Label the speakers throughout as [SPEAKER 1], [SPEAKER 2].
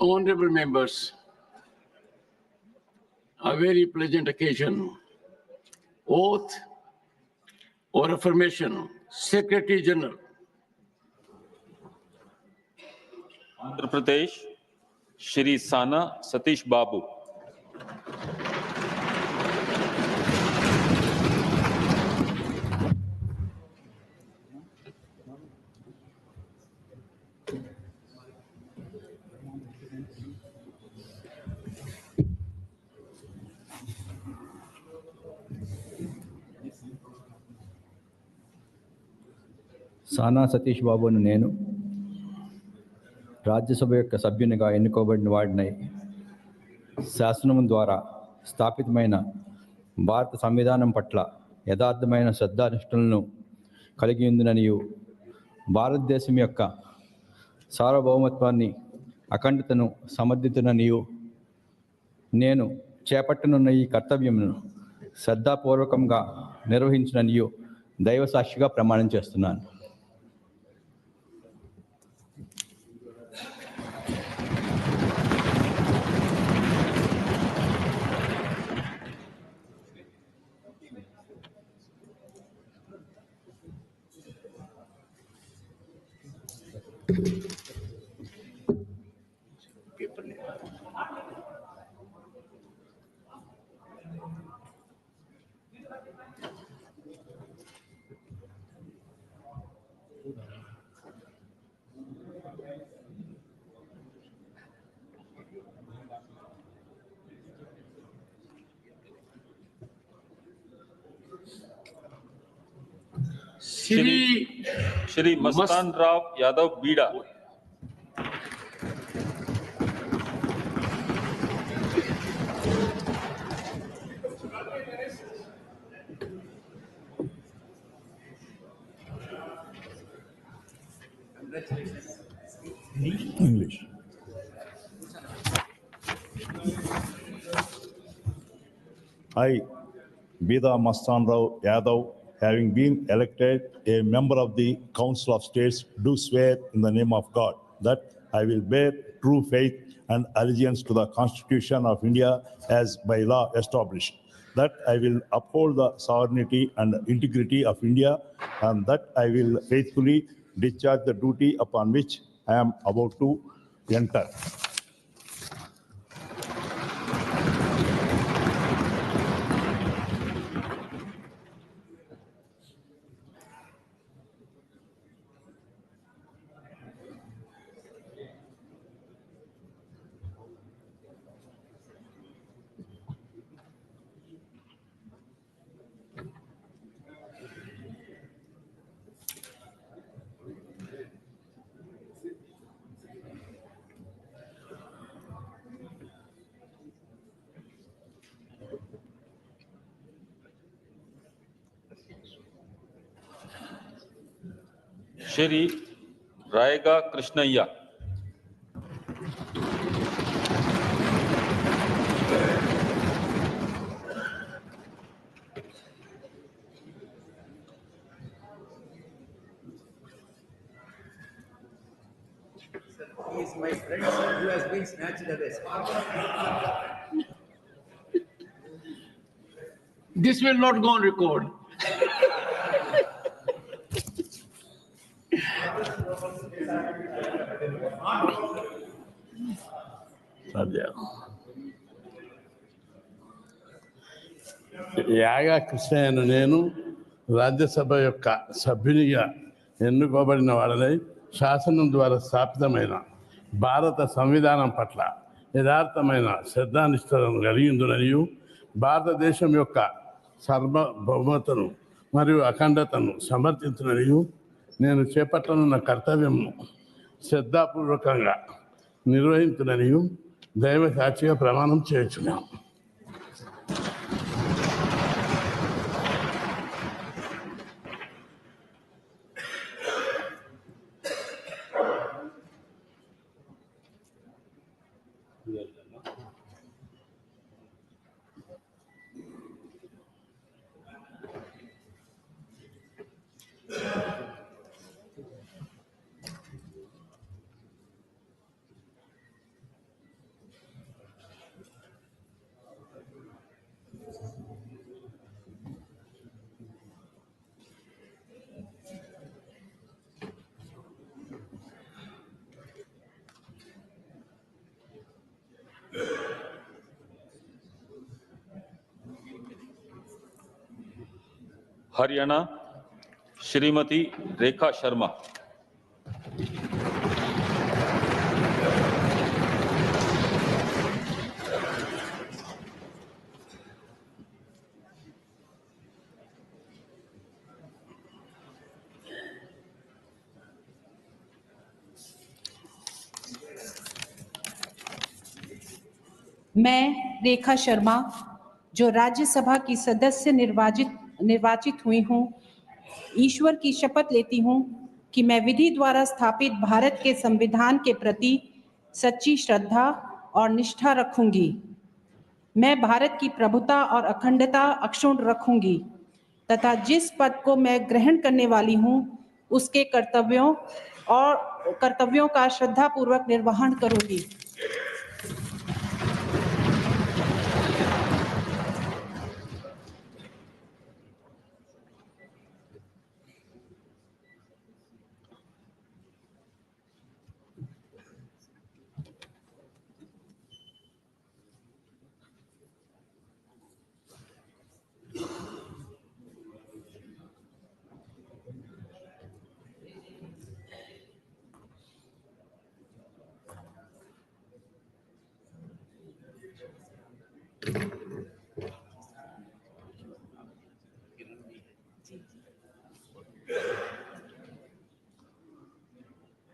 [SPEAKER 1] Honorable members, a very pleasant occasion. Oath or affirmation, Secretary General.
[SPEAKER 2] Andhra Pradesh Shri साना सतीश बाबू।
[SPEAKER 3] సానా సతీష్ బాబును నేను రాజ్యసభ యొక్క సభ్యునిగా ఎన్నుకోబడిన వాడినై శాసనం ద్వారా స్థాపితమైన భారత సంవిధానం పట్ల యథార్థమైన శ్రద్ధానిష్టలను కలిగి ఉందిననియు భారతదేశం యొక్క సార్వభౌమత్వాన్ని అఖండతను సమర్థితుననియు నేను చేపట్టనున్న ఈ కర్తవ్యమును శ్రద్ధాపూర్వకంగా నిర్వహించుననియు దైవ సాక్షిగా ప్రమాణం చేస్తున్నాను.
[SPEAKER 2] श्री मस्तान राव यादव बीड़ा।
[SPEAKER 4] English. I, Bida Mastan Rao Yadav, having been elected a member of the Council of States, do swear in the name of God that I will bear true faith and allegiance to the Constitution of India as by law established, that I will uphold the sovereignty and integrity of India, and that I will faithfully discharge the duty upon which I am about to enter.
[SPEAKER 2] Shri रायगा कृष्णయ్య।
[SPEAKER 5] He is my friend who has been snatched away.
[SPEAKER 1] This will not go on record.
[SPEAKER 6] యాగా కృష్ణయ్యను నేను రాజ్యసభ యొక్క సభ్యునిగా ఎన్నుకోబడిన వాడనై శాసనం ద్వారా స్థాపితమైన భారత సంవిధానం పట్ల యథార్థమైన శ్రద్ధానిష్టలను కలిగిందుననియు భారతదేశం యొక్క సార్వభౌమతను మరియు అఖండతను సమర్థించుననియు నేను చేపట్టనున్న కర్తవ్యము శ్రద్ధాపూర్వకంగా నిర్వహించుననియు దైవ సాక్షిగా ప్రమాణం చేయుచున్నాను.
[SPEAKER 2] हरियाणा श्रीमती रेखा शर्मा।
[SPEAKER 7] मैं रेखा शर्मा, जो राज्यसभा की सदस्य निर्वाचित हुई हूँ, ईश्वर की शपथ लेती हूँ कि मैं विधि द्वारा स्थापित भारत के संविधान के प्रति सच्ची श्रद्धा और निष्ठा रखूंगी। मैं भारत की प्रभुता और अखंडता अक्षुण्ण रखूंगी तथा जिस पद को मैं ग्रहण करने वाली हूँ उसके कर्तव्यों का श्रद्धापूर्वक निर्वहन करूंगी।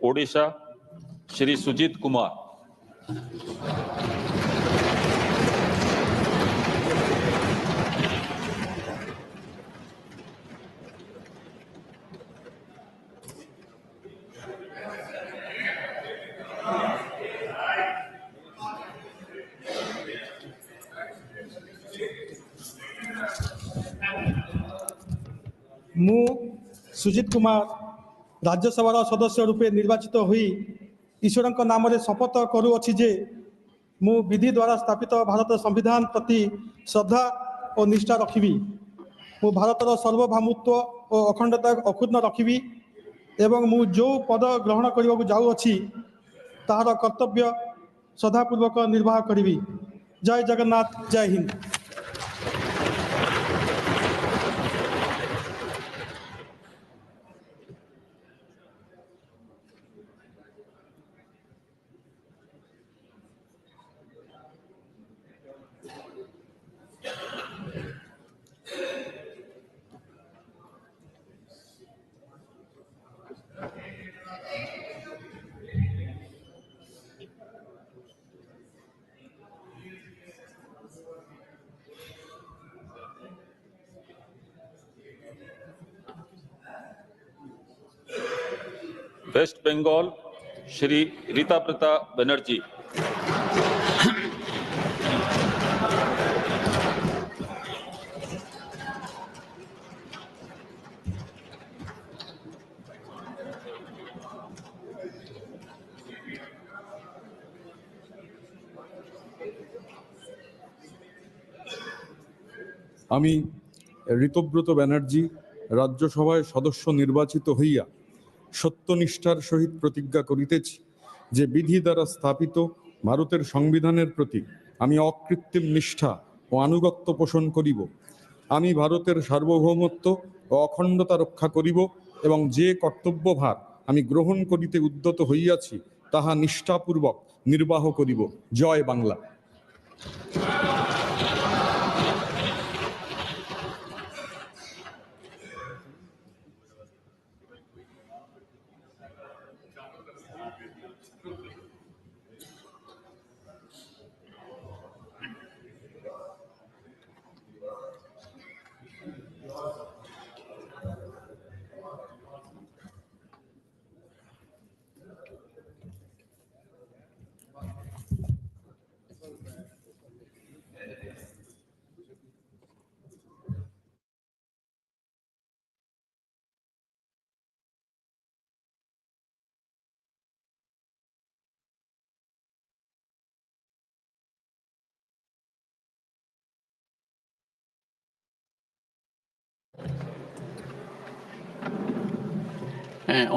[SPEAKER 2] ओडिशा श्री सुजीत कुमार।
[SPEAKER 8] मु सुजित कुमार राज्यसभा सदस्य रूपे निर्वाचित हुई ईश्वर नाम शपथ करुअछि जे मु विधि द्वारा स्थापित भारत संविधान प्रति श्रद्धा और निष्ठा रखिबी। मु भारतर सार्वभौमत्व और अखंडता अक्षुण्ण रखिबी एवं मु जो पद ग्रहण करने को जाऊँगी ताहार कर्तव्य श्रद्धापूर्वक निर्वाह करी। जय जगन्नाथ, जय हिंद।
[SPEAKER 2] वेस्ट बंगाल श्री रीता प्रता बनर्जी।
[SPEAKER 9] আমি ঋতব্রত ব্যানার্জি রাজ্যসভায় সদস্য নির্বাচিত হইয়া সত্যনিষ্ঠার সহিত প্রতিজ্ঞা করিতেছি যে বিধি দ্বারা স্থাপিত ভারতের সংবিধানের প্রতি আমি অকৃত্রিম নিষ্ঠা ও আনুগত্য পোষণ করিব। আমি ভারতের সার্বভৌমত্ব ও অখণ্ডতা রক্ষা করিব এবং যে কর্তব্যভার আমি গ্রহণ করিতে উদ্যত হইয়াছি তাহা নিষ্ঠাপূর্বক নির্বাহ করিব। জয় Bangla.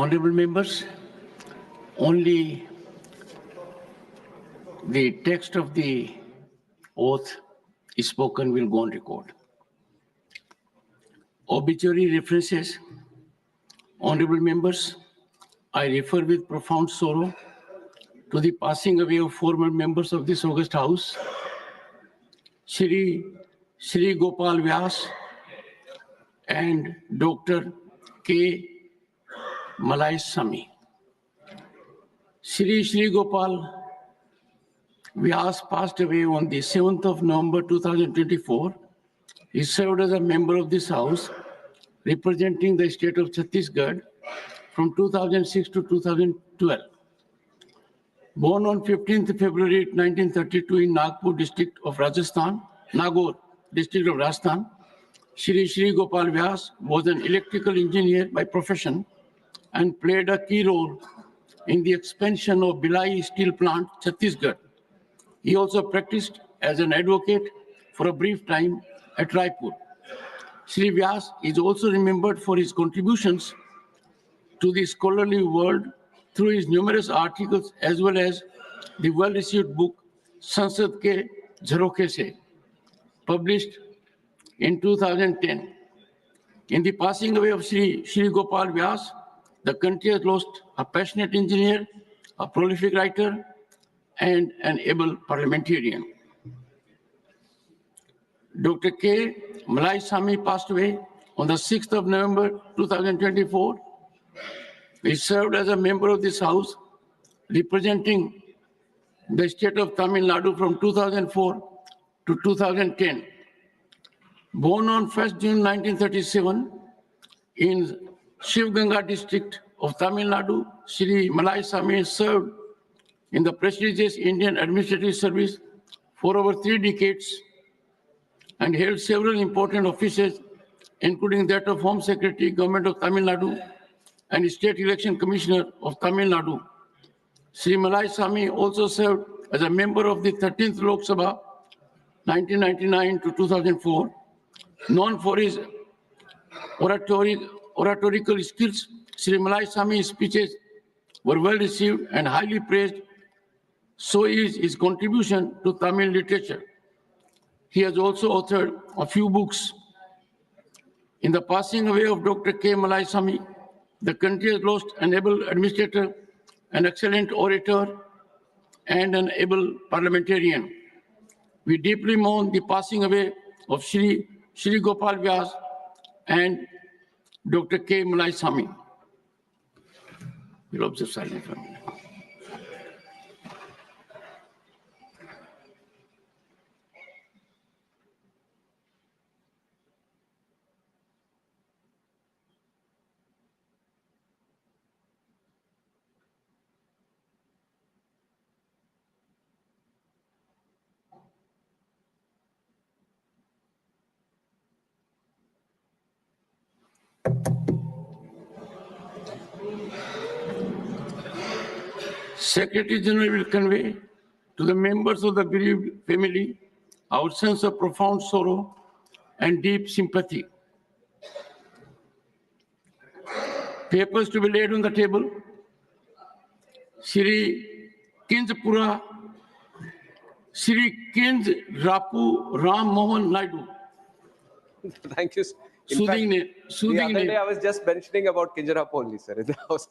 [SPEAKER 1] Honorable members, only the text of the oath spoken will go on record. obituary references. Honorable members, I refer with profound sorrow to the passing away of former members of this august house, Shri Gopal Vyas and Dr. K. Malaisamy. Shri Gopal Vyas passed away on the 7th of November 2024. He served as a member of this house, representing the state of Chhattisgarh from 2006 to 2012. Born on 15th February 1932 in Nagpur district of Rajasthan, Nagaur district of Rajasthan, Shri Gopal Vyas was an electrical engineer by profession and played a key role in the expansion of Bhilai steel plant, Chhattisgarh. He also practiced as an advocate for a brief time at Raipur. Shri Vyas is also remembered for his contributions to the scholarly world through his numerous articles as well as the well-received book Sansad Ke Jharoke Se, published in 2010. In the passing away of Shri Gopal Vyas, the country has lost a passionate engineer, a prolific writer, and an able parliamentarian. Dr. K. Malaisamy passed away on the 6th of November 2024. He served as a member of this house, representing the state of Tamil Nadu from 2004 to 2010. Born on 1st June 1937 in Shivganga district of Tamil Nadu, Shri Malaisamy served in the prestigious Indian Administrative Service for over 3 decades and held several important offices, including that of Home Secretary, Government of Tamil Nadu, and State Election Commissioner of Tamil Nadu. Shri Malaisamy also served as a member of the 13th Lok Sabha, 1999 to 2004. Known for his oratorical skills, Shri Malaisamy's speeches were well received and highly praised. So is his contribution to Tamil literature. He has also authored a few books. In the passing away of Dr. K. Malaisamy, the country has lost an able administrator, an excellent orator, and an able parliamentarian. We deeply mourn the passing away of Shri Gopal Vyas and Dr. K. Malaisamy. We'll observe silence for a minute. Secretary General will convey to the members of the bereaved family our sense of profound sorrow and deep sympathy. Papers to be laid on the table. Shri Kinjpura, Shri Kinj Rapu Ram Mohan Naidu.
[SPEAKER 5] Thank you. In
[SPEAKER 1] Soothing name.
[SPEAKER 5] fact, the
[SPEAKER 1] Soothing
[SPEAKER 5] other
[SPEAKER 1] name.
[SPEAKER 5] day I was just mentioning about Kinjarapu only, sir, in the house.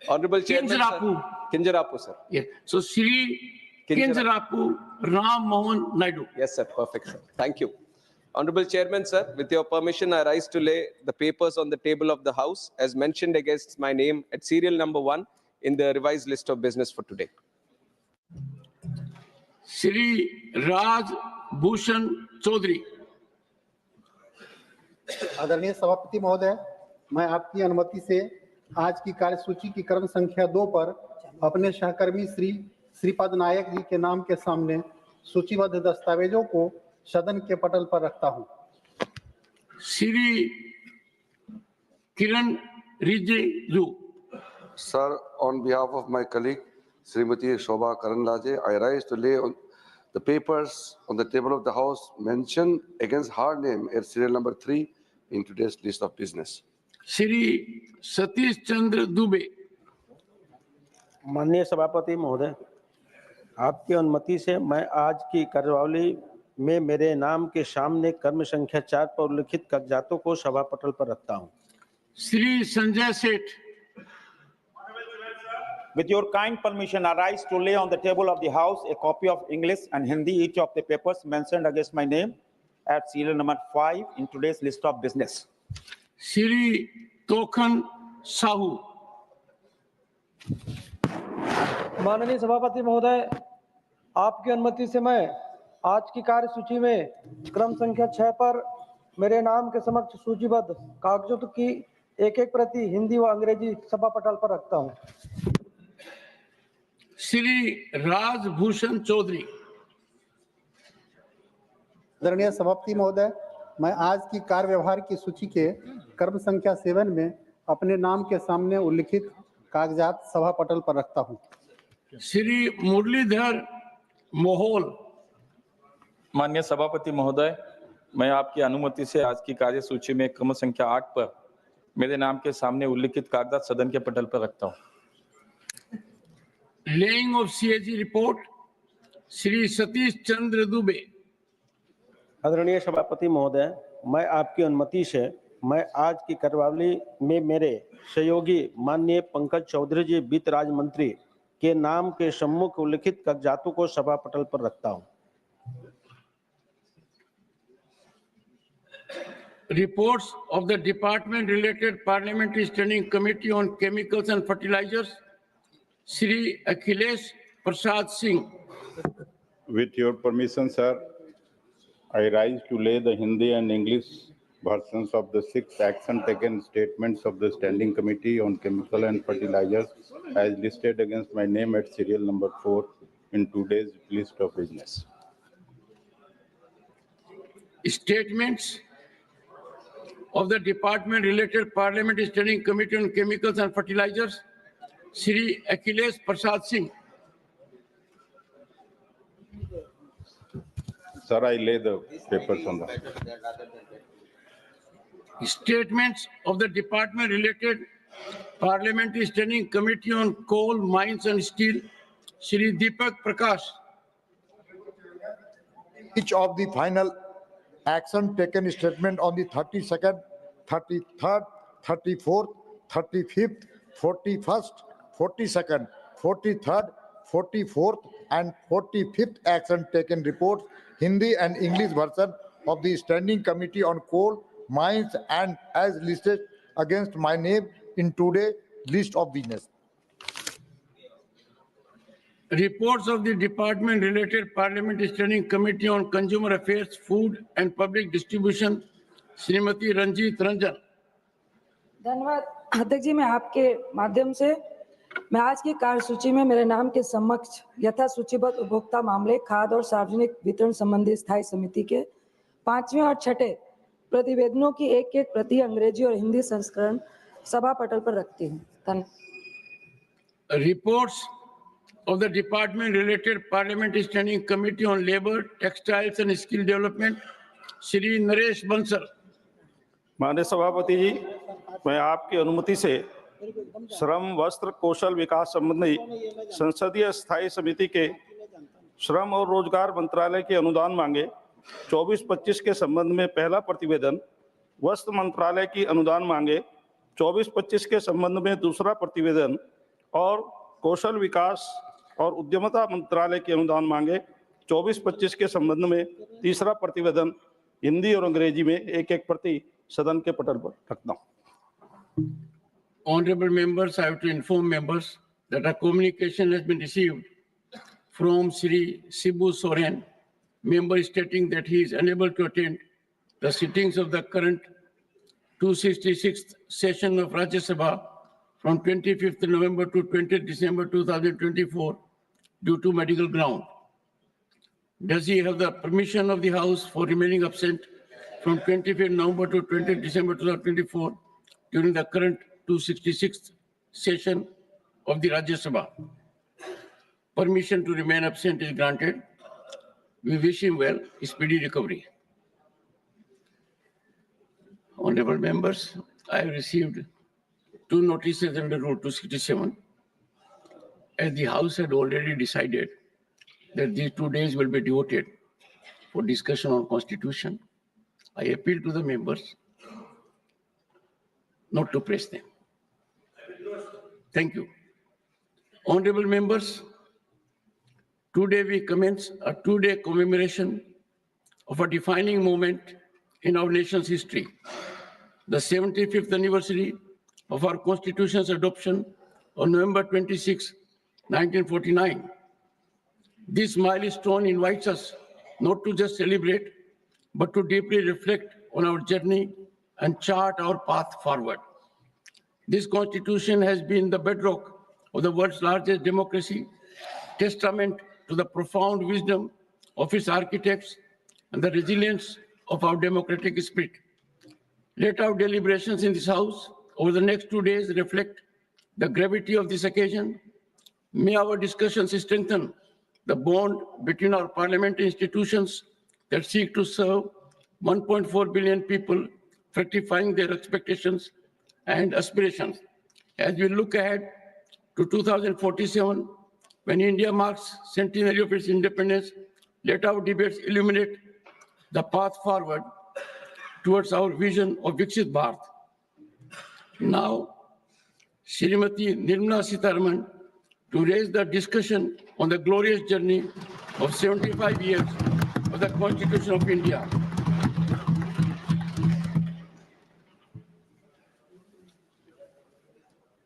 [SPEAKER 5] Honorable Chairman,
[SPEAKER 1] Kinjarapu.
[SPEAKER 5] sir. Kinjarapu, sir.
[SPEAKER 1] Yes. So Shri
[SPEAKER 5] Kinjarapu.
[SPEAKER 1] Kinjarapu Ram Mohan Naidu.
[SPEAKER 5] Yes, sir. Perfect, sir. Thank you. Honorable Chairman, sir, with your permission, I rise to lay the papers on the table of the House as mentioned against my name at serial number 1 in the revised list of business for today.
[SPEAKER 1] Shri Raj Bhushan Chaudhary.
[SPEAKER 10] आदरणीय सभापति महोदय, मैं आपकी अनुमति से आज की कार्यसूची की क्रम संख्या 2 पर अपने सहकर्मी श्री श्रीपद नायक जी के नाम के सामने सूचीबद्ध दस्तावेजों को सदन के पटल पर रखता हूं।
[SPEAKER 1] Shri Kiran Rijiju.
[SPEAKER 11] Sir, on behalf of my colleague, Srimati Shobha Karanlaje, I rise to lay on the papers on the table of the House mentioned against her name at serial number 3 in today's list of business.
[SPEAKER 1] Shri Satish Chandra Dubey.
[SPEAKER 12] माननीय सभापति महोदय, आपकी अनुमति से मैं आज की कार्यवाही मैं मेरे नाम के सामने क्रम संख्या 4 पर उल्लिखित कागजातों को सभा पटल पर रखता हूं।
[SPEAKER 1] Shri Sanjay Seth.
[SPEAKER 13] With your kind permission, I rise to lay on the table of the House a copy of English and Hindi each of the papers mentioned against my name at serial number 5 in today's list of business.
[SPEAKER 1] Shri Tokhan Sahu.
[SPEAKER 14] माननीय सभापति महोदय, आपकी अनुमति से मैं आज की कार्यसूची में क्रम संख्या 6 पर मेरे नाम के समक्ष सूचीबद्ध कागजातों की एक प्रति हिंदी व अंग्रेजी सभा पटल पर रखता हूं।
[SPEAKER 1] श्री राजभूषण चौधरी।
[SPEAKER 10] आदरणीय सभापति महोदय, मैं आज की कार्य व्यवहार की सूची के क्रम संख्या 7 में अपने नाम के सामने उल्लिखित कागजात सभा पटल पर रखता हूं।
[SPEAKER 1] श्री मुरलीधर मोहोल।
[SPEAKER 2] माननीय सभापति महोदय, मैं आपकी अनुमति से आज की कार्यसूची में क्रम संख्या 8 पर मेरे नाम के सामने उल्लिखित कागजात सदन के पटल पर रखता हूं।
[SPEAKER 1] Laying of CAG report Shri Satish Chandra Dubey.
[SPEAKER 12] आदरणीय सभापति महोदय, मैं आपकी अनुमति से मैं आज की कार्यवाही में मेरे सहयोगी माननीय पंकज चौधरी जी वित्त राज्य मंत्री के नाम के सम्मुख उल्लिखित कागजातों को सभा पटल पर रखता हूं।
[SPEAKER 1] Reports of the department related Parliamentary Standing Committee on Chemicals and Fertilizers, Shri Akhilesh Prasad Singh.
[SPEAKER 15] With your permission, sir, I rise to lay the Hindi and English versions of the 6 action taken statements of the Standing Committee on Chemical and Fertilizers as listed against my name at serial number 4 in today's list of business.
[SPEAKER 1] Statements of the department related Parliamentary Standing Committee on Chemicals and Fertilizers, Shri Akhilesh Prasad Singh.
[SPEAKER 15] Sir, I lay the papers on the.
[SPEAKER 1] Statements of the department related Parliamentary Standing Committee on Coal, Mines and Steel, Shri Deepak Prakash.
[SPEAKER 16] Each of the final action taken statement on the 32nd, 33rd, 34th, 35th, 41st, 42nd, 43rd, 44th and 45th action taken reports, Hindi and English version of the Standing Committee on Coal, Mines and as listed against my name in today's list of business.
[SPEAKER 1] Reports of the department related Parliamentary Standing Committee on Consumer Affairs, Food and Public Distribution, Srimati Ranjit Ranjan.
[SPEAKER 17] धन्यवाद अध्यक्ष जी, मैं आपके माध्यम से मैं आज की कार्यसूची में मेरे नाम के समक्ष यथा सूचीबद्ध उपभोक्ता मामले, खाद्य और सार्वजनिक वितरण संबंधी स्थायी समिति के 5वें और 6ठे प्रतिवेदनों की एक प्रति अंग्रेजी और हिंदी संस्करण सभा पटल पर रखती हूँ। धन्यवाद।
[SPEAKER 1] Reports of the department related Parliamentary Standing Committee on Labor, Textiles and Skill Development, Shri Naresh Bansal.
[SPEAKER 13] माननीय सभापति जी, मैं आपकी अनुमति से श्रम, वस्त्र, कौशल विकास संबंधी संसदीय स्थायी समिति के श्रम और रोजगार मंत्रालय के अनुदान मांगे 24-25 के संबंध में पहला प्रतिवेदन, वस्त्र मंत्रालय की अनुदान मांगे 24-25 के संबंध में दूसरा प्रतिवेदन और कौशल विकास और उद्यमता मंत्रालय की अनुदान मांगे 24-25 के संबंध में तीसरा प्रतिवेदन हिंदी और अंग्रेजी में एक प्रति सदन के पटल पर रखता हूं।
[SPEAKER 1] Honorable members, I have to inform members that a communication has been received from Shri Sibu Soren, member stating that he is unable to attend the sittings of the current 266th session of Rajya Sabha from 25th November to 20th December 2024 due to medical ground. Does he have the permission of the House for remaining absent from 25th November to 20th December 2024 during the current 266th session of the Rajya Sabha? Permission to remain absent is granted. We wish him well, speedy recovery. Honorable members, I have received 2 notices under Rule 267. As the House had already decided that these 2 days will be devoted for discussion on Constitution. I appeal to the members not to press them. Thank you. Honorable members, today we commence a two-day commemoration of a defining moment in our nation's history, the 75th anniversary of our Constitution's adoption on November 26, 1949. This milestone invites us not to just celebrate, but to deeply reflect on our journey and chart our path forward. This Constitution has been the bedrock of the world's largest democracy, testament to the profound wisdom of its architects and the resilience of our democratic spirit. Let our deliberations in this House over the next 2 days reflect the gravity of this occasion. May our discussions strengthen the bond between our parliamentary institutions that seek to serve 1.4 billion people, fructifying their expectations and aspirations. As we look ahead to 2047, when India marks centenary of its independence, let our debates illuminate the path forward towards our vision of Viksit Bharat. Now, Srimati Nirmala Sitharaman to raise the discussion on the glorious journey of 75 years of the Constitution of India.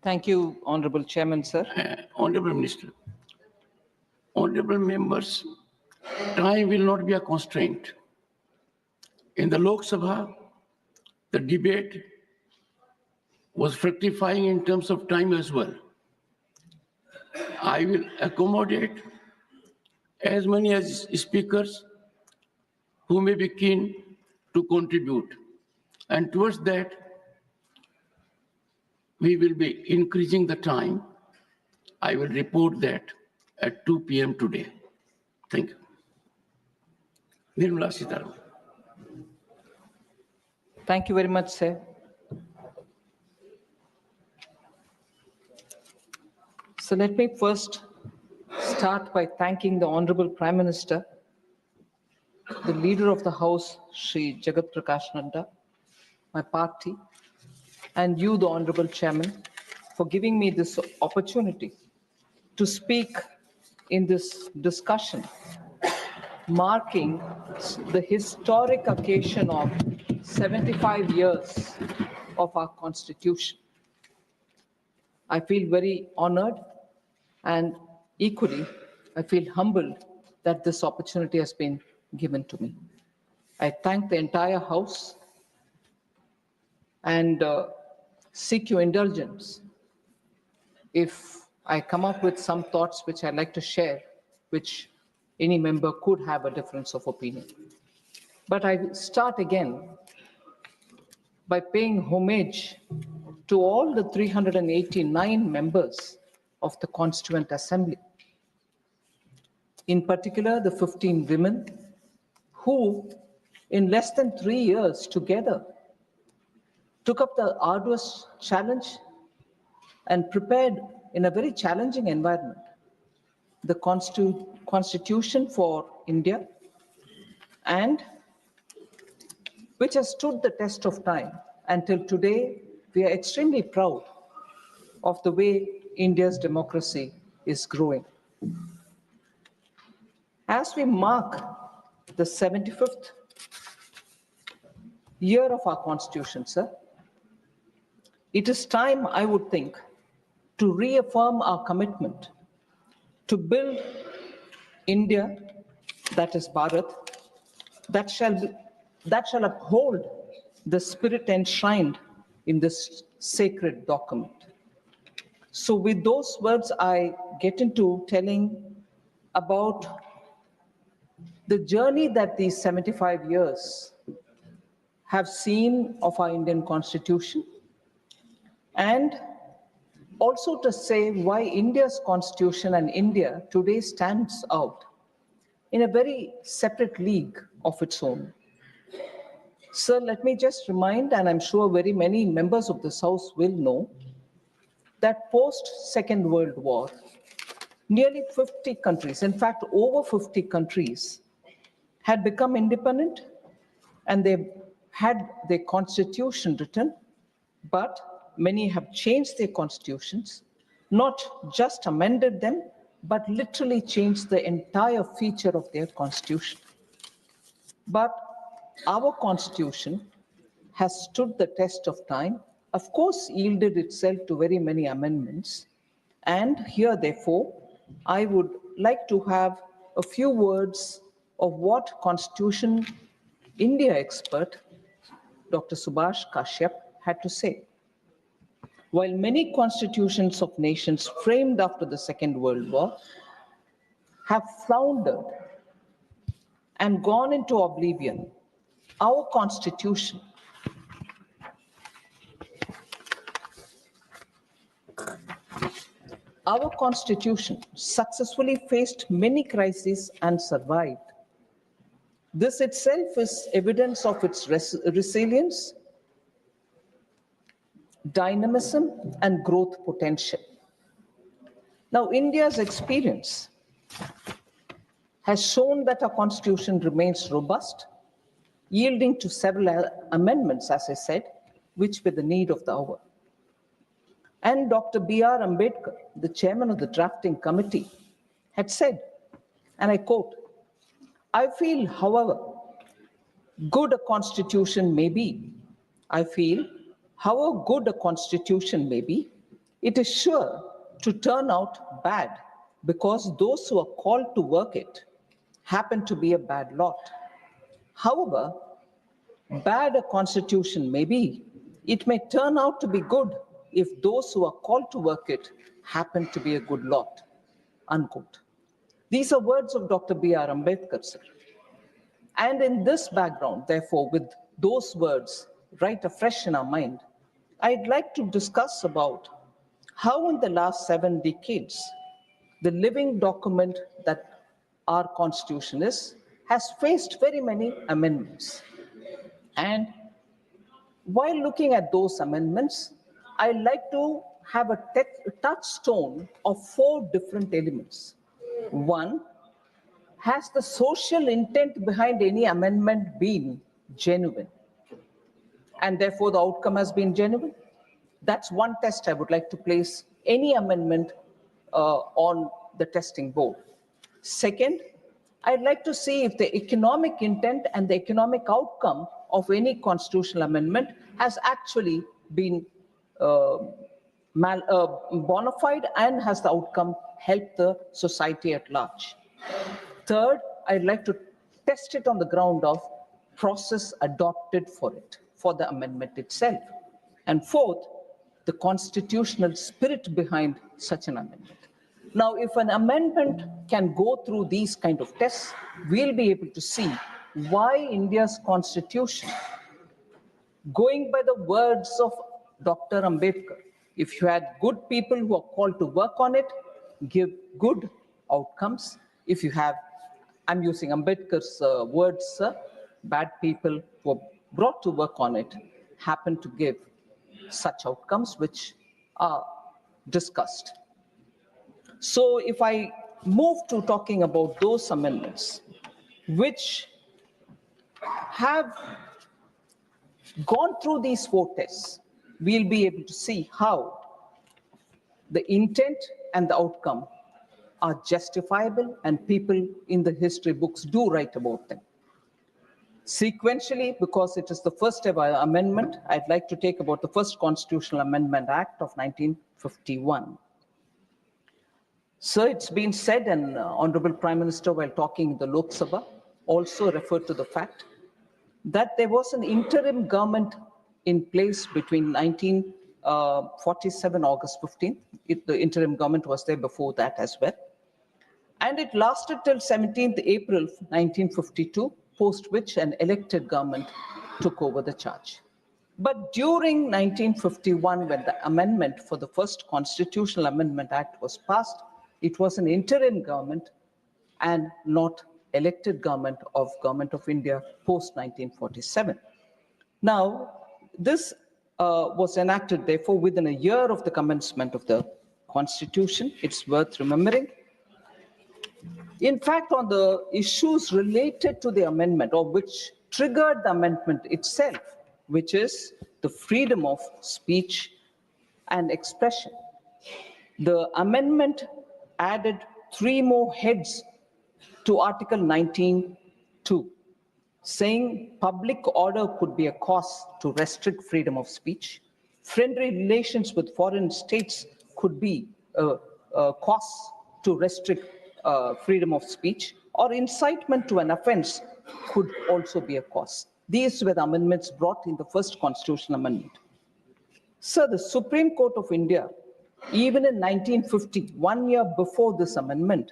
[SPEAKER 18] Thank you, Honorable Chairman, sir.
[SPEAKER 1] Honorable Minister, honorable members, time will not be a constraint. In the Lok Sabha, the debate was fructifying in terms of time as well. I will accommodate as many as speakers who may be keen to contribute. And towards that, we will be increasing the time. I will report that at 2 p.m. today. Thank you. Nirmala Sitharaman.
[SPEAKER 18] Thank you very much, sir. So let me first start by thanking the Honorable Prime Minister, the Leader of the House, Shri Jagat Prakash Nadda, my party, and you, the Honorable Chairman, for giving me this opportunity to speak in this discussion, marking the historic occasion of 75 years of our Constitution. I feel very honored, and equally, I feel humbled that this opportunity has been given to me. I thank the entire House and seek your indulgence if I come up with some thoughts which I'd like to share, which any member could have a difference of opinion. But I start again by paying homage to all the 389 members of the Constituent Assembly. In particular, the 15 women who, in less than 3 years together, took up the arduous challenge and prepared in a very challenging environment the Constitution for India, and which has stood the test of time. Until today, we are extremely proud of the way India's democracy is growing. As we mark the 75th year of our Constitution, sir, it is time, I would think, to reaffirm our commitment to build India, that is Bharat, that shall uphold the spirit enshrined in this sacred document. So with those words, I get into telling about the journey that these 75 years have seen of our Indian Constitution, and also to say why India's Constitution and India today stands out in a very separate league of its own. Sir, let me just remind, and I'm sure very many members of this House will know, that post-Second World War, nearly 50 countries, in fact, over 50 countries, had become independent and they had their constitution written, but many have changed their constitutions, not just amended them, but literally changed the entire feature of their constitution. But our constitution has stood the test of time, of course, yielded itself to very many amendments. And here, therefore, I would like to have a few words of what Constitution India expert Dr. Subhash Kashyap had to say. While many constitutions of nations framed after the Second World War have floundered and gone into oblivion, our constitution successfully faced many crises and survived. This itself is evidence of its resilience, dynamism, and growth potential. Now, India's experience has shown that our constitution remains robust, yielding to several amendments, as I said, which were the need of the hour. And Dr. B.R. Ambedkar, the chairman of the drafting committee, had said, and I quote, "I feel, however, good a constitution may be, I feel, however good a constitution may be, it is sure to turn out bad because those who are called to work it happen to be a bad lot. However bad a constitution may be, it may turn out to be good if those who are called to work it happen to be a good lot," unquote. These are words of Dr. B.R. Ambedkar, sir. And in this background, therefore, with those words right afresh in our mind, I'd like to discuss about how in the last 7 decades, the living document that our Constitution is, has faced very many amendments. And while looking at those amendments, I like to have a touchstone of 4 different elements. One, has the social intent behind any amendment been genuine? And therefore the outcome has been genuine? That's one test I would like to place any amendment on the testing board. Second, I'd like to see if the economic intent and the economic outcome of any constitutional amendment has actually been bona fide and has the outcome helped the society at large. Third, I'd like to test it on the ground of process adopted for it, for the amendment itself. And fourth, the constitutional spirit behind such an amendment. Now, if an amendment can go through these kind of tests, we'll be able to see why India's constitution, going by the words of Dr. Ambedkar, if you had good people who are called to work on it, give good outcomes. If you have, I'm using Ambedkar's words, bad people who are brought to work on it happen to give such outcomes which are discussed. So if I move to talking about those amendments which have gone through these 4 tests, we'll be able to see how the intent and the outcome are justifiable and people in the history books do write about them. Sequentially, because it is the first ever amendment, I'd like to take about the first Constitutional Amendment Act of 1951. So it's been said, and Honorable Prime Minister, while talking in the Lok Sabha, also referred to the fact that there was an interim government in place between 1947, August 15th. The interim government was there before that as well. And it lasted till 17th April 1952, post which an elected government took over the charge. But during 1951, when the amendment for the first Constitutional Amendment Act was passed, it was an interim government and not elected government of India post 1947. Now, this was enacted, therefore, within a year of the commencement of the Constitution. It's worth remembering. In fact, on the issues related to the amendment, or which triggered the amendment itself, which is the freedom of speech and expression, the amendment added 3 more heads to Article 19(2), saying public order could be a cause to restrict freedom of speech. Friendly relations with foreign states could be a cause to restrict freedom of speech, or incitement to an offense could also be a cause. These were the amendments brought in the first constitutional amendment. Sir, the Supreme Court of India, even in 1950, 1 year before this amendment,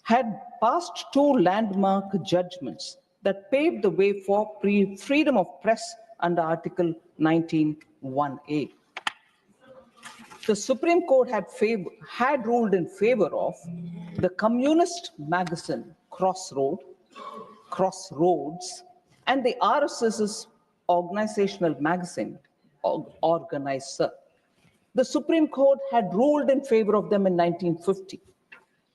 [SPEAKER 18] had passed 2 landmark judgments that paved the way for freedom of press under Article 19(1)(a). The Supreme Court had ruled in favor of the communist magazine Crossroads, and the RSS's organizational magazine Organizer. The Supreme Court had ruled in favor of them in 1950.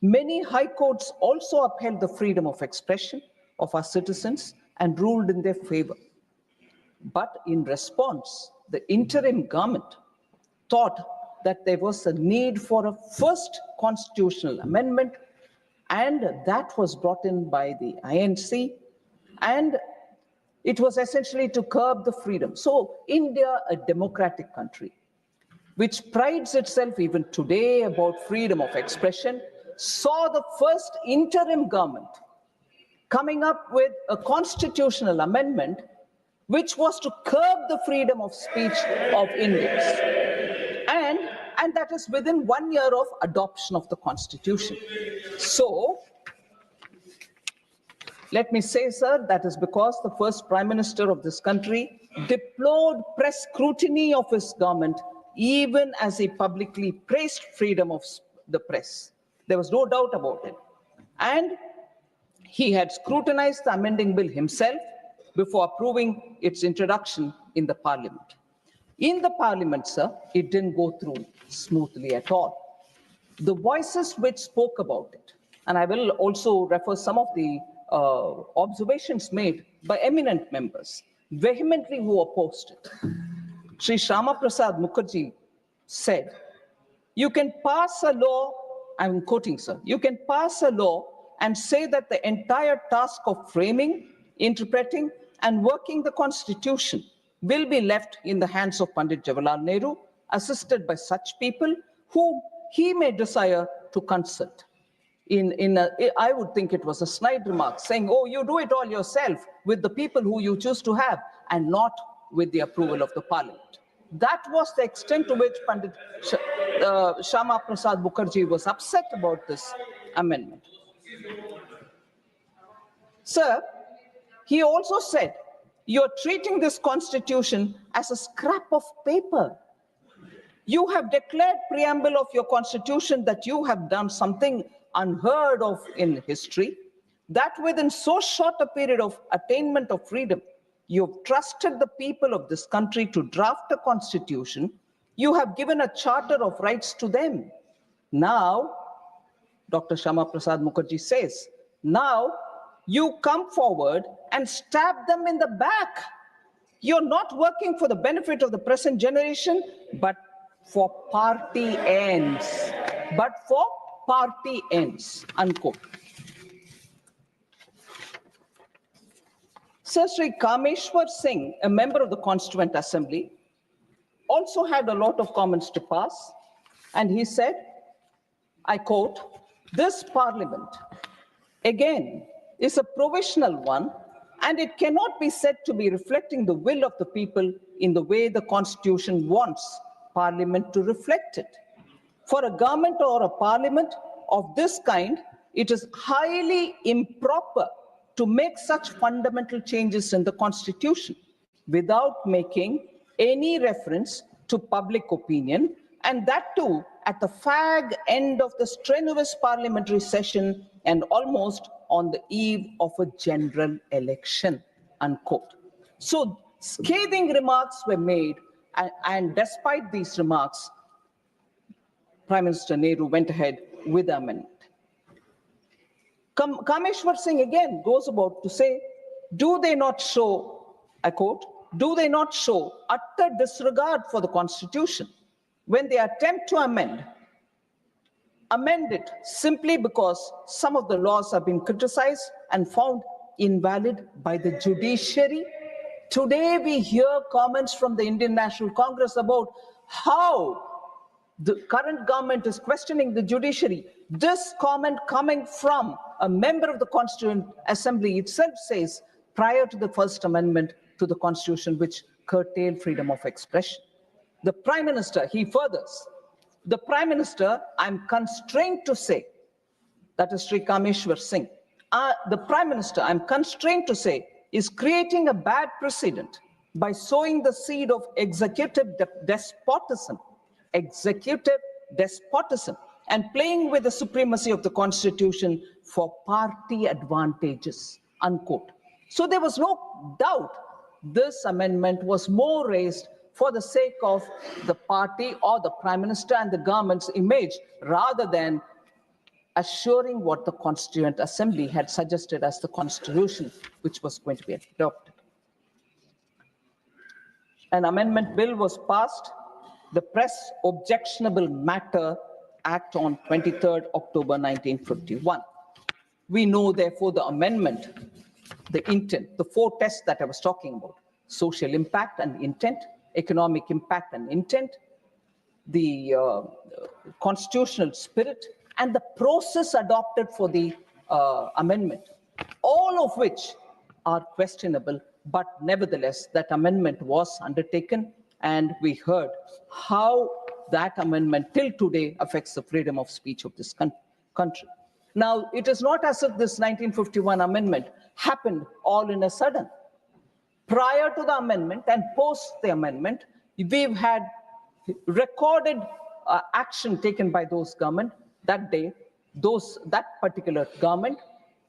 [SPEAKER 18] Many high courts also upheld the freedom of expression of our citizens and ruled in their favor. But in response, the interim government thought that there was a need for a first constitutional amendment, and that was brought in by the INC, and it was essentially to curb the freedom. So India, a democratic country, which prides itself even today about freedom of expression, saw the first interim government coming up with a constitutional amendment which was to curb the freedom of speech of Indians. And that is within 1 year of adoption of the Constitution. So, let me say, sir, that is because the first Prime Minister of this country deplored press scrutiny of his government, even as he publicly praised freedom of the press. There was no doubt about it. And he had scrutinized the amending bill himself before approving its introduction in the Parliament. In the Parliament, sir, it didn't go through smoothly at all. The voices which spoke about it, and I will also refer some of the observations made by eminent members, vehemently who opposed it. Sri Shama Prasad Mukherjee said, you can pass a law, I'm quoting, sir, you can pass a law and say that the entire task of framing, interpreting, and working the Constitution will be left in the hands of Pandit Jawaharlal Nehru, assisted by such people whom he may desire to consult. I would think it was a snide remark saying, oh, you do it all yourself with the people who you choose to have and not with the approval of the Parliament. That was the extent to which Pandit Shama Prasad Mukherjee was upset about this amendment. Sir, he also said, you're treating this Constitution as a scrap of paper. You have declared preamble of your Constitution that you have done something unheard of in history, that within so short a period of attainment of freedom, you've trusted the people of this country to draft a Constitution. You have given a charter of rights to them. Now, Dr. Shama Prasad Mukherjee says, now you come forward and stab them in the back. You're not working for the benefit of the present generation, but for party ends. But for party ends, unquote. Sir Sri Kameshwar Singh, a member of the Constituent Assembly, also had a lot of comments to pass, and he said, I quote, this Parliament, again, is a provisional one, and it cannot be said to be reflecting the will of the people in the way the Constitution wants Parliament to reflect it. For a government or a Parliament of this kind, it is highly improper to make such fundamental changes in the Constitution without making any reference to public opinion, and that too at the fag end of the strenuous parliamentary session and almost on the eve of a general election, unquote. So scathing remarks were made, and despite these remarks, Prime Minister Nehru went ahead with the amendment. Kameshwar Singh again goes about to say, do they not show, I quote, do they not show utter disregard for the Constitution when they attempt to amend it simply because some of the laws have been criticized and found invalid by the judiciary? Today we hear comments from the Indian National Congress about how the current government is questioning the judiciary. This comment coming from a member of the Constituent Assembly itself says, prior to the First Amendment to the Constitution, which curtailed freedom of expression. The Prime Minister, he furthers, the Prime Minister, I'm constrained to say, that is Sri Kameshwar Singh, the Prime Minister, I'm constrained to say, is creating a bad precedent by sowing the seed of executive despotism, and playing with the supremacy of the Constitution for party advantages, unquote. So there was no doubt this amendment was more raised for the sake of the party or the Prime Minister and the government's image, rather than assuring what the Constituent Assembly had suggested as the Constitution, which was going to be adopted. An amendment bill was passed, the Press Objectionable Matter Act on 23rd October 1951. We know, therefore, the amendment, the intent, the four tests that I was talking about: social impact and intent, economic impact and intent, the constitutional spirit, and the process adopted for the amendment, all of which are questionable, but nevertheless, that amendment was undertaken, and we heard how that amendment till today affects the freedom of speech of this country. Now, it is not as if this 1951 amendment happened all in a sudden. Prior to the amendment and post the amendment, we've had recorded action taken by those government that day, that particular government,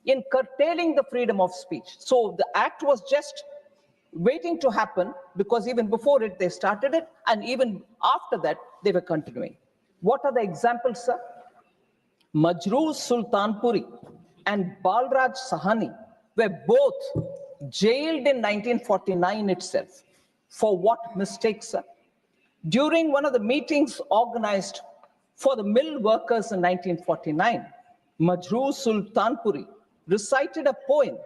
[SPEAKER 18] in curtailing the freedom of speech. So the act was just waiting to happen, because even before it, they started it, and even after that, they were continuing. What are the examples, sir? Majroor Sultanpuri and Balraj Sahani were both jailed in 1949 itself. For what mistakes, sir? During one of the meetings organized for the mill workers in 1949, Majroor Sultanpuri recited a poem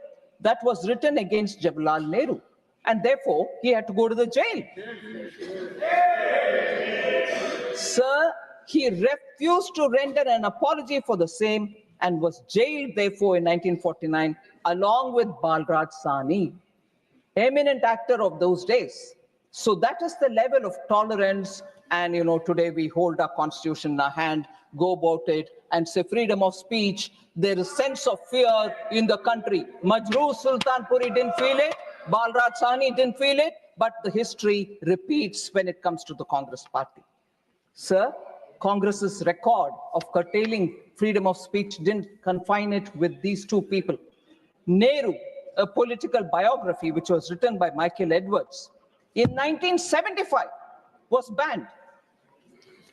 [SPEAKER 18] that was written against Jawaharlal Nehru, and therefore he had to go to the jail. Sir, he refused to render an apology for the same and was jailed, therefore, in 1949, along with Balraj Sahni, eminent actor of those days. So that is the level of tolerance. And, today we hold our constitution in our hand, go about it, and say freedom of speech. There is sense of fear in the country. Majroor Sultanpuri didn't feel it. Balraj Sahni didn't feel it. But the history repeats when it comes to the Congress party. Sir, Congress's record of curtailing freedom of speech didn't confine it with these two people. Nehru, a political biography which was written by Michael Edwards, in 1975 was banned.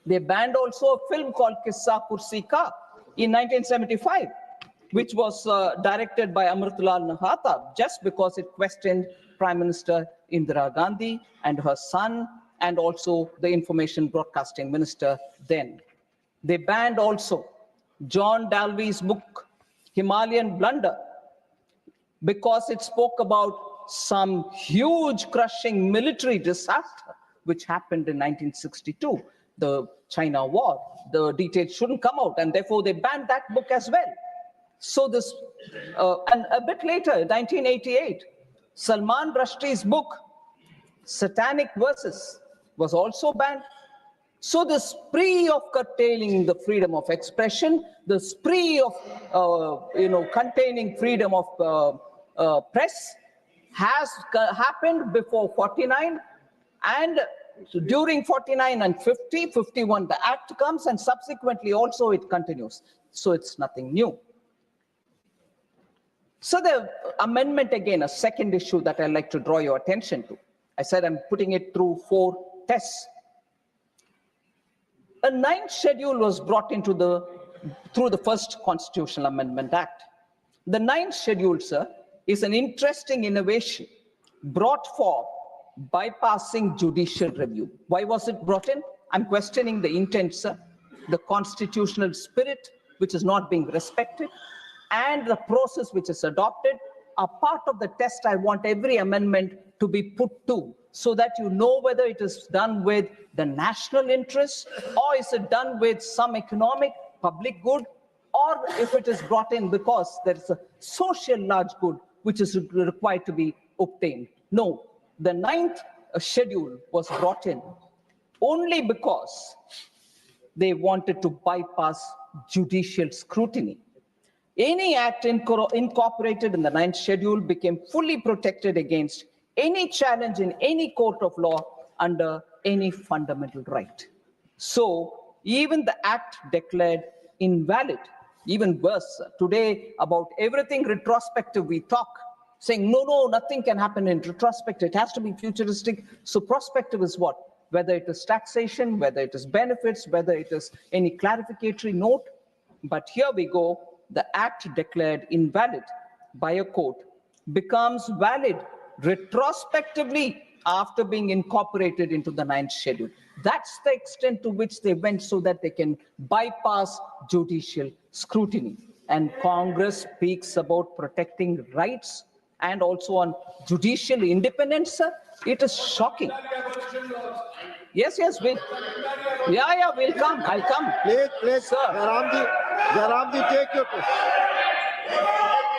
[SPEAKER 18] They banned also a film called Kissa Kursi Ka in 1975, which was directed by Amritlal Nahata, just because it questioned Prime Minister Indira Gandhi and her son, and also the Information Broadcasting Minister then. They banned also John Dalby's book, Himalayan Blunder, because it spoke about some huge crushing military disaster which happened in 1962, the China War. The details shouldn't come out, and therefore they banned that book as well. So this, and a bit later, 1988, Salman Rushdie's book, Satanic Verses, was also banned. So the spree of curtailing the freedom of expression, the spree of containing freedom of press has happened before 49, and during 49 and 50, 51, the act comes, and subsequently also it continues. So it's nothing new. So the amendment, again, a second issue that I'd like to draw your attention to. I said I'm putting it through 4 tests. A 9th schedule was brought into through the first Constitutional Amendment Act. The ninth schedule, sir, is an interesting innovation brought forth bypassing judicial review. Why was it brought in? I'm questioning the intent, sir, the constitutional spirit, which is not being respected, and the process which is adopted are part of the test I want every amendment to be put to, so that you know whether it is done with the national interest, or is it done with some economic public good, or if it is brought in because there is a social large good which is required to be obtained. No, the ninth schedule was brought in only because they wanted to bypass judicial scrutiny. Any act incorporated in the ninth schedule became fully protected against any challenge in any court of law under any fundamental right. So even the act declared invalid. Even worse, today about everything retrospective we talk, saying no, nothing can happen in retrospective, it has to be futuristic. So prospective is what? Whether it is taxation, whether it is benefits, whether it is any clarificatory note. But here we go, the act declared invalid by a court becomes valid retrospectively after being incorporated into the ninth schedule. That's the extent to which they went, so that they can bypass judicial scrutiny. And Congress speaks about protecting rights and also on judicial independence, sir. It is shocking. Yes, we'll come. I'll come.
[SPEAKER 19] Please,
[SPEAKER 18] sir.
[SPEAKER 19] Jaramji, take your question.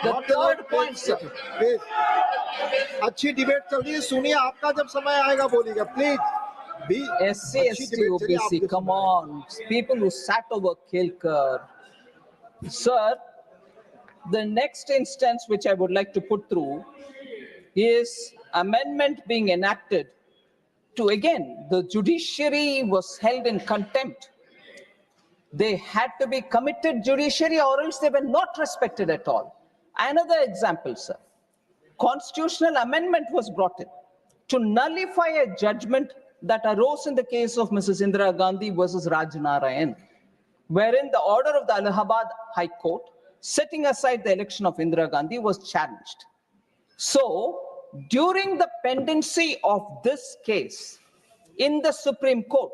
[SPEAKER 18] The third point, sir.
[SPEAKER 19] Please. अच्छी debate चल रही है, सुनिए, आपका जब समय आएगा बोलिएगा, please.
[SPEAKER 18] SC, ST, OBC, come on, people who sat over Kelkar. Sir, the next instance which I would like to put through is amendment being enacted to, again, the judiciary was held in contempt. They had to be committed judiciary or else they were not respected at all. Another example, sir. Constitutional amendment was brought in to nullify a judgment that arose in the case of Mrs. Indira Gandhi versus Raj Narayan, wherein the order of the Allahabad High Court setting aside the election of Indira Gandhi was challenged. So, during the pendency of this case in the Supreme Court,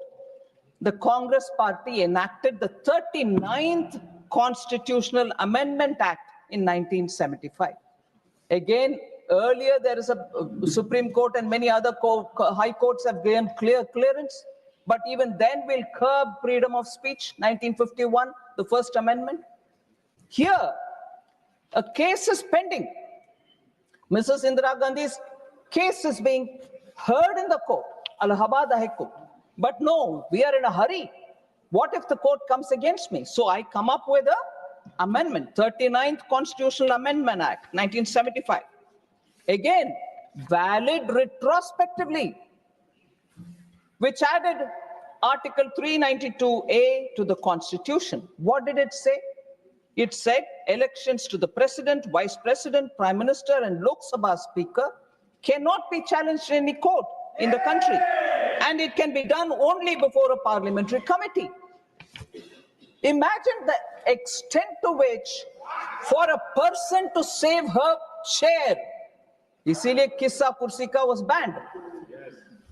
[SPEAKER 18] the Congress party enacted the 39th Constitutional Amendment Act in 1975. Again, earlier there is a Supreme Court and many other high courts have given clearance, but even then we'll curb freedom of speech, 1951, the First Amendment. Here, a case is pending. Mrs. Indira Gandhi's case is being heard in the court, Allahabad High Court. But no, we are in a hurry. What if the court comes against me? So I come up with a amendment, 39th Constitutional Amendment Act, 1975. Again, valid retrospectively, which added Article 392A to the Constitution. What did it say? It said elections to the President, Vice President, Prime Minister, and Lok Sabha Speaker cannot be challenged in any court in the country. And it can be done only before a parliamentary committee. Imagine the extent to which, for a person to save her chair, इसीलिए किस्सा कुर्सी का was banned.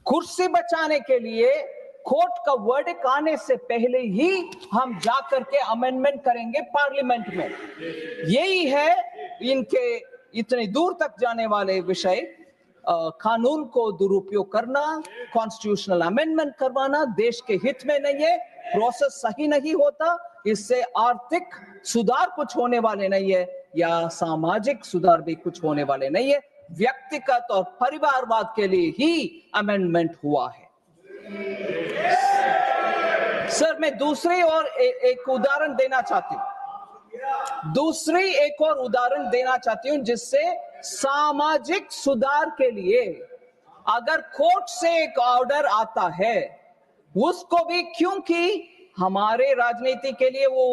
[SPEAKER 18] कुर्सी बचाने के लिए court का verdict आने से पहले ही हम जा करके अमेंडमेंट करेंगे पार्लियामेंट में. यही है इनके इतने दूर तक जाने वाले विषय, कानून को दुरुपयोग करना, कॉन्स्टिट्यूशनल अमेंडमेंट करवाना देश के हित में नहीं है, प्रोसेस सही नहीं होता, इससे आर्थिक सुधार कुछ होने वाले नहीं है या सामाजिक सुधार भी कुछ होने वाले नहीं है. व्यक्तिगत और परिवारवाद के लिए ही अमेंडमेंट हुआ है. सर, मैं दूसरी और एक उदाहरण देना चाहती हूं. दूसरी एक और उदाहरण देना चाहती हूं जिससे सामाजिक सुधार के लिए अगर कोर्ट से एक ऑर्डर आता है उसको भी, क्योंकि हमारे राजनीति के लिए वो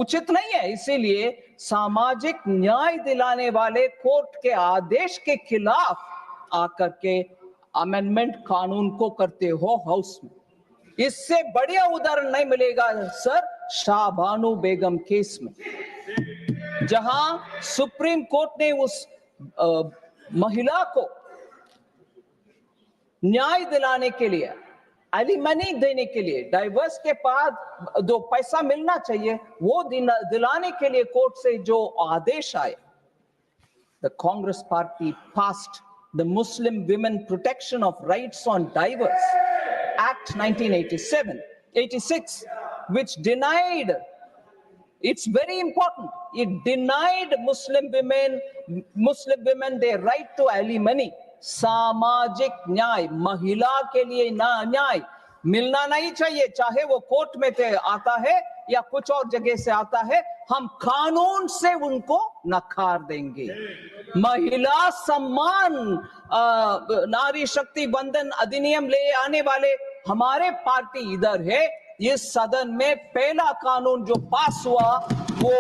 [SPEAKER 18] उचित नहीं है, इसीलिए सामाजिक न्याय दिलाने वाले कोर्ट के आदेश के खिलाफ आकर के अमेंडमेंट कानून को करते हो हाउस में. इससे बढ़िया उदाहरण नहीं मिलेगा सर शाहबानू बेगम केस में. जहां सुप्रीम कोर्ट ने उस महिला को न्याय दिलाने के लिए, एलिमनी देने के लिए, डाइवर्स के बाद जो पैसा मिलना चाहिए वो दिलाने के लिए कोर्ट से जो आदेश आए, the Congress party passed the Muslim Women Protection of Rights on Divorce Act 1986, which denied, it's very important, it denied Muslim women their right to alimony. सामाजिक न्याय, महिला के लिए न्याय मिलना नहीं चाहिए, चाहे वो कोर्ट में आता है या कुछ और जगह से आता है, हम कानून से उनको नकार देंगे। महिला सम्मान नारी शक्ति बंधन अधिनियम ले आने वाले हमारे पार्टी इधर है। इस सदन में पहला कानून जो पास हुआ वो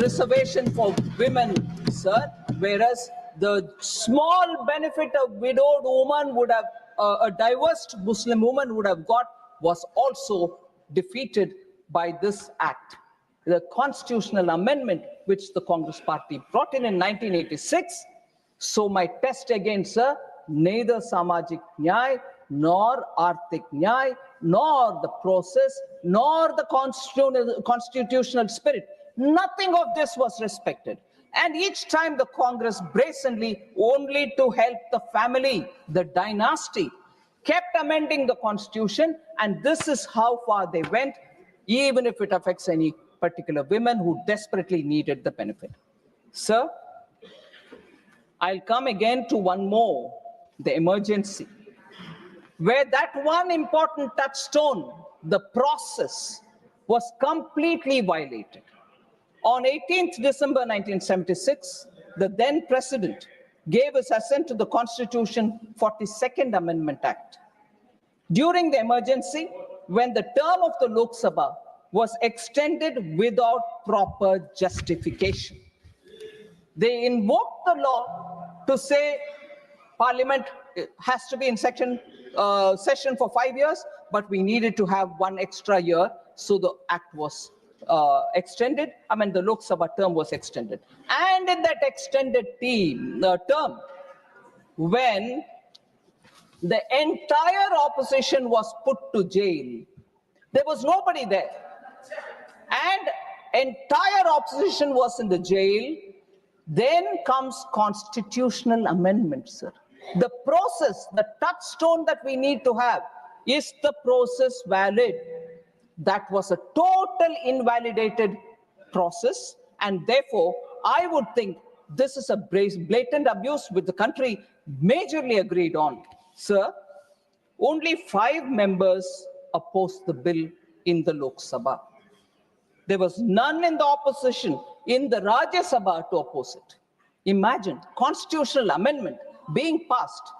[SPEAKER 18] reservation for women sir, whereas the small benefit a widowed woman would have, a divorced Muslim woman would have got, was also defeated by this act. The constitutional amendment which the Congress party brought in 1986. So my test again, sir, neither Samajik Nyay, nor Arthik Nyay, nor the process, nor the constitutional spirit, nothing of this was respected. And each time the Congress brazenly, only to help the family, the dynasty, kept amending the constitution, and this is how far they went, even if it affects any particular women who desperately needed the benefit. Sir, I'll come again to one more, the emergency, where that one important touchstone, the process, was completely violated. On 18th December 1976, the then president gave his assent to the Constitution 42nd Amendment Act. During the emergency, when the term of the Lok Sabha was extended without proper justification, they invoked the law to say Parliament has to be in session for 5 years, but we needed to have one extra year, so the act was extended. I mean, the Lok Sabha term was extended. And in that extended term, when the entire opposition was put to jail, there was nobody there. And entire opposition was in the jail. Then comes constitutional amendment, sir. The process, the touchstone that we need to have, is the process valid? That was a total invalidated process, and therefore I would think this is a blatant abuse which the country majorly agreed on. Sir, only 5 members opposed the bill in the Lok Sabha. There was none in the opposition in the Rajya Sabha to oppose it. Imagine, constitutional amendment being passed,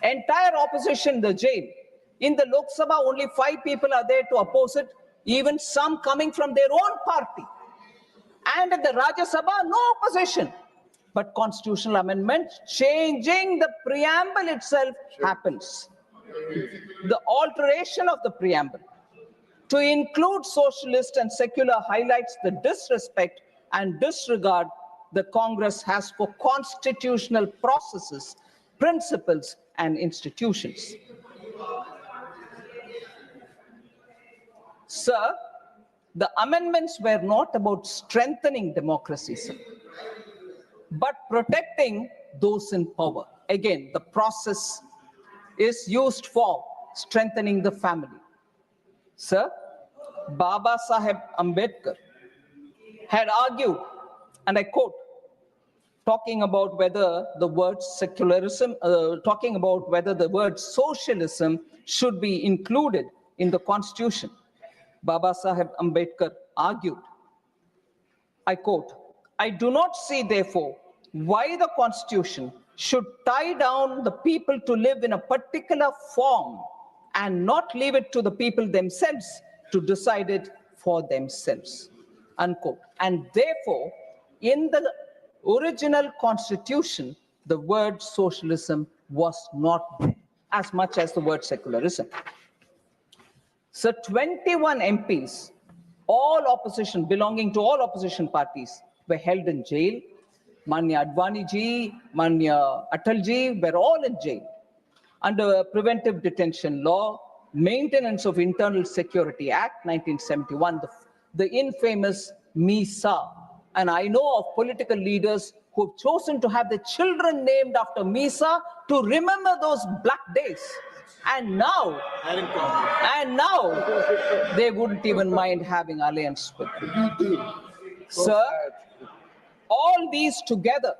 [SPEAKER 18] entire opposition in the jail. In the Lok Sabha, only 5 people are there to oppose it, even some coming from their own party. And in the Rajya Sabha, no opposition. But constitutional amendment, changing the preamble itself happens. The alteration of the preamble to include socialist and secular highlights the disrespect and disregard the Congress has for constitutional processes, principles, and institutions. Sir, the amendments were not about strengthening democracy, sir, but protecting those in power. Again, the process is used for strengthening the family. Sir, Baba Saheb Ambedkar had argued, and I quote, talking about whether the word secularism, talking about whether the word socialism should be included in the Constitution. Baba Saheb Ambedkar argued, I quote, I do not see, therefore, why the Constitution should tie down the people to live in a particular form and not leave it to the people themselves to decide it for themselves, unquote. And therefore, in the original Constitution, the word socialism was not there, as much as the word secularism. So 21 MPs, all opposition, belonging to all opposition parties, were held in jail. Manya Advani ji, Manya Atal ji were all in jail under Preventive Detention Law, Maintenance of Internal Security Act 1971, the infamous MISA. And I know of political leaders who have chosen to have their children named after MISA to remember those black days. And now they wouldn't even mind having alliance with you. Sir, all these together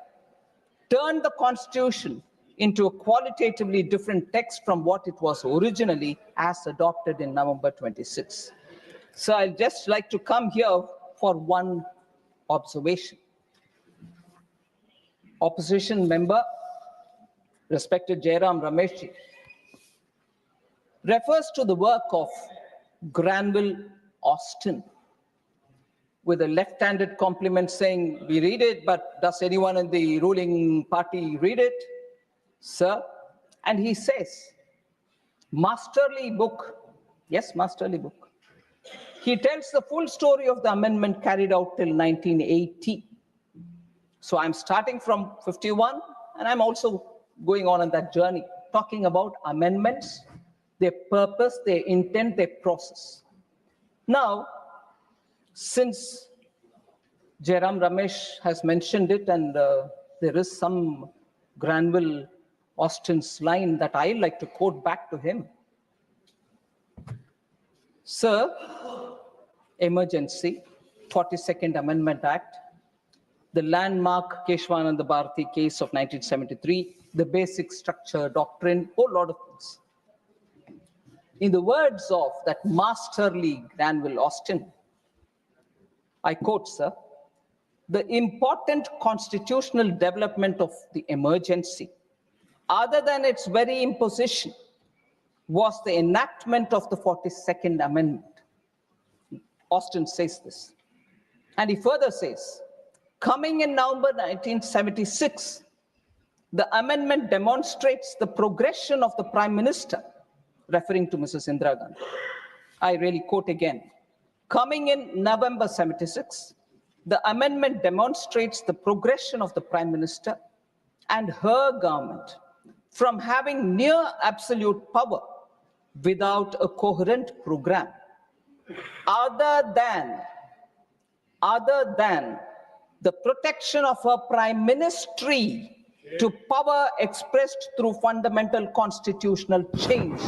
[SPEAKER 18] turned the Constitution into a qualitatively different text from what it was originally as adopted in November 26. So I'd just like to come here for one observation. Opposition member, respected Jairam Rameshji, refers to the work of Granville Austin with a left-handed compliment saying, we read it, but does anyone in the ruling party read it? Sir, and he says, masterly book. Yes, masterly book. He tells the full story of the amendment carried out till 1980. So I'm starting from 51, and I'm also going on that journey, talking about amendments, their purpose, their intent, their process. Now, since Jairam Ramesh has mentioned it, and there is some Granville Austin's line that I like to quote back to him. Sir, emergency, 42nd Amendment Act, the landmark Keshwananda Bharati case of 1973, the basic structure doctrine, whole lot of things. In the words of that masterly Granville Austin, I quote, sir, the important constitutional development of the emergency, other than its very imposition, was the enactment of the 42nd Amendment. Austin says this. And he further says, coming in November 1976, the amendment demonstrates the progression of the Prime Minister, referring to Mrs. Indira Gandhi. I really quote again. Coming in November 76, the amendment demonstrates the progression of the Prime Minister and her government from having near absolute power without a coherent program, other than the protection of her prime ministry to power expressed through fundamental constitutional change.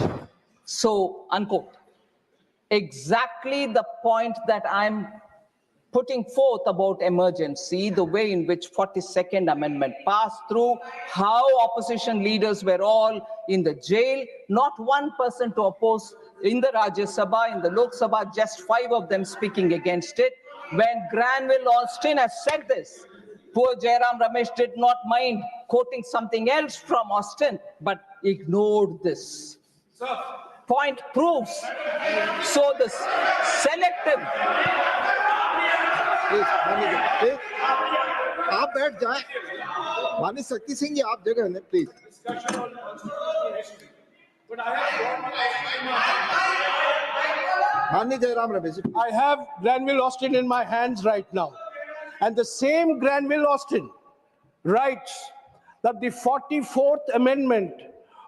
[SPEAKER 18] So, unquote. Exactly the point that I'm putting forth about emergency, the way in which 42nd Amendment passed through, how opposition leaders were all in the jail, not one person to oppose in the Rajya Sabha, in the Lok Sabha, just 5 of them speaking against it. When Granville Austin has said this, poor Jairam Ramesh did not mind quoting something else from Austin, but ignored this. Point proves. So this selective.
[SPEAKER 19] Please आप बैठ जाएं, माननीय शक्ति सिंह जी आप जगह लें please. माननीय Jairam Ramesh,
[SPEAKER 20] I have Granville Austin in my hands right now, and the same Granville Austin writes that the 44th Amendment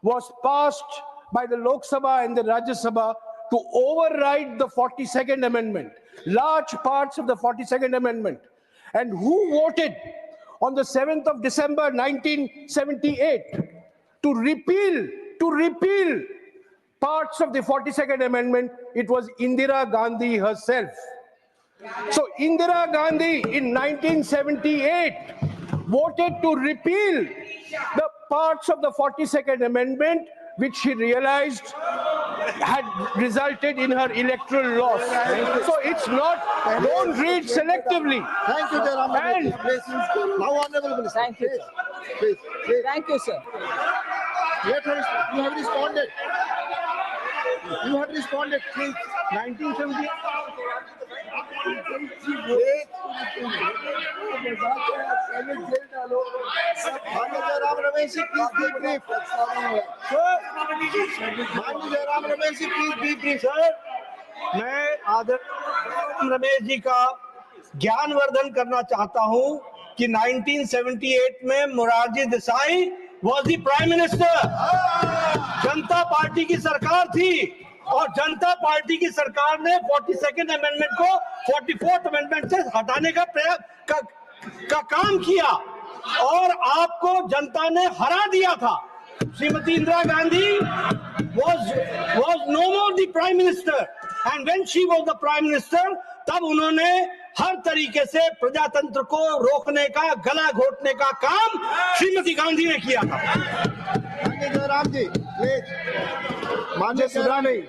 [SPEAKER 20] was passed by the Lok Sabha and the Rajya Sabha to override the 42nd Amendment, large parts of the 42nd Amendment. And who voted on the 7th of December 1978 to repeal parts of the 42nd Amendment? It was Indira Gandhi herself. So Indira Gandhi in 1978 voted to repeal the parts of the 42nd Amendment which she realized had resulted in her electoral loss. So it's not, don't read selectively.
[SPEAKER 19] Thank you, Jairam
[SPEAKER 20] And
[SPEAKER 19] now honorable minister.
[SPEAKER 18] Thank you, sir.
[SPEAKER 19] Please.
[SPEAKER 18] Thank you, sir.
[SPEAKER 19] You have responded. You have responded. Please. 1970. Jairam Ramesh, please be brief. Jairam Ramesh, please be brief.
[SPEAKER 14] Sir, मैं आदरणीय रमेश जी का
[SPEAKER 20] ज्ञानवर्धन करना चाहता हूं कि 1978 में Morarji Desai was the prime minister. Janata party की सरकार थी और जनता पार्टी की सरकार ने 42nd अमेंडमेंट को 44th अमेंडमेंट से हटाने का का काम किया और आपको जनता ने हरा दिया था। Shrimati Indira Gandhi was no more the prime minister, and when she was the prime minister, तब उन्होंने हर तरीके से प्रजातंत्र को रोकने का, गला घोटने का काम श्रीमती गांधी ने किया था।
[SPEAKER 19] जयराम जी प्लीज,
[SPEAKER 20] मुझे सुना नहीं,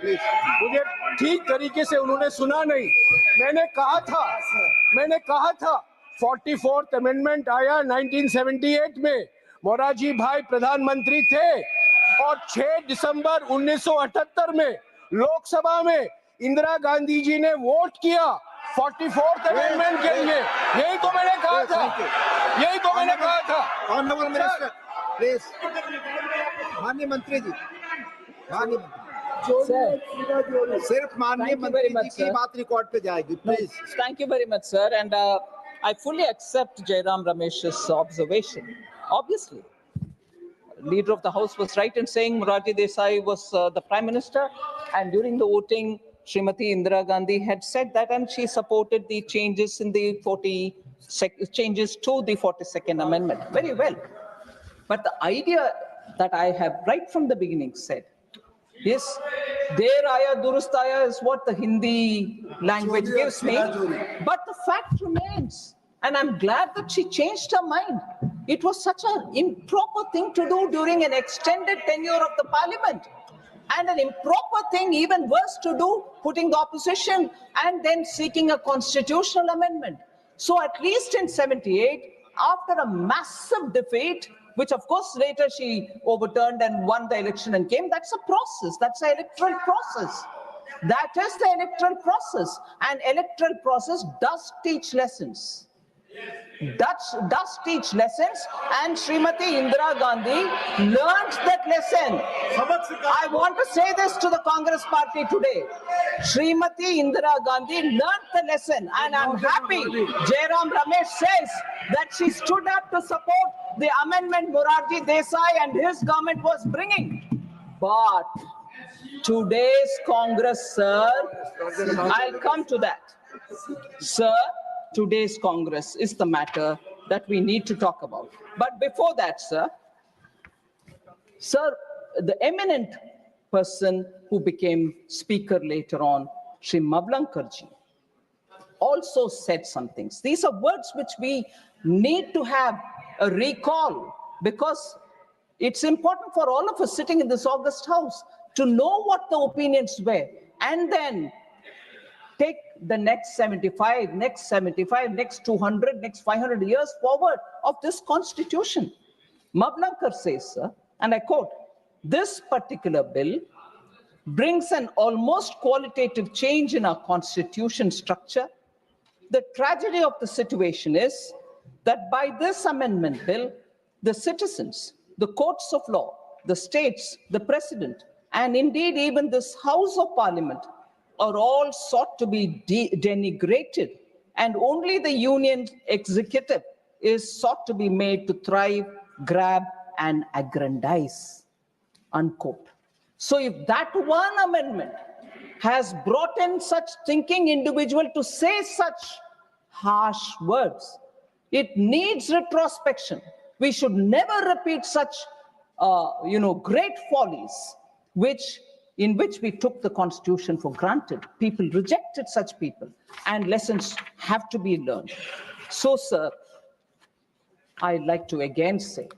[SPEAKER 20] मुझे ठीक तरीके से उन्होंने सुना नहीं। मैंने कहा था 44th अमेंडमेंट आया 1978 में, मोरारजी भाई प्रधानमंत्री थे और 6 दिसंबर 1978 में लोकसभा में इंदिरा गांधी जी ने वोट किया 44th अमेंडमेंट के लिए। यही तो मैंने कहा था।
[SPEAKER 19] ऑनरेबल मिनिस्टर प्लीज, माननीय मंत्री जी, सिर्फ माननीय मंत्री जी की बात रिकॉर्ड पे जाएगी please.
[SPEAKER 18] Thank you very much, sir. And I fully accept Jairam Ramesh's observation. Obviously, leader of the house was right in saying Morarji Desai was the prime minister, and during the voting, Srimati Indira Gandhi had said that, and she supported the changes in the changes to the 42nd Amendment. Very well. But the idea that I have right from the beginning said is, Der Aya Durustaya is what the Hindi language gives me. But the fact remains, and I'm glad that she changed her mind. It was such an improper thing to do during an extended tenure of the parliament. And an improper thing, even worse to do, putting the opposition and then seeking a constitutional amendment. So at least in 78, after a massive defeat, which of course later she overturned and won the election and came, that's a process, that's an electoral process. That is the electoral process. And electoral process does teach lessons. Does teach lessons, and Srimati Indira Gandhi learned that lesson. I want to say this to the Congress party today. Srimati Indira Gandhi learned the lesson, and I'm happy Jairam Ramesh says that she stood up to support the amendment Morarji Desai and his government was bringing. But today's Congress, sir, I'll come to that. Sir, today's Congress is the matter that we need to talk about. But before that, sir, the eminent person who became speaker later on, Shri Mavlankarji, also said some things. These are words which we need to have a recall, because it's important for all of us sitting in this august house to know what the opinions were, and then take the next 75, next 200, next 500 years forward of this constitution. Mavlankar says, sir, and I quote, "This particular bill brings an almost qualitative change in our constitution structure. The tragedy of the situation is that by this amendment bill, the citizens, the courts of law, the states, the president, and indeed even this House of Parliament are all sought to be denigrated, and only the union executive is sought to be made to thrive, grab, and aggrandize," unquote. So if that one amendment has brought in such thinking individual to say such harsh words, it needs retrospection. We should never repeat such, great follies, in which we took the constitution for granted. People rejected such people, and lessons have to be learned. So, sir, I'd like to again say,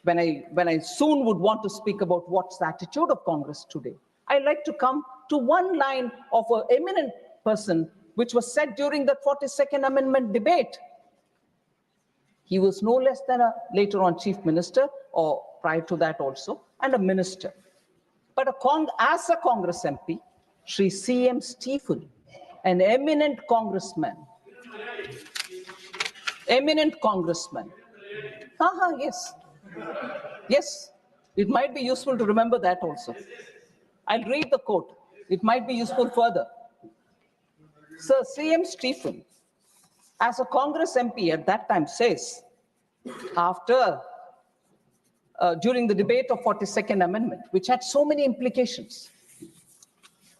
[SPEAKER 18] when I soon would want to speak about what's the attitude of Congress today, I'd like to come to one line of an eminent person, which was said during the 42nd Amendment debate. He was no less than later on chief minister, or prior to that also, and a minister. But as a Congress MP, Sri C.M. Steeple, an eminent congressman. Yes, it might be useful to remember that also. I'll read the quote. It might be useful further. Sir C.M. Steeple as a Congress MP at that time says, after during the debate of 42nd Amendment, which had so many implications.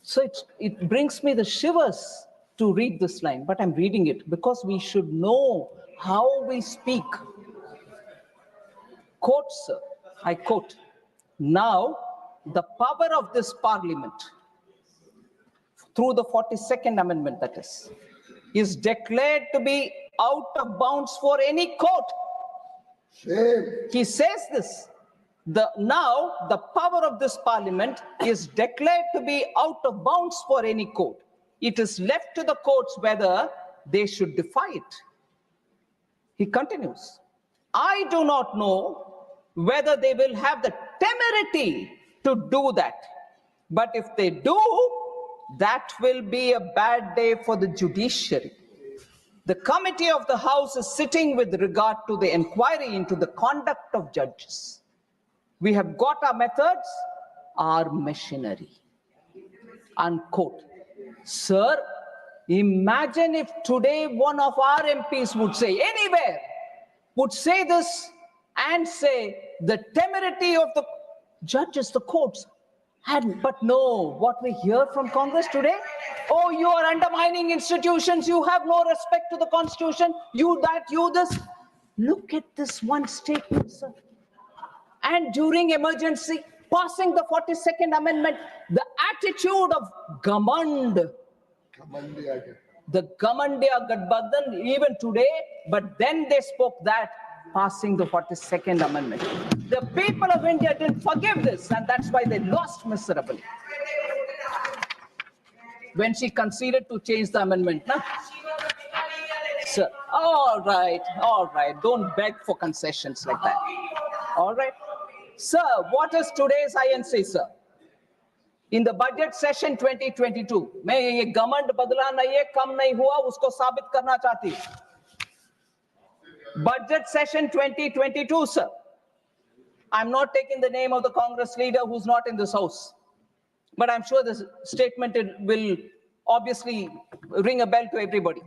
[SPEAKER 18] So it brings me the shivers to read this line, but I'm reading it because we should know how we speak. Quote, sir, I quote, "Now the power of this parliament, through the 42nd Amendment that is declared to be out of bounds for any court." He says this. Now the power of this parliament is declared to be out of bounds for any court. It is left to the courts whether they should defy it. He continues, "I do not know whether they will have the temerity to do that. But if they do, that will be a bad day for the judiciary. The committee of the House is sitting with regard to the inquiry into the conduct of judges. We have got our methods, our machinery." Unquote. Sir, imagine if today one of our MPs would say, anywhere, would say this and say the temerity of the judges, the courts, but no, what we hear from Congress today, oh, you are undermining institutions, you have no respect to the Constitution, you that, you this. Look at this one statement, sir. And during emergency, passing the 42nd Amendment, the attitude of Gamand, the Gamandiya Gadbadhan, even today, but then they spoke that, passing the 42nd Amendment. The people of India didn't forgive this, and that's why they lost miserably. When she conceded to change the amendment, no? Sir, all right, don't beg for concessions like that. All right. Sir, what is today's INC, sir? In the budget session 2022, मैं ये गमंड बदला नहीं है, कम नहीं हुआ, उसको साबित करना चाहती हूँ. Budget session 2022, sir. I'm not taking the name of the Congress leader who's not in this house, but I'm sure this statement will obviously ring a bell to everybody.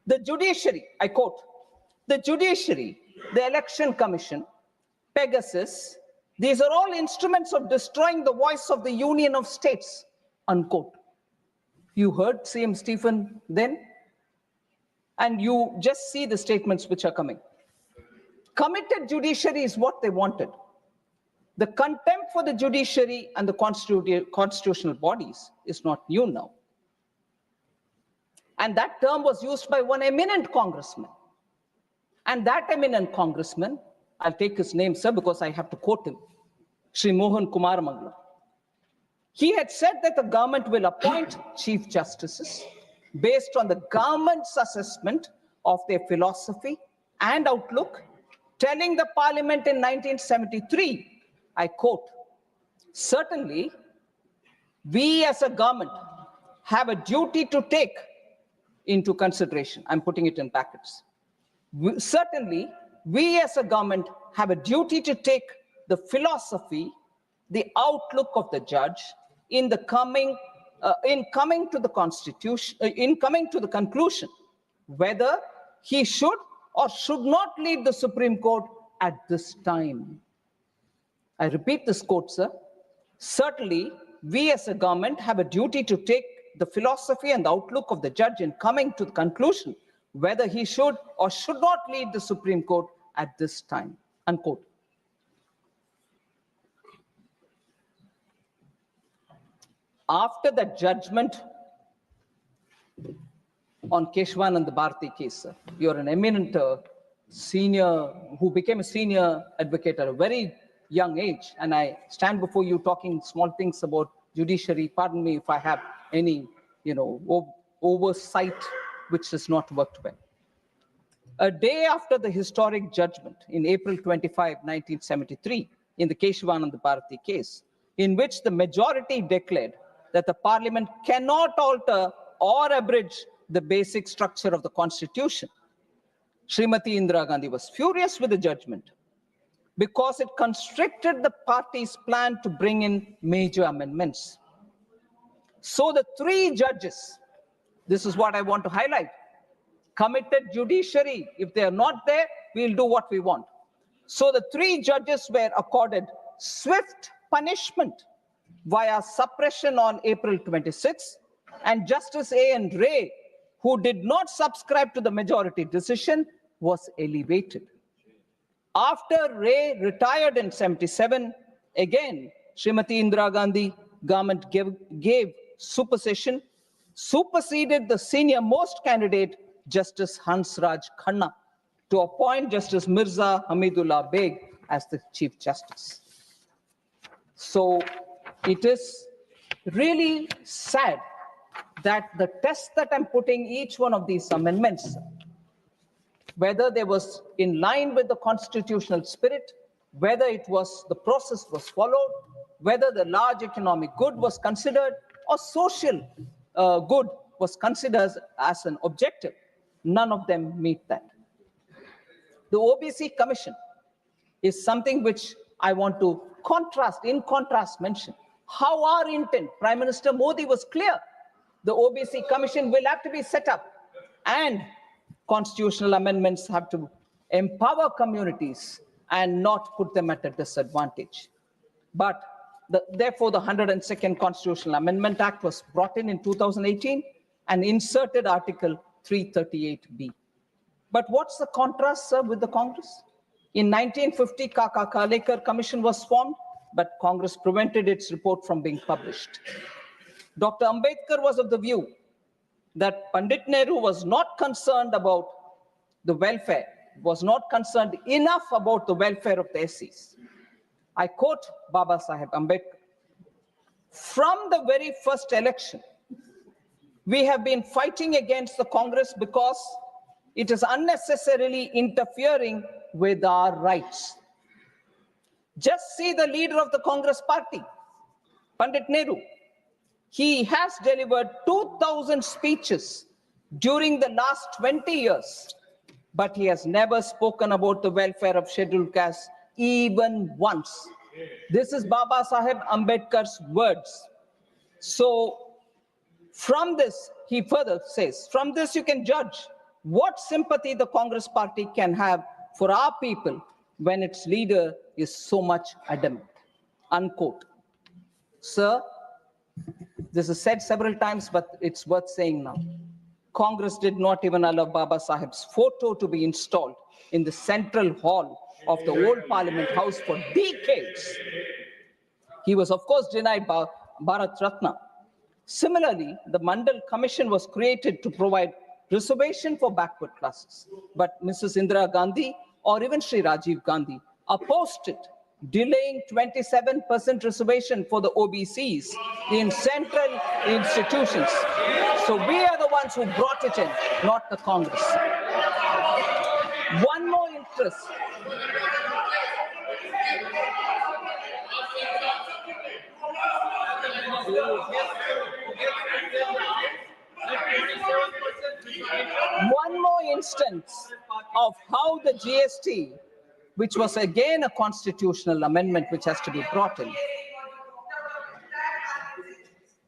[SPEAKER 18] The judiciary, I quote, "The judiciary, the election commission, Pegasus, these are all instruments of destroying the voice of the Union of States," unquote. You heard CM Stephen then? And you just see the statements which are coming. Committed judiciary is what they wanted. The contempt for the judiciary and the constitutional bodies is not new now. And that term was used by one eminent congressman. And that eminent congressman, I'll take his name, sir, because I have to quote him, Sri Mohan Kumar Mangla. He had said that the government will appoint chief justices based on the government's assessment of their philosophy and outlook, telling the parliament in 1973, I quote, "Certainly, we as a government have a duty to take into consideration," I'm putting it in brackets. "Certainly, we as a government have a duty to take the philosophy, the outlook of the judge in coming to the Constitution, in coming to the conclusion whether he should or should not lead the Supreme Court at this time." I repeat this quote, sir. "Certainly, we as a government have a duty to take the philosophy and the outlook of the judge in coming to the conclusion whether he should or should not lead the Supreme Court at this time," unquote. After the judgment on Keshwanand Bharati case, sir, you're an eminent senior who became a senior advocate at a very young age, and I stand before you talking small things about judiciary. Pardon me if I have any, oversight which has not worked well. A day after the historic judgment in April 25, 1973, in the Keshwanand Bharati case, in which the majority declared that the parliament cannot alter or abridge the basic structure of the Constitution, Srimati Indira Gandhi was furious with the judgment because it constricted the party's plan to bring in major amendments. So the three judges, this is what I want to highlight, committed judiciary. If they are not there, we'll do what we want. So the 3 judges were accorded swift punishment via suppression on April 26, and Justice A.N. Ray, who did not subscribe to the majority decision, was elevated. After Ray retired in 77, again, Srimati Indira Gandhi government gave supersession, superseded the senior most candidate, Justice Hansraj Khanna, to appoint Justice Mirza Hamidullah Beg as the Chief Justice. So it is really sad that the test that I'm putting each one of these amendments, whether they was in line with the constitutional spirit, whether it was the process was followed, whether the large economic good was considered or social good was considered as an objective, none of them meet that. The OBC Commission is something which I want to in contrast mention. How our intent, Prime Minister Modi was clear. The OBC Commission will have to be set up, and constitutional amendments have to empower communities and not put them at a disadvantage. But therefore, the 102nd Constitutional Amendment Act was brought in 2018 and inserted Article 338B. But what's the contrast, sir, with the Congress? In 1950, Kaka Kalekar Commission was formed, but Congress prevented its report from being published. Dr. Ambedkar was of the view that Pandit Nehru was not concerned about the welfare, was not concerned enough about the welfare of the SCs. I quote Baba Saheb Ambedkar, "From the very first election, we have been fighting against the Congress because it is unnecessarily interfering with our rights. Just see the leader of the Congress party, Pandit Nehru. He has delivered 2,000 speeches during the last 20 years, but he has never spoken about the welfare of scheduled castes even once." This is Baba Saheb Ambedkar's words. So from this, he further says, from this you can judge what sympathy the Congress party can have for our people when its leader is so much adamant, unquote. Sir, this is said several times, but it's worth saying now. Congress did not even allow Baba Saheb's photo to be installed in the central hall of the old Parliament House for decades. He was, of course, denied Bharat Ratna. Similarly, the Mandal Commission was created to provide reservation for backward classes. But Mrs. Indira Gandhi or even Sri Rajiv Gandhi opposed it, delaying 27% reservation for the OBCs in central institutions. So we are the ones who brought it in, not the Congress. One more interest. One more instance of how the GST, which was again a constitutional amendment which has to be brought in.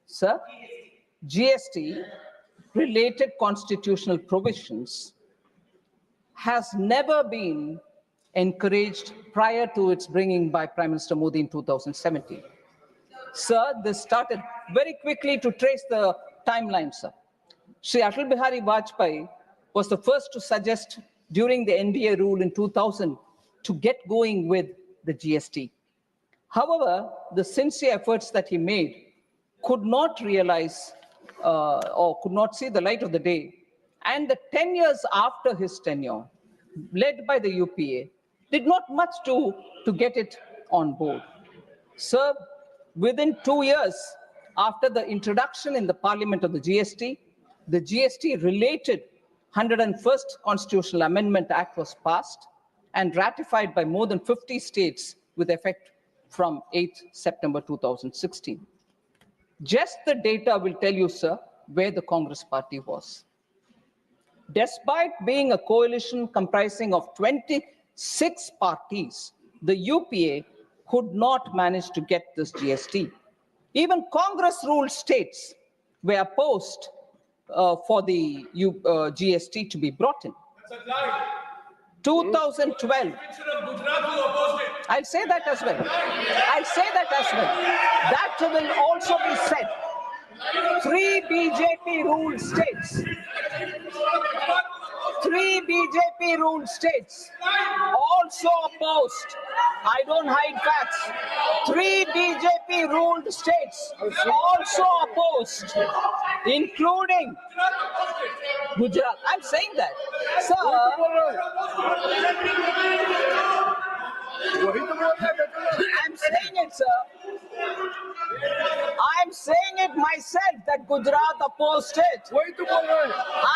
[SPEAKER 18] Sir, GST related constitutional provisions has never been encouraged prior to its bringing by Prime Minister Modi in 2017. Sir, this started very quickly to trace the timeline, sir. Shri Atal Bihari Vajpayee was the first to suggest during the NDA rule in 2000 to get going with the GST. However, the sincere efforts that he made could not realize or could not see the light of the day. And the 10 years after his tenure, led by the UPA, did not much do to get it on board. Sir, within 2 years after the introduction in the Parliament of the GST related 101st Constitutional Amendment Act was passed and ratified by more than 50 states with effect from 8th September 2016. Just the data will tell you, sir, where the Congress party was. Despite being a coalition comprising of 26 parties, the UPA could not manage to get this GST. Even Congress-ruled states were opposed for the GST to be brought in. 2012. I'll say that as well. I'll say that as well. That will also be said. 3 BJP ruled states. 3 BJP ruled states also opposed. I don't hide facts. 3 BJP ruled states also opposed, including Gujarat. I'm saying that. Sir, I'm saying it, sir. I'm saying it myself that Gujarat opposed it.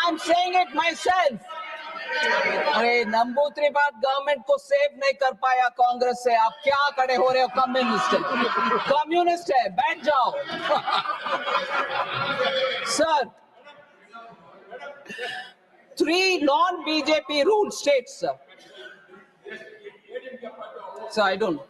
[SPEAKER 18] I'm saying it myself. अरे नंबूत्री बात government को save नहीं कर पाया कांग्रेस से, आप क्या खड़े हो रहे हो? कम्युनिस्ट है, बैठ जाओ. Sir, 3 non-BJP ruled states, sir. So I don't.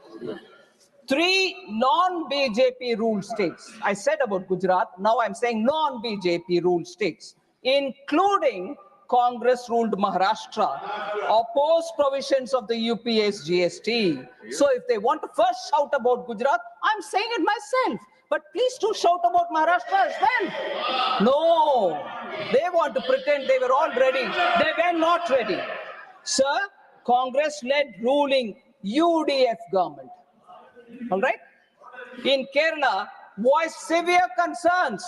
[SPEAKER 18] 3 non-BJP ruled states. I said about Gujarat, now I'm saying non-BJP ruled states, including Congress-ruled Maharashtra, opposed provisions of the UPA's GST. So if they want to first shout about Gujarat, I'm saying it myself. But please do shout about Maharashtra as well. No, they want to pretend they were all ready. They were not ready. Sir, Congress-led ruling UDF government, all right, in Kerala voiced severe concerns.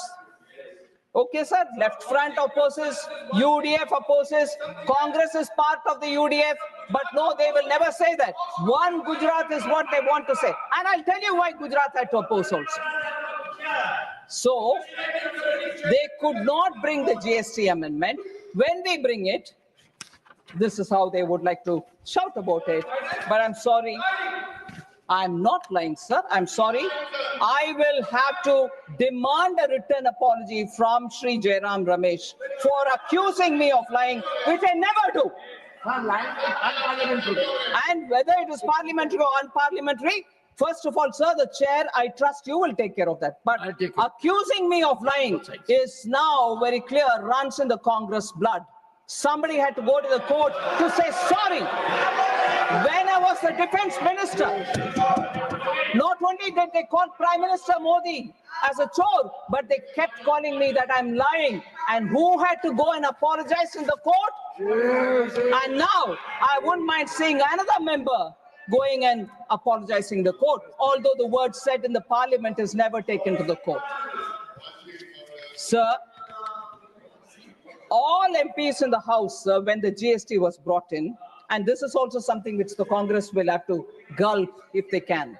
[SPEAKER 18] Okay, sir, left front opposes, UDF opposes, Congress is part of the UDF, but no, they will never say that. One Gujarat is what they want to say. And I'll tell you why Gujarat had to oppose also. So, they could not bring the GST amendment. When we bring it, this is how they would like to shout about it. But I'm sorry. I'm not lying, sir. I'm sorry. I will have to demand a written apology from Shri Jairam Ramesh for accusing me of lying, which I never do. And whether it is parliamentary or unparliamentary, first of all, sir, the chair, I trust you will take care of that. But accusing me of lying is now very clear, runs in the Congress blood. Somebody had to go to the court to say sorry. When I was the defense minister, not only did they call Prime Minister Modi as a chore, but they kept calling me that I'm lying. And who had to go and apologize in the court? And now I wouldn't mind seeing another member going and apologizing in the court, although the word said in the parliament is never taken to the court. Sir, all MPs in the House, when the GST was brought in, and this is also something which the Congress will have to gulp if they can.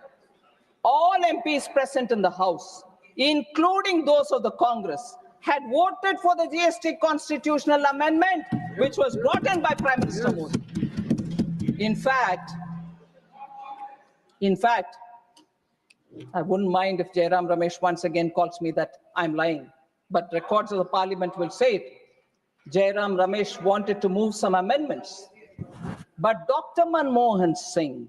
[SPEAKER 18] All MPs present in the House, including those of the Congress, had voted for the GST constitutional amendment, which was brought in by Prime Minister Modi. In fact, I wouldn't mind if Jairam Ramesh once again calls me that I'm lying, but records of the parliament will say it. Jairam Ramesh wanted to move some amendments, but Dr. Manmohan Singh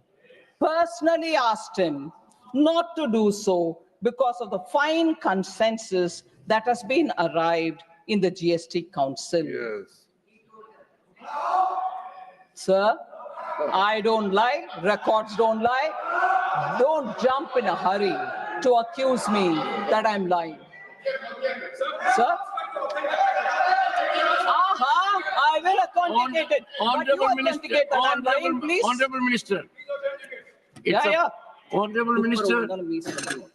[SPEAKER 18] personally asked him not to do so because of the fine consensus that has been arrived in the GST Council. Yes. Sir, I don't lie, records don't lie. Don't jump in a hurry to accuse me that I'm lying. Sir? I will authenticate it.
[SPEAKER 1] Honorable Minister, Honorable Minister. Honorable Minister,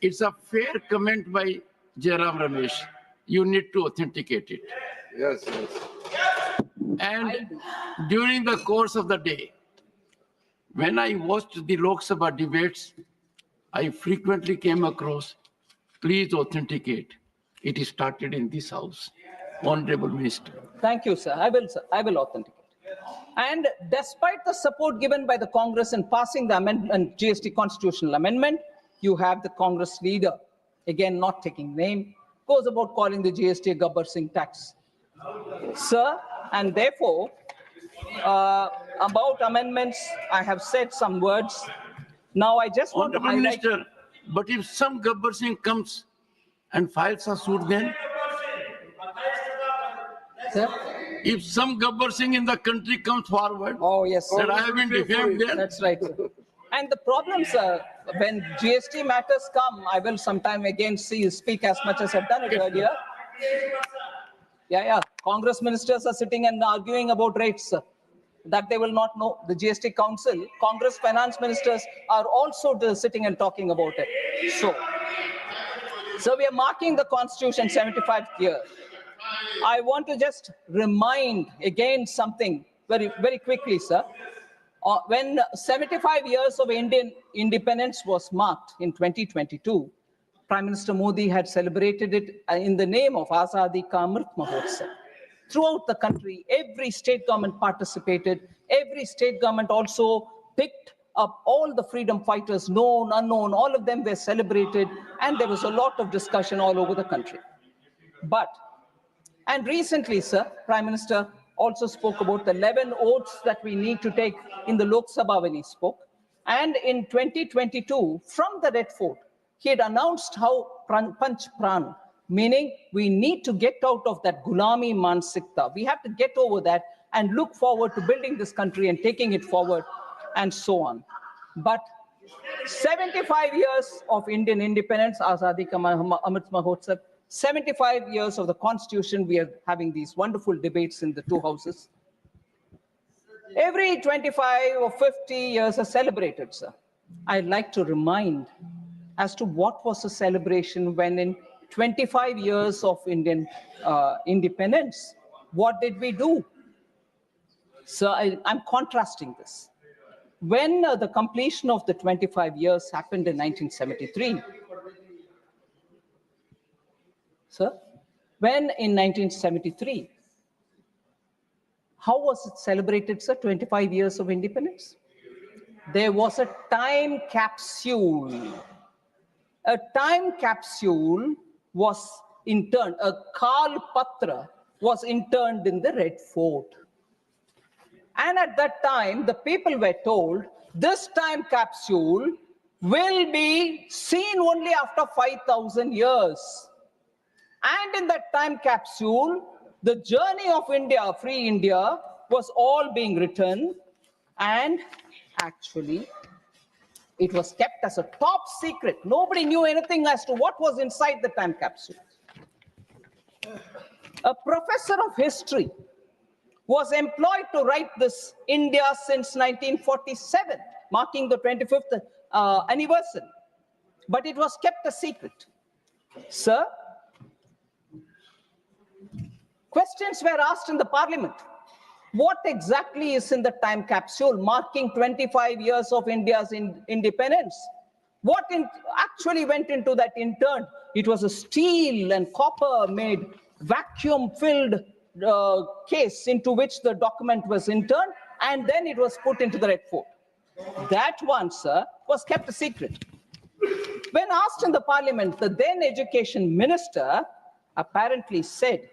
[SPEAKER 1] it's a fair comment by Jairam Ramesh. You need to authenticate it.
[SPEAKER 11] Yes.
[SPEAKER 1] And during the course of the day, when I watched the Lok Sabha debates, I frequently came across, please authenticate. It is started in this house. Honorable Minister.
[SPEAKER 18] Thank you, sir. I will authenticate. And despite the support given by the Congress in passing the amendment, GST constitutional amendment, you have the Congress leader, again not taking name, goes about calling the GST a Gabbar Singh tax. Sir, and therefore, about amendments, I have said some words. Now I just want to highlight...
[SPEAKER 1] Minister, but if some Gabbar Singh comes and files a suit, then
[SPEAKER 18] Sir?
[SPEAKER 1] If some Gabbar Singh in the country comes forward,
[SPEAKER 18] Oh, yes, sir.
[SPEAKER 1] that I have been defamed there.
[SPEAKER 18] That's right, sir. And the problem, sir, when GST matters come, I will sometime again speak as much as I've done it earlier. Yeah. Congress ministers are sitting and arguing about rates, sir, that they will not know. The GST Council, Congress finance ministers are also sitting and talking about it. So we are marking the Constitution 75th year. I want to just remind again something very, very quickly, sir. When 75 years of Indian independence was marked in 2022, Prime Minister Modi had celebrated it in the name of Azadi Ka Amrit Mahotsav. Throughout the country, every state government participated. Every state government also picked up all the freedom fighters, known, unknown, all of them were celebrated, and there was a lot of discussion all over the country. And recently, sir, Prime Minister also spoke about the 11 oaths that we need to take in the Lok Sabha when he spoke. And in 2022, from the Red Fort, he had announced how Panch Pran, meaning we need to get out of that Gulami Mansikta. We have to get over that and look forward to building this country and taking it forward and so on. But 75 years of Indian independence, Azadi Ka Amrit Mahotsav, 75 years of the Constitution, we are having these wonderful debates in the two houses. Every 25 or 50 years are celebrated, sir. I'd like to remind as to what was the celebration when in 25 years of Indian independence, what did we do? So I'm contrasting this. When the completion of the 25 years happened in 1973, sir, when in 1973, how was it celebrated, sir, 25 years of independence? There was a time capsule. A time capsule was interned, a Kal Patra was interned in the Red Fort. And at that time, the people were told, this time capsule will be seen only after 5,000 years. And in that time capsule, the journey of India, free India, was all being written. And actually, it was kept as a top secret. Nobody knew anything as to what was inside the time capsule. A professor of history was employed to write this India since 1947, marking the 25th anniversary. But it was kept a secret. Sir, questions were asked in the parliament. What exactly is in the time capsule marking 25 years of India's independence? What actually went into that intern? It was a steel and copper made vacuum-filled case into which the document was interned, and then it was put into the Red Fort. That one, sir, was kept a secret. When asked in the parliament, the then education minister apparently said,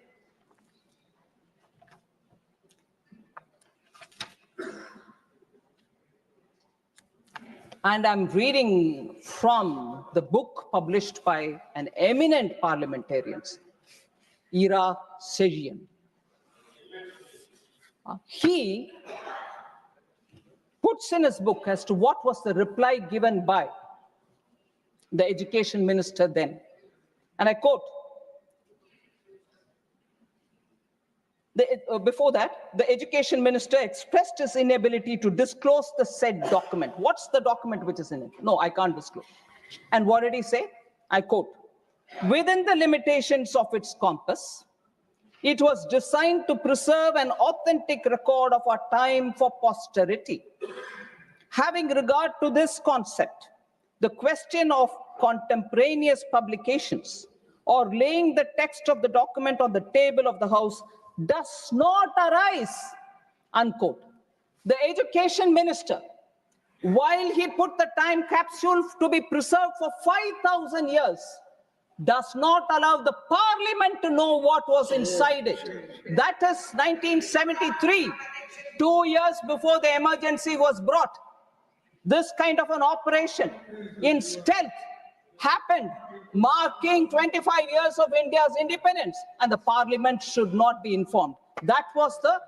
[SPEAKER 18] and I'm reading from the book published by an eminent parliamentarian, Ira Sejian. He puts in his book as to what was the reply given by the education minister then. And I quote, before that, the education minister expressed his inability to disclose the said document. What's the document which is in it? No, I can't disclose. And what did he say? I quote, within the limitations of its compass, it was designed to preserve an authentic record of our time for posterity. Having regard to this concept, the question of contemporaneous publications or laying the text of the document on the table of the House does not arise, unquote. The education minister, while he put the time capsule to be preserved for 5,000 years, does not allow the parliament to know what was inside it. That is 1973, 2 years before the emergency was brought. This kind of an operation in stealth happened marking 25 years of India's independence, and the parliament should not be informed. That was the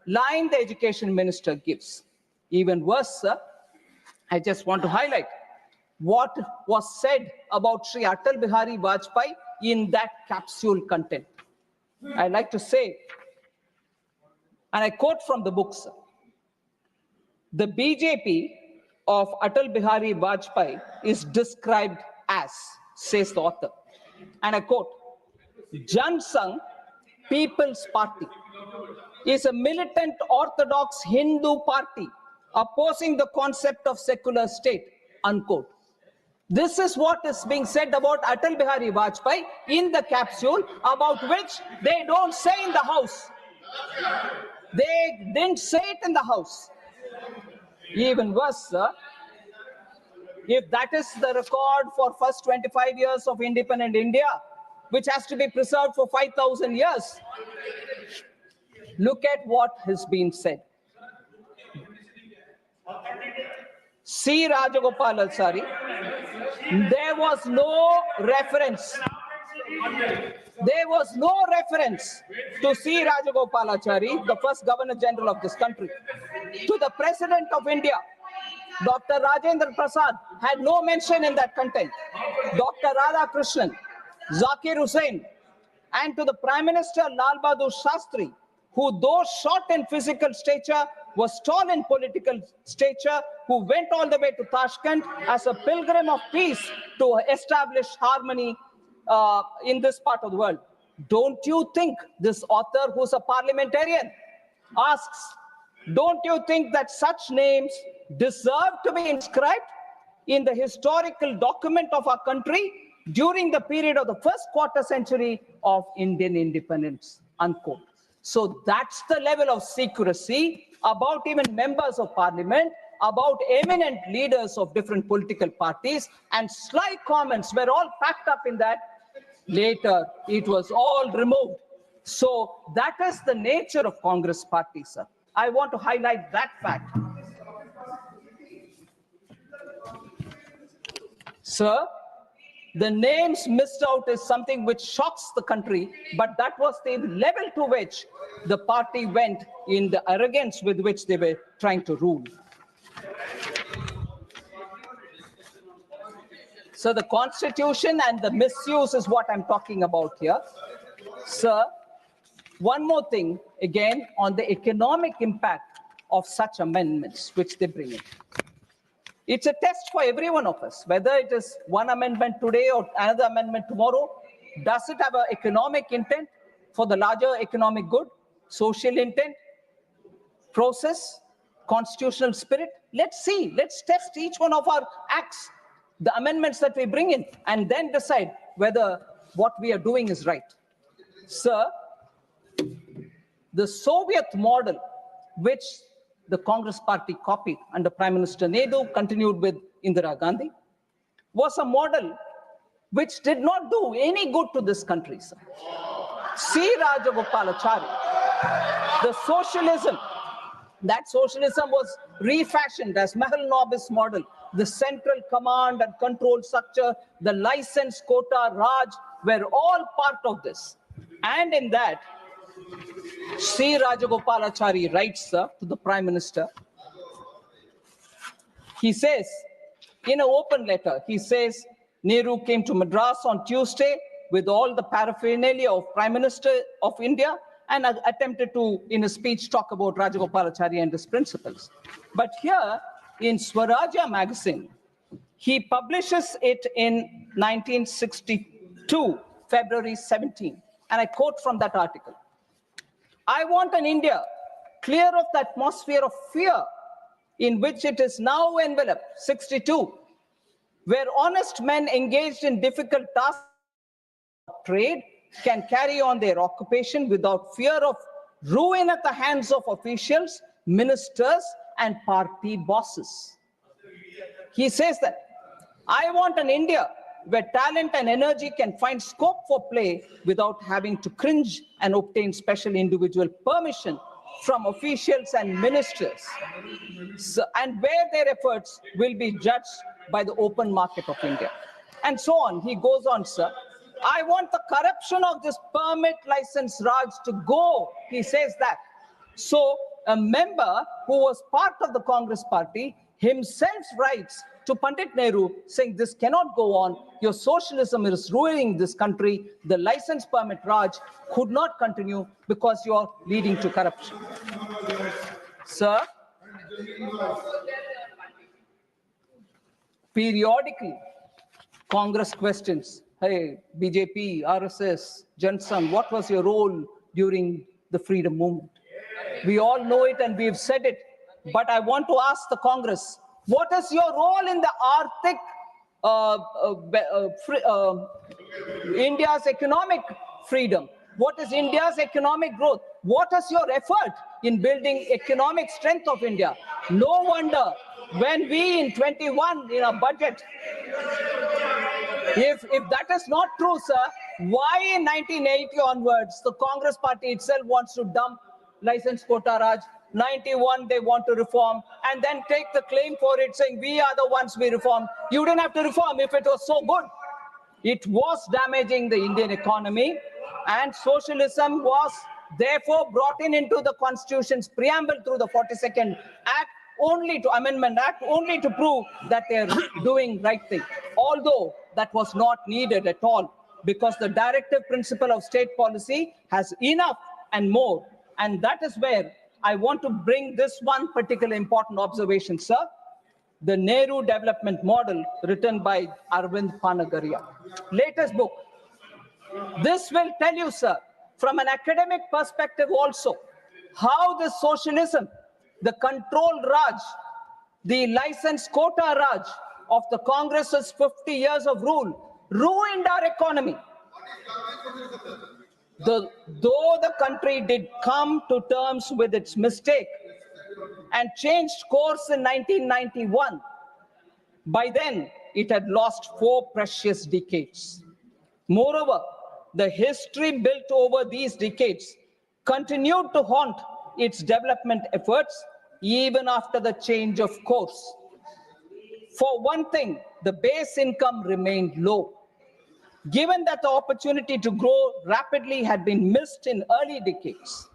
[SPEAKER 18] line the education minister gives. Even worse, sir, I just want to highlight what was said about Sri Atal Bihari Vajpayee in that capsule content. I'd like to say, and I quote from the book, sir, the BJP of Atal Bihari Vajpayee is described as, says the author, and I quote, Jan Sangh People's Party is a militant orthodox Hindu party opposing the concept of secular state, unquote. This is what is being said about Atal Bihari Vajpayee in the capsule, about which they don't say in the House. They didn't say it in the House. Even worse, sir, if that is the record for first 25 years of independent India, which has to be preserved for 5,000 years, look at what has been said. C. Rajagopalachari, there was no reference. There was no reference to C. Rajagopalachari, the first Governor General of this country. To the President of India, Dr. Rajendra Prasad, had no mention in that content. Dr. Radhakrishnan, Zakir Hussain, and to the Prime Minister Lal Bahadur Shastri, who though short in physical stature, was tall in political stature, who went all the way to Tashkent as a pilgrim of peace to establish harmony in this part of the world. Don't you think this author, who's a parliamentarian, asks, don't you think that such names deserve to be inscribed in the historical document of our country during the period of the first quarter century of Indian independence, unquote. So that's the level of secrecy about even members of parliament, about eminent leaders of different political parties, and sly comments were all packed up in that. Later, it was all removed. So that is the nature of Congress party, sir. I want to highlight that fact. Sir, the names missed out is something which shocks the country, but that was the level to which the party went in the arrogance with which they were trying to rule. So the Constitution and the misuse is what I'm talking about here. Sir, one more thing, again, on the economic impact of such amendments which they bring in. It's a test for every one of us, whether it is one amendment today or another amendment tomorrow. Does it have an economic intent for the larger economic good, social intent, process, constitutional spirit? Let's see. Let's test each one of our acts, the amendments that we bring in, and then decide whether what we are doing is right. Sir, the Soviet model, which the Congress party copied under Prime Minister Nehru, continued with Indira Gandhi, was a model which did not do any good to this country, sir. C. Rajagopalachari, the socialism, that socialism was refashioned as Mahal Nobis model, the central command and control structure, the license quota, Raj, were all part of this. And in that, C. Rajagopalachari writes, sir, to the Prime Minister. He says, in an open letter, he says, Nehru came to Madras on Tuesday with all the paraphernalia of Prime Minister of India and attempted to, in a speech, talk about Rajagopalachari and his principles. But here, in Swarajya magazine, he publishes it in 1962, February 17. And I quote from that article. I want an India clear of the atmosphere of fear in which it is now enveloped, 62, where honest men engaged in difficult tasks of trade can carry on their occupation without fear of ruin at the hands of officials, ministers, and party bosses. He says that, I want an India where talent and energy can find scope for play without having to cringe and obtain special individual permission from officials and ministers, and where their efforts will be judged by the open market of India. and so on. He goes on, sir. I want the corruption of this permit license Raj to go. He says that. So a member who was part of the Congress party himself writes to Pandit Nehru saying this cannot go on. Your socialism is ruining this country. The license permit Raj could not continue because you are leading to corruption. Sir, periodically, Congress questions, hey, BJP, RSS, Johnson, what was your role during the freedom movement? We all know it and we've said it, but I want to ask the Congress, what is your role in the India's economic freedom? What is India's economic growth? What is your effort in building economic strength of India? No wonder when we in 21 in our budget, if that is not true, sir, why in 1980 onwards the Congress party itself wants to dump license quota Raj? 91 they want to reform and then take the claim for it saying we are the ones we reform. You didn't have to reform if it was so good. It was damaging the Indian economy and socialism was therefore brought into the Constitution's preamble through the 42nd Act only to Amendment Act, only to prove that they're doing right thing. Although that was not needed at all because the directive principle of state policy has enough and more. And that is where I want to bring this one particular important observation, sir. The Nehru Development Model written by Arvind Panagaria. Latest book. This will tell you, sir, from an academic perspective also, how the socialism, the control Raj, the license quota Raj of the Congress's 50 years of rule ruined our economy. Though the country did come to terms with its mistake and changed course in 1991, by then it had lost 4 precious decades. Moreover, the history built over these decades continued to haunt its development efforts even after the change of course. For one thing, the base income remained low. Given that the opportunity to grow rapidly had been missed in early decades.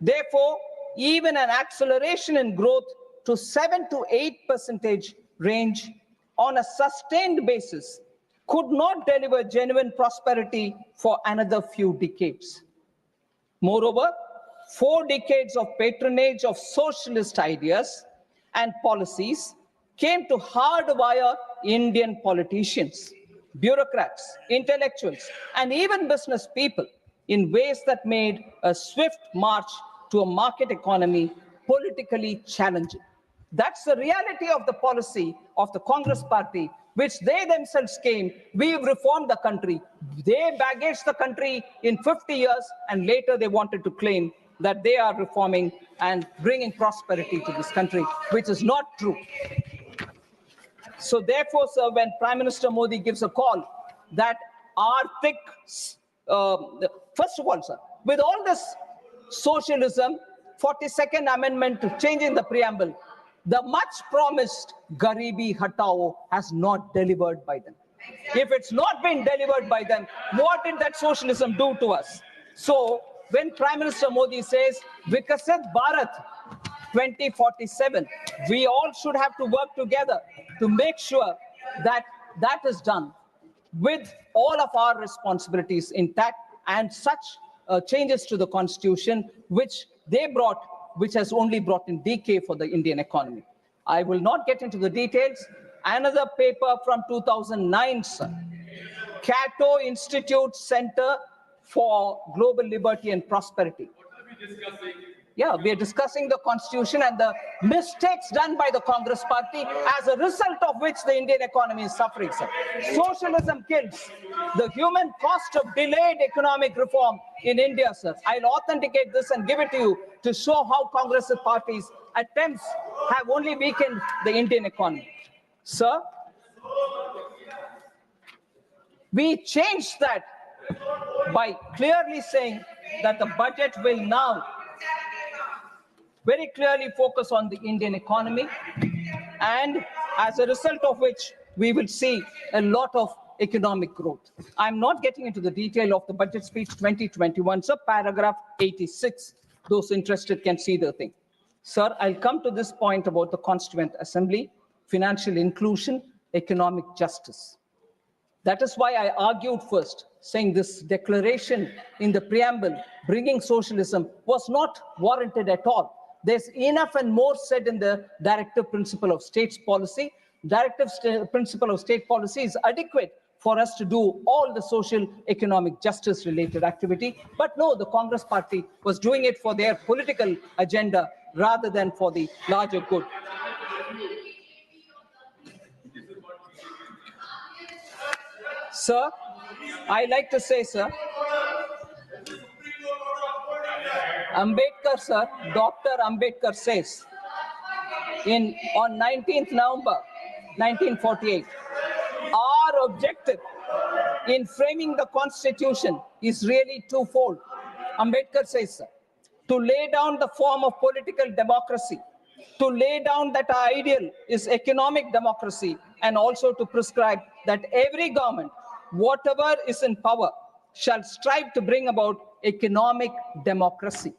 [SPEAKER 18] Therefore, even an acceleration in growth to 7 to 8% range on a sustained basis could not deliver genuine prosperity for another few decades. Moreover, 4 decades of patronage of socialist ideas and policies came to hardwire Indian politicians, bureaucrats, intellectuals, and even business people in ways that made a swift march to a market economy politically challenging. That's the reality of the policy of the Congress party, which they themselves came, we've reformed the country. They baggaged the country in 50 years, and later they wanted to claim that they are reforming and bringing prosperity to this country, which is not true. So therefore, sir, when Prime Minister Modi gives a call that Arthik, first of all, sir, with all this socialism, 42nd Amendment to changing the preamble, the much promised Garibi Hatao has not delivered by them. If it's not been delivered by them, what did that socialism do to us? So when Prime Minister Modi says, Vikasit Bharat 2047, we all should have to work together to make sure that that is done with all of our responsibilities intact and such changes to the Constitution, which they brought, which has only brought in decay for the Indian economy. I will not get into the details. Another paper from 2009, sir. Cato Institute Center for Global Liberty and Prosperity. Yeah, we are discussing the Constitution and the mistakes done by the Congress party, as a result of which the Indian economy is suffering, sir. Socialism kills. The human cost of delayed economic reform in India, sir. I'll authenticate this and give it to you to show how Congress party's attempts have only weakened the Indian economy. Sir, we changed that by clearly saying that the budget will now very clearly focus on the Indian economy, and as a result of which we will see a lot of economic growth. I'm not getting into the detail of the budget speech 2021, so paragraph 86. Those interested can see the thing. Sir, I'll come to this point about the Constituent Assembly, financial inclusion, economic justice. That is why I argued first, saying this declaration in the preamble, bringing socialism, was not warranted at all. There's enough and more said in the directive principle of states policy. Principle of state policy is adequate for us to do all the social economic justice related activity. But no, the Congress party was doing it for their political agenda rather than for the larger good. Sir, I like to say, sir, Ambedkar, sir, Dr. Ambedkar says on 19th November 1948, our objective in framing the Constitution is really twofold. Ambedkar says, sir, to lay down the form of political democracy, to lay down that our ideal is economic democracy, and also to prescribe that every government, whatever is in power, shall strive to bring about economic democracy.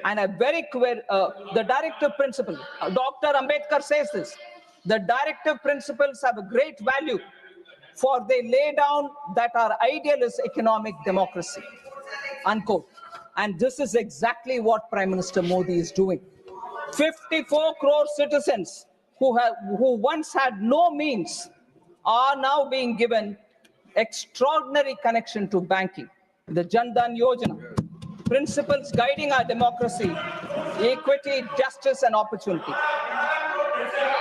[SPEAKER 18] And a very clear, the directive principle, Dr. Ambedkar says this, the directive principles have a great value, for they lay down that our ideal is economic democracy, unquote. And this is exactly what Prime Minister Modi is doing. 54 crore citizens who once had no means are now being given extraordinary connection to banking. The Jan Dhan Yojana, principles guiding our democracy, equity, justice, and opportunity.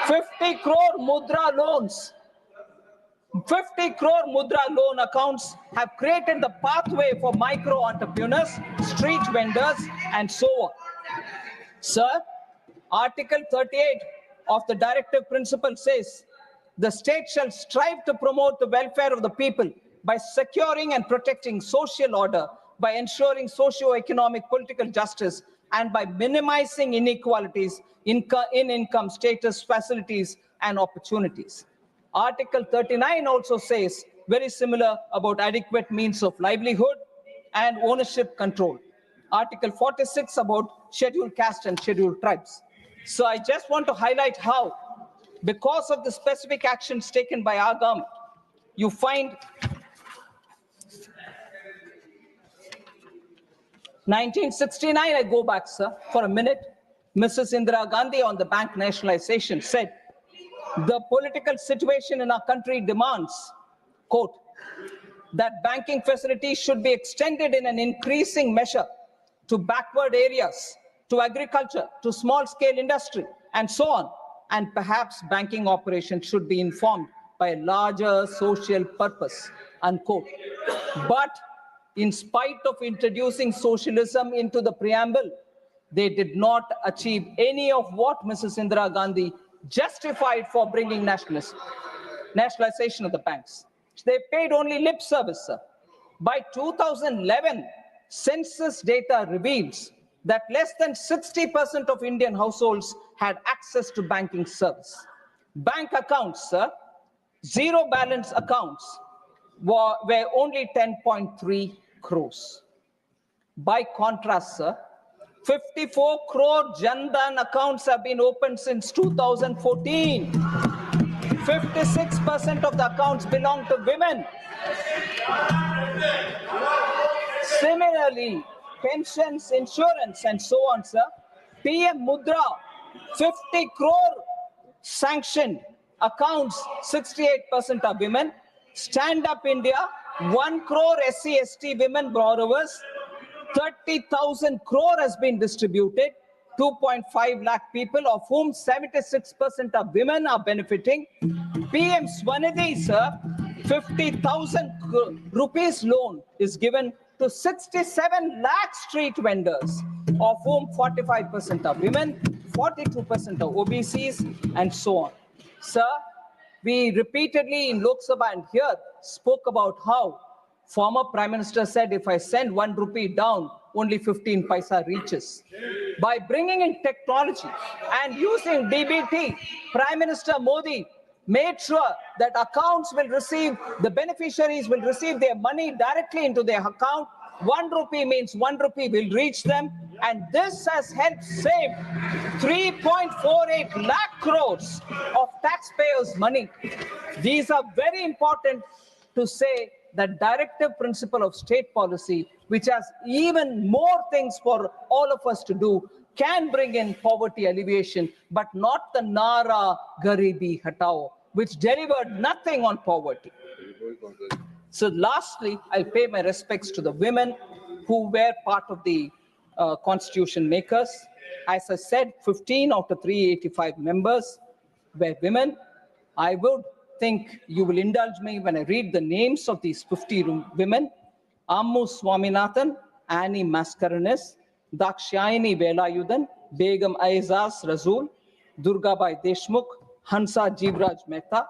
[SPEAKER 18] 50 crore mudra loans, 50 crore mudra loan accounts have created the pathway for micro entrepreneurs, street vendors, and so on. Sir, Article 38 of the directive principle says, the state shall strive to promote the welfare of the people by securing and protecting social order, by ensuring socio-economic political justice, and by minimizing inequalities in income, status, facilities, and opportunities. Article 39 also says very similar about adequate means of livelihood and ownership control. Article 46 about scheduled caste and scheduled tribes. So I just want to highlight how, because of the specific actions taken by our government, you find 1969, I go back, sir, for a minute. Mrs. Indira Gandhi on the bank nationalization said, the political situation in our country demands, quote, that banking facilities should be extended in an increasing measure to backward areas, to agriculture, to small-scale industry, and so on. And perhaps banking operations should be informed by a larger social purpose, unquote. But in spite of introducing socialism into the preamble, they did not achieve any of what Mrs. Indira Gandhi justified for bringing nationalization of the banks. They paid only lip service, sir. By 2011, census data reveals that less than 60% of Indian households had access to banking service. Bank accounts, sir, zero balance accounts were only 10.3 crores. By contrast, sir, 54 crore Jan Dhan accounts have been opened since 2014. 56% of the accounts belong to women. Similarly, pensions, insurance, and so on, sir. PM Mudra, 50 crore sanctioned accounts, 68% are women. Stand Up India, 1 crore SC/ST women borrowers, 30,000 crore has been distributed, 2.5 lakh people, of whom 76% of women are benefiting. PM Swanidhi, sir, 50,000 rupees loan is given to 67 lakh street vendors, of whom 45% are women, 42% are OBCs, and so on. Sir, we repeatedly in Lok Sabha and here spoke about how former Prime Minister said, if I send 1 rupee down, only 15 paisa reaches. By bringing in technology and using DBT, Prime Minister Modi made sure that accounts will receive, the beneficiaries will receive their money directly into their account. 1 rupee means 1 rupee will reach them. And this has helped save 3.48 lakh crores of taxpayers' money. These are very important to say that directive principle of state policy, which has even more things for all of us to do, can bring in poverty alleviation, but not the Nara Garibi Hatao, which delivered nothing on poverty. So lastly, I'll pay my respects to the women who were part of the constitution makers. As I said, 15 out of 385 members were women. I would think you will indulge me when I read the names of these 50 women. Ammu Swaminathan, Annie Mascarenes, Dakshayani Velayudan, Begum Aizaz Razul, Durgabai Deshmukh, Hansa Jivraj Mehta,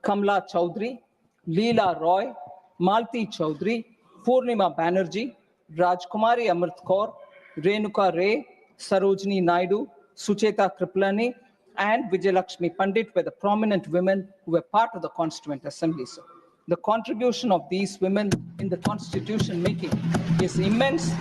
[SPEAKER 18] Kamla Chaudhary, Leela Roy, Malti Chaudhary, Purnima Banerjee, Rajkumari Amrit Kaur, Renuka Ray, Sarojini Naidu, Sucheta Kriplani, and Vijayalakshmi Pandit were the prominent women who were part of the Constituent Assembly. Sir. The contribution of these women in the constitution making is immense.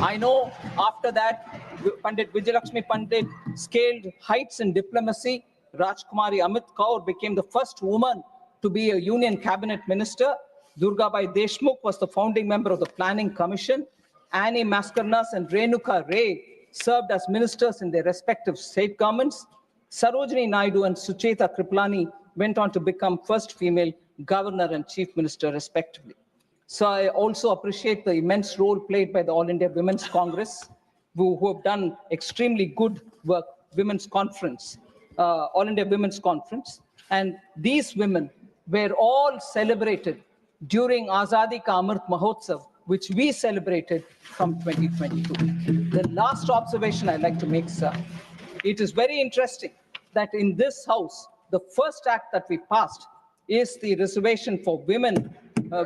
[SPEAKER 18] I know after that, Pandit Vijayalakshmi Pandit scaled heights in diplomacy. Rajkumari Amit Kaur became the first woman to be a union cabinet minister. Durgabai Deshmukh was the founding member of the Planning Commission. Annie Mascarenes and Renuka Ray served as ministers in their respective state governments. Sarojini Naidu and Sucheta Kriplani went on to become first female governor and chief minister respectively. So I also appreciate the immense role played by the All India Women's Congress, who have done extremely good work, Women's Conference, All India Women's Conference. And these women were all celebrated during Azadi Ka Amrit Mahotsav, which we celebrated from 2022. The last observation I'd like to make, sir, it is very interesting that in this house, the first act that we passed is the reservation for women,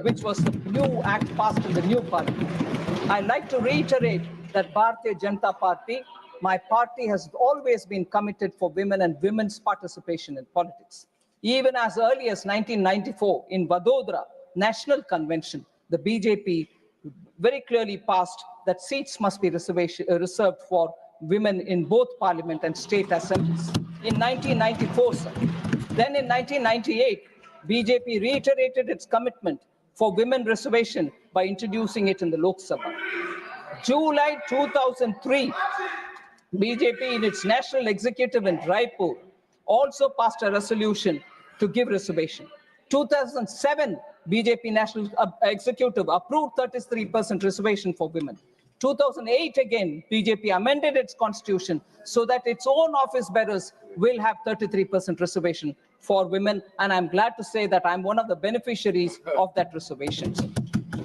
[SPEAKER 18] which was the new act passed in the new parliament. I'd like to reiterate that Bharatiya Janata Party, my party, has always been committed for women and women's participation in politics. Even as early as 1994 in Vadodara National Convention, the BJP very clearly passed that seats must be reserved for women in both parliament and state assemblies. In 1994, sir. Then in 1998, BJP reiterated its commitment for women reservation by introducing it in the Lok Sabha. July 2003, BJP in its national executive in Raipur also passed a resolution to give reservation. 2007, BJP national executive approved 33% reservation for women. 2008 again, BJP amended its constitution so that its own office bearers will have 33% reservation for women. And I'm glad to say that I'm one of the beneficiaries of that reservation.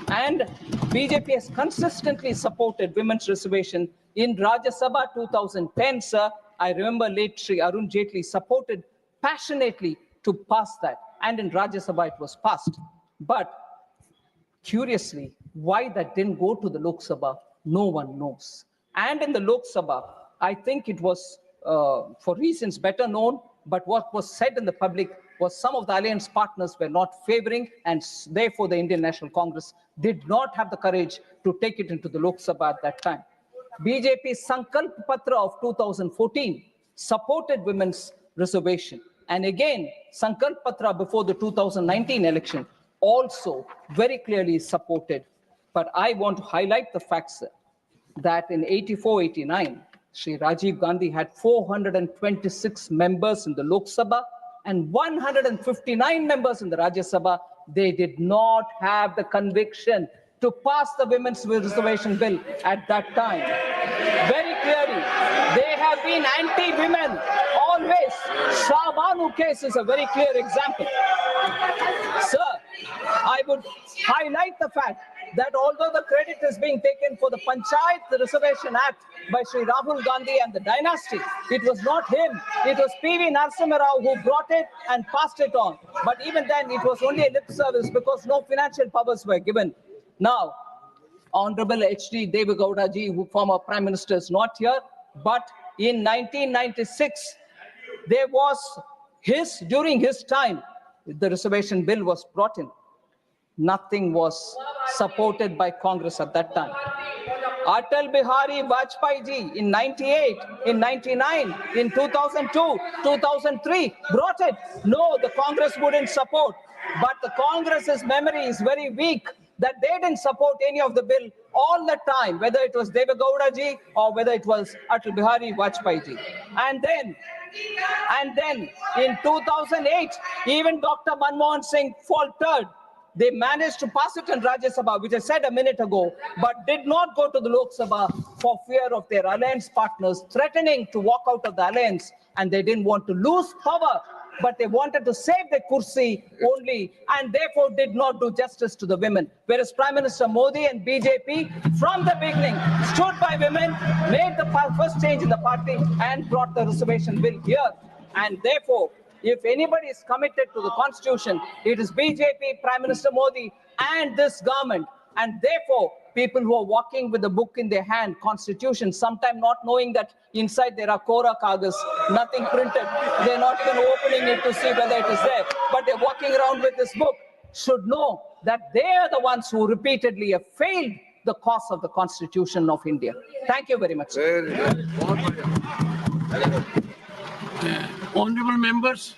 [SPEAKER 18] And BJP has consistently supported women's reservation. In Rajya Sabha 2010, sir, I remember late Shri Arun Jaitley supported passionately to pass that. And in Rajya Sabha, it was passed. But curiously, why that didn't go to the Lok Sabha, no one knows. And in the Lok Sabha, I think it was, for reasons better known, but what was said in the public was some of the alliance partners were not favoring, and therefore the Indian National Congress did not have the courage to take it into the Lok Sabha at that time. BJP's Sankalp Patra of 2014 supported women's reservation. And again, Sankalp Patra before the 2019 election also very clearly supported. But I want to highlight the fact, sir, that in 84-89, Shri Rajiv Gandhi had 426 members in the Lok Sabha and 159 members in the Rajya Sabha. They did not have the conviction to pass the women's reservation bill at that time. Very clearly, they have been anti-women always. Shahbanu case is a very clear example. Sir, I would highlight the fact that although the credit is being taken for the Panchayat Reservation Act by Shri Rahul Gandhi and the dynasty, it was not him. It was P.V. Narasimha Rao who brought it and passed it on. But even then, it was only a lip service because no financial powers were given. Now, Honorable H.D. Devegowda ji, who former Prime Minister, is not here, but in 1996, there was During his time, the reservation bill was brought in. Nothing was supported by Congress at that time. Atal Bihari Vajpayee ji in 98, in 99, in 2002, 2003 brought it. No, the Congress wouldn't support. But the Congress's memory is very weak that they didn't support any of the bill all the time, whether it was Deve Gowda ji or whether it was Atal Bihari Vajpayee ji. And then in 2008, even Dr. Manmohan Singh faltered. They managed to pass it in Rajya Sabha, which I said a minute ago, but did not go to the Lok Sabha for fear of their alliance partners threatening to walk out of the alliance, and they didn't want to lose power, but they wanted to save the kursi only, and therefore did not do justice to the women. Whereas Prime Minister Modi and BJP, from the beginning, stood by women, made the first change in the party, and brought the reservation bill here. And therefore, if anybody is committed to the Constitution, it is BJP, Prime Minister Modi, and this government. And therefore, people who are walking with a book in their hand, Constitution, sometimes not knowing that inside there are Kora Kagas, nothing printed. They're not even opening it to see whether it is there. But they're walking around with this book, should know that they are the ones who repeatedly have failed the cause of the Constitution of India. Thank you very much.
[SPEAKER 1] Honorable members,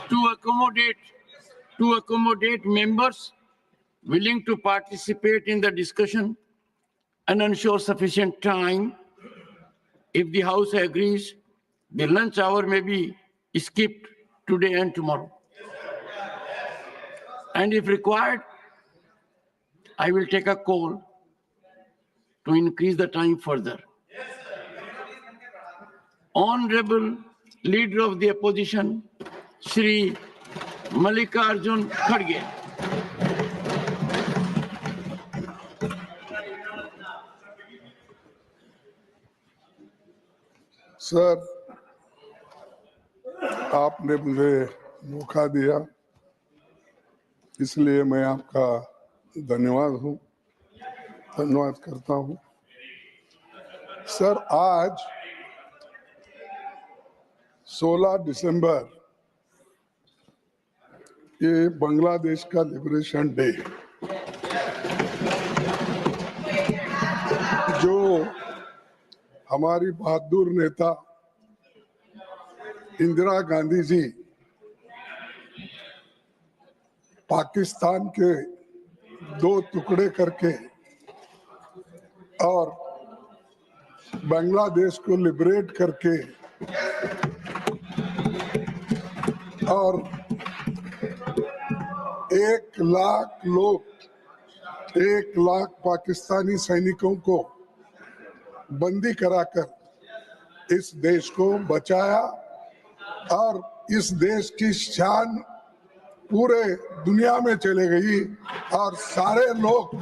[SPEAKER 1] to accommodate members willing to participate in the discussion and ensure sufficient time, if the House agrees, the lunch hour may be skipped today and tomorrow. And if required, I will take a call to increase the time further. Honorable Leader of the Opposition, Shri Mallikarjun Kharge.
[SPEAKER 21] Sir, आपने मुझे मौका दिया, इसलिए मैं आपका धन्यवाद करता हूं। सर, आज 16 दिसंबर ये बांग्लादेश का लिबरेशन डे, जो हमारी बहादुर नेता इंदिरा गांधी जी पाकिस्तान के 2 टुकड़े करके और बांग्लादेश को लिबरेट करके और 1 लाख पाकिस्तानी सैनिकों को बंदी कराकर इस देश को बचाया और इस देश की शान पूरे दुनिया में चले गई और सारे लोग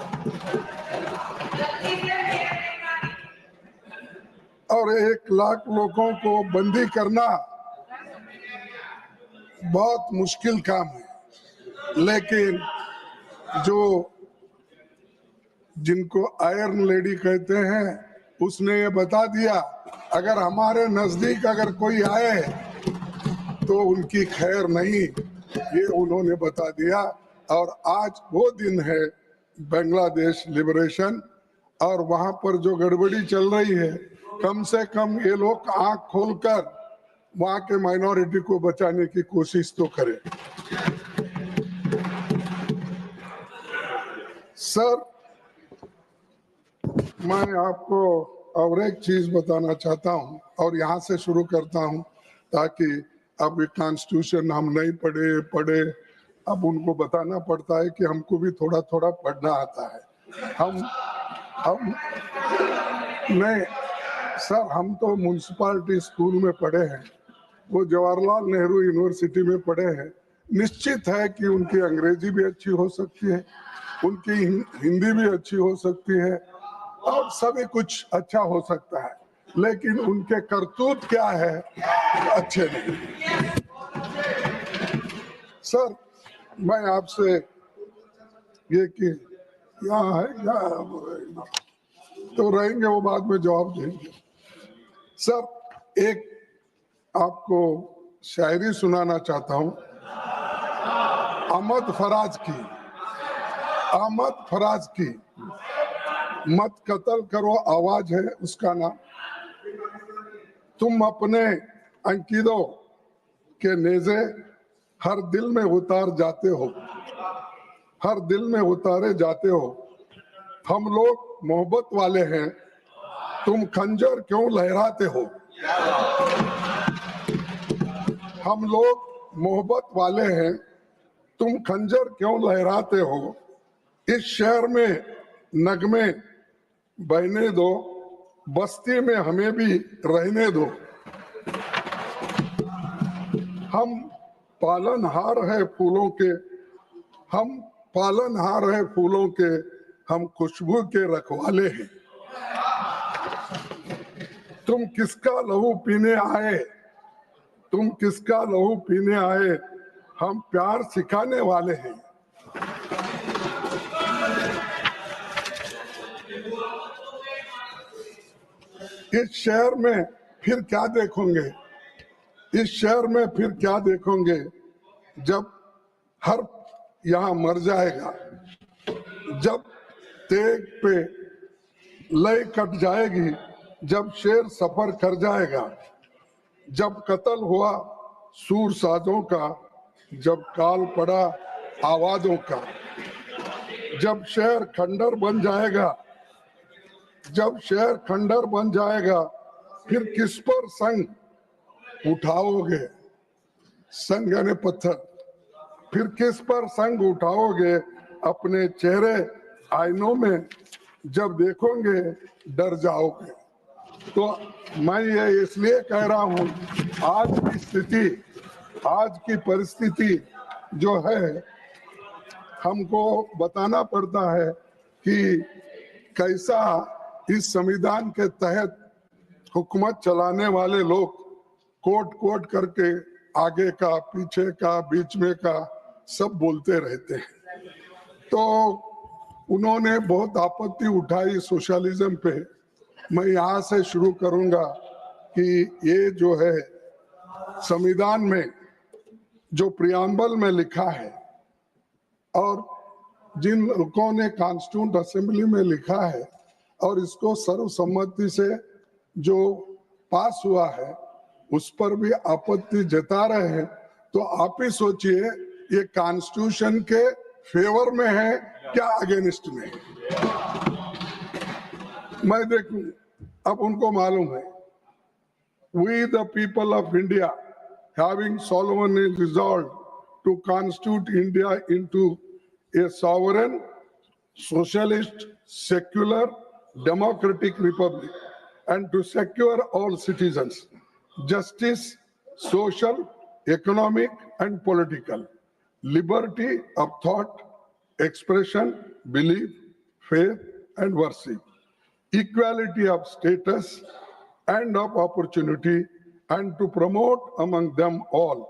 [SPEAKER 21] और 1 लाख लोगों को बंदी करना बहुत मुश्किल काम है, लेकिन जिनको आयरन लेडी कहते हैं, उसने ये बता दिया अगर हमारे नजदीक अगर कोई आए तो उनकी खैर नहीं, ये उन्होंने बता दिया। और आज वो दिन है बांग्लादेश लिबरेशन, और वहां पर जो गड़बड़ी चल रही है, कम से कम ये लोग आंख खोलकर वहां के माइनॉरिटी को बचाने की कोशिश तो करें। सर, मैं आपको और एक चीज बताना चाहता हूं और यहां से शुरू करता हूं, ताकि अब कॉन्स्टिट्यूशन हम नहीं पढ़े अब उनको बताना पड़ता है कि हमको भी थोड़ा थोड़ा पढ़ना आता है। हम नहीं सर, हम तो म्यूनसिपालिटी स्कूल में पढ़े हैं, वो जवाहरलाल नेहरू यूनिवर्सिटी में पढ़े हैं। निश्चित है कि उनकी अंग्रेजी भी अच्छी हो सकती है, उनकी हिंदी भी अच्छी हो सकती है और सभी कुछ अच्छा हो सकता है, लेकिन उनके करतूत क्या है, अच्छे नहीं। सर, मैं आपसे ये कि यहाँ है तो रहेंगे, वो बाद में जवाब देंगे। सर, एक आपको शायरी सुनाना चाहता हूं। अहमद फराज की मत कत्ल करो आवाज है उसका नाम। तुम अपने अंकितों के नेज़े हर दिल में उतार जाते हो, हर दिल में उतारे जाते हो। हम लोग मोहब्बत वाले हैं, तुम खंजर क्यों लहराते हो। हम लोग मोहब्बत वाले हैं, तुम खंजर क्यों लहराते हो। इस शहर में नगमे बहने दो, बस्ती में हमें भी रहने दो। हम पालनहार है फूलों के, हम पालनहार है फूलों के, हम खुशबू के रखवाले हैं। तुम किसका लहू पीने आए, तुम किसका लहू पीने आए, हम प्यार सिखाने वाले हैं। इस शहर में फिर क्या देखोगे, इस शहर में फिर क्या देखोगे, जब हर यहाँ मर जाएगा, जब तेग पे लय कट जाएगी, जब शेर सफर कर जाएगा, जब कत्ल हुआ सूर साजों का, जब काल पड़ा आवाजों का, जब शहर खंडर बन जाएगा, जब शहर खंडर बन जाएगा, फिर किस पर संग उठाओगे, संग यानी पत्थर, फिर किस पर संग उठाओगे। अपने चेहरे आईनों में जब देखोगे डर जाओगे। तो मैं ये इसलिए कह रहा हूं, आज की स्थिति, आज की परिस्थिति जो है, हमको बताना पड़ता है कि कैसा इस संविधान के तहत हुकूमत चलाने वाले लोग कोट कोट करके आगे का, पीछे का, बीच में का सब बोलते रहते हैं। तो उन्होंने बहुत आपत्ति उठाई सोशलिज्म पे। मैं यहाँ से शुरू करूंगा कि ये जो है संविधान में जो प्रियम्बल में लिखा है और जिन लोगों ने कॉन्स्टिट्यूंट असेंबली में लिखा है और इसको सर्वसम्मति से जो पास हुआ है, उस पर भी आपत्ति जता रहे हैं। तो आप ही सोचिए ये कॉन्स्टिट्यूशन के फेवर में है क्या अगेंस्ट में। मैं देखूं, अब उनको मालूम है, we the people of India having solemnly resolved to constitute India into a sovereign, socialist, secular, democratic republic, and to secure all citizens justice, social, economic, and political, liberty of thought, expression, belief, faith, and worship, equality of status and of opportunity, and to promote among them all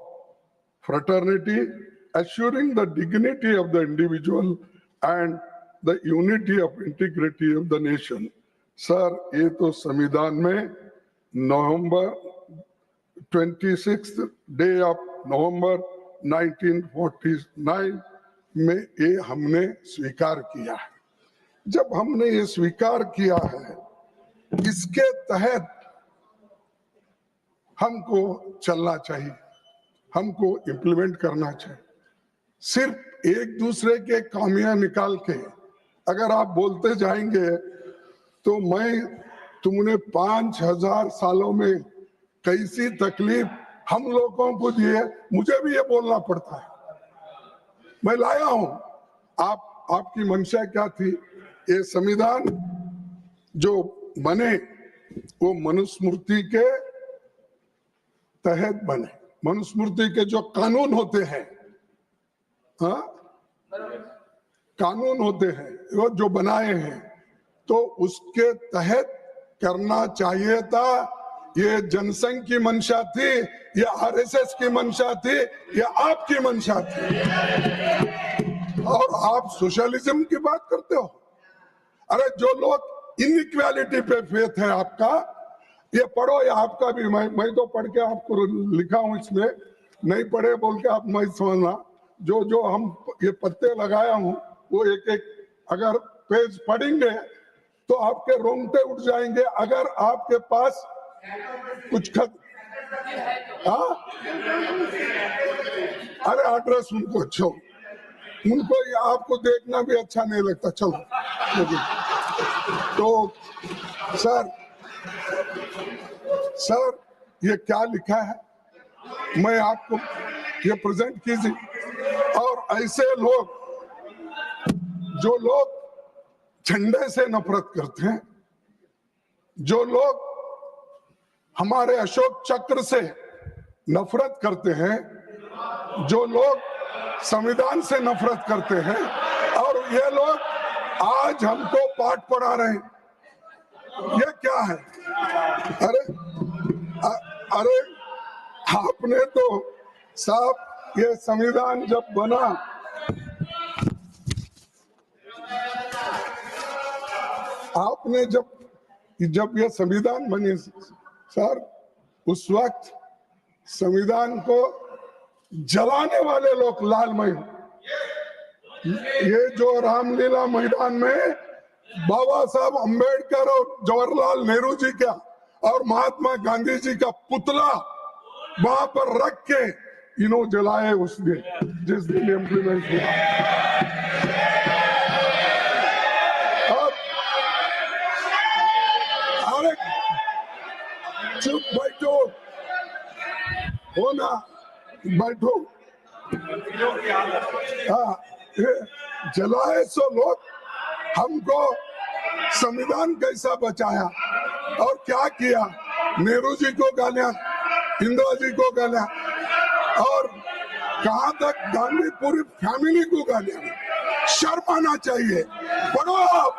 [SPEAKER 21] fraternity, assuring the dignity of the individual and the unity of integrity of the nation. Sir, ये तो संविधान में नवंबर 26th day of November 1949 में ये हमने स्वीकार किया है। जब हमने ये स्वीकार किया है, इसके तहत हमको चलना चाहिए, हमको इम्प्लीमेंट करना चाहिए। सिर्फ एक दूसरे के खामियां निकाल के अगर आप बोलते जाएंगे तो तुमने 5000 सालों में कैसी तकलीफ हम लोगों को दी है, मुझे भी ये बोलना पड़ता है। मैं लाया हूं, आपकी मंशा क्या थी, ये संविधान जो बने वो मनुस्मृति के तहत बने। मनुस्मृति के जो कानून होते हैं, हाँ, कानून होते हैं वो जो बनाए हैं, तो उसके तहत करना चाहिए था। ये जनसंघ की मंशा थी, ये आरएसएस की मंशा थी, ये आपकी मंशा थी। और आप सोशलिज्म की बात करते हो। अरे जो लोग इनइक्वालिटी पे फेथ है आपका, ये पढ़ो, ये आपका भी, मैं तो पढ़ के आपको लिखा हूं इसमें, नहीं पढ़े बोल के आप मत समझना। जो जो हम ये पत्ते लगाया हूं वो एक एक अगर पेज पढ़ेंगे तो आपके रोंगटे उठ जाएंगे। अगर आपके पास कुछ खत, हाँ, अरे एड्रेस उनको अच्छो, उनको आपको देखना भी अच्छा नहीं लगता। चलो तो सर ये क्या लिखा है मैं आपको ये प्रेजेंट कीजिए। और ऐसे लोग जो लोग झंडे से नफरत करते हैं, जो लोग हमारे अशोक चक्र से नफरत करते हैं, जो लोग संविधान से नफरत करते हैं, और ये लोग आज हमको पाठ पढ़ा रहे हैं। ये क्या है? अरे आपने तो साहब ये संविधान जब बना, आपने जब ये संविधान बनी सर, उस वक्त संविधान को जलाने वाले लोग लालमय, ये जो रामलीला मैदान में बाबा साहब अंबेडकर और जवाहरलाल नेहरू जी का और महात्मा गांधी जी का पुतला वहां पर रख के इन्होंने जलाए उस दिन, जिस दिन इम्प्लीमेंट हुआ। अरे चुप बैठो, हो ना, बैठो। हाँ, जलाए सो लोग हमको संविधान कैसा बचाया और क्या किया। नेहरू जी को गालियां, इंदिरा जी को गालियां, और कहां तक गांधी पूरी फैमिली को गालियां। शर्म आना चाहिए। पढ़ो आप,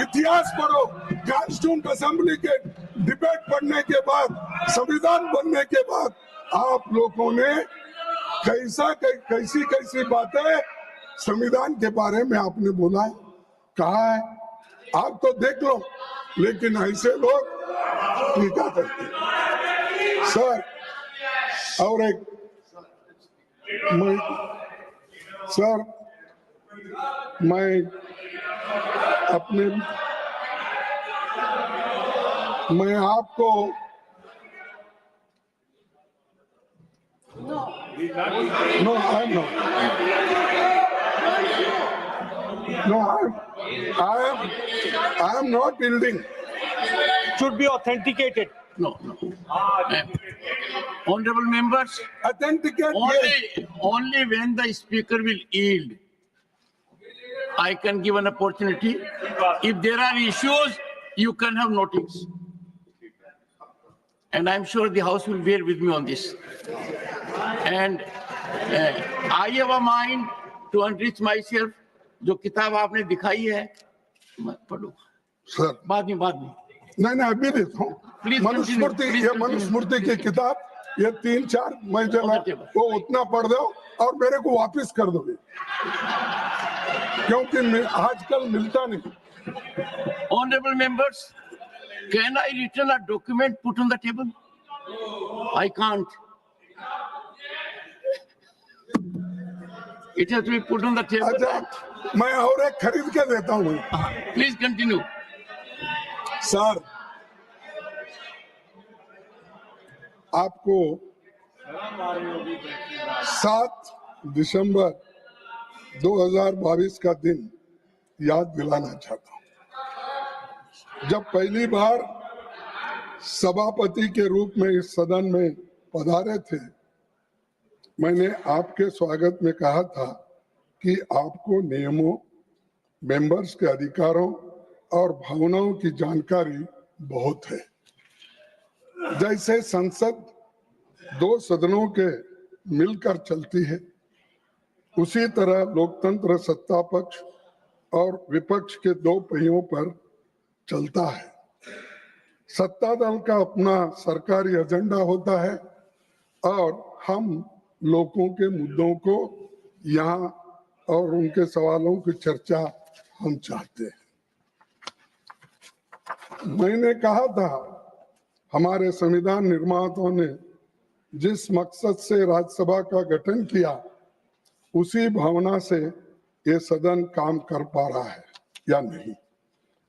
[SPEAKER 21] इतिहास पढ़ो। कॉन्स्टिट्यूंट असेंबली के डिबेट पढ़ने के बाद, संविधान बनने के बाद आप लोगों ने कैसी बातें संविधान के बारे में आपने बोला है, कहा है, आप तो देख लो। लेकिन ऐसे लोग क्या करते सर। और एक मैं अपने मैं आपको No, I'm not. No, I am not yielding.
[SPEAKER 20] Should be authenticated.
[SPEAKER 1] No. Honorable members,
[SPEAKER 21] authenticate
[SPEAKER 1] only when the speaker will yield, I can give an opportunity. If there are issues, you can have notice. And I'm sure the House will bear with me on this. And I have a mind to enrich myself. जो किताब आपने दिखाई है मत पढ़ो
[SPEAKER 21] sir,
[SPEAKER 1] बाद में
[SPEAKER 21] नहीं अभी देता हूँ। मनुस्मृति, ये मनुस्मृति की किताब, ये 3-4 मैं जला वो उतना पढ़ दो और मेरे को वापस कर दोगे, क्योंकि आजकल मिलता नहीं।
[SPEAKER 1] Honorable members, can I return a document put on the table? I can't. It has to be put on the table.
[SPEAKER 21] अच्छा, मैं और एक खरीद के देता हूँ।
[SPEAKER 1] Please continue.
[SPEAKER 21] सर, आपको 7 दिसंबर 2022 का दिन याद दिलाना चाहता हूँ। जब पहली बार सभापति के रूप में इस सदन में पधारे थे, मैंने आपके स्वागत में कहा था कि आपको नियमों, मेंबर्स के अधिकारों और भावनाओं की जानकारी बहुत है। जैसे संसद 2 सदनों के मिलकर चलती है, उसी तरह लोकतंत्र सत्ता पक्ष और विपक्ष के 2 पहियों पर चलता है। सत्ता दल का अपना सरकारी एजेंडा होता है और हम लोगों के मुद्दों को यहाँ और उनके सवालों की चर्चा हम चाहते हैं। मैंने कहा था हमारे संविधान निर्माताओं ने जिस मकसद से राज्यसभा का गठन किया, उसी भावना से ये सदन काम कर पा रहा है या नहीं,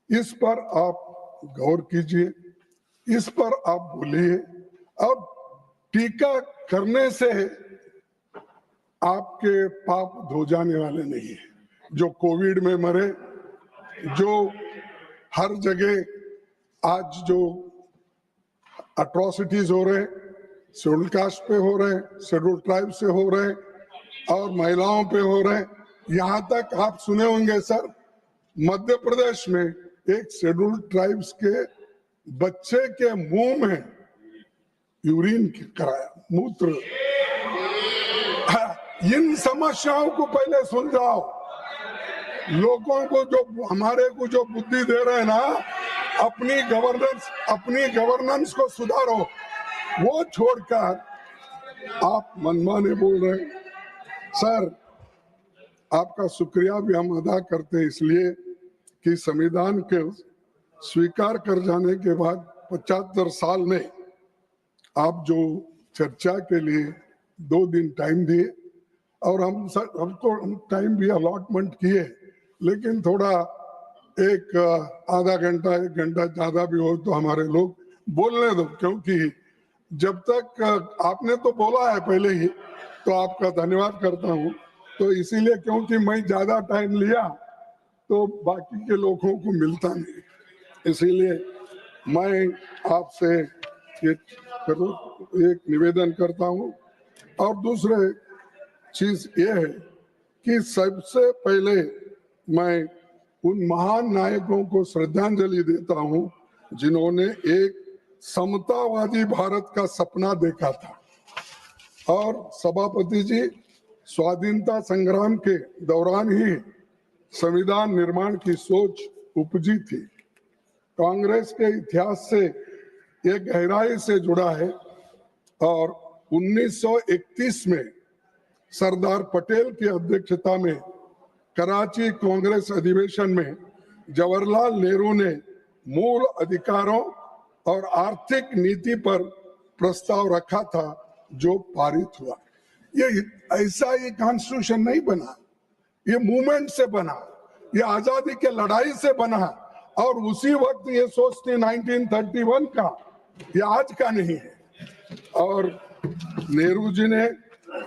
[SPEAKER 21] इस पर आप गौर कीजिए, इस पर आप बोलिए। और टीका करने से आपके पाप धो जाने वाले नहीं है। जो कोविड में मरे, जो हर जगह आज जो अट्रॉसिटीज हो रहे, शेड्यूल कास्ट पे हो रहे, शेड्यूल ट्राइब से हो रहे और महिलाओं पे हो रहे, यहाँ तक आप सुने होंगे सर, मध्य प्रदेश में एक शेड्यूल ट्राइब्स के बच्चे के मुंह में यूरिन कराया, मूत्र। इन समस्याओं को पहले सुलझाओ। लोगों को जो हमारे को जो बुद्धि दे रहे हैं ना, अपनी गवर्नेंस को सुधारो, वो छोड़कर आप मनमाने बोल रहे हैं। सर, आपका शुक्रिया भी हम अदा करते हैं, इसलिए कि संविधान के स्वीकार कर जाने के बाद 75 साल में आप जो चर्चा के लिए 2 दिन टाइम दिए, और हमको टाइम भी अलॉटमेंट किए, लेकिन थोड़ा एक आधा घंटा 1 घंटा ज्यादा भी हो तो हमारे लोग बोलने दो, क्योंकि जब तक आपने तो बोला है पहले ही, तो आपका धन्यवाद करता हूँ। तो इसीलिए, क्योंकि मैं ज्यादा टाइम लिया तो बाकी के लोगों को मिलता नहीं, इसीलिए मैं आपसे एक निवेदन करता हूँ। और दूसरे चीज ये है कि सबसे पहले मैं उन महान नायकों को श्रद्धांजलि देता हूं जिन्होंने एक समतावादी भारत का सपना देखा था। और सभापति जी, स्वाधीनता संग्राम के दौरान ही संविधान निर्माण की सोच उपजी थी। कांग्रेस के इतिहास से ये गहराई से जुड़ा है और 1931 में सरदार पटेल की अध्यक्षता में कराची कांग्रेस अधिवेशन में जवाहरलाल नेहरू ने मूल अधिकारों और आर्थिक नीति पर प्रस्ताव रखा था, जो पारित हुआ। ये ऐसा ही कॉन्स्टिट्यूशन नहीं बना, ये मूवमेंट से बना, ये आजादी के लड़ाई से बना, और उसी वक्त ये सोच थी 1931 का, ये आज का नहीं है। और नेहरू जी ने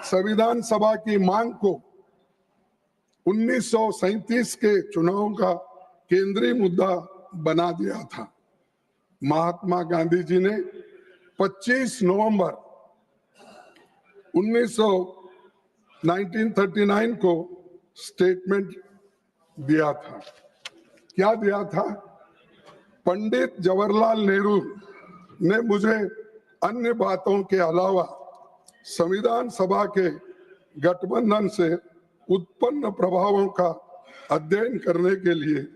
[SPEAKER 21] संविधान सभा की मांग को 1937 के चुनाव का केंद्रीय मुद्दा बना दिया था। महात्मा गांधी जी ने 25 नवंबर 1939 को स्टेटमेंट दिया था। क्या दिया था? पंडित जवाहरलाल नेहरू ने मुझे अन्य बातों के अलावा संविधान सभा के गठबंधन से उत्पन्न प्रभावों का अध्ययन करने के लिए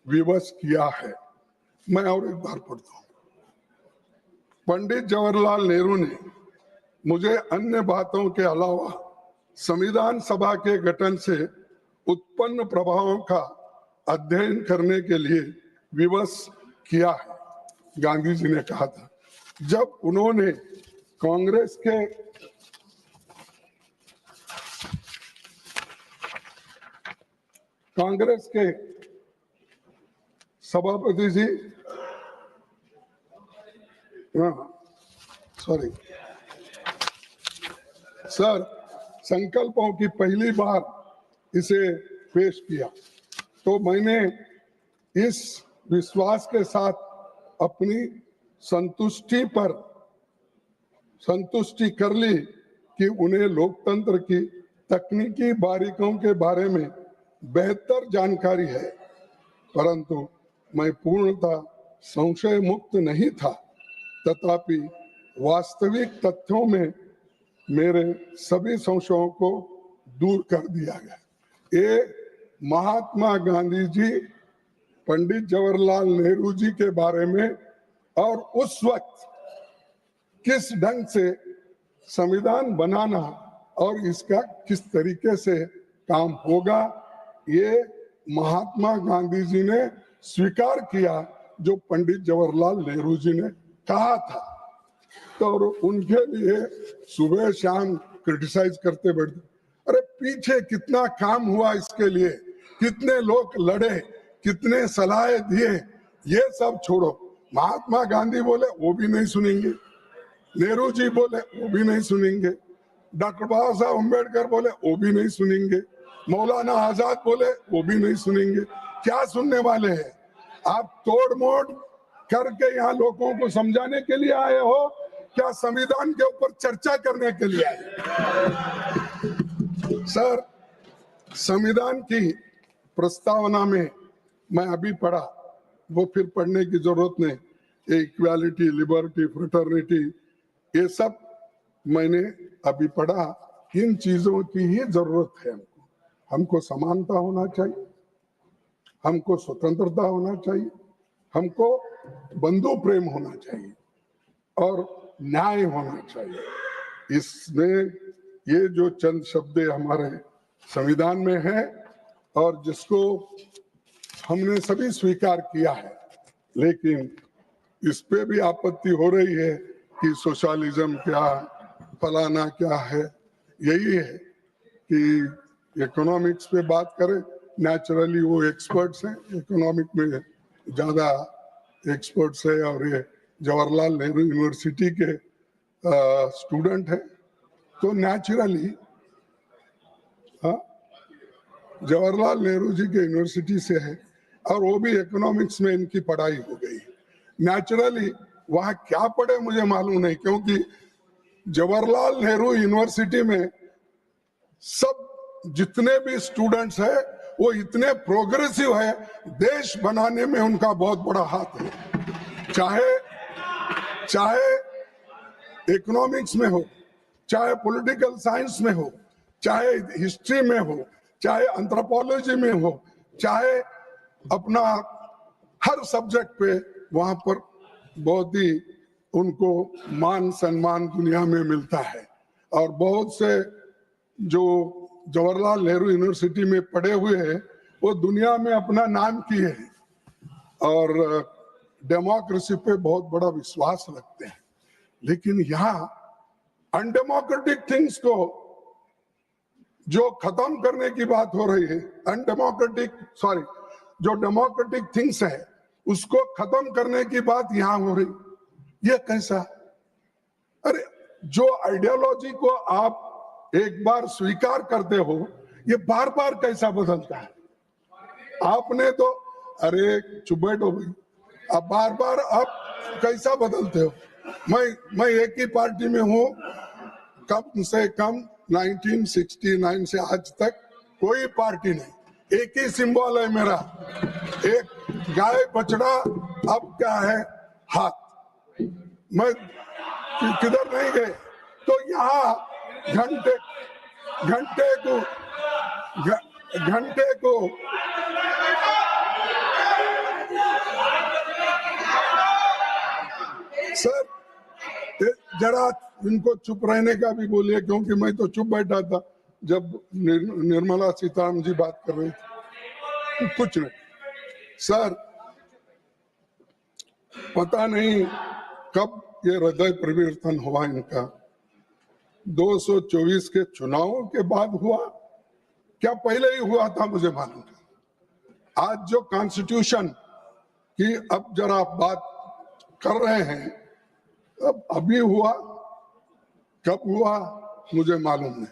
[SPEAKER 21] विवश किया है। मैं और एक बार पढ़ता हूं। पंडित जवाहरलाल नेहरू ने मुझे अन्य बातों के अलावा संविधान सभा के गठन से उत्पन्न प्रभावों का अध्ययन करने के लिए विवश किया है, गांधी जी ने कहा था जब उन्होंने कांग्रेस के सभापति जी, सॉरी सर, संकल्पों की पहली बार इसे पेश किया, तो मैंने इस विश्वास के साथ अपनी संतुष्टि कर ली कि उन्हें लोकतंत्र की तकनीकी बारीकियों के बारे में बेहतर जानकारी है, परंतु मैं पूर्णतः संशय मुक्त नहीं था। तथापि वास्तविक तथ्यों में मेरे सभी संशयों को दूर कर दिया गया। ये महात्मा गांधी जी, पंडित जवाहरलाल नेहरू जी के बारे में और उस वक्त किस ढंग से संविधान बनाना और इसका किस तरीके से काम होगा, ये महात्मा गांधी जी ने स्वीकार किया, जो पंडित जवाहरलाल नेहरू जी ने कहा था। तो उनके लिए सुबह शाम क्रिटिसाइज करते बैठते। अरे पीछे कितना काम हुआ इसके लिए, कितने लोग लड़े, कितने सलाहें दिए, ये सब छोड़ो। महात्मा गांधी बोले वो भी नहीं सुनेंगे, नेहरू जी बोले वो भी नहीं सुनेंगे, डॉक्टर बाबा साहब अम्बेडकर बोले वो भी नहीं सुनेंगे, मौलाना आजाद बोले वो भी नहीं सुनेंगे। क्या सुनने वाले हैं? आप तोड़ मोड़ करके यहाँ लोगों को समझाने के लिए आए हो, क्या संविधान के ऊपर चर्चा करने के लिए आए? सर, संविधान की प्रस्तावना में मैं अभी पढ़ा, वो फिर पढ़ने की जरूरत नहीं। इक्वालिटी, लिबर्टी, फ्रेटर्निटी, ये सब मैंने अभी पढ़ा। इन चीजों की ही जरूरत है हमको। हमको समानता होना चाहिए, हमको स्वतंत्रता होना चाहिए, हमको बंधु प्रेम होना चाहिए और न्याय होना चाहिए। इसमें ये जो चंद शब्द हमारे संविधान में है और जिसको हमने सभी स्वीकार किया है, लेकिन इस पे भी आपत्ति हो रही है कि सोशलिज्म क्या, फलाना क्या है। यही है कि इकोनॉमिक्स पे बात करें, नेचुरली वो एक्सपर्ट्स हैं, इकोनॉमिक में ज़्यादा एक्सपर्ट्स है और ये जवाहरलाल नेहरू यूनिवर्सिटी के स्टूडेंट हैं, तो नेचुरली जवाहरलाल नेहरू जी के यूनिवर्सिटी से है और वो भी इकोनॉमिक्स में इनकी पढ़ाई हो गई। नेचुरली वहाँ क्या पढ़े मुझे मालूम नहीं, क्योंकि जवाहरलाल नेहरू यूनिवर्सिटी में सब जितने भी स्टूडेंट्स हैं वो इतने प्रोग्रेसिव है, देश बनाने में उनका बहुत बड़ा हाथ है। चाहे इकोनॉमिक्स में हो, चाहे पॉलिटिकल साइंस में हो, चाहे हिस्ट्री में हो, चाहे एंथ्रोपोलॉजी में हो, चाहे अपना हर सब्जेक्ट पे वहां पर बहुत ही उनको मान सम्मान दुनिया में मिलता है। और बहुत से जो जवाहरलाल नेहरू यूनिवर्सिटी में पढ़े हुए हैं वो दुनिया में अपना नाम किए हैं और डेमोक्रेसी पे बहुत बड़ा विश्वास रखते हैं। लेकिन यहाँ अनडेमोक्रेटिक थिंग्स को जो खत्म करने की बात हो रही है, जो डेमोक्रेटिक थिंग्स है उसको खत्म करने की बात यहाँ हो रही, ये कैसा? अरे जो आइडियोलॉजी को आप एक बार स्वीकार करते हो, ये बार बार कैसा बदलता है? आपने तो, अरे चुप बैठो भाई, अब बार बार आप कैसा बदलते हो? मैं एक ही पार्टी में हूँ कम से कम 1969 से आज तक कोई पार्टी नहीं, एक ही सिंबल है मेरा, एक गाय बछड़ा, अब क्या है हाथ। मैं किधर नहीं गए, तो यहाँ घंटे को सर जरा इनको चुप रहने का भी बोलिए, क्योंकि मैं तो चुप बैठा था जब निर्मला सीतारामन जी बात कर रही थी। कुछ नहीं सर, पता नहीं कब ये हृदय परिवर्तन हुआ इनका। 224 के चुनावों के बाद हुआ क्या पहले ही हुआ था मुझे मालूम नहीं। आज जो कॉन्स्टिट्यूशन की अब जरा बात कर रहे हैं, अब अभी हुआ, कब हुआ मुझे मालूम नहीं,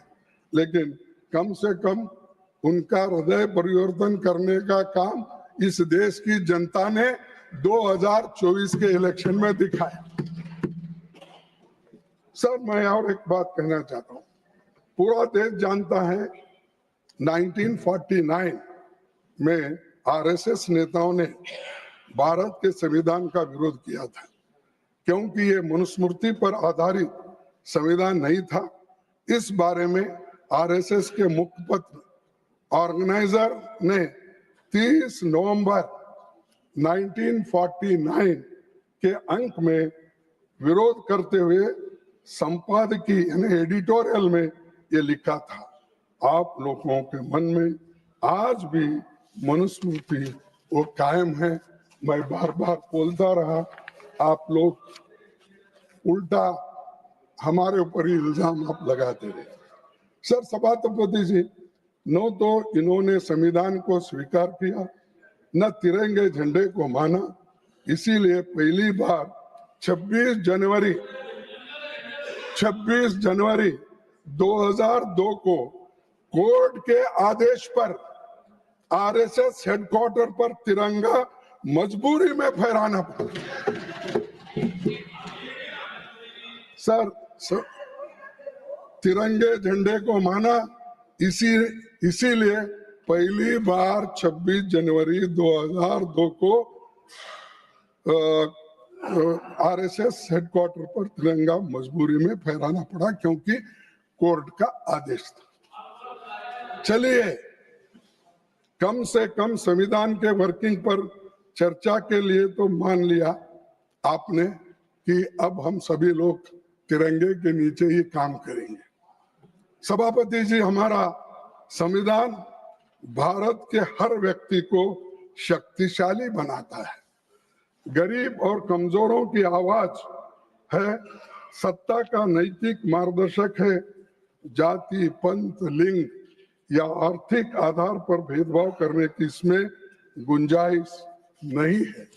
[SPEAKER 21] लेकिन कम से कम उनका हृदय परिवर्तन करने का काम इस देश की जनता ने 2024 के इलेक्शन में दिखाया। सर मैं और एक बात कहना चाहता हूँ, पूरा देश जानता है 1949 में आरएसएस नेताओं ने भारत के संविधान का विरोध किया था, क्योंकि ये मनुस्मृति पर आधारित संविधान नहीं था। इस बारे में आरएसएस के मुखपत्र ऑर्गेनाइजर ने 30 नवंबर 1949 के अंक में विरोध करते हुए संपादकीय यानी एडिटोरियल में ये लिखा था, आप लोगों के मन में आज भी मनुस्मृति वो कायम है। मैं बार बार बोलता रहा, आप लोग उल्टा हमारे ऊपर ही इल्जाम आप लगाते रहे। सर सभापति जी, न तो इन्होंने संविधान को स्वीकार किया, न तिरंगे झंडे को माना, इसीलिए पहली बार 26 जनवरी 2002 को कोर्ट के आदेश पर आरएसएस हेडक्वार्टर पर तिरंगा मजबूरी में फहराना पड़ा। सर तिरंगे झंडे को माना, इसीलिए पहली बार 26 जनवरी 2002 को आरएसएस हेडक्वार्टर पर तिरंगा मजबूरी में फहराना पड़ा, क्योंकि कोर्ट का आदेश था। चलिए, कम से कम संविधान के वर्किंग पर चर्चा के लिए तो मान लिया आपने कि अब हम सभी लोग तिरंगे के नीचे ही काम करेंगे। सभापति जी, हमारा संविधान भारत के हर व्यक्ति को शक्तिशाली बनाता है, गरीब और कमजोरों की आवाज है, सत्ता का नैतिक मार्गदर्शक है, जाति, पंथ, लिंग या आर्थिक आधार पर भेदभाव करने की इसमें गुंजाइश नहीं है।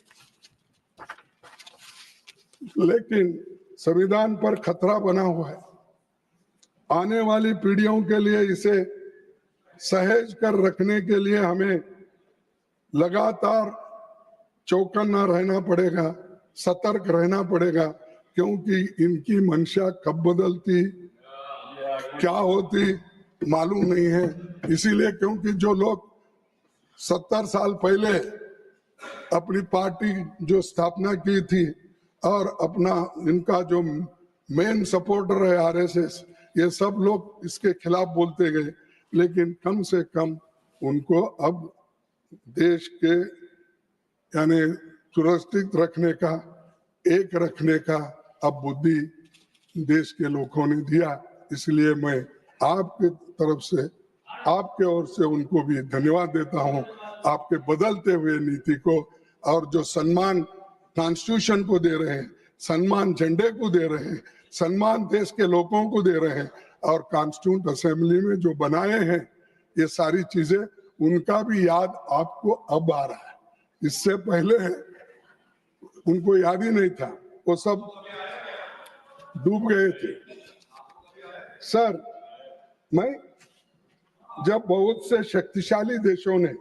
[SPEAKER 21] लेकिन संविधान पर खतरा बना हुआ है। आने वाली पीढ़ियों के लिए इसे सहेज कर रखने के लिए हमें लगातार चौकन्ना रहना पड़ेगा, सतर्क रहना पड़ेगा, क्योंकि इनकी मंशा कब बदलती, क्या होती मालूम नहीं है। इसीलिए क्योंकि जो लोग 70 साल पहले अपनी पार्टी जो स्थापना की थी और अपना इनका जो मेन सपोर्टर है आरएसएस, ये सब लोग इसके खिलाफ बोलते गए, लेकिन कम से कम उनको अब देश के यानी सुरक्षित रखने का, एक रखने का अब बुद्धि देश के लोगों ने दिया। इसलिए मैं आपके तरफ से, आपके ओर से उनको भी धन्यवाद देता हूं, आपके बदलते हुए नीति को, और जो सम्मान कॉन्स्टिट्यूशन को दे रहे हैं, सम्मान झंडे को दे रहे हैं, सम्मान देश के लोगों को दे रहे हैं, और कॉन्स्टिट्यूंट असेंबली में जो बनाए हैं ये सारी चीजें, उनका भी याद आपको अब आ रहा है। इससे पहले उनको याद ही नहीं था, वो सब डूब गए थे। सर, मैं जब बहुत से शक्तिशाली देशों ने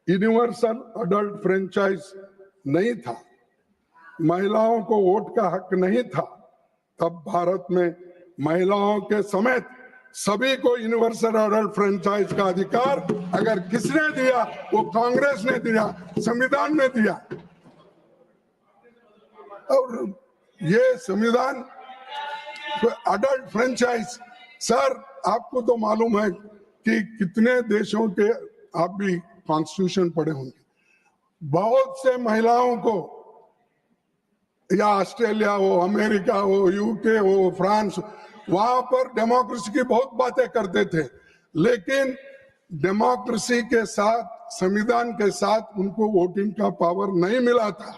[SPEAKER 21] यूनिवर्सल अडल्ट फ्रेंचाइज नहीं था, महिलाओं को वोट का हक नहीं था, तब भारत में महिलाओं के समेत सभी को यूनिवर्सल अडल्ट फ्रेंचाइज का अधिकार अगर किसने दिया, वो कांग्रेस ने दिया, संविधान ने दिया। और ये संविधान अडल्ट फ्रेंचाइज, सर आपको तो मालूम है कि कितने देशों के, आप भी कॉन्स्टिट्यूशन पढ़े होंगे, बहुत से महिलाओं को, या ऑस्ट्रेलिया हो, अमेरिका हो, यूके हो, फ्रांस, वहां पर डेमोक्रेसी की बहुत बातें करते थे, लेकिन डेमोक्रेसी के साथ, संविधान के साथ उनको वोटिंग का पावर नहीं मिला था।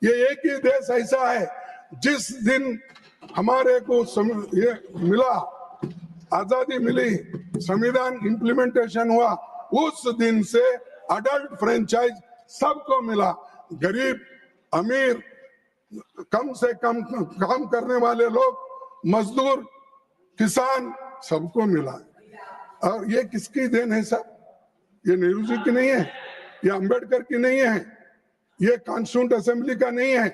[SPEAKER 21] ये एक ही देश ऐसा है जिस दिन हमारे को ये मिला, आजादी मिली, संविधान इंप्लीमेंटेशन हुआ, उस दिन से अडल्ट फ्रेंचाइज सबको मिला। गरीब, अमीर, कम से कम काम करने वाले लोग, मजदूर, किसान, सबको मिला। और ये किसकी देन है साहब? ये नेहरू जी की नहीं है, ये अंबेडकर की नहीं है, ये कॉन्स्टिट्यूंट असेंबली का नहीं है।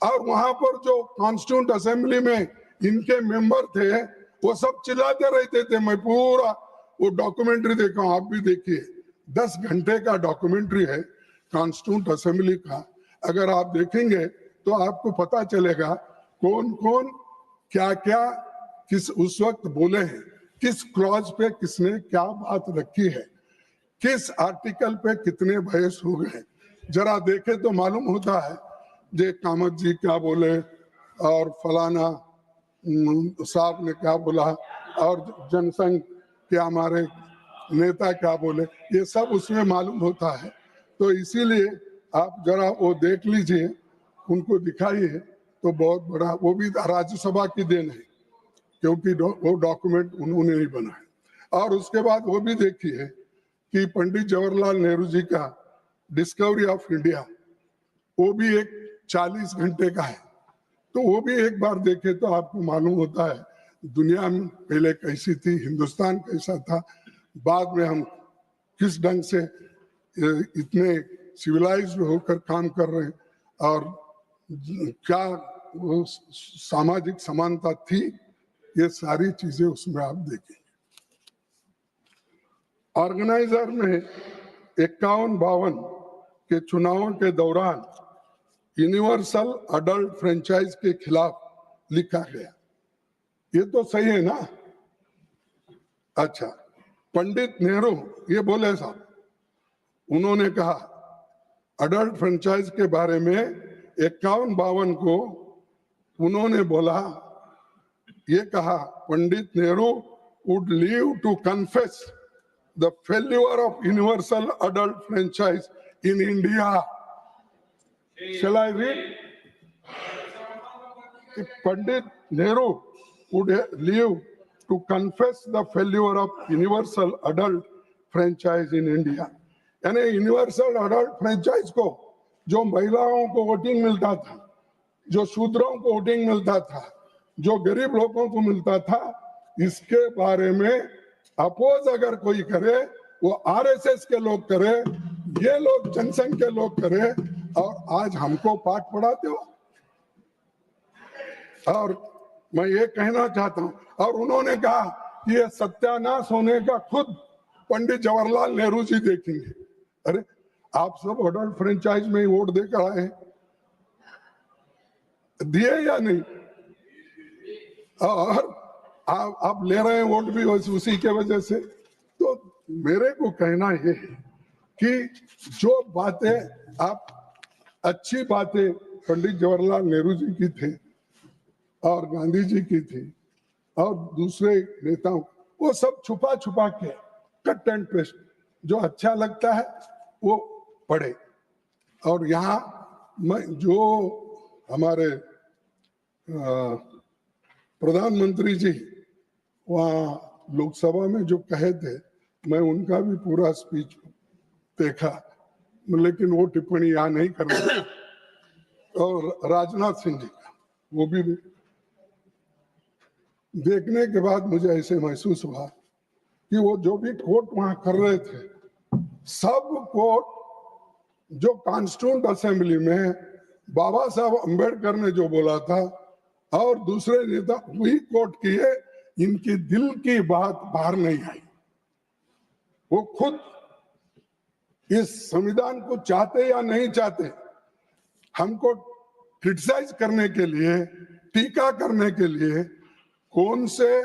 [SPEAKER 21] और वहां पर जो कॉन्स्टिट्यूंट असेंबली में इनके मेंबर थे, वो सब चिल्लाते रहते थे। मैं पूरा वो डॉक्यूमेंट्री देखा हूं, आप भी देखिए, 10 घंटे का डॉक्यूमेंट्री है कॉन्स्टिट्यूंट असेंबली का। अगर आप देखेंगे तो आपको पता चलेगा कौन कौन क्या क्या किस उस वक्त बोले हैं, किस क्लॉज पे किसने क्या बात रखी है, किस आर्टिकल पे कितने बहस हो गए। जरा देखे तो मालूम होता है जे कामत जी क्या बोले और फलाना साहब ने क्या बोला और जनसंघ के हमारे नेता क्या बोले, ये सब उसमें मालूम होता है। तो इसीलिए आप जरा वो देख लीजिए, उनको दिखाइए तो बहुत बड़ा, वो भी राज्यसभा की देन है, क्योंकि वो डॉक्यूमेंट उन्होंने ही बनाया। और उसके बाद वो भी देखिए कि पंडित जवाहरलाल नेहरू जी का डिस्कवरी ऑफ इंडिया, वो भी एक 40 घंटे का है। तो वो भी एक बार देखे तो आपको मालूम होता है दुनिया में पहले कैसी थी, हिंदुस्तान कैसा था, बाद में हम किस ढंग से इतने सिविलाइज्ड होकर काम कर रहे हैं, और क्या वो सामाजिक समानता थी, ये सारी चीजें उसमें आप देखेंगे। ऑर्गेनाइजर ने 51-52 के चुनावों के दौरान यूनिवर्सल अडल्ट फ्रेंचाइज के खिलाफ लिखा गया। ये तो सही है ना? अच्छा, पंडित नेहरू ये बोले साहब, उन्होंने कहा अडल्ट फ्रेंचाइज के बारे में 51-52 को उन्होंने बोला, ये कहा Pandit Nehru would live to confess the failure of universal adult franchise in India. Shall I read? Pandit Nehru would live to confess the failure of universal adult franchise in India. यानी universal adult franchise को, जो महिलाओं को voting मिलता था, जो शूद्रों को voting मिलता था, जो गरीब लोगों को मिलता था, इसके बारे में अपोज अगर कोई करे, वो आरएसएस के लोग करे, ये लोग जनसंघ के लोग करे, और आज हमको पाठ पढ़ाते हो। और मैं ये कहना चाहता हूं, और उन्होंने कहा कि ये सत्यानाश होने का खुद पंडित जवाहरलाल नेहरू जी देखेंगे। अरे आप सब अडल्ट फ्रेंचाइज में ही वोट देकर आए, दिए या नहीं? और आप ले रहे हैं वोट भी उसी के वजह से। तो मेरे को कहना ये है कि जो बातें आप, अच्छी बातें पंडित जवाहरलाल नेहरू जी की थी और गांधी जी की थी और दूसरे नेताओं, वो सब छुपा छुपा के कट एंड पेस्ट, जो अच्छा लगता है वो पढ़े। और यहाँ मैं जो हमारे प्रधानमंत्री जी वहाँ लोकसभा में जो कहे थे, मैं उनका भी पूरा स्पीच देखा, लेकिन वो टिप्पणी यहाँ नहीं कर रहा। और राजनाथ सिंह जी का वो भी देखने के बाद मुझे ऐसे महसूस हुआ कि वो जो भी कोट वहां कर रहे थे, सब कोट जो कॉन्स्टिट्यूंट असेंबली में बाबा साहब अंबेडकर ने जो बोला था और दूसरे नेता वही कोट किए, इनकी दिल की बात बाहर नहीं आई। वो खुद इस संविधान को चाहते या नहीं चाहते, हमको क्रिटिसाइज करने के लिए, टीका करने के लिए कौन से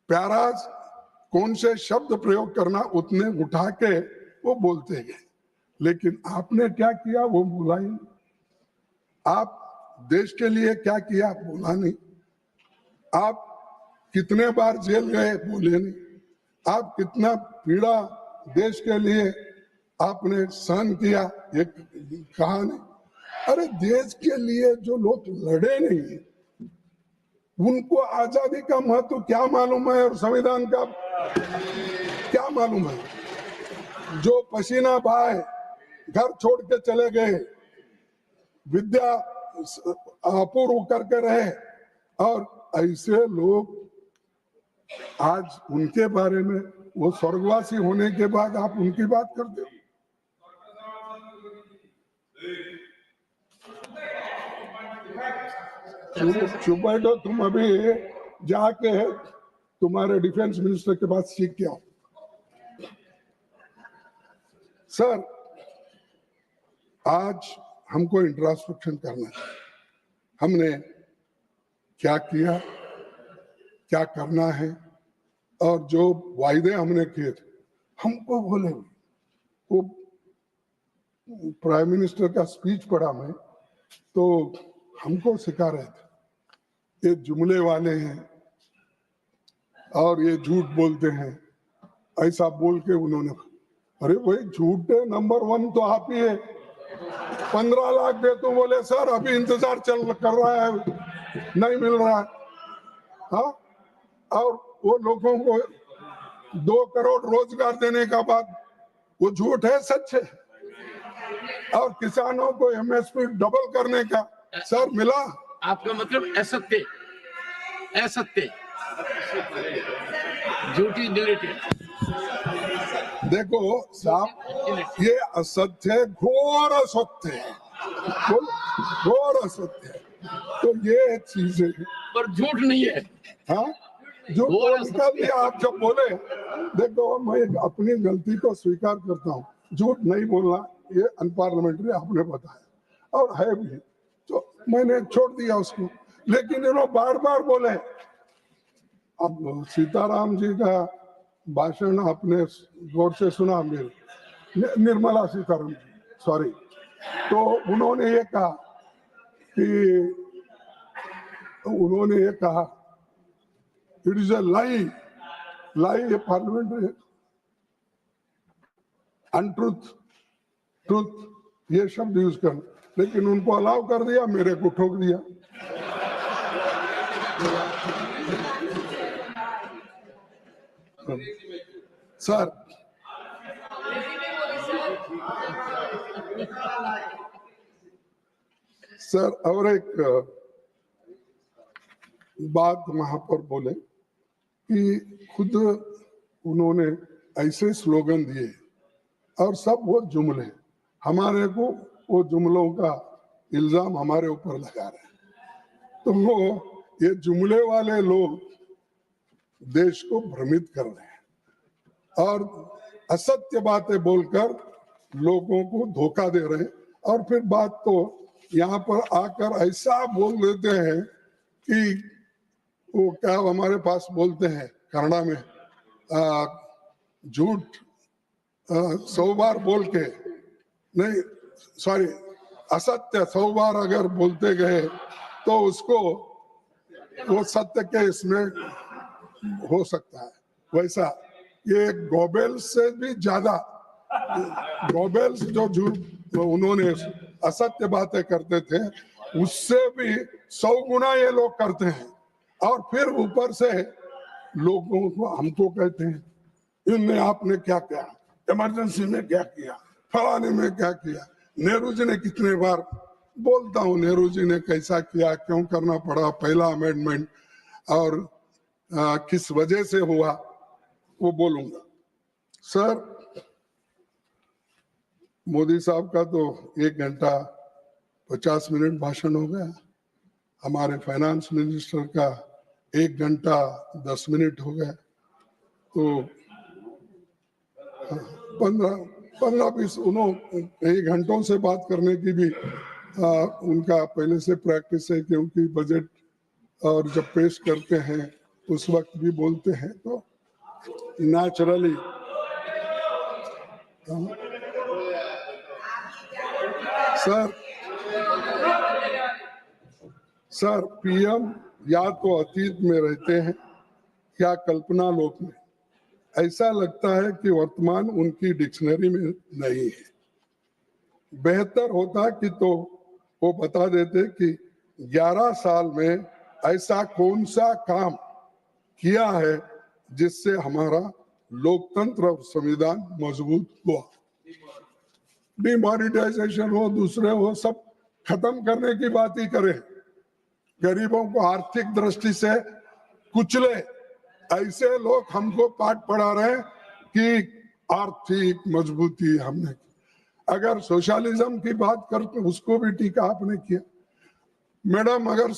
[SPEAKER 21] पैराज, कौन से शब्द प्रयोग करना, उतने उठा के वो बोलते गए। लेकिन आपने क्या किया वो बोला ही नहीं। आप देश के लिए क्या किया बोला नहीं। आप कितने बार जेल गए बोले नहीं। आप कितना पीड़ा देश के लिए आपने सहन किया ये कहा नहीं। अरे देश के लिए जो लोग लड़े नहीं, उनको आजादी का महत्व क्या मालूम है और संविधान का क्या मालूम है? जो पसीना बहाए, घर छोड़ के चले गए, विद्या अपूर्व करके रहे, और ऐसे लोग आज उनके बारे में, वो स्वर्गवासी होने के बाद आप उनकी बात करते हो। चुप बैठो तुम, अभी जाके तुम्हारे डिफेंस मिनिस्टर के पास सीख के आओ। सर, आज हमको इंट्रोस्पेक्शन करना है, हमने क्या किया, क्या करना है, और जो वायदे हमने किए थे, हमको बोले। वो प्राइम मिनिस्टर का स्पीच पढ़ा मैं, तो हमको सिखा रहे थे ये जुमले वाले हैं और ये झूठ बोलते हैं, ऐसा बोल के उन्होंने, अरे भाई झूठे नंबर 1 तो आप ही है। 15 लाख दे तो बोले सर अभी इंतजार कर रहा है, नहीं मिल रहा है। हाँ, और वो लोगों को 2 करोड़ रोजगार देने का बात, वो झूठ है सच है? और किसानों को एमएसपी डबल करने का सर मिला?
[SPEAKER 1] आपका मतलब असत्य, असत्य, झूठी डिलीटेड।
[SPEAKER 21] देखो साहब, ये असत्य है, घोर असत्य है, घोर असत्य है। तो ये चीजें
[SPEAKER 1] पर झूठ नहीं है।
[SPEAKER 21] हाँ, जो निकाल दिया आप जब बोले। देखो मैं अपनी गलती को स्वीकार करता हूँ, झूठ नहीं बोलना ये अनपार्लियामेंट्री आपने बताया और है भी, तो मैंने छोड़ दिया उसको। लेकिन इन्होंने बार बार बोले। अब सीताराम जी का भाषण आपने गौर से सुना, निर्मला सीताराम जी, सॉरी, तो उन्होंने ये कहा it is a lie, lie parliamentary, untruth, truth, ये शब्द यूज कर, लेकिन उनको अलाउ कर दिया, मेरे को ठोक दिया। सर सर और एक बात वहां पर बोले कि खुद उन्होंने ऐसे स्लोगन दिए और सब वो जुमले, हमारे को वो जुमलों का इल्जाम हमारे ऊपर लगा रहे हैं। तो वो ये जुमले वाले लोग देश को भ्रमित कर रहे हैं और असत्य बातें बोलकर लोगों को धोखा दे रहे हैं। और फिर बात तो यहाँ पर आकर ऐसा बोल देते हैं कि वो क्या हमारे पास बोलते हैं कन्नड़ा में, झूठ 100 बार बोल के, नहीं सॉरी, असत्य 100 बार अगर बोलते गए तो उसको वो सत्य के इसमें हो सकता है। वैसा ये गोबेल्स से भी ज्यादा, गोबेल्स जो झूठ उन्होंने असत्य बातें करते थे उससे भी 100 गुना ये लोग करते हैं। और फिर ऊपर से लोगों को हमको कहते हैं इनने आपने क्या किया, इमरजेंसी में क्या किया, फलाने में क्या किया। नेहरू जी ने कितने बार बोलता हूँ, नेहरू जी ने कैसा किया, क्यों करना पड़ा पहला अमेंडमेंट और किस वजह से हुआ, वो बोलूंगा। सर मोदी साहब का तो 1 घंटा 50 मिनट भाषण हो गया, हमारे फाइनेंस मिनिस्टर का 1 घंटा 10 मिनट हो गया, तो 15-20 उन्होंने कई घंटों से बात करने की भी उनका पहले से प्रैक्टिस है, क्योंकि बजट और जब पेश करते हैं उस वक्त भी बोलते हैं, तो नेचुरली सर पीएम या तो अतीत में रहते हैं या कल्पना लोक में। ऐसा लगता है कि वर्तमान उनकी डिक्शनरी में नहीं है। बेहतर होता कि तो वो बता देते कि 11 साल में ऐसा कौन सा काम किया है जिससे हमारा लोकतंत्र और संविधान मजबूत हुआ। डिमोनेटाइजेशन हो, दूसरे हो, सब खत्म करने की बात ही करें, गरीबों को आर्थिक दृष्टि से कुचले। ऐसे लोग हमको पाठ पढ़ा रहे कि आर्थिक मजबूती हमने की। अगर सोशलिज्म की बात करते उसको भी टीका आपने किया। मैडम अगर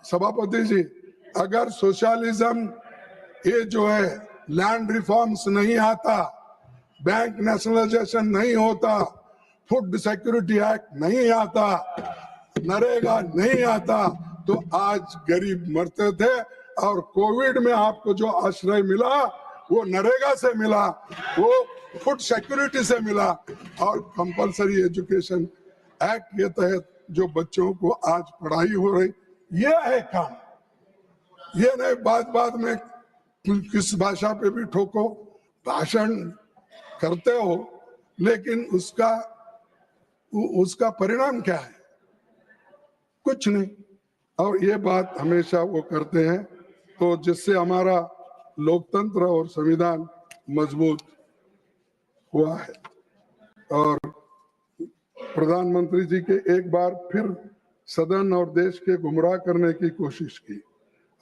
[SPEAKER 21] सभापति जी, अगर सोशलिज्म ये जो है लैंड रिफॉर्म्स नहीं आता, बैंक नेशनलाइजेशन नहीं होता, फूड सिक्योरिटी एक्ट नहीं आता, नरेगा नहीं आता, तो आज गरीब मरते थे। और कोविड में आपको जो आश्रय मिला वो नरेगा से मिला, वो फूड सिक्योरिटी से मिला, और कंपलसरी एजुकेशन एक्ट के तहत जो बच्चों को आज पढ़ाई हो रही, ये है काम। ये नहीं बात में किस भाषा पे भी ठोको, भाषण करते हो लेकिन उसका परिणाम क्या है? कुछ नहीं। और ये बात हमेशा वो करते हैं, तो जिससे हमारा लोकतंत्र और संविधान मजबूत हुआ है। और प्रधानमंत्री जी के एक बार फिर सदन और देश के गुमराह करने की कोशिश की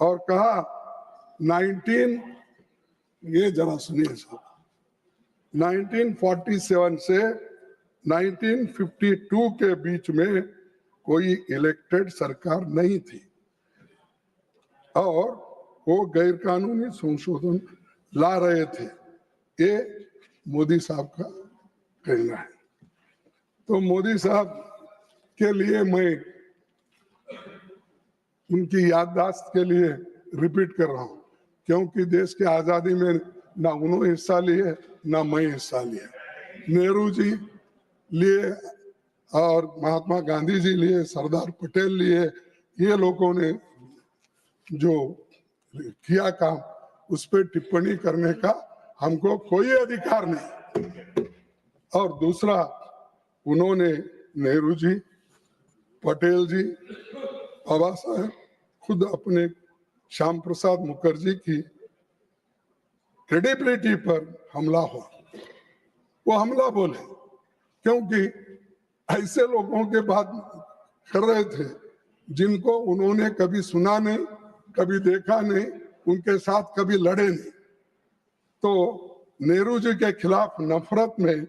[SPEAKER 21] और कहा 1947 से 1952 के बीच में कोई इलेक्टेड सरकार नहीं थी और वो गैर कानूनी संशोधन ला रहे थे। ये मोदी साहब का कहना है। तो मोदी साहब के लिए मैं उनकी याददाश्त के लिए रिपीट कर रहा हूं, क्योंकि देश की आजादी में ना उन्होंने हिस्सा लिए ना मैं हिस्सा लिया। नेहरू जी लिए और महात्मा गांधी जी लिए, सरदार पटेल लिए, ये लोगों ने जो किया काम उस पर टिप्पणी करने का हमको कोई अधिकार नहीं। और दूसरा, उन्होंने नेहरू जी, पटेल जी, बाबा साहब खुद अपने श्याम प्रसाद मुखर्जी की क्रेडिबिलिटी पर हमला हुआ। वो हमला बोले क्योंकि ऐसे लोगों के बात कर रहे थे जिनको उन्होंने कभी सुना नहीं, कभी देखा नहीं, उनके साथ कभी लड़े नहीं। तो नेहरू जी के खिलाफ नफरत में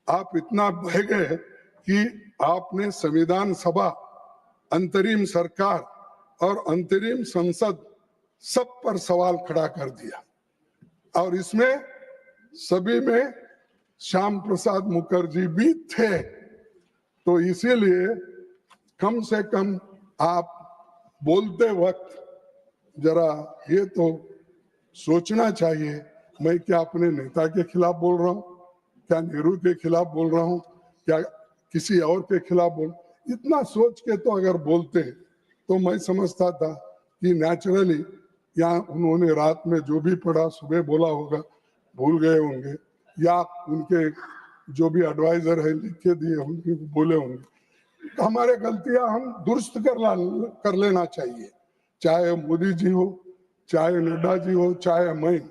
[SPEAKER 21] आप इतना बह गए कि आपने संविधान सभा, अंतरिम सरकार और अंतरिम संसद सब पर सवाल खड़ा कर दिया। और इसमें सभी में श्याम प्रसाद मुखर्जी भी थे। तो इसीलिए कम से कम आप बोलते वक्त जरा ये तो सोचना चाहिए, मैं क्या अपने नेता के खिलाफ बोल रहा हूँ, क्या नेहरू के खिलाफ बोल रहा हूँ, क्या किसी और के खिलाफ बोल। इतना सोच के तो अगर बोलते तो मैं समझता था कि नेचुरली यहाँ उन्होंने रात में जो भी पढ़ा सुबह बोला होगा, भूल गए होंगे, या उनके जो भी एडवाइजर है लिख के दिए होंगे, बोले होंगे। तो हमारे गलतियां हम दुरुस्त कर लेना चाहिए, चाहे मोदी जी हो, चाहे नड्डा जी हो, चाहे मैं।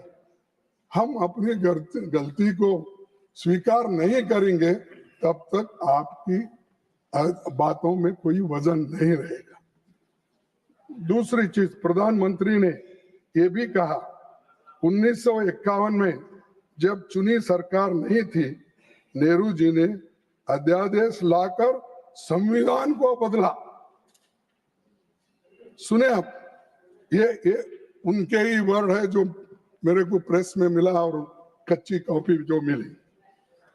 [SPEAKER 21] हम अपनी गलती को स्वीकार नहीं करेंगे तब तक आपकी बातों में कोई वजन नहीं रहेगा। दूसरी चीज, प्रधानमंत्री ने ये भी कहा 1951 में जब चुनी सरकार नहीं थी, नेहरू जी ने अध्यादेश लाकर संविधान को बदला। सुने आप, ये उनके ही वर्ड है जो मेरे को प्रेस में मिला और कच्ची कॉपी जो मिली।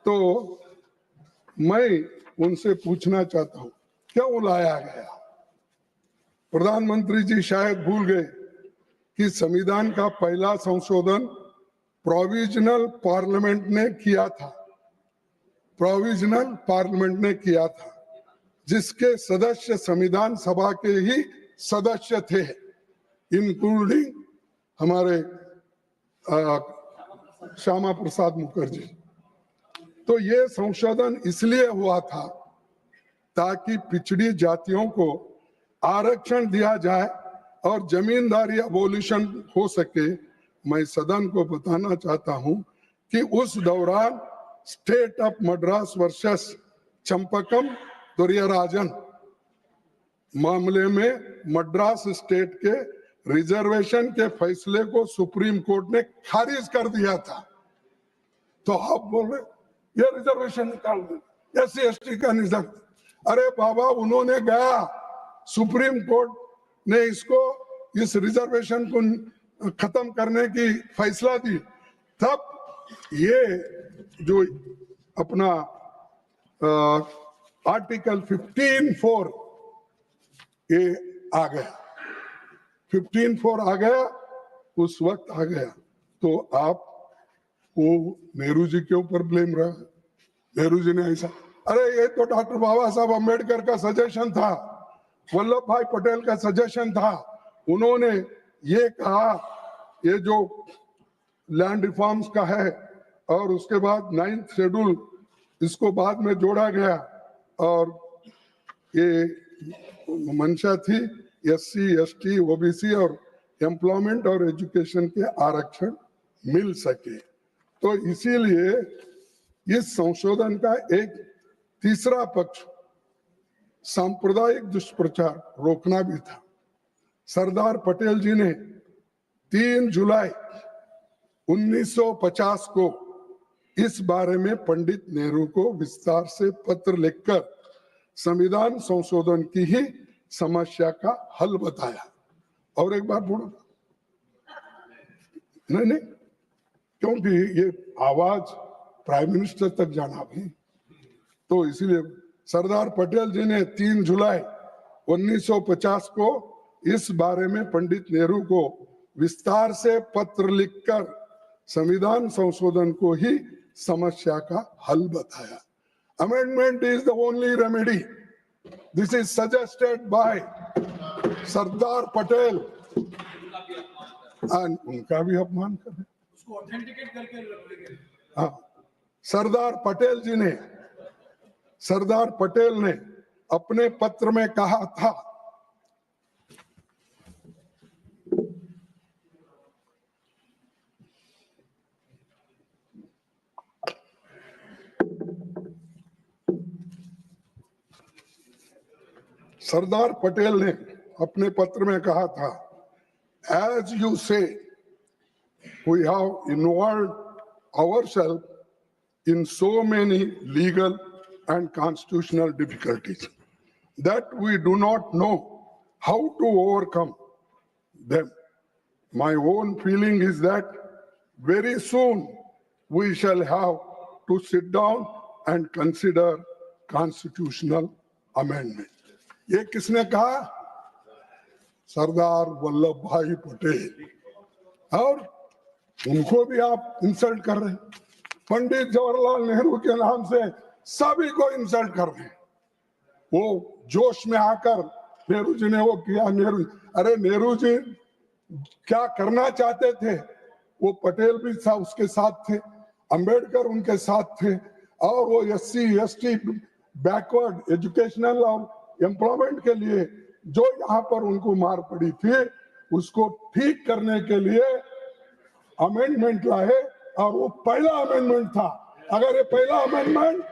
[SPEAKER 21] तो मैं उनसे पूछना चाहता हूं क्यों लाया गया। प्रधानमंत्री जी शायद भूल गए कि संविधान का पहला संशोधन प्रोविजनल पार्लियामेंट ने किया था। प्रोविजनल पार्लियामेंट ने किया था, जिसके सदस्य संविधान सभा के ही सदस्य थे, इंक्लूडिंग हमारे श्यामा प्रसाद मुखर्जी। तो ये संशोधन इसलिए हुआ था ताकि पिछड़ी जातियों को आरक्षण दिया जाए और जमींदारी अबोलिशन हो सके। मैं सदन को बताना चाहता हूं कि उस दौरान state of Madras versus Champakam Dorairajan मामले में मद्रास स्टेट के रिजर्वेशन के फैसले को सुप्रीम कोर्ट ने खारिज कर दिया था। तो आप बोल रहे ये रिजर्वेशन निकाल दे, SC ST का निजाम। अरे बाबा, उन्होंने गया, सुप्रीम कोर्ट ने इसको, इस रिजर्वेशन को खत्म करने की फैसला दी, तब ये जो अपना आर्टिकल 15(4) ये आ गया, 15(4) आ गया, उस वक्त आ गया। तो आप वो नेहरू जी के ऊपर ब्लेम रहा। नेहरू जी ने ऐसा, अरे ये तो डॉक्टर बाबा साहब अम्बेडकर का सजेशन था, वल्लभ भाई पटेल का सजेशन था। उन्होंने ये कहा, ये जो लैंड रिफॉर्म्स का है और उसके बाद 9th शेड्यूल इसको बाद में जोड़ा गया और ये मंशा थी SC, ST, OBC और एम्प्लॉयमेंट और एजुकेशन के आरक्षण मिल सके। तो इसीलिए इस संशोधन का एक तीसरा पक्ष सांप्रदायिक दुष्प्रचार रोकना भी था। सरदार पटेल जी ने 3 जुलाई 1950 को इस बारे में पंडित नेहरू को विस्तार से पत्र लिखकर संविधान संशोधन की ही समस्या का हल बताया। और एक बार बोलो, नहीं, क्योंकि ये आवाज प्राइम मिनिस्टर तक जाना भी, तो इसीलिए सरदार पटेल जी ने 3 जुलाई 1950 को इस बारे में पंडित नेहरू को विस्तार से पत्र लिखकर संविधान संशोधन को ही समस्या का हल बताया। Amendment is the only remedy. This is suggested by Sardar Patel. उनका भी अपमान कर रहे, उसको ऑथेंटिकेट करके। हाँ, सरदार पटेल ने अपने पत्र में कहा था, सरदार पटेल ने अपने पत्र में कहा था, as you say, we have involved ourselves in so many legal and constitutional difficulties that we do not know how to overcome them. My own feeling is that very soon we shall have to sit down and consider constitutional amendment. ये किसने कहा? सरदार वल्लभ भाई पटेल। और उनको भी आप insult कर रहे हैं। पंडित जवाहरलाल नेहरू के नाम से सभी को इंसल्ट कर रहे हैं। वो जोश में आकर नेहरू जी ने वो किया। अरे नेहरू जी क्या करना चाहते थे? वो पटेल भी था, उसके साथ थे, अंबेडकर उनके साथ थे, और वो SC, ST, बैकवर्ड एजुकेशनल और एम्प्लॉयमेंट के लिए जो यहाँ पर उनको मार पड़ी थी, उसको ठीक करने के लिए अमेंडमेंट लाए। और वो पहला अमेंडमेंट था। अगर ये पहला अमेंडमेंट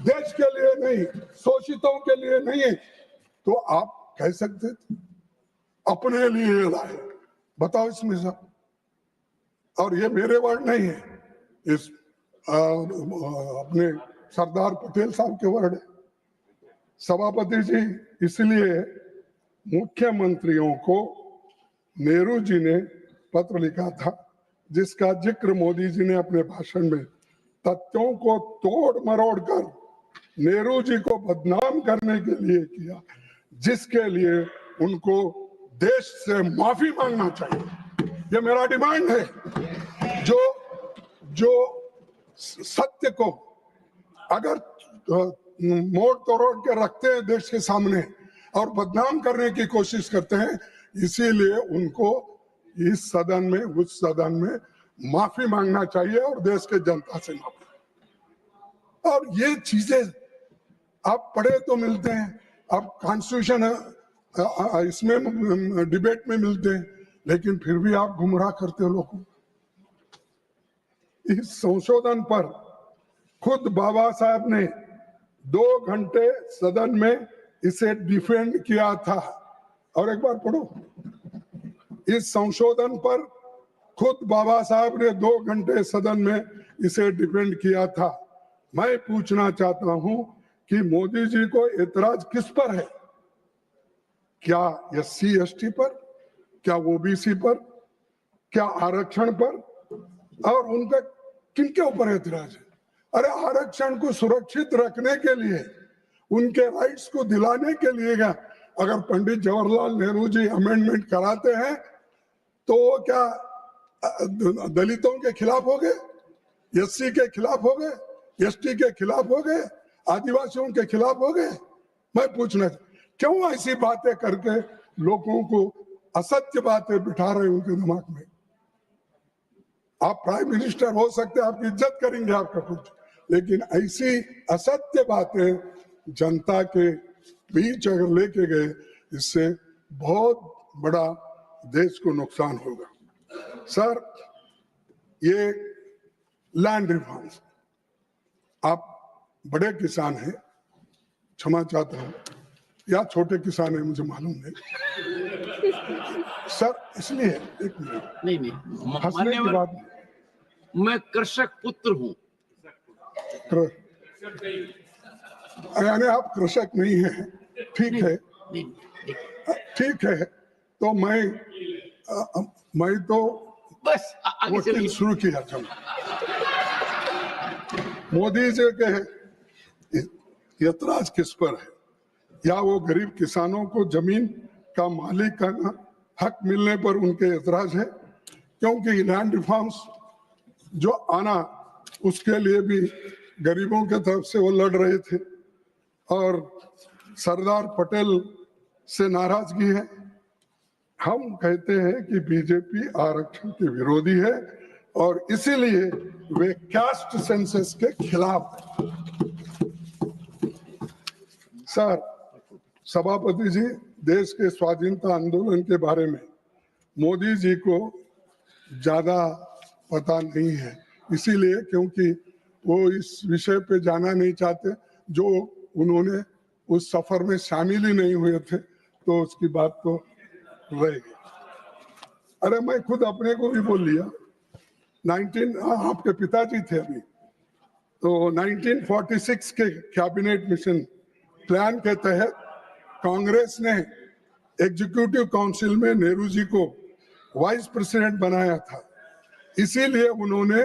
[SPEAKER 21] देश के लिए नहीं, शोषितों के लिए नहीं, तो आप कह सकते थे अपने लिए लाए। बताओ इसमें सब। और ये मेरे वर्ड नहीं है, इस अपने सरदार पटेल साहब के वर्ड है। सभापति जी, इसलिए मुख्यमंत्रियों को नेहरू जी ने पत्र लिखा था, जिसका जिक्र मोदी जी ने अपने भाषण में तथ्यों को तोड़ मरोड़ कर नेहरू जी को बदनाम करने के लिए किया, जिसके लिए उनको देश से माफी मांगना चाहिए। ये मेरा डिमांड है। जो सत्य को अगर मोड़ तोड़ के रखते हैं देश के सामने और बदनाम करने की कोशिश करते हैं, इसीलिए उनको इस सदन में, उस सदन में माफी मांगना चाहिए और देश के जनता से माफी। और ये चीजें आप पढ़े तो मिलते हैं, अब कॉन्स्टिट्यूशन इसमें डिबेट में मिलते हैं, लेकिन फिर भी आप गुमराह करते हो लोगों। इस संशोधन पर खुद बाबा साहब ने 2 घंटे सदन में इसे डिफेंड किया था। और एक बार पढ़ो, इस संशोधन पर खुद बाबा साहब ने 2 घंटे सदन में इसे डिफेंड किया था। मैं पूछना चाहता हूं कि मोदी जी को एतराज किस पर है? क्या SC ST पर, क्या OBC पर, क्या आरक्षण पर, और उनका किनके ऊपर एतराज है? अरे आरक्षण को सुरक्षित रखने के लिए, उनके राइट्स को दिलाने के लिए अगर पंडित जवाहरलाल नेहरू जी अमेंडमेंट कराते हैं तो क्या दलितों के खिलाफ हो गए, SC के खिलाफ हो गए, ST के खिलाफ हो गए, आदिवासियों के खिलाफ हो गए? मैं पूछना, क्यों ऐसी बातें करके लोगों को असत्य बातें बिठा रहे हैं उनके दिमाग में? आप प्राइम मिनिस्टर हो सकते हैं, आपकी इज्जत करेंगे, आपका कुछ, लेकिन ऐसी असत्य बातें जनता के बीच अगर लेके गए, इससे बहुत बड़ा देश को नुकसान होगा। सर, ये लैंड रिफॉर्म्स, आप बड़े किसान हैं, क्षमा चाहता हूं, या छोटे किसान हैं मुझे मालूम नहीं सर, इसलिए एक मिनट,
[SPEAKER 1] नहीं
[SPEAKER 21] हंसने की बात नहीं।
[SPEAKER 1] मैं कृषक पुत्र हूँ।
[SPEAKER 21] यानी आप कृषक नहीं हैं, ठीक है, ठीक है। तो मैं तो
[SPEAKER 1] बस आगे
[SPEAKER 21] वकील
[SPEAKER 1] चलिए।
[SPEAKER 21] शुरू किया था। मोदी जी के ऐतराज किस पर है? या वो गरीब किसानों को जमीन का मालिक का हक मिलने पर उनके ऐतराज है? क्योंकि लैंड रिफॉर्म्स जो आना, उसके लिए भी गरीबों के तरफ से वो लड़ रहे थे और सरदार पटेल से नाराजगी है। हम कहते हैं कि बीजेपी आरक्षण के विरोधी है और इसीलिए वे कास्ट सेंसस के खिलाफ है। सर, सभापति जी, देश के स्वाधीनता आंदोलन के बारे में मोदी जी को ज्यादा पता नहीं है, इसीलिए क्योंकि वो इस विषय पे जाना नहीं चाहते, जो उन्होंने उस सफर में शामिल ही नहीं हुए थे, तो उसकी बात तो रहेगी। अरे मैं खुद अपने को भी बोल लिया। आपके पिताजी थे अभी, तो 1946 के कैबिनेट मिशन प्लान के तहत कांग्रेस ने एग्जीक्यूटिव काउंसिल में नेहरू जी को वाइस प्रेसिडेंट बनाया था। इसीलिए उन्होंने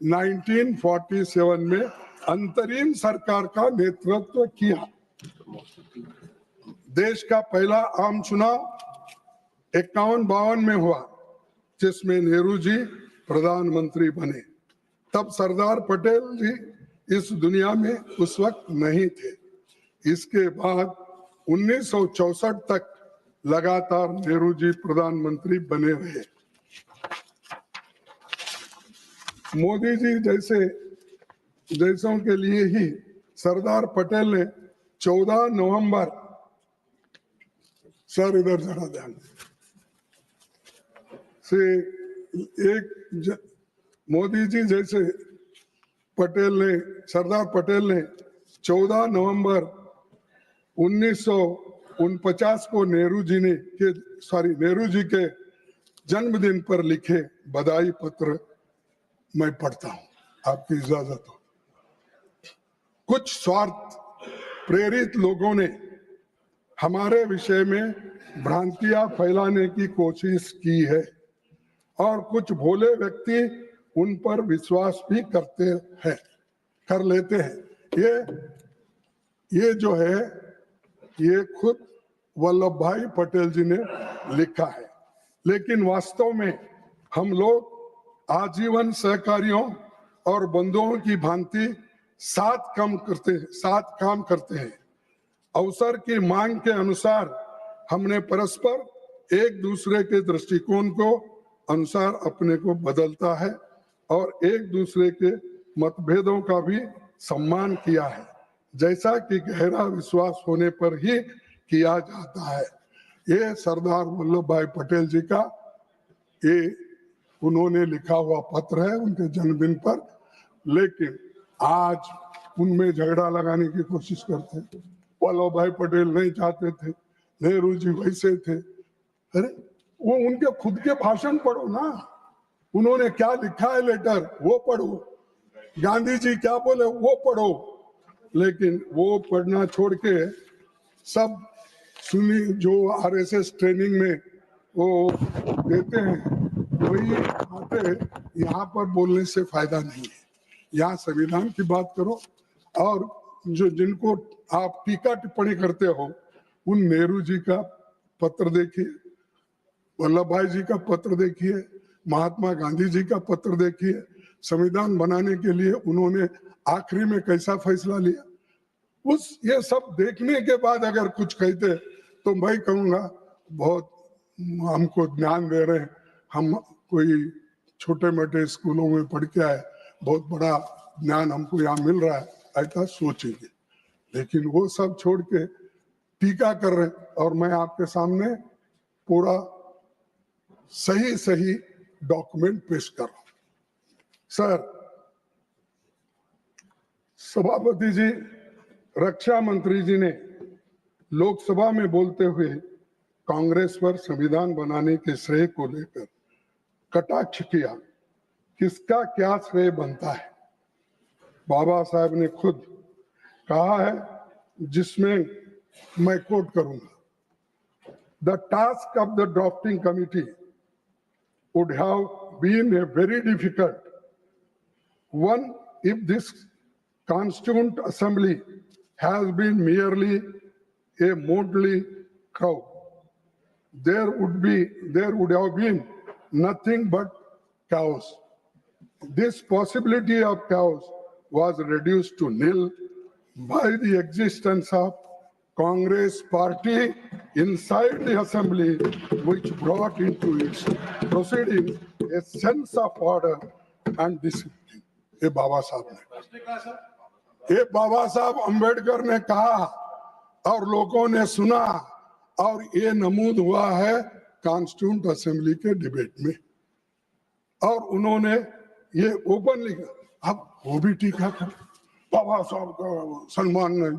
[SPEAKER 21] 1947 में अंतरिम सरकार का नेतृत्व किया। देश का पहला आम चुनाव 51-52 में हुआ, जिसमें नेहरू जी प्रधानमंत्री बने। तब सरदार पटेल जी इस दुनिया में उस वक्त नहीं थे। इसके बाद 1964 तक लगातार नेहरू जी प्रधानमंत्री बने रहे। मोदी जी जैसों के लिए ही सरदार पटेल ने 14 नवंबर, सर इधर जरा ध्यान से, मोदी जी जैसे सरदार पटेल ने 14 नवंबर 1949 को नेहरू जी के जन्मदिन पर लिखे बधाई पत्र मैं पढ़ता हूं, आपकी इजाजत हो। कुछ स्वार्थ प्रेरित लोगों ने हमारे विषय में भ्रांतियां फैलाने की कोशिश की है और कुछ भोले व्यक्ति उन पर विश्वास भी कर लेते हैं। ये जो है, ये खुद वल्लभ भाई पटेल जी ने लिखा है। लेकिन वास्तव में हम लोग आजीवन सहकारियों और बंधुओं की भांति साथ काम करते हैं। अवसर की मांग के अनुसार हमने परस्पर एक दूसरे के दृष्टिकोण को अनुसार अपने को बदलता है और एक दूसरे के मतभेदों का भी सम्मान किया है, जैसा कि गहरा विश्वास होने पर ही किया जाता है। ये सरदार वल्लभ भाई पटेल जी का ये उन्होंने लिखा हुआ पत्र है उनके जन्मदिन पर। लेकिन आज उनमें झगड़ा लगाने की कोशिश करते हैं। वल्लभ भाई पटेल नहीं चाहते थे, नेहरू जी वैसे थे। अरे वो उनके खुद के भाषण पढ़ो ना, उन्होंने क्या लिखा है लेटर वो पढ़ो, गांधी जी क्या बोले वो पढ़ो। लेकिन वो पढ़ना छोड़ के सब सुनी जो आरएसएस ट्रेनिंग में वो देते हैं, वही बातें यहाँ पर बोलने से फायदा नहीं है। यहाँ संविधान की बात करो और जिनको आप टीका टिप्पणी करते हो, उन नेहरू जी का पत्र देखिए, वल्लभ भाई जी का पत्र देखिए, महात्मा गांधी जी का पत्र देखिए। संविधान बनाने के लिए उन्होंने आखिरी में कैसा फैसला लिया, ये सब देखने के बाद अगर कुछ कहते तो मैं कहूँगा बहुत हमको ज्ञान दे रहे हैं। हम कोई छोटे मोटे स्कूलों में पढ़ के आए, बहुत बड़ा ज्ञान हमको यहाँ मिल रहा है, ऐसा सोचेंगे। लेकिन वो सब छोड़ के टीका कर रहे हैं, और मैं आपके सामने पूरा सही सही डॉक्यूमेंट पेश कर रहा हूं। सर, सभापति जी, रक्षा मंत्री जी ने लोकसभा में बोलते हुए कांग्रेस पर संविधान बनाने के श्रेय को लेकर कटाक्ष किया। किसका क्या श्रेय बनता है? बाबा साहब ने खुद कहा है, जिसमें मैं कोट करूंगा, the task of the drafting committee would have been a very difficult one if this constituent assembly has been merely a motley crowd. There would have been nothing but chaos. This possibility of chaos was reduced to nil by the existence of Congress party inside the assembly, which brought into its proceedings a sense of order and discipline. ये बाबा साहब अंबेडकर ने कहा और लोगों ने सुना, और ये नमूद हुआ है कॉन्स्टिट्यूएंट असेंबली के डिबेट में, और उन्होंने ये ओपनली कहा। अब वो भी टीका कर, बाबा साहब का सम्मान नहीं,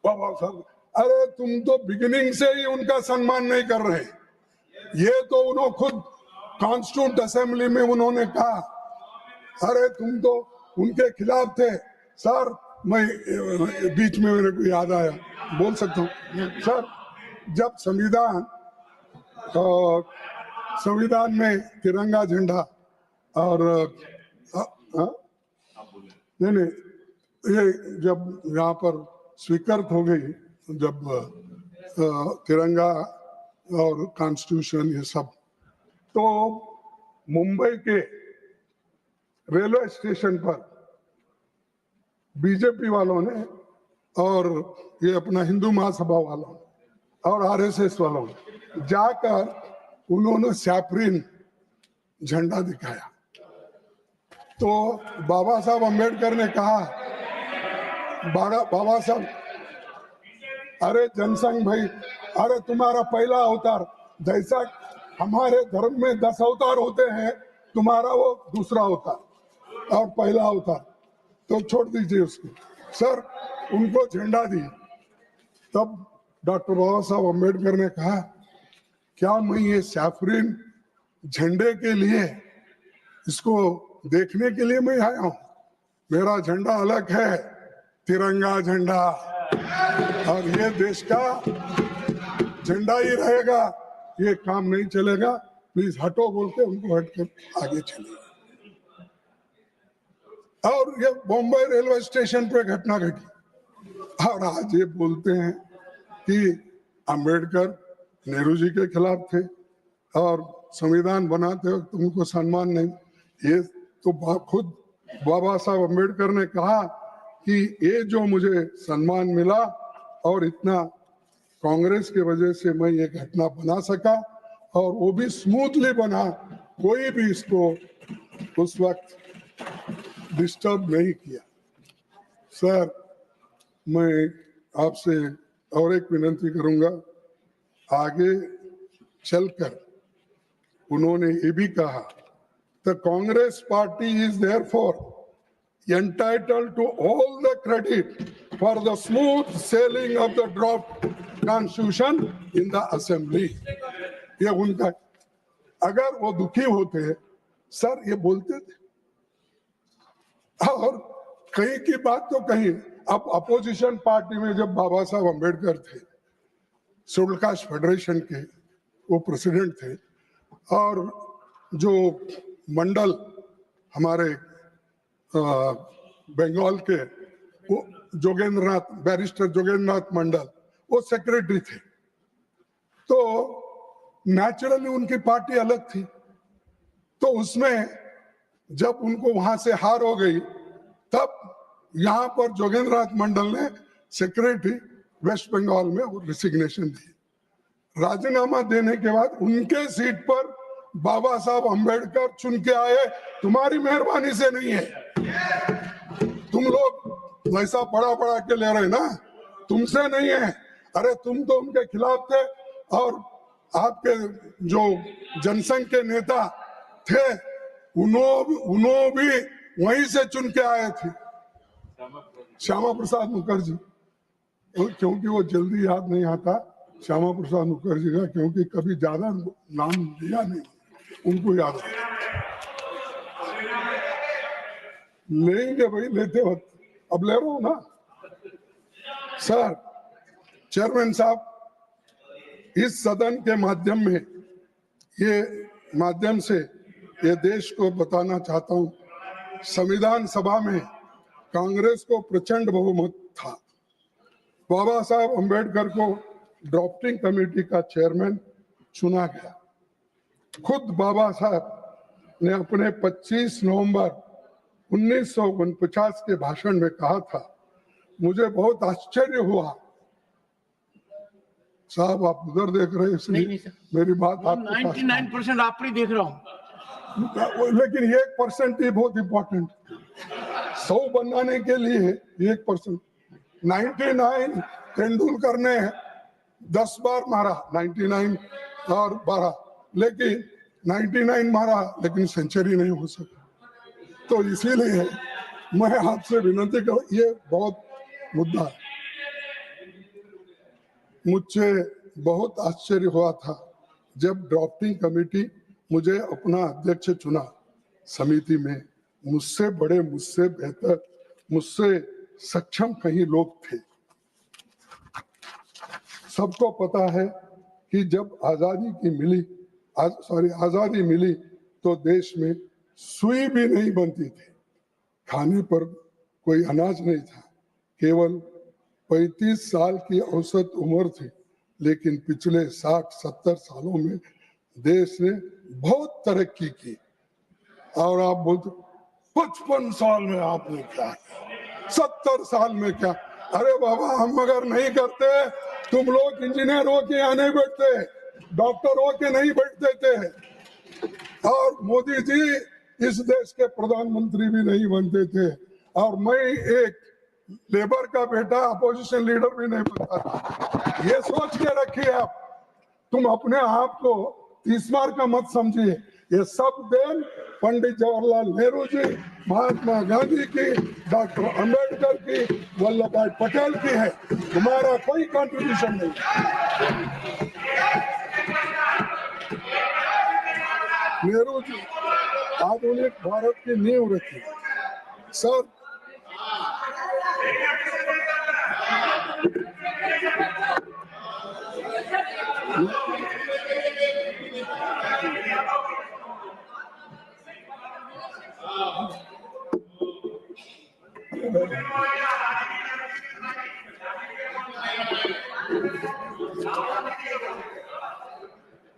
[SPEAKER 21] बाबा साहब, अरे तुम तो बिगिनिंग से ही उनका सम्मान नहीं कर रहे। ये तो उन्होंने खुद कॉन्स्टिट्यूएंट असेंबली में उन्होंने कहा, अरे तुम तो उनके खिलाफ थे। सर, मैं बीच में मेरे को याद आया, बोल सकता हूँ सर, जब संविधान में तिरंगा झंडा और नहीं, ये जब यहाँ पर स्वीकृत हो गई, जब तिरंगा और कॉन्स्टिट्यूशन ये सब, तो मुंबई के रेलवे स्टेशन पर बीजेपी वालों ने और ये अपना हिंदू महासभा वालों और आरएसएस वालों ने जाकर उन्होंने सैफरन झंडा दिखाया। तो बाबा साहब अम्बेडकर ने कहा, बाबा साहब, अरे जनसंघ भाई, अरे तुम्हारा पहला अवतार, जैसा हमारे धर्म में 10 अवतार होते हैं, तुम्हारा वो दूसरा अवतार और पहला अवतार, तो छोड़ दीजिए उसको। सर, उनको झंडा दी, तब डॉक्टर बाबा साहब अम्बेडकर ने कहा, क्या मैं ये सैफरन झंडे के लिए, इसको देखने के लिए मैं आया हूं? मेरा झंडा अलग है, तिरंगा झंडा, और ये देश का झंडा ही रहेगा, ये काम नहीं चलेगा, प्लीज हटो बोल के उनको हट कर आगे चले। और ये बॉम्बे रेलवे स्टेशन पे घटना घटी, और आज ये बोलते हैं कि अंबेडकर नेहरू जी के खिलाफ थे और संविधान बनाते वक्त उनको सम्मान नहीं। ये तो खुद बाबा साहब अम्बेडकर ने कहा कि ये जो मुझे सम्मान मिला और इतना कांग्रेस की वजह से मैं ये घटना बना सका, और वो भी स्मूथली बना, कोई भी इसको उस वक्त डिस्टर्ब नहीं किया। सर, मैं आपसे और एक विनती करूंगा, आगे चलकर उन्होंने ये भी कहा, the Congress party is therefore entitled to all the credit for the smooth sailing of the draft constitution in the assembly. ये उनका, अगर वो दुखी होते सर ये बोलते थे, और कहीं की बात तो कहीं। अब अपोजिशन पार्टी में जब बाबा साहब अम्बेडकर थे, शेड्यूल कास्ट फेडरेशन के वो प्रेसिडेंट थे, और जो मंडल हमारे बंगाल के वो बैरिस्टर जोगेंद्रनाथ मंडल, वो सेक्रेटरी थे, तो नेचुरली उनकी पार्टी अलग थी। तो उसमें जब उनको वहां से हार हो गई, तब यहाँ पर जोगेंद्रनाथ मंडल ने सेक्रेटरी वेस्ट बंगाल में वो रिसिग्नेशन दी। राजीनामा देने के बाद उनके सीट पर बाबा साहब अम्बेडकर चुन के आए, तुम्हारी मेहरबानी से नहीं है। तुम लोग वैसा पढ़ा पढ़ा के ले रहे ना, तुमसे नहीं है। अरे तुम तो उनके खिलाफ थे और आपके जो जनसंघ के नेता थे उन्होंने भी वहीं से चुन के आए थे, श्यामा प्रसाद मुखर्जी। क्योंकि वो जल्दी याद नहीं आता श्यामा प्रसाद मुखर्जी का, क्योंकि कभी ज्यादा नाम लिया नहीं, उनको याद है। लेंगे भाई, लेते वक्त अब ले रहा हूं ना सर। चेयरमैन साहब, इस सदन के माध्यम से ये देश को बताना चाहता हूं, संविधान सभा में कांग्रेस को प्रचंड बहुमत था। बाबा साहब अंबेडकर को ड्राफ्टिंग कमेटी का चेयरमैन चुना गया। खुद बाबा साहब ने अपने 25 नवंबर 1949 के भाषण में कहा था, मुझे बहुत आश्चर्य हुआ। साहब आप उधर देख रहे हैं इसलिए मेरी बात आपको
[SPEAKER 1] 99% आप ही देख रहा हूँ,
[SPEAKER 21] लेकिन 1% ही बहुत इंपॉर्टेंट। 100 बनाने के लिए 1%। 99 तेंदुलकर ने 10 बार मारा, 99 और 12, लेकिन 99 मारा लेकिन सेंचुरी नहीं हो सका। तो इसीलिए मैं आपसे विनती करूं, ये बहुत मुद्दा है। मुझे बहुत आश्चर्य हुआ था जब ड्राफ्टिंग कमेटी मुझे अपना अध्यक्ष चुना। समिति में मुझसे बड़े, मुझसे बेहतर, मुझसे सक्षम कई लोग थे। सबको पता है कि जब आजादी मिली तो देश में सुई भी नहीं बनती थी, खाने पर कोई अनाज नहीं था। केवल 35 साल की औसत उम्र थी, लेकिन पिछले 60-70 सालों में देश ने बहुत तरक्की की। और आप बोलते 55 साल में आपने क्या किया, 70 साल में क्या? अरे बाबा, हम अगर नहीं करते, तुम लोग इंजीनियर हो के यहाँ नहीं बैठते, डॉक्टर हो के नहीं बैठते थे, और मोदी जी इस देश के प्रधानमंत्री भी नहीं बनते थे, और मैं एक लेबर का बेटा अपोजिशन लीडर भी नहीं बनता था। ये सोच के रखिए आप, तुम अपने आप को 30 बार का मत समझिए। ये सब देन पंडित जवाहरलाल नेहरू जी, महात्मा गांधी की, डॉक्टर अंबेडकर की, वल्लभ भाई पटेल की है। तुम्हारा कोई कंट्रीब्यूशन नहीं। नेहरू जी आधुनिक भारत की नींव रखी सर।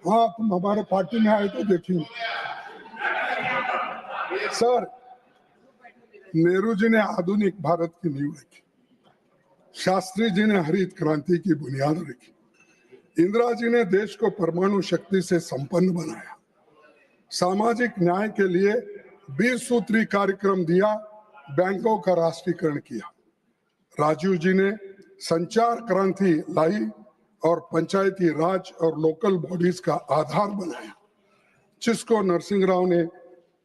[SPEAKER 21] हाँ, तुम हमारे पार्टी में आए तो देखिए सर। नेहरू जी ने आधुनिक भारत की नींव रखी, शास्त्री जी ने हरित क्रांति की बुनियाद रखी, इंदिरा जी ने देश को परमाणु शक्ति से संपन्न बनाया, सामाजिक न्याय के लिए 20 सूत्री कार्यक्रम दिया, बैंकों का राष्ट्रीयकरण किया, राजीव जी ने संचार क्रांति लाई और पंचायती राज और लोकल बॉडीज का आधार बनाया, जिसको नरसिंह राव ने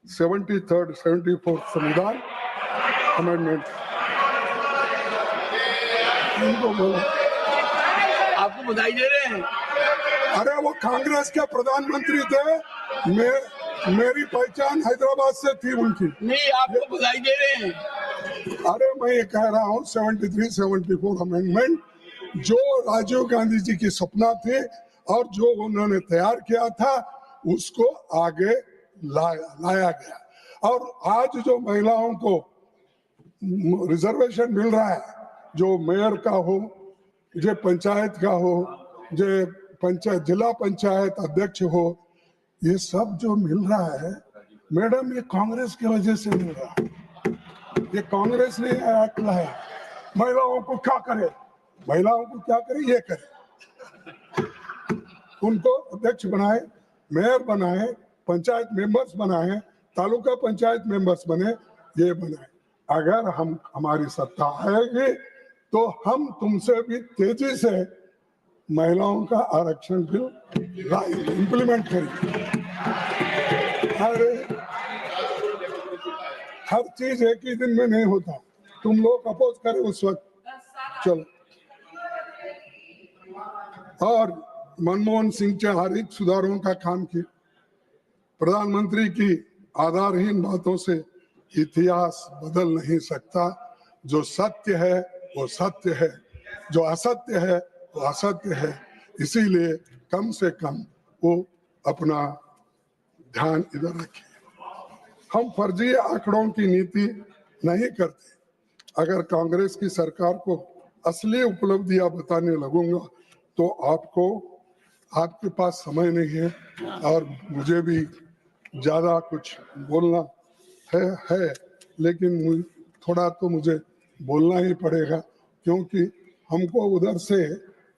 [SPEAKER 21] 73rd 74th संविधान अमेंडमेंट
[SPEAKER 1] आपको बधाई दे रहे हैं।
[SPEAKER 21] अरे वो कांग्रेस के प्रधानमंत्री थे, मेरी पहचान हैदराबाद से थी उनकी।
[SPEAKER 1] नहीं, आपको बधाई दे रहे हैं।
[SPEAKER 21] अरे मैं ये कह रहा हूँ 73 74 अमेंडमेंट जो राजीव गांधी जी की सपना थे और जो उन्होंने तैयार किया था, उसको आगे लाया गया। और आज जो महिलाओं को रिजर्वेशन मिल रहा है, जो मेयर का हो, जो पंचायत का हो, जो जिला पंचायत अध्यक्ष हो, ये सब जो मिल रहा है मैडम, ये कांग्रेस की वजह से मिल रहा है। ये कांग्रेस ने एक्ट लाया। महिलाओं को क्या करे, महिलाओं को क्या करे, ये करे, उनको अध्यक्ष बनाए, मेयर बनाए, पंचायत मेंबर्स बनाए, तालुका पंचायत मेंबर्स बने, ये बनाए। अगर हम हमारी सत्ता आएगी तो हम तुमसे भी तेजी से महिलाओं का आरक्षण बिल लाएंगे, इम्प्लीमेंट करेंगे। हर चीज एक ही दिन में नहीं होता, तुम लोग अपोज करें उस वक्त, चलो। और मनमोहन सिंह के आर्थिक सुधारों का काम किया। प्रधानमंत्री की आधारहीन बातों से इतिहास बदल नहीं सकता। जो सत्य है वो सत्य है, जो असत्य है वो असत्य है। इसीलिए कम से कम वो अपना ध्यान इधर रखिए। हम फर्जी आंकड़ों की नीति नहीं करते। अगर कांग्रेस की सरकार को असली उपलब्धियां बताने लगूंगा तो आपके पास समय नहीं है और मुझे भी ज्यादा कुछ बोलना है, लेकिन थोड़ा तो मुझे बोलना ही पड़ेगा, क्योंकि हमको उधर से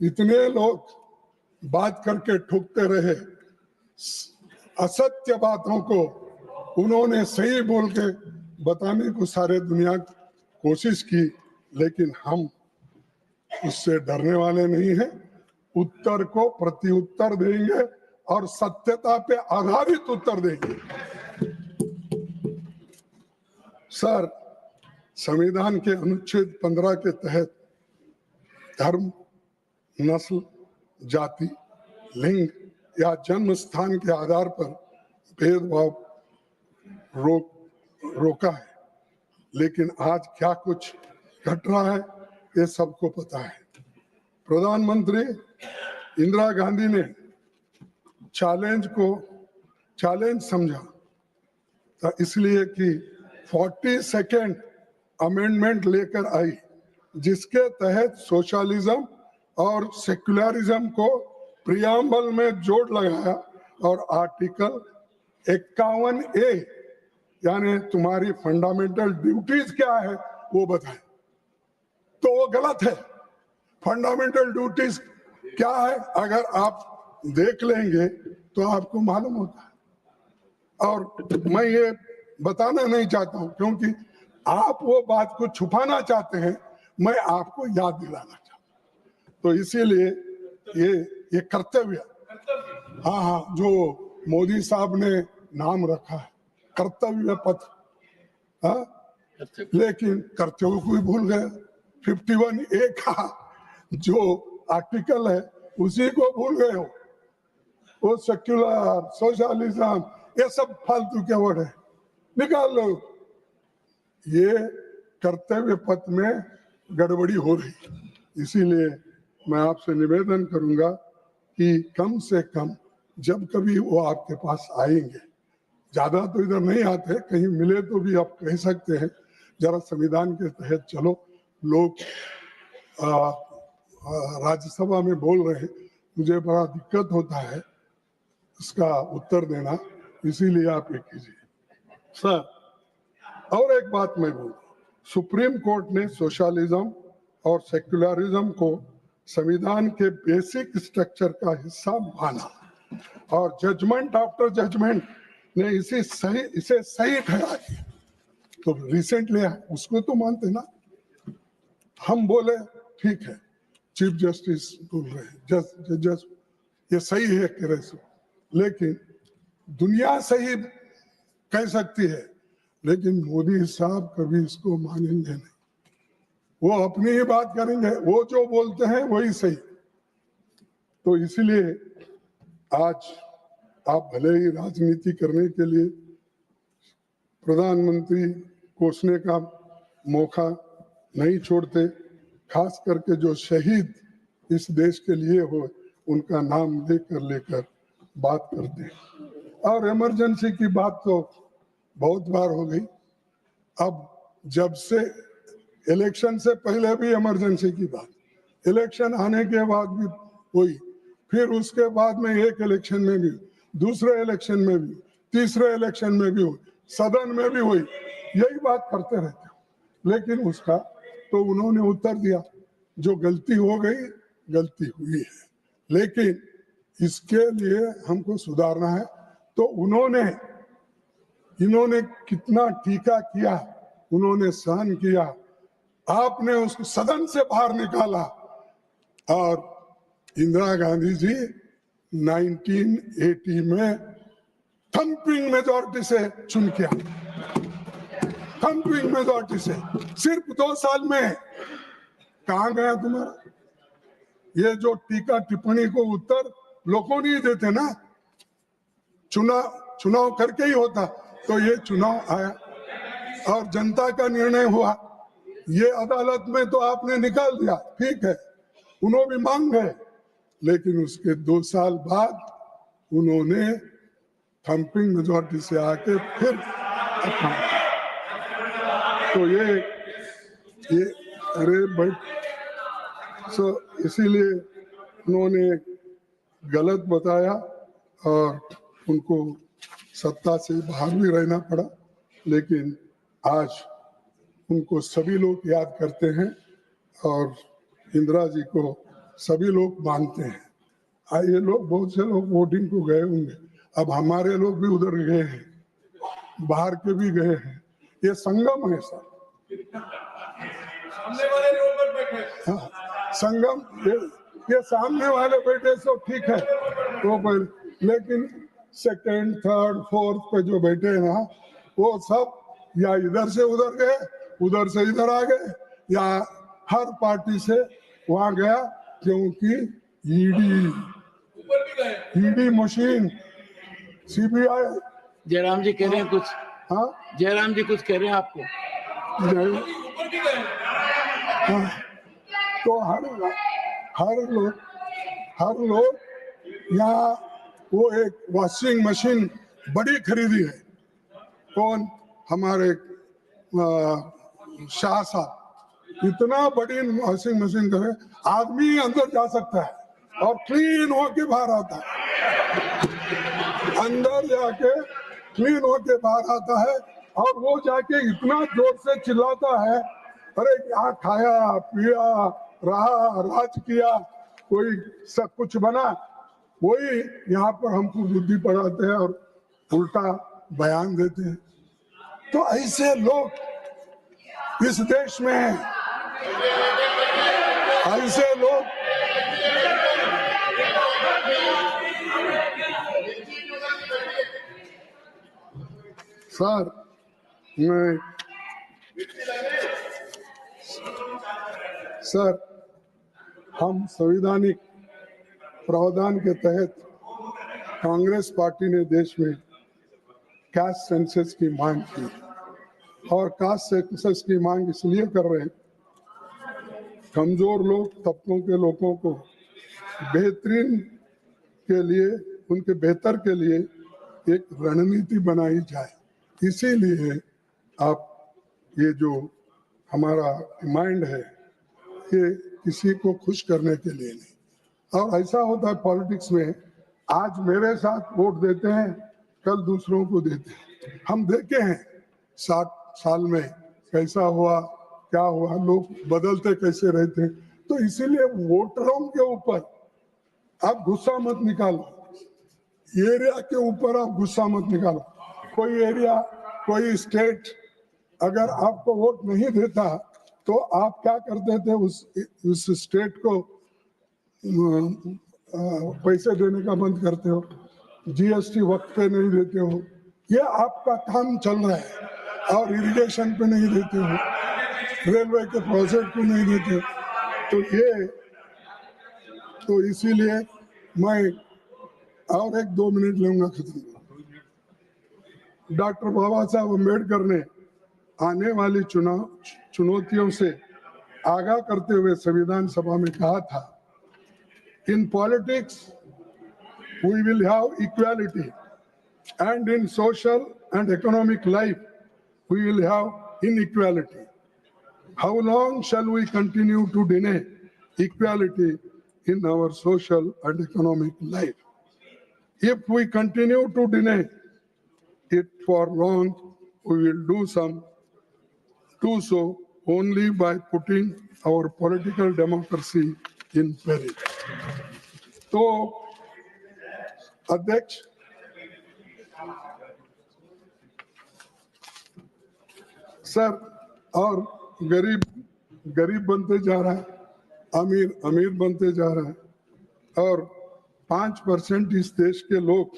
[SPEAKER 21] इतने लोग बात करके ठुकते रहे। असत्य बातों को उन्होंने सही बोल के बताने को सारे दुनिया कोशिश की, लेकिन हम उससे डरने वाले नहीं हैं। उत्तर को प्रति उत्तर देंगे और सत्यता पे आधारित उत्तर देंगे। सर, संविधान के अनुच्छेद 15 के तहत धर्म, नस्ल, जाति, लिंग या जन्म स्थान के आधार पर भेदभाव रोका है, लेकिन आज क्या कुछ घट रहा है ये सबको पता है। प्रधानमंत्री इंदिरा गांधी ने चैलेंज समझा था, इसलिए कि 42nd अमेंडमेंट लेकर आई, जिसके तहत सोशलिज्म और सेक्युलरिज्म को प्रियम्बल में जोड़ लगाया और आर्टिकल 51A यानी तुम्हारी फंडामेंटल ड्यूटीज क्या है वो बताए। तो वो गलत है। फंडामेंटल ड्यूटीज क्या है अगर आप देख लेंगे तो आपको मालूम होता है। और मैं ये बताना नहीं चाहता हूं क्योंकि आप वो बात को छुपाना चाहते हैं, मैं आपको याद दिलाना चाहता हूं। तो इसीलिए ये कर्तव्य, हाँ, जो मोदी साहब ने नाम रखा है कर्तव्य पथ, हाँ, लेकिन कर्तव्य को ही भूल गए। 51A का जो आर्टिकल है उसी को भूल गए हो। वो सेक्युलर, सोशलिज्म, ये सब फालतू के वर्ड है, निकाल लो। ये कर्तव्य पथ में गड़बड़ी हो रही, इसीलिए मैं आपसे निवेदन करूंगा कि कम से कम जब कभी वो आपके पास आएंगे, ज्यादा तो इधर नहीं आते, कहीं मिले तो भी आप कह सकते हैं जरा संविधान के तहत चलो। लोग राज्यसभा में बोल रहे हैं, मुझे बड़ा दिक्कत होता है इसका उत्तर देना, इसीलिए आप ये कीजिए। सर, और एक बात मैं बोलूं, सुप्रीम कोर्ट ने सोशलिज्म और सेक्युलरिज्म को संविधान के बेसिक स्ट्रक्चर का हिस्सा माना और जजमेंट आफ्टर जजमेंट ने इसे सही ठहरा दिया। तो रिसेंटली उसको तो मानते ना। हम बोले ठीक है, चीफ जस्टिस बोल रहे हैं, जज ये सही है कह रहे सो, लेकिन दुनिया सही कह सकती है, लेकिन मोदी साहब कभी इसको मानेंगे नहीं। वो अपनी ही बात करेंगे, वो जो बोलते हैं वही सही। तो इसलिए आज आप भले ही राजनीति करने के लिए प्रधानमंत्री कोसने का मौका नहीं छोड़ते, खास करके जो शहीद इस देश के लिए हो उनका नाम लेकर बात करते हैं। और इमरजेंसी की बात तो बहुत बार हो गई। अब जब से इलेक्शन से पहले भी इमरजेंसी की बात, इलेक्शन आने के बाद भी हुई, फिर उसके बाद में एक इलेक्शन में भी, दूसरे इलेक्शन में भी, तीसरे इलेक्शन में भी हुई, सदन में भी हुई, यही बात करते रहते हो। लेकिन उसका तो उन्होंने उत्तर दिया, जो गलती हो गई गलती हुई है, लेकिन इसके लिए हमको सुधारना है। तो इन्होंने कितना टीका किया उन्होंने सहन किया, आपने उसको सदन से बाहर निकाला और इंदिरा गांधी जी 1980 में थम्पिंग मेजॉरिटी से चुन किया, थम्पिंग मेजॉरिटी से। सिर्फ 2 साल में कहां गया तुम्हारा? ये जो टीका टिप्पणी को उत्तर लोगों नहीं देते ना, चुनाव करके ही होता। तो ये चुनाव आया और जनता का निर्णय हुआ, ये अदालत में तो आपने निकाल दिया, ठीक है, उन्होंने भी मांग गए, लेकिन उसके 2 साल बाद उन्होंने थम्पिंग मेजॉरिटी से आके फिर तो ये अरे भाई, इसीलिए उन्होंने गलत बताया और उनको सत्ता से बाहर भी रहना पड़ा, लेकिन आज उनको सभी लोग याद करते हैं और इंदिरा जी को सभी लोग मानते हैं। ये लोग, बहुत से लोग वोटिंग को गए होंगे, अब हमारे लोग भी उधर गए हैं, बाहर के भी गए हैं, ये संगम है सर, सामने वाले लोग बैठे, संगम, ये सामने वाले बैठे तो ठीक है, तो पर लेकिन सेकंड, थर्ड, फोर्थ पे जो बैठे हैं ना, वो सब या इधर से उधर गए, उधर से इधर आ गए, या हर पार्टी से वहां गया, क्योंकि ईडी मशीन, सीबीआई।
[SPEAKER 1] जयराम जी कह रहे हैं कुछ?
[SPEAKER 21] हाँ, जयराम जी कुछ कह रहे हैं आपको? हाँ, तो हर लोग यहाँ, वो एक वॉशिंग मशीन बड़ी खरीदी है, कौन? हमारे शाह साहब, इतना बड़ी वॉशिंग मशीन करे, आदमी अंदर जा सकता है और क्लीन होके बाहर आता है, अंदर जाके क्लीन होके बाहर आता है, और वो जाके इतना जोर से चिल्लाता है, अरे क्या खाया पिया, रहा, राज किया, कोई सब कुछ बना। वही यहाँ पर हमको बुद्धि पढ़ाते हैं और उल्टा बयान देते हैं। तो ऐसे लोग इस देश में हैं, ऐसे लोग सर, हम संवैधानिक प्रावधान के तहत कांग्रेस पार्टी ने देश में कास्ट सेंसस की मांग की, और कास्ट सेंसस की मांग इसलिए कर रहे हैं, कमजोर लोग, तबकों के लोगों को बेहतरीन के लिए, उनके बेहतर के लिए एक रणनीति बनाई जाए। इसीलिए आप, ये जो हमारा माइंड है, ये किसी को खुश करने के लिए नहीं। और ऐसा होता है पॉलिटिक्स में, आज मेरे साथ वोट देते हैं, कल दूसरों को देते हैं। हम देखे हैं 60 साल में कैसा हुआ, क्या हुआ, लोग बदलते कैसे रहते हैं। तो इसीलिए वोटरों के ऊपर आप गुस्सा मत निकालो, एरिया के ऊपर आप गुस्सा मत निकालो। कोई एरिया, कोई स्टेट अगर आपको वोट नहीं देता, तो आप क्या करते थे, उस स्टेट को पैसे देने का बंद करते हो, जीएसटी वक्त पे नहीं देते हो, ये आपका काम चल रहा है। और इरिगेशन पे नहीं देते हो, रेलवे के प्रोजेक्ट पे नहीं देते हो, तो इसीलिए मैं और 1-2 मिनट लूंगा, खत्म। डॉक्टर बाबा साहब अम्बेडकर ने आने वाली चुनौतियों से आगाह करते हुए संविधान सभा में कहा था, in politics we will have equality, and in social and economic life we will have inequality. How long shall we continue to deny equality in our social and economic life? If we continue to deny it for long, we will do so only by putting our political democracy in peril. तो अध्यक्ष, sir, और गरीब गरीब बनते जा रहा है, अमीर अमीर बनते जा रहा है और 5% इस देश के लोग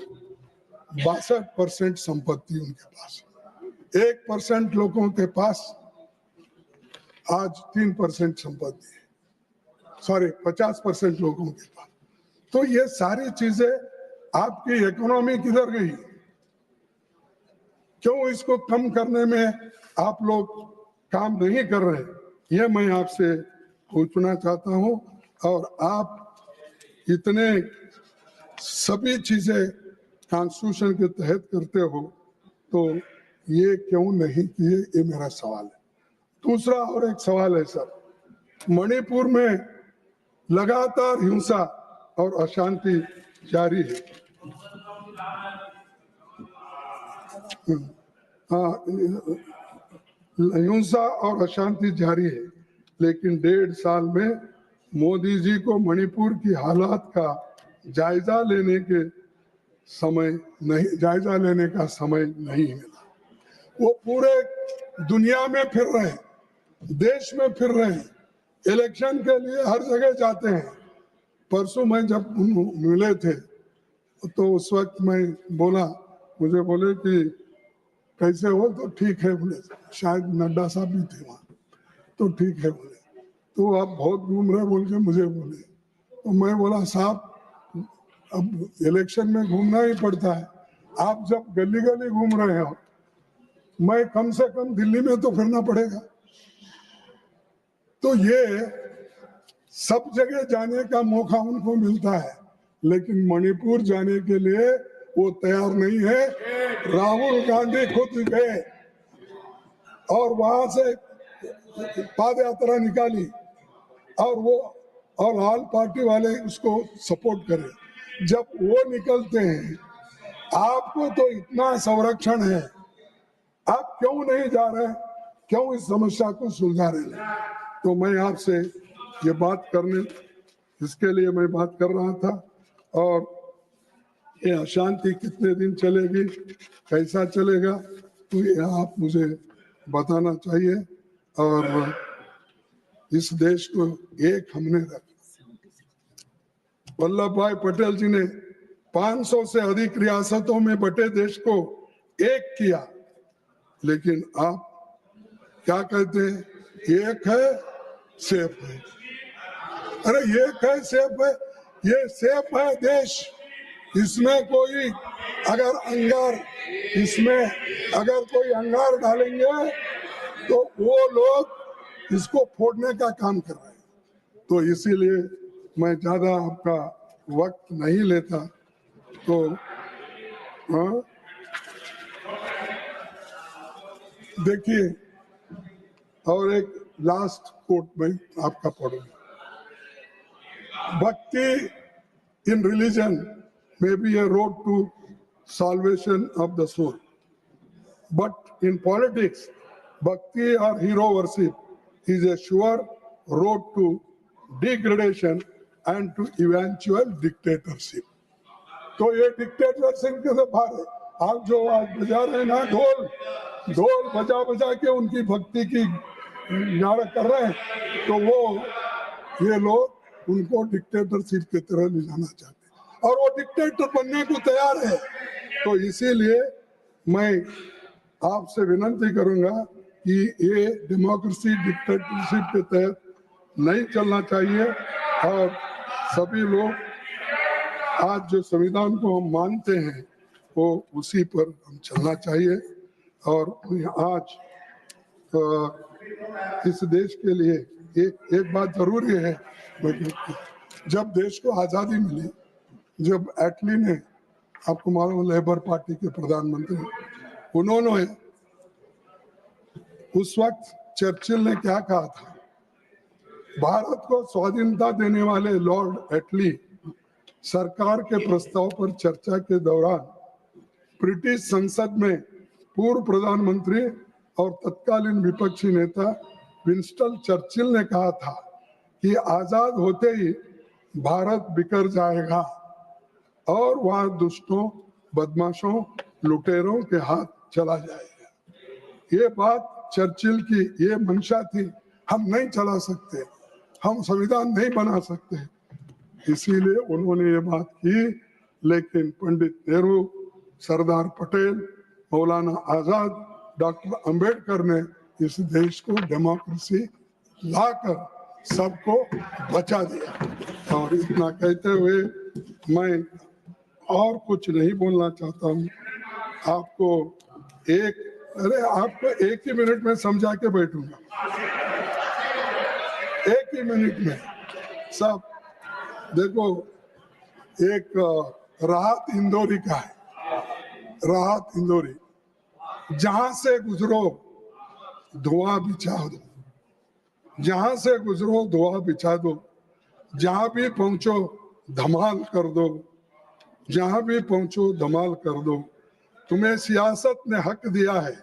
[SPEAKER 21] 62% संपत्ति उनके पास, 1% लोगों के पास आज 3% संपत्ति है, सॉरी 50% लोगों के पास। तो ये सारी चीजें आपकी इकोनॉमी किधर गई? क्यों इसको कम करने में आप लोग काम नहीं कर रहे? ये मैं आपसे पूछना चाहता हूं। और आप इतने सभी चीजें कॉन्स्टिट्यूशन के तहत करते हो तो ये क्यों नहीं किए, ये मेरा सवाल है। दूसरा और एक सवाल है सर, मणिपुर में लगातार हिंसा और अशांति जारी है। हाँ, हिंसा और अशांति जारी है, लेकिन 1.5 साल में मोदी जी को मणिपुर की हालात का जायजा लेने का समय नहीं मिला। वो पूरे दुनिया में फिर रहे हैं, देश में फिर रहे हैं, इलेक्शन के लिए हर जगह जाते हैं। परसों मैं जब मिले थे तो उस वक्त मैं बोला, मुझे बोले कि कैसे हो, तो ठीक है बोले, शायद नड्डा साहब भी थे वहाँ, तो ठीक है बोले, तो आप बहुत घूम रहे बोल के मुझे बोले। तो मैं बोला साहब अब इलेक्शन में घूमना ही पड़ता है, आप जब गली गली घूम रहे हो, मैं कम से कम दिल्ली में तो फिरना पड़ेगा। तो ये सब जगह जाने का मौका उनको मिलता है, लेकिन मणिपुर जाने के लिए वो तैयार नहीं है। राहुल गांधी खुद गए और वहां से पाद यात्रा निकाली और ऑल पार्टी वाले उसको सपोर्ट करें। जब वो निकलते हैं, आपको तो इतना संरक्षण है, आप क्यों नहीं जा रहे, क्यों इस समस्या को सुलझा रहे? तो मैं आपसे ये बात करने, इसके लिए मैं बात कर रहा था। और ये अशांति कितने दिन चलेगी, कैसा चलेगा, तो ये आप मुझे बताना चाहिए। और इस देश को एक हमने रखा। वल्लभ भाई पटेल जी ने 500 से अधिक रियासतों में बटे देश को एक किया, लेकिन आप क्या कहते हैं, एक है सेफ है। अरे एक है सेफ है, ये सेफ है देश, इसमें कोई अगर कोई अंगार डालेंगे तो वो लोग इसको फोड़ने का काम कर रहे हैं। तो इसीलिए मैं ज्यादा आपका वक्त नहीं लेता। तो देखिए, और एक लास्ट कोट में आपका पढ़ूंगा। भक्ति in religion may be a road to salvation of the soul, but in politics, bhakti or hero worship is a sure road to degradation and to eventual dictatorship. तो ये डिक्टेटरशिप के बाहर है। आप जो आज बजा रहे हैं ना, ढोल बजा बजा के उनकी भक्ति की नारा कर रहे हैं, तो वो ये लोग उनको डिक्टेटरशिप की तरह ले जाना चाहते हैं और वो डिक्टेटर बनने को तैयार है। तो इसीलिए मैं आपसे विनती करूंगा कि ये डेमोक्रेसी डिक्टेटरशिप के तहत नहीं चलना चाहिए और सभी लोग आज जो संविधान को हम मानते हैं वो उसी पर हम चलना चाहिए। और आज इस देश के लिए एक बात जरूरी है, जब देश को आज़ादी मिली, जब एटली ने, आपको मालूम, लेबर पार्टी के प्रधानमंत्री, उन्होंने उस वक्त चर्चिल ने क्या कहा था, भारत को स्वाधीनता देने वाले लॉर्ड एटली सरकार के प्रस्ताव पर चर्चा के दौरान ब्रिटिश संसद में पूर्व प्रधानमंत्री और तत्कालीन विपक्षी नेता विंस्टन चर्चिल ने कहा था कि आजाद होते ही भारत बिखर जाएगा और वह दुष्टों, बदमाशों, लुटेरों के हाथ चला जाएगा। ये बात चर्चिल की ये मंशा थी, हम नहीं चला सकते, हम संविधान नहीं बना सकते, इसीलिए उन्होंने ये बात की। लेकिन पंडित नेहरू, सरदार पटेल, मौलाना आजाद, डॉक्टर अंबेडकर ने इस देश को डेमोक्रेसी लाकर सबको बचा दिया। और इतना कहते हुए मैं और कुछ नहीं बोलना चाहता हूँ। आपको एक ही मिनट में समझा के बैठूंगा, एक ही मिनट में सब। देखो, एक राहत इंदौरी का है, राहत इंदौरी, जहां से गुजरो धुआं बिछा दो, जहां से गुजरो धुआं बिछा दो, जहां भी पहुंचो धमाल कर दो, जहां भी पहुंचो धमाल कर दो। तुम्हें सियासत ने हक दिया है,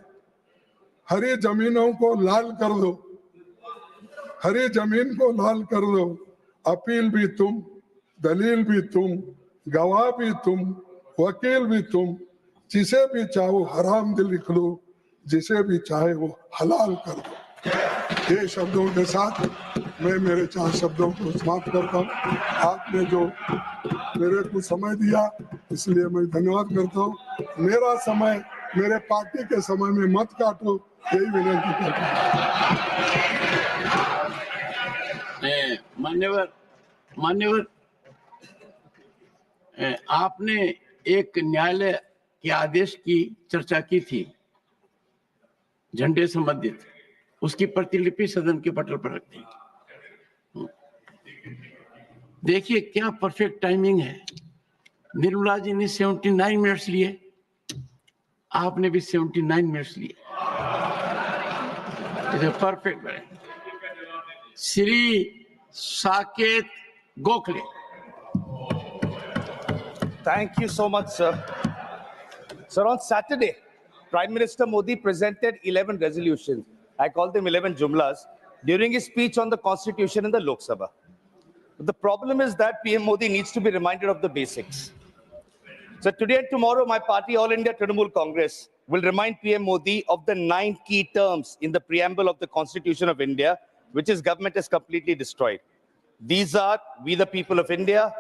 [SPEAKER 21] हरी जमीनों को लाल कर दो, हरी जमीन को लाल कर दो। अपील भी तुम, दलील भी तुम, गवाह भी तुम, वकील भी तुम, जिसे भी चाहो हराम दिल लिख लो, जिसे भी चाहे वो हलाल कर दो। ये शब्दों के साथ मैं मेरे 4 शब्दों को समाप्त करता हूँ। आपने जो मेरे को समय दिया इसलिए मैं धन्यवाद करता हूँ। मेरा समय मेरे पार्टी के समय में मत काटो, यही विनती करता
[SPEAKER 1] हूँ। मान्यवर, आपने एक न्यायालय के आदेश की चर्चा की थी झंडे संबंधित, उसकी प्रतिलिपि सदन के पटल पर रखते हैं। देखिए क्या परफेक्ट टाइमिंग है। निर्मला जी ने 79 मिनट्स लिए, आपने भी 79 मिनट्स लिए, परफेक्ट है। Shri Saket Gokhale.
[SPEAKER 3] Thank you so much, sir. Sir, on Saturday, Prime Minister Modi presented 11 resolutions. I call them 11 jumlas during his speech on the Constitution in the Lok Sabha. But the problem is that PM Modi needs to be reminded of the basics. So today and tomorrow, my party, All India Trinamool Congress, will remind PM Modi of the 9 key terms in the preamble of the Constitution of India, which his government has completely destroyed. These are: we the people of India,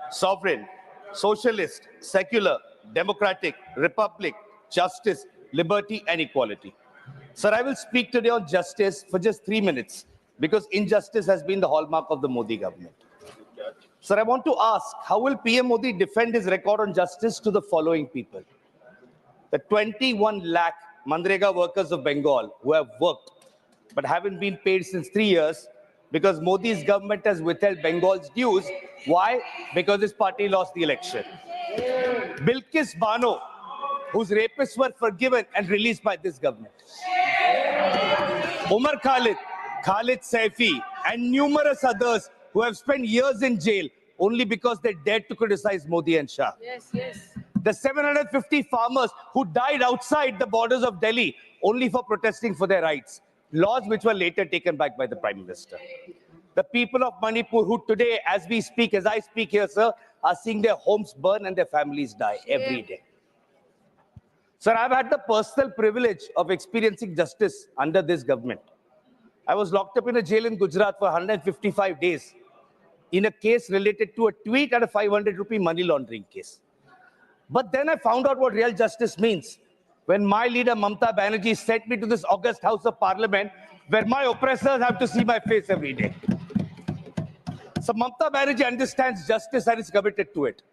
[SPEAKER 3] sovereign, socialist, secular, democratic, republic, justice, liberty, and equality. Sir, I will speak today on justice for just 3 minutes because injustice has been the hallmark of the Modi government. Sir, I want to ask, how will PM Modi defend his record on justice to the following people? The 21 lakh Manrega workers of Bengal who have worked but haven't been paid since 3 years because Modi's government has withheld Bengal's dues. Why? Because his party lost the election. Bilkis Bano, whose rapists were forgiven and released by this government. Umar Khalid, Khalid Saifi, and numerous others who have spent years in jail only because they dared to criticize Modi and Shah. The 750 farmers who died outside the borders of Delhi only for protesting for their rights. Laws which were later taken back by the Prime Minister. The people of Manipur who today, as we speak, as I speak here, sir, are seeing their homes burn and their families die every day. Sir, I've had the personal privilege of experiencing justice under this government. I was locked up in a jail in Gujarat for 155 days in a case related to a tweet and a 500 rupee money laundering case. But then I found out what real justice means when my leader Mamta Banerjee sent me to this august House of Parliament where my oppressors have to see my face every day. So Mamta Banerjee understands justice and is committed to it.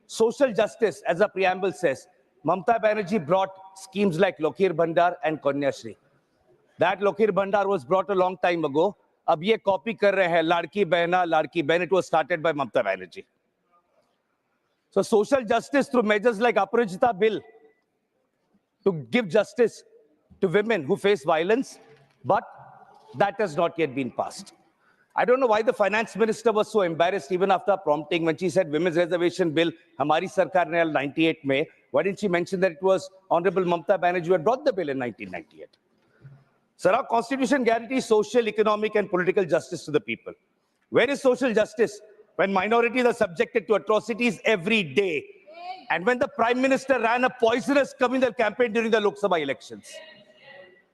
[SPEAKER 3] Social justice, as the preamble says, Mamta Banerjee brought schemes like Lokhir Bhandar and Kanyashri. That Lokhir Bhandar was brought a long time ago. Ab ye copy kar rahe hain, Ladki Behna. It was started by Mamta Banerjee. So social justice through measures like Aparajita Bill to give justice to women who face violence, but that has not yet been passed. I don't know why the finance minister was so embarrassed even after prompting when she said women's reservation bill, Hamari Sarkar ne 98 mein. Why didn't she mention that it was Honorable Mamta Banerjee who had brought the bill in 1998? Sir, our constitution guarantees social, economic, and political justice to the people. Where is social justice when minorities are subjected to atrocities every day? And when the Prime Minister ran a poisonous communal campaign during the Lok Sabha elections?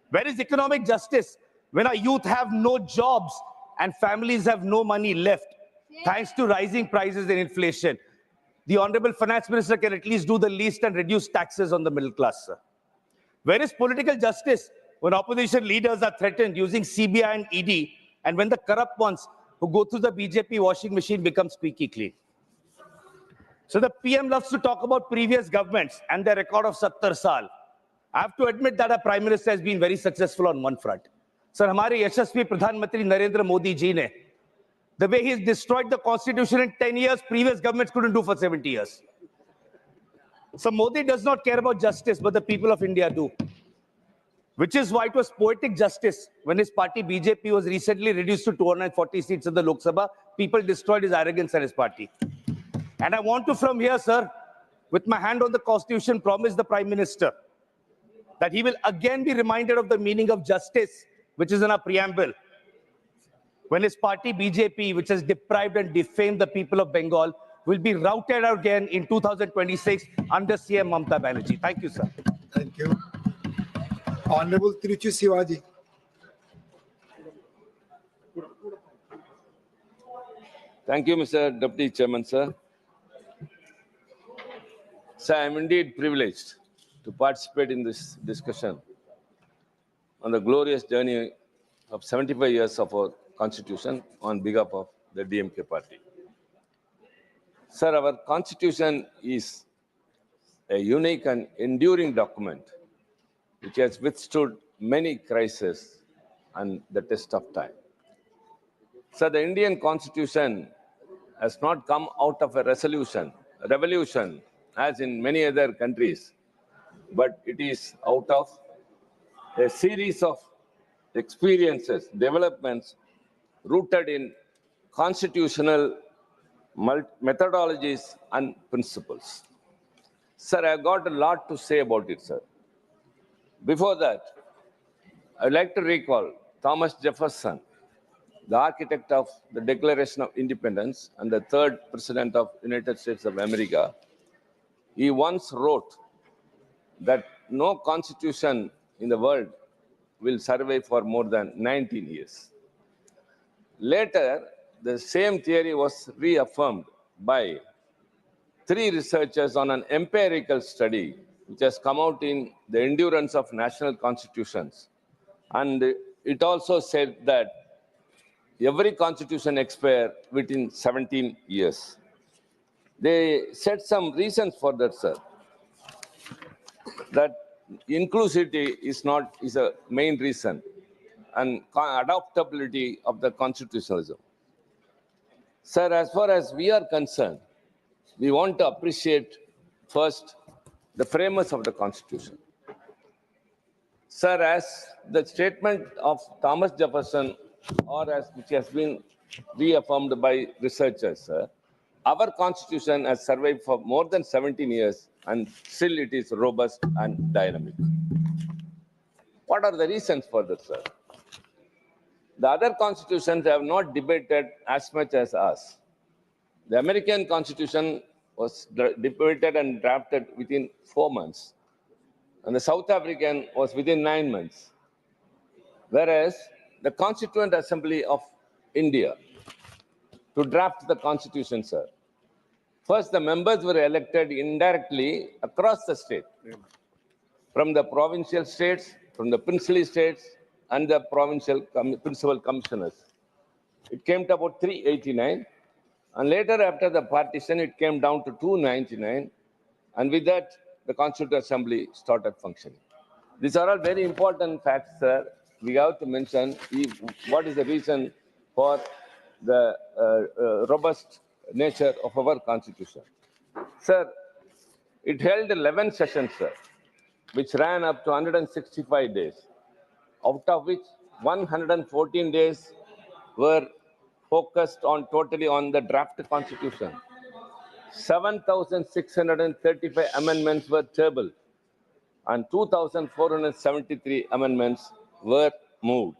[SPEAKER 3] Where is economic justice when our youth have no jobs and families have no money left thanks to rising prices and inflation? The Honorable Finance Minister can at least do the least and reduce taxes on the middle class, sir. Where is political justice when opposition leaders are threatened using CBI and ED, and when the corrupt ones who go through the BJP washing machine become squeaky clean? So the PM loves to talk about previous governments and their record of 70 saal. I have to admit that our Prime Minister has been very successful on one front. Sir, हमारे यशस्वी प्रधानमंत्री नरेंद्र मोदी जी ने, the way he's destroyed the constitution in 10 years, previous governments couldn't do for 70 years. So Modi does not care about justice, but the people of India do. Which is why it was poetic justice when his party BJP was recently reduced to 240 seats in the Lok Sabha. People destroyed his arrogance and his party. And I want to from here, sir, with my hand on the Constitution, promise the Prime Minister that he will again be reminded of the meaning of justice, which is in our preamble, when his party BJP, which has deprived and defamed the people of Bengal, will be routed again in 2026 under CM Mamata Banerjee. Thank you, sir.
[SPEAKER 19] Thank you. Honorable Tiruchi Sivaji.
[SPEAKER 4] Thank you, Mr. Deputy Chairman, sir. Sir, I am indeed privileged to participate in this discussion on the glorious journey of 75 years of our Constitution on behalf of the DMK party. Sir, our Constitution is a unique and enduring document which has withstood many crises and the test of time. Sir, the Indian Constitution has not come out of a revolution, as in many other countries, but it is out of a series of experiences, developments rooted in constitutional methodologies and principles. Sir, I have got a lot to say about it, sir. Before that, I would like to recall Thomas Jefferson, the architect of the Declaration of Independence and the third president of the United States of America. He once wrote that no constitution in the world will survive for more than 19 years. Later, the same theory was reaffirmed by 3 researchers on an empirical study which has come out in the Endurance of National Constitutions. And it also said that every constitution expires within 17 years. They said some reasons for that, sir. That inclusivity is a main reason, and adaptability of the constitutionalism. Sir, as far as we are concerned, we want to appreciate first the framers of the Constitution. Sir, as the statement of Thomas Jefferson, or as which has been reaffirmed by researchers, sir, our Constitution has survived for more than 17 years and still it is robust and dynamic. What are the reasons for this, sir? The other constitutions have not debated as much as us. The American Constitution was debated and drafted within 4 months, and the South African was within 9 months. Whereas the Constituent Assembly of India, to draft the Constitution, sir, first the members were elected indirectly across the state, from the provincial states, from the princely states, and the provincial principal commissioners. It came to about 389. And later, after the partition, it came down to 299. And with that, the Constituent Assembly started functioning. These are all very important facts, sir. We have to mention what is the reason for the robust nature of our Constitution. Sir, it held 11 sessions, sir, which ran up to 165 days, out of which 114 days were focused totally on the draft constitution. 7,635 amendments were tabled and 2,473 amendments were moved.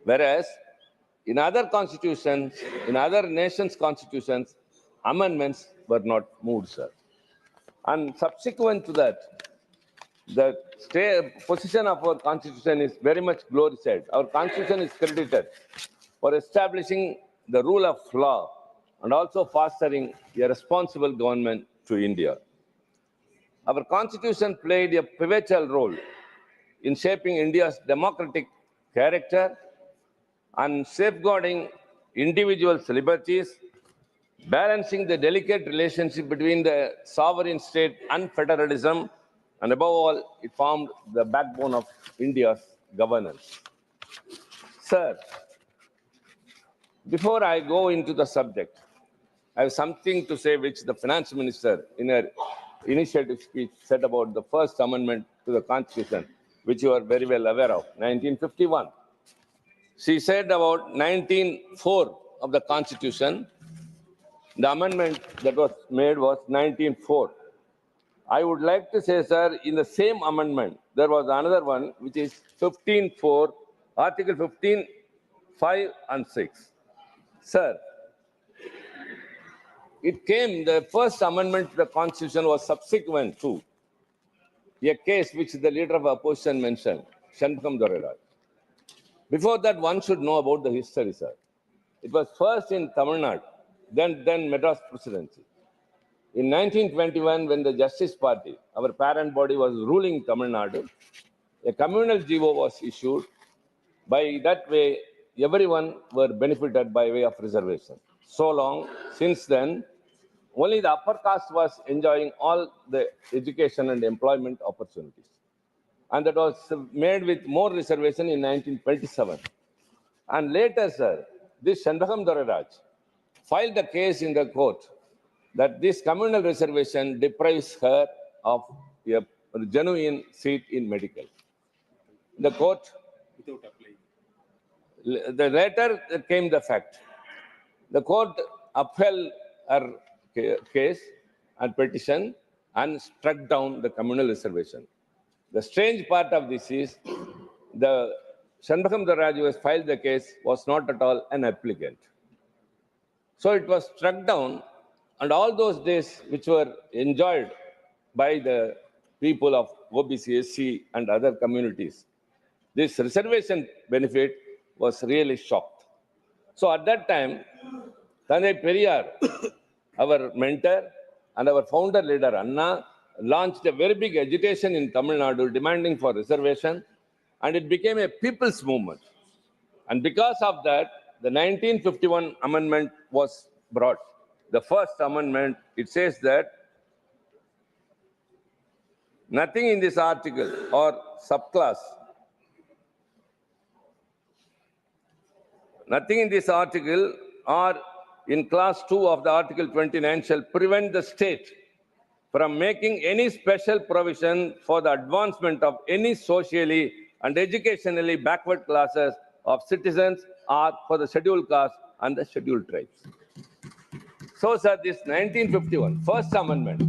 [SPEAKER 4] Whereas in other constitutions, in other nations' constitutions, amendments were not moved, sir. And subsequent to that, the position of our constitution is very much glorified. Our constitution is credited for establishing the rule of law and also fostering a responsible government to India. Our constitution played a pivotal role in shaping India's democratic character and safeguarding individuals' liberties, balancing the delicate relationship between the sovereign state and federalism, and above all, it formed the backbone of India's governance. Sir, before I go into the subject, I have something to say which the finance minister in her initiative speech said about the first amendment to the Constitution, which you are very well aware of, 1951. She said about 1904 of the Constitution, the amendment that was made was 1904. I would like to say, sir, in the same amendment, there was another one, which is 15.4, Article 15, 5 and 6. Sir, the first amendment to the Constitution was subsequent to a case which the leader of opposition mentioned, Shanmugam Doreraj. Before that, one should know about the history, sir. It was first in Tamil Nadu, then Madras Presidency. In 1921, when the Justice Party, our parent body, was ruling Tamil Nadu, a communal GO was issued. By that way, everyone were benefited by way of reservation. So long, since then, only the upper caste was enjoying all the education and employment opportunities. And that was made with more reservation in 1927. And later, sir, this Shanmugam Doreraj filed a case in the court that this communal reservation deprives her of a genuine seat in medical. The court, later came the fact. The court upheld her case and petition and struck down the communal reservation. The strange part of this is the Shanmugam Doreraj who has filed the case was not at all an applicant. So it was struck down, and all those days which were enjoyed by the people of OBC, SC and other communities, this reservation benefit was really shocked. So at that time, Thanai Periyar, our mentor and our founder leader Anna, launched a very big agitation in Tamil Nadu demanding for reservation, and it became a people's movement. And because of that, the 1951 amendment was brought. The first amendment, it says that nothing in this article or subclass, nothing in this article or in class 2 of the Article 29 shall prevent the state from making any special provision for the advancement of any socially and educationally backward classes of citizens or for the scheduled caste and the scheduled tribes. So, sir, this 1951 First Amendment,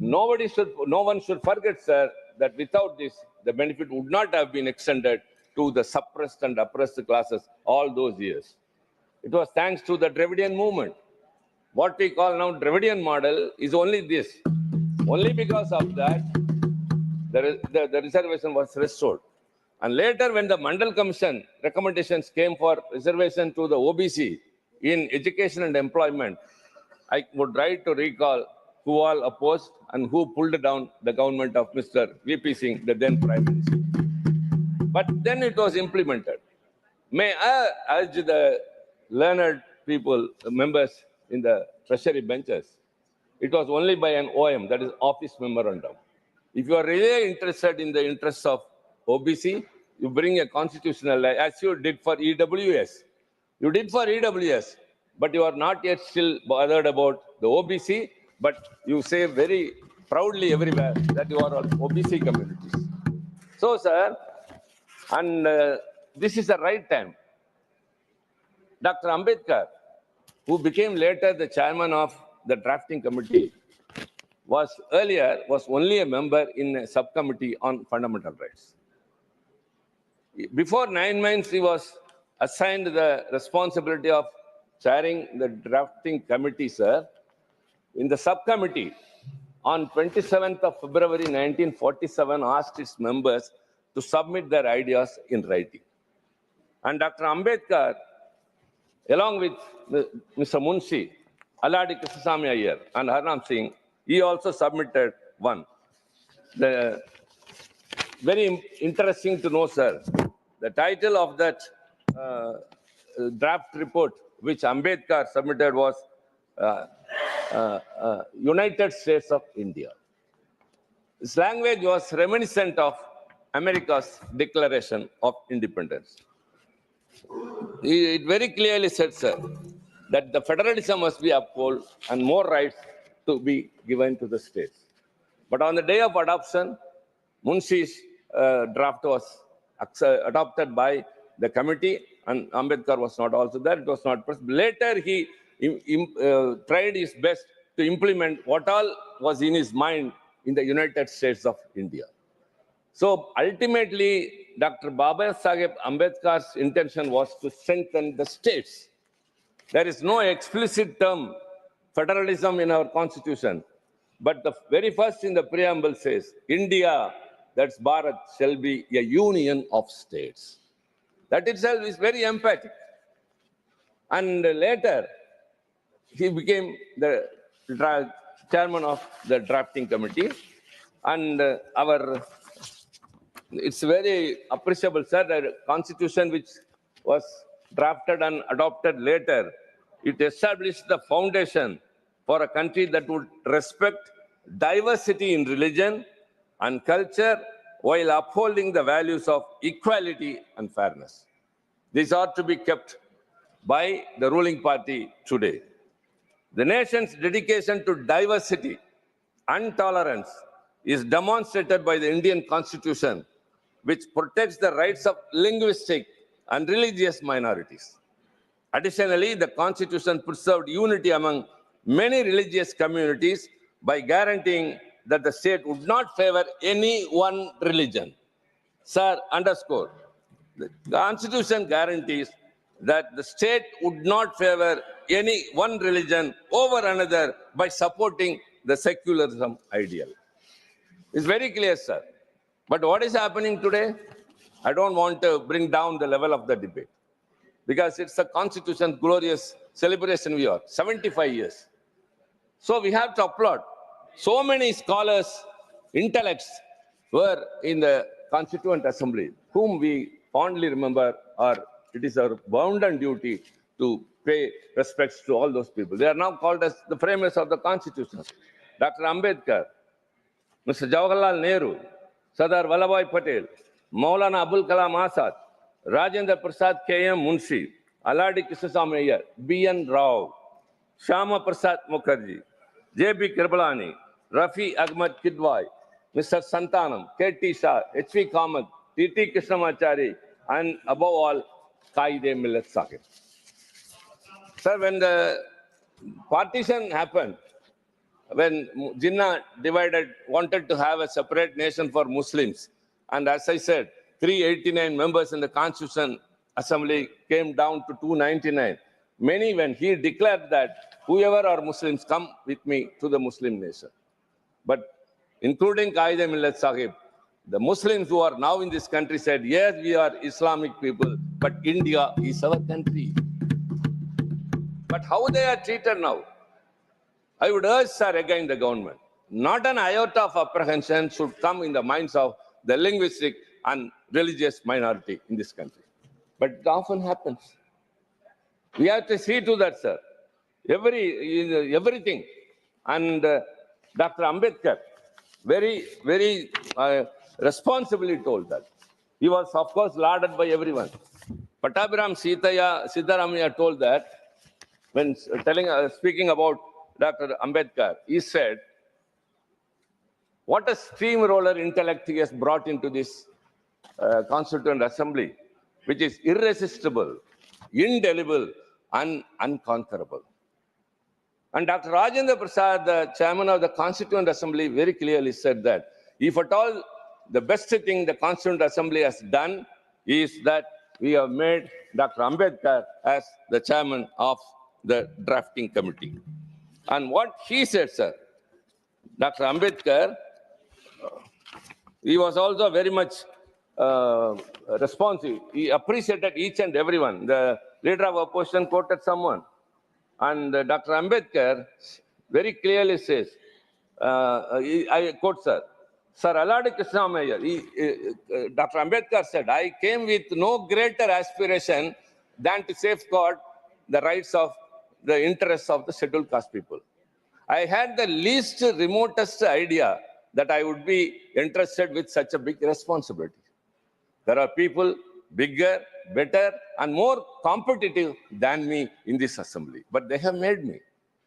[SPEAKER 4] no one should forget, sir, that without this, the benefit would not have been extended to the suppressed and oppressed classes all those years. It was thanks to the Dravidian movement. What we call now Dravidian model is only this. Only because of that, the reservation was restored. And later, when the Mandal Commission recommendations came for reservation to the OBC in education and employment, I would like to recall who all opposed and who pulled down the government of Mr. VP Singh, the then Prime Minister. But then it was implemented. May I urge the learned people, members in the treasury benches, it was only by an OM, that is office memorandum. If you are really interested in the interests of OBC, you bring a constitutional, as you did for EWS. You did for EWS, but you are not yet still bothered about the OBC, but you say very proudly everywhere that you are all OBC communities. So, sir, and this is the right time. Dr. Ambedkar, who became later the chairman of the drafting committee, was only a member in a subcommittee on fundamental rights. Before 9 months, he was assigned the responsibility of chairing the drafting committee, sir. In the subcommittee, on 27th of February 1947 asked its members to submit their ideas in writing. And Dr. Ambedkar, along with Mr. Munshi, Aladi Krishnasamy Iyer, and Harnam Singh, he also submitted one. Very interesting to know, sir, the title of that draft report which Ambedkar submitted was United States of India. This language was reminiscent of America's Declaration of Independence. It very clearly said, sir, that the federalism must be upheld and more rights to be given to the states. But on the day of adoption, Munshi's draft was adopted by the committee, and Ambedkar was not also there. It was not pressed. Later, he tried his best to implement what all was in his mind in the United States of India. So ultimately, Dr. Baba Saheb Ambedkar's intention was to strengthen the states. There is no explicit term federalism in our constitution, but the very first in the preamble says, India, that's Bharat, shall be a union of states. That itself is very emphatic. And later, he became the chairman of the drafting committee. And it's very appreciable, sir, the constitution which was drafted and adopted later, it established the foundation for a country that would respect diversity in religion and culture while upholding the values of equality and fairness. These are to be kept by the ruling party today. The nation's dedication to diversity and tolerance is demonstrated by the Indian Constitution, which protects the rights of linguistic and religious minorities. Additionally, the Constitution preserved unity among many religious communities by guaranteeing that the state would not favor any one religion. Sir, underscore, the Constitution guarantees that the state would not favor any one religion over another by supporting the secularism ideal. It's very clear, sir. But what is happening today? I don't want to bring down the level of the debate because it's a Constitution's glorious celebration we are, 75 years. So we have to applaud. So many scholars, intellects were in the Constituent Assembly, whom we fondly remember, or it is our bounden duty to pay respects to all those people. They are now called as the framers of the Constitution. Dr. Ambedkar, Mr. Jawaharlal Nehru, Sardar Vallabhbhai Patel, Maulana Abul Kalam Azad, Rajendra Prasad K.M. Munshi, Aladi Krishnasamy Iyer, B.N. Rao, Shyama Prasad Mukherjee, J.B. Kirpalani, Rafi Ahmad Kidwai, Mr. Santanam, K.T. Shah, H.V. Kamath, T.T. Krishnamachari, and above all, Qaide Millat Sahib. Sir, when the partition happened, when Jinnah wanted to have a separate nation for Muslims, and as I said, 389 members in the Constitution Assembly came down to 299. Many, when he declared that whoever are Muslims, come with me to the Muslim nation. But including Qaide Millat Sahib, the Muslims who are now in this country said, yes, we are Islamic people, but India is our country. But how they are treated now? I would urge, sir, again the government, not an iota of apprehension should come in the minds of the linguistic and religious minority in this country. But it often happens. We have to see to that, sir. Everything. And Dr. Ambedkar very, very responsibly told that. He was, of course, lauded by everyone. Pattabhiram Siddharamaiah told that when speaking about Dr. Ambedkar, he said, what a steamroller intellect he has brought into this Constituent Assembly, which is irresistible, indelible, and unconquerable. And Dr. Rajendra Prasad, the chairman of the Constituent Assembly, very clearly said that if at all the best thing the Constituent Assembly has done is that we have made Dr. Ambedkar as the chairman of the drafting committee. And what he said, sir, Dr. Ambedkar, he was also very much responsive. He appreciated each and everyone. The leader of opposition quoted someone. And Dr. Ambedkar very clearly says, I quote, sir, Sir Aladi Krishnamaya, Dr. Ambedkar said, I came with no greater aspiration than to safeguard the rights of the interests of the scheduled caste people. I had the least remotest idea that I would be entrusted with such a big responsibility. There are people bigger, better, and more competitive than me in this assembly. But they have made me.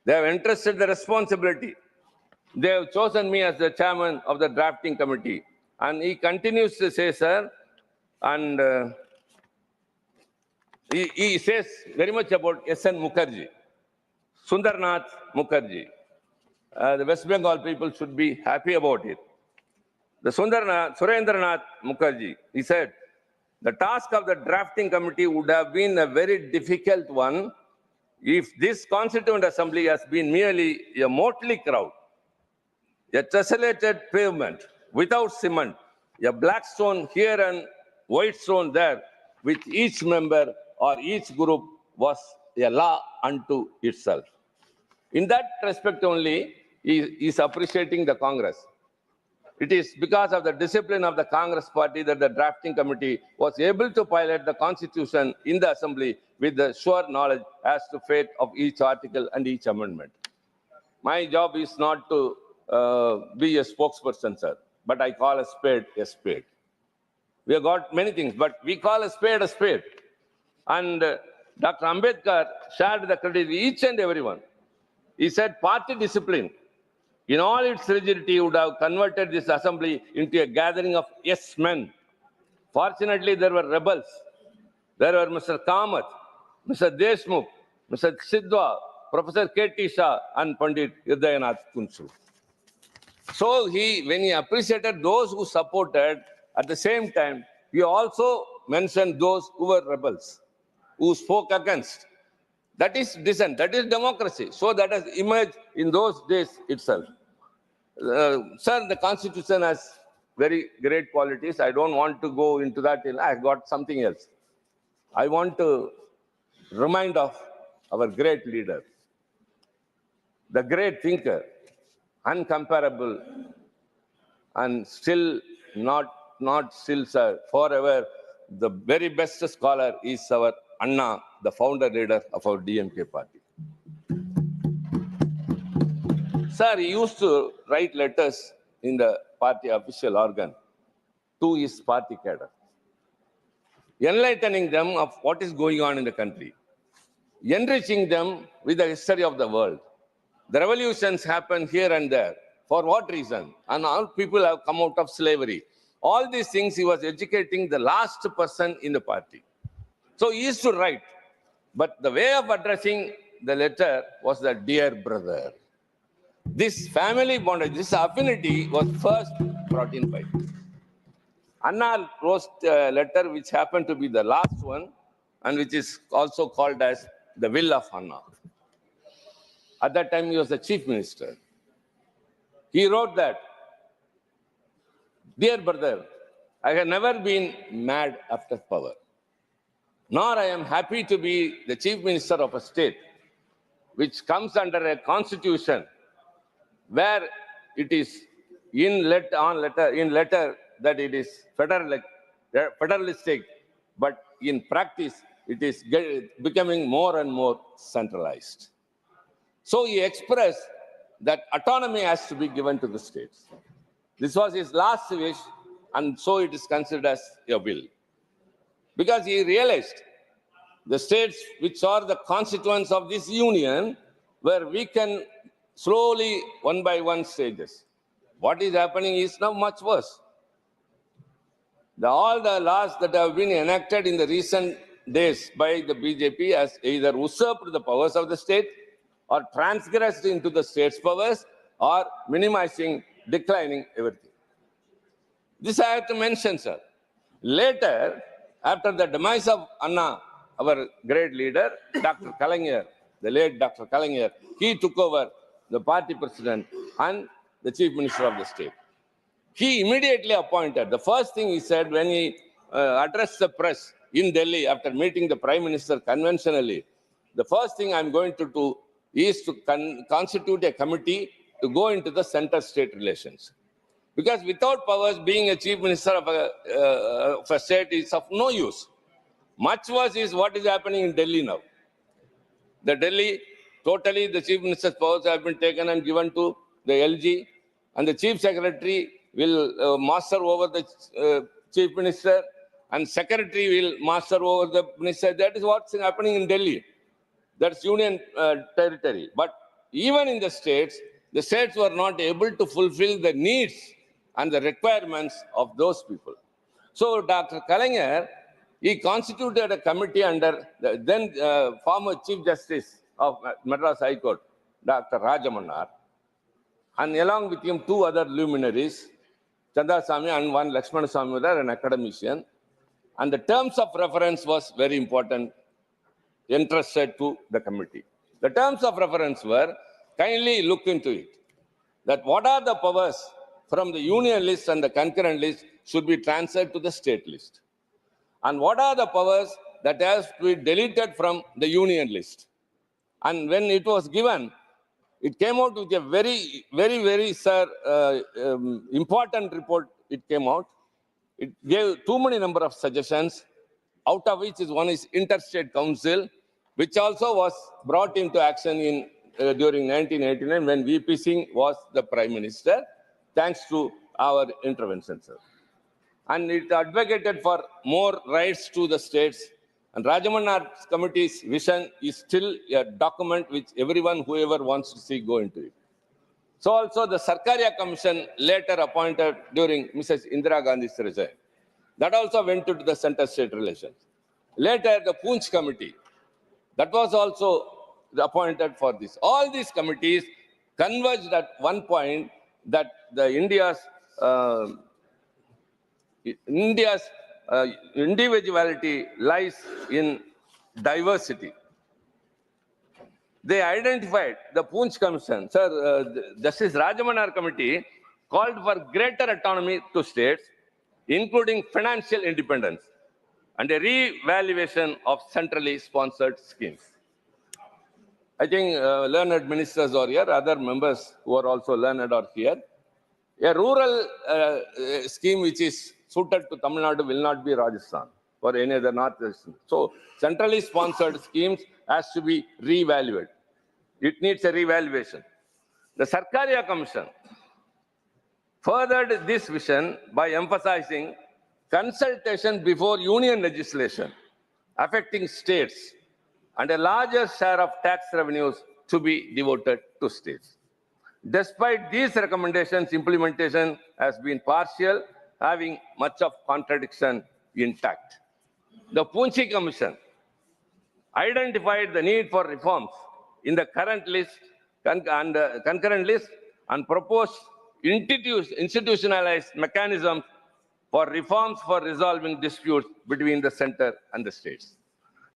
[SPEAKER 4] They have entrusted the responsibility. They have chosen me as the chairman of the drafting committee. And he continues to say, sir, and he says very much about S.N. Mukherjee, Sundarnath Mukherjee. The West Bengal people should be happy about it. The Surendranath Mukherjee, he said, the task of the drafting committee would have been a very difficult one if this Constituent Assembly has been merely a motley crowd, a tessellated pavement without cement, a black stone here and white stone there, with each member or each group was a law unto itself. In that respect only, he is appreciating the Congress. It is because of the discipline of the Congress party that the drafting committee was able to pilot the Constitution in the Assembly with the sure knowledge as to fate of each article and each amendment. My job is not to be a spokesperson, sir, but I call a spade a spade. We have got many things, but we call a spade a spade. And Dr. Ambedkar shared the credit with each and everyone. He said party discipline, in all its rigidity, would have converted this assembly into a gathering of yes men. Fortunately, there were rebels. There were Mr. Kamath, Mr. Deshmukh, Mr. Sidwa, Professor K.T. Shah, and Pandit Hridayanath Kunsu. So when he appreciated those who supported, at the same time, he also mentioned those who were rebels, who spoke against. That is dissent, that is democracy. So that has emerged in those days itself. Sir, the Constitution has very great qualities. I don't want to go into that. I got something else. I want to remind of our great leader, the great thinker, uncomparable, and still not still, sir, forever, the very best scholar is our Anna, the founder leader of our DMK party. Sir, he used to write letters in the party official organ to his party cadre, enlightening them of what is going on in the country, enriching them with the history of the world. The revolutions happen here and there. For what reason? And all people have come out of slavery. All these things he was educating the last person in the party. So he used to write. But the way of addressing the letter was the dear brother. This family bondage, this affinity was first brought in by him. Anna wrote a letter which happened to be the last one and which is also called as the Will of Anna. At that time, he was the chief minister. He wrote that, dear brother, I have never been mad after power, nor I am happy to be the chief minister of a state which comes under a constitution where it is in letter that it is federalistic, but in practice it is becoming more and more centralized. So he expressed that autonomy has to be given to the states. This was his last wish, and so it is considered as a will. Because he realized the states which are the constituents of this union were weakened slowly, one by one stages. What is happening is now much worse. All the laws that have been enacted in the recent days by the BJP has either usurped the powers of the state or transgressed into the state's powers or minimizing, declining everything. This I have to mention, sir. Later, after the demise of Anna, our great leader, Dr. Kalaignar, the late Dr. Kalaignar, he took over the party president and the chief minister of the state. He immediately appointed. The first thing he said when he addressed the press in Delhi after meeting the prime minister conventionally, the first thing I'm going to do is to constitute a committee to go into the center-state relations. Because without powers, being a chief minister of a state is of no use. Much worse is what is happening in Delhi now. The Delhi, totally the chief minister's powers have been taken and given to the LG, and the chief secretary will master over the chief minister, and secretary will master over the minister. That is what's happening in Delhi. That's union territory. But even in the states were not able to fulfill the needs and the requirements of those people. So Dr. Kalaignar, he constituted a committee under the then former Chief Justice of Madras High Court, Dr. Rajya, and along with him two other luminaries, Chandasamy and one Lakshmana Swamy, an academician. And the terms of reference was very important, entrusted to the committee. The terms of reference were, kindly look into it, that what are the powers from the union list and the concurrent list should be transferred to the state list. And what are the powers that has to be deleted from the union list. And when it was given, it came out with a very, important report. It came out. It gave too many number of suggestions, out of which one is Interstate Council, which also was brought into action in during 1989 when VP Singh was the Prime Minister, thanks to our intervention, sir. And it advocated for more rights to the states. And Rajamannar's committee's vision is still a document which everyone, whoever wants to see, go into it. So also the Sarkaria Commission later appointed during Mrs. Indira Gandhi's regime. That also went into the center-state relations. Later, the Poonch Committee, that was also appointed for this. All these committees converged at one point that India's individuality lies in diversity. They identified the Poonch Commission, sir, Justice Rajamannar Committee called for greater autonomy to states, including financial independence and a re-evaluation of centrally sponsored schemes. I think learned ministers are here, other members who are also learned are here. A rural scheme which is suited to Tamil Nadu will not be Rajasthan or any other northeastern. So centrally sponsored schemes has to be re-evaluated. It needs a re-evaluation. The Sarkaria Commission furthered this vision by emphasizing consultation before union legislation affecting states and a larger share of tax revenues to be devoted to states. Despite these recommendations, implementation has been partial, having much of contradiction intact. The Poonch Commission identified the need for reforms in the current list and concurrent list and proposed institutionalized mechanisms for reforms for resolving disputes between the center and the states.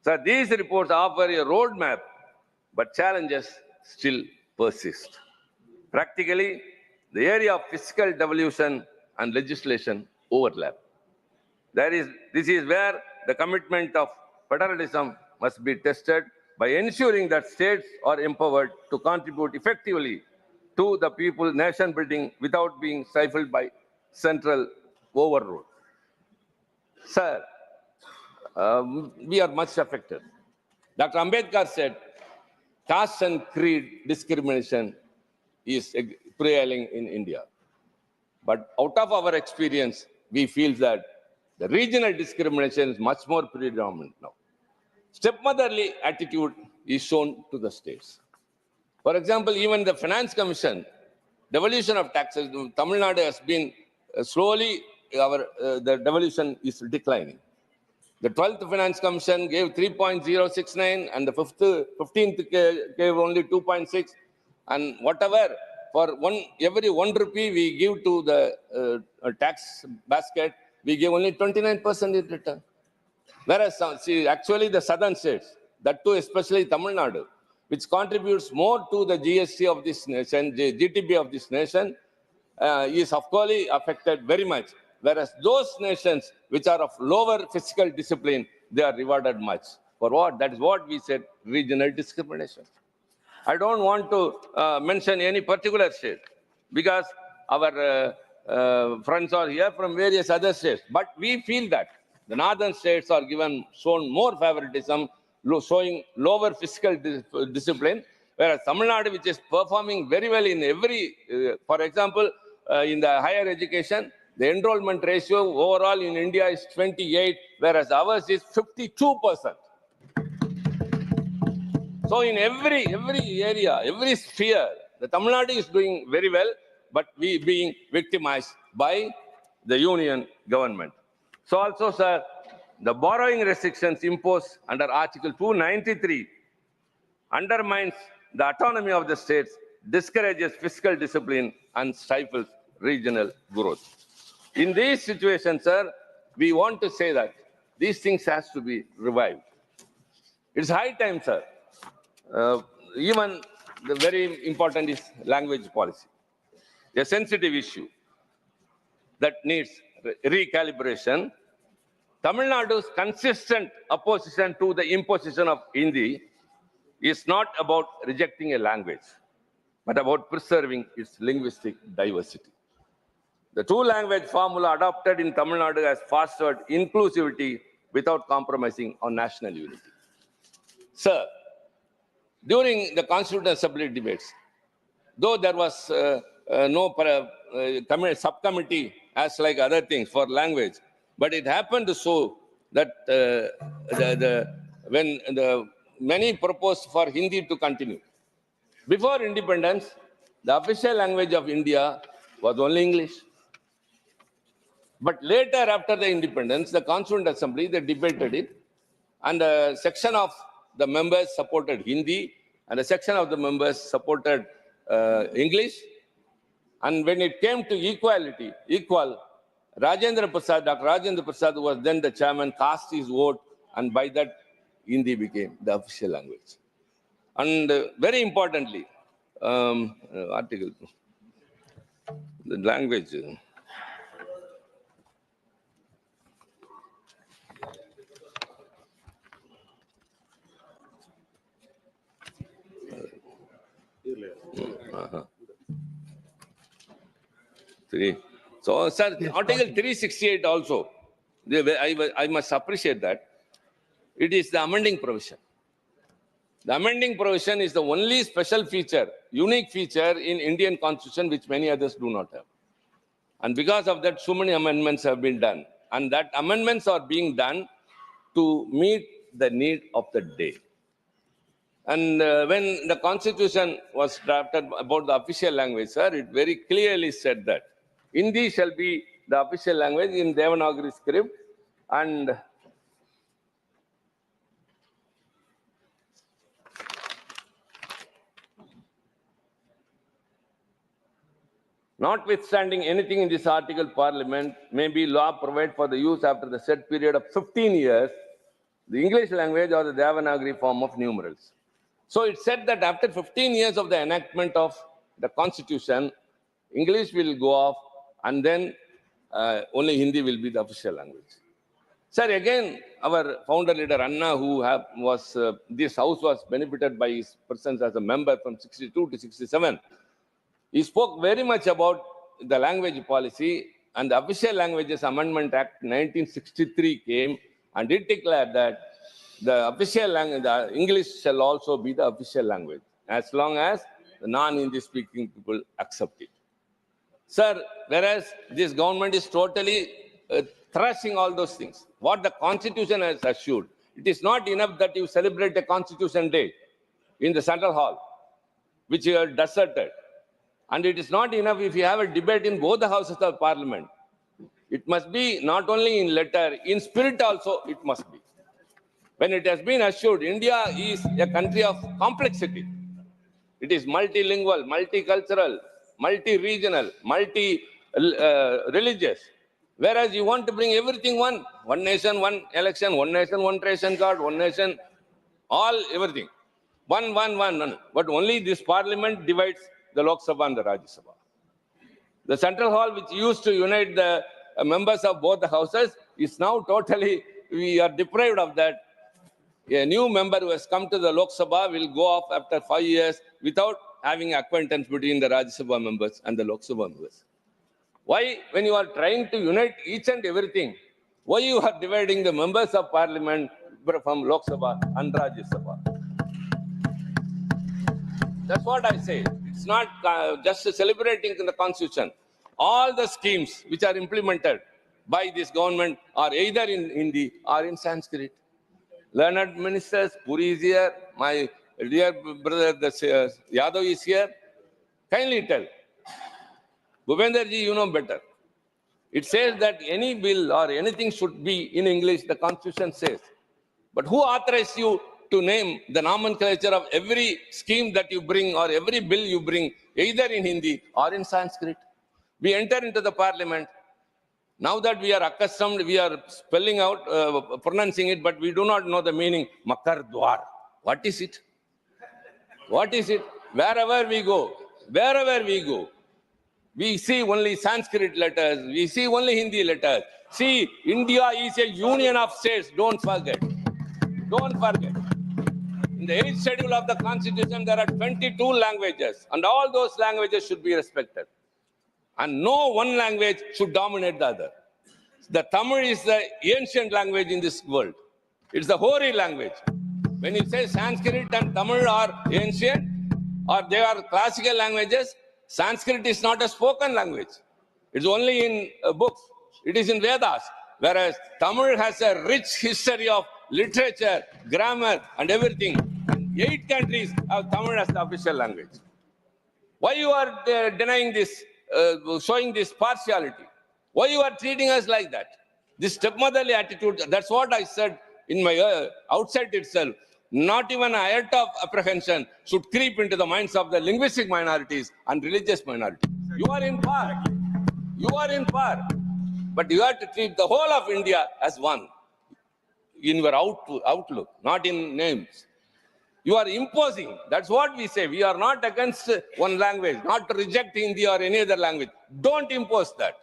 [SPEAKER 4] So these reports offer a roadmap, but challenges still persist. Practically, the area of fiscal devolution and legislation overlap. This is where the commitment of federalism must be tested by ensuring that states are empowered to contribute effectively to the people nation building without being stifled by central overrule. Sir, we are much affected. Dr. Ambedkar said, caste and creed discrimination is prevailing in India. But out of our experience, we feel that the regional discrimination is much more predominant now. Stepmotherly attitude is shown to the states. For example, even the Finance Commission, devolution of taxes, Tamil Nadu has been slowly, the devolution is declining. The 12th Finance Commission gave 3.069 and the 15th gave only 2.6, and whatever, for every 1 rupee we give to the tax basket, we give only 29% in return. Whereas, actually the southern states, that too especially Tamil Nadu, which contributes more to the GST of this nation, the GDP of this nation, is of course affected very much, whereas those nations which are of lower fiscal discipline, they are rewarded much. For what? That is what we said, regional discrimination. I don't want to mention any particular state because our friends are here from various other states. But we feel that the northern states are shown more favoritism, showing lower fiscal discipline, whereas Tamil Nadu, which is performing very well in every, for example, in the higher education, the enrollment ratio overall in India is 28, whereas ours is 52%. So in every area, every sphere, the Tamil Nadu is doing very well, but we being victimized by the union government. So also, sir, the borrowing restrictions imposed under Article 293 undermines the autonomy of the states, discourages fiscal discipline, and stifles regional growth. In these situations, sir, we want to say that these things has to be revived. It's high time, sir. Even the very important is language policy, a sensitive issue that needs recalibration. Tamil Nadu's consistent opposition to the imposition of Hindi is not about rejecting a language, but about preserving its linguistic diversity. The two-language formula adopted in Tamil Nadu has fostered inclusivity without compromising on national unity. Sir, during the Constituent Assembly debates, though there was no subcommittee as like other things for language, but it happened so that when many proposed for Hindi to continue. Before independence, the official language of India was only English. But later, after the independence, the Constituent Assembly, they debated it, and a section of the members supported Hindi, and a section of the members supported English. And when it came to equality, Dr. Rajendra Prasad was then the chairman, cast his vote, and by that, Hindi became the official language. And very importantly, article, the language. So, sir, Article 368 also, I must appreciate that. It is the amending provision. The amending provision is the only special feature, unique feature in Indian Constitution which many others do not have. And because of that, so many amendments have been done. And that amendments are being done to meet the need of the day. And when the Constitution was drafted about the official language, sir, it very clearly said that Hindi shall be the official language in Devanagari script, and notwithstanding anything in this article, Parliament may be law provide for the use after the set period of 15 years, the English language or the Devanagari form of numerals. So it said that after 15 years of the enactment of the Constitution, English will go off, and then only Hindi will be the official language. Sir, again, our founder leader Anna, this house was benefited by his presence as a member from 62 to 67. He spoke very much about the language policy, and the Official Languages Amendment Act 1963 came, and it declared that the official language, the English shall also be the official language, as long as the non-Hindi speaking people accept it. Sir, whereas this government is totally thrashing all those things, what the Constitution has assured, it is not enough that you celebrate a Constitution Day in the Central Hall, which you have deserted. And it is not enough if you have a debate in both the houses of Parliament. It must be not only in letter, in spirit also it must be. When it has been assured, India is a country of complexity. It is multilingual, multicultural, multi-regional, multi-religious. Whereas you want to bring everything one nation, one election, one nation, one ration card, one nation, all everything. One. But only this Parliament divides the Lok Sabha and the Rajya Sabha. The central hall, which used to unite the members of both the houses, is now totally, we are deprived of that. A new member who has come to the Lok Sabha will go off after 5 years without having acquaintance between the Rajya Sabha members and the Lok Sabha members. Why, when you are trying to unite each and everything, why you are dividing the members of parliament from Lok Sabha and Rajya Sabha? That's what I say. It's not just celebrating the constitution. All the schemes which are implemented by this government are either in Hindi or in Sanskrit. Learned ministers, Puri is here, my dear brother Yadav is here. Kindly tell. Bhupender ji, you know better. It says that any bill or anything should be in English, the constitution says. But who authorized you to name the nomenclature of every scheme that you bring or every bill you bring, either in Hindi or in Sanskrit? We enter into the parliament. Now that we are accustomed, we are spelling out, pronouncing it, but we do not know the meaning. Makar Dwar. What is it? What is it? Wherever we go, we see only Sanskrit letters, we see only Hindi letters. See, India is a union of states, don't forget. Don't forget. In the 8th schedule of the Constitution, there are 22 languages, and all those languages should be respected. And no one language should dominate the other. The Tamil is the ancient language in this world. It's the hoary language. When you say Sanskrit and Tamil are ancient, or they are classical languages, Sanskrit is not a spoken language. It's only in books. It is in Vedas. Whereas Tamil has a rich history of literature, grammar, and everything. And 8 countries have Tamil as the official language. Why you are denying this, showing this partiality? Why you are treating us like that? This stepmotherly attitude, that's what I said in my outset itself. Not even an iota of apprehension should creep into the minds of the linguistic minorities and religious minorities. You are in power. You are in power. But you have to treat the whole of India as one in your outlook, not in names. You are imposing. That's what we say. We are not against one language, not to reject Hindi or any other language. Don't impose that.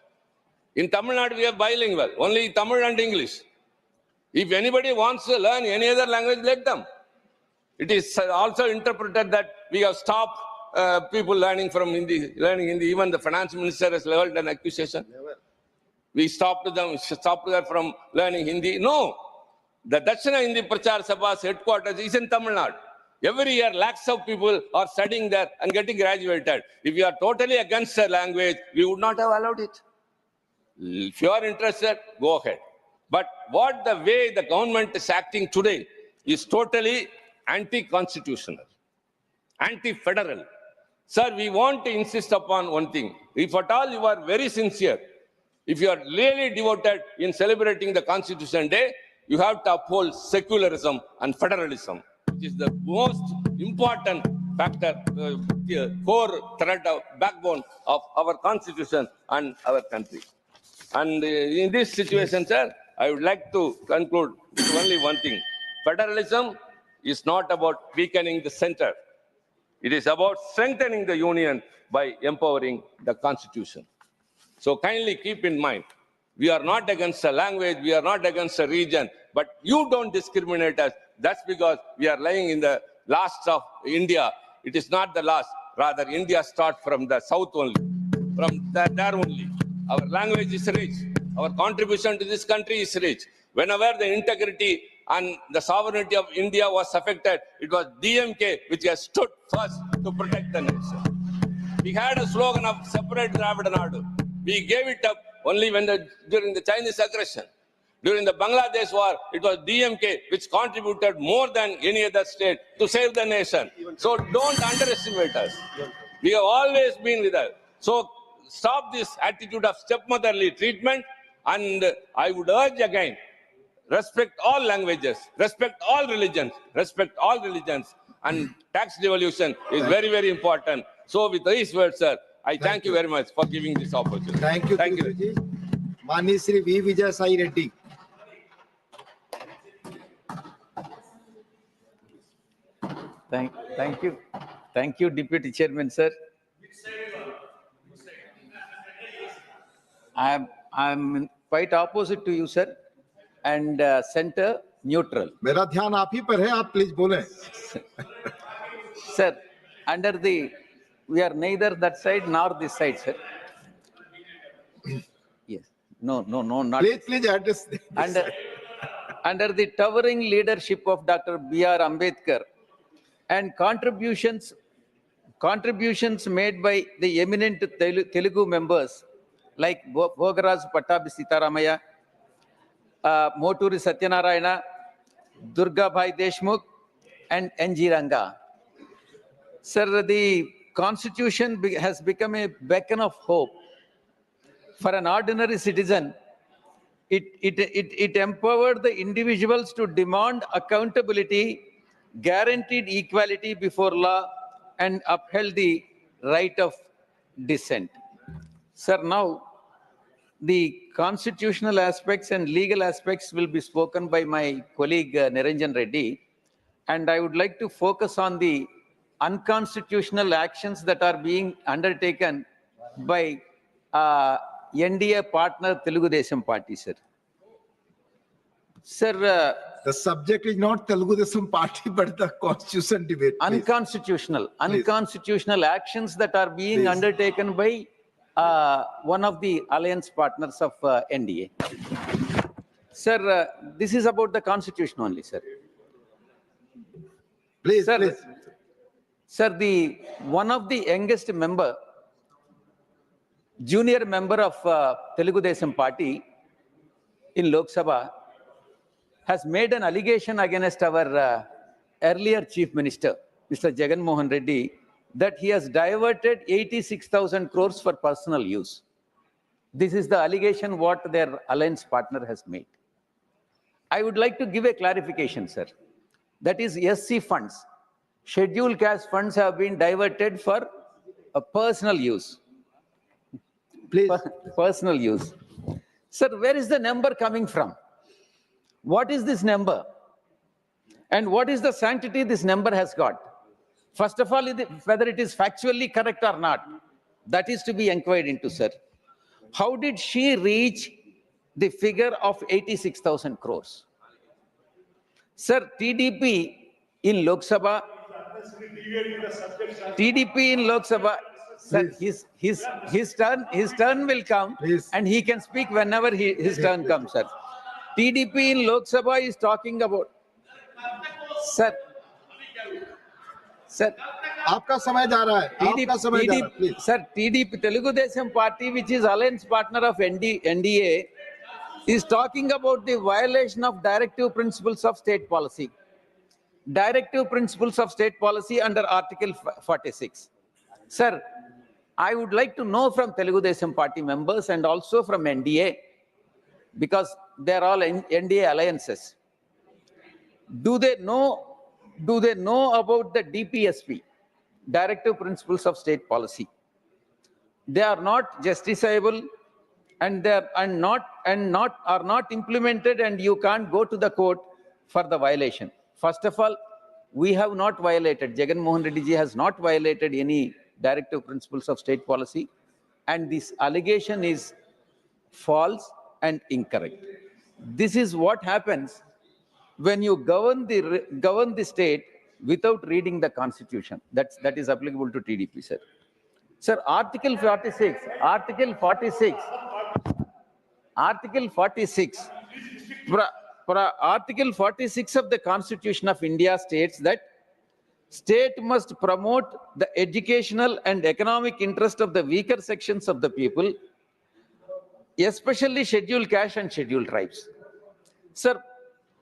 [SPEAKER 4] In Tamil Nadu, we are bilingual, only Tamil and English. If anybody wants to learn any other language, let them. It is also interpreted that we have stopped people learning Hindi. Even the finance minister has leveled an accusation. Never. We stopped them from learning Hindi. No. The Dakshina Hindi Prachar Sabha's headquarters is in Tamil Nadu. Every year, lakhs of people are studying there and getting graduated. If you are totally against the language, we would not have allowed it. If you are interested, go ahead. But what the way the government is acting today is totally anti-constitutional, anti-federal. Sir, we want to insist upon one thing. If at all you are very sincere, if you are really devoted in celebrating the Constitution Day, you have to uphold secularism and federalism, which is the most important factor, core thread of backbone of our Constitution and our country. And in this situation, sir, I would like to conclude with only one thing. Federalism is not about weakening the center. It is about strengthening the union by empowering the Constitution. So kindly keep in mind, we are not against a language, we are not against a region, but you don't discriminate us. That's because we are lying in the last of India. It is not the last. Rather, India starts from the south only, from there only. Our language is rich. Our contribution to this country is rich. Whenever the integrity and the sovereignty of India was affected, it was DMK which has stood first to protect the nation. We had a slogan of separate Dravid Nadu. We gave it up only during the Chinese aggression. During the Bangladesh war, it was DMK which contributed more than any other state to save the nation. So don't underestimate us. We have always been with us. So stop this attitude of stepmotherly treatment, and I would urge again, respect all languages, respect all religions, and tax devolution is very, very important. So with these words, sir, I thank you very much for giving this opportunity.
[SPEAKER 19] Thank you. Thank you. Mani Shri V. Vijay Sai Reddy.
[SPEAKER 6] Thank you. Thank you, Deputy Chairman, sir. I'm quite opposite to you, sir, and center neutral.
[SPEAKER 19] मेरा ध्यान आप ही पर है, आप please बोलें.
[SPEAKER 6] Sir, we are neither that side nor this side, sir. Yes. No, not.
[SPEAKER 19] Please address.
[SPEAKER 6] Under the towering leadership of Dr. B.R. Ambedkar and contributions made by the eminent Telugu members like Bogaraj Pattabhi Sitaramaya, Moturi Satyanarayana, Durga Bhai Deshmukh, and N.G. Ranga. Sir, the Constitution has become a beacon of hope for an ordinary citizen. It empowered the individuals to demand accountability, guaranteed equality before law, and upheld the right of dissent. Sir, now the constitutional aspects and legal aspects will be spoken by my colleague Niranjan Reddy, and I would like to focus on the unconstitutional actions that are being undertaken by NDA partner Telugu Desam Party, sir. Sir,
[SPEAKER 19] the subject is not Telugu Desam Party, but the constitution debate.
[SPEAKER 6] Unconstitutional actions that are being undertaken by one of the alliance partners of NDA. Sir, this is about the constitution only, sir.
[SPEAKER 19] Please,
[SPEAKER 6] sir,
[SPEAKER 19] please.
[SPEAKER 6] Sir, one of the youngest member, junior member of Telugu Desam Party in Lok Sabha has made an allegation against our earlier Chief Minister, Mr. Jagan Mohan Reddy, that he has diverted 86,000 crores for personal use. This is the allegation what their alliance partner has made. I would like to give a clarification, sir. That is SC funds. Scheduled caste funds have been diverted for a personal use.
[SPEAKER 19] Please.
[SPEAKER 6] Personal use. Sir, where is the number coming from? What is this number? And what is the sanctity this number has got? First of all, whether it is factually correct or not, that is to be inquired into, sir. How did she reach the figure of 86,000 crores? Sir, TDP in Lok Sabha, sir, his turn will come. Please. And he can speak whenever his turn comes, sir. TDP in Lok Sabha is talking about, sir,
[SPEAKER 19] आपका समय जा रहा है. आपका समय जा रहा है. Please.
[SPEAKER 6] Sir, TDP, Telugu Desam Party, which is alliance partner of NDA, is talking about the violation of directive principles of state policy. Directive principles of state policy under Article 46. Sir, I would like to know from Telugu Desam Party members and also from NDA, because they are all NDA alliances. Do they know about the DPSP, Directive Principles of State Policy? They are not justiciable, and they are not implemented, and you can't go to the court for the violation. First of all, we have not violated. Jagan Mohan Reddy ji has not violated any Directive Principles of State Policy, and this allegation is false and incorrect. This is what happens when you govern the state without reading the Constitution. That is applicable to TDP, sir. Sir, Article 46 of the Constitution of India states that state must promote the educational and economic interest of the weaker sections of the people, especially scheduled caste and scheduled tribes. Sir,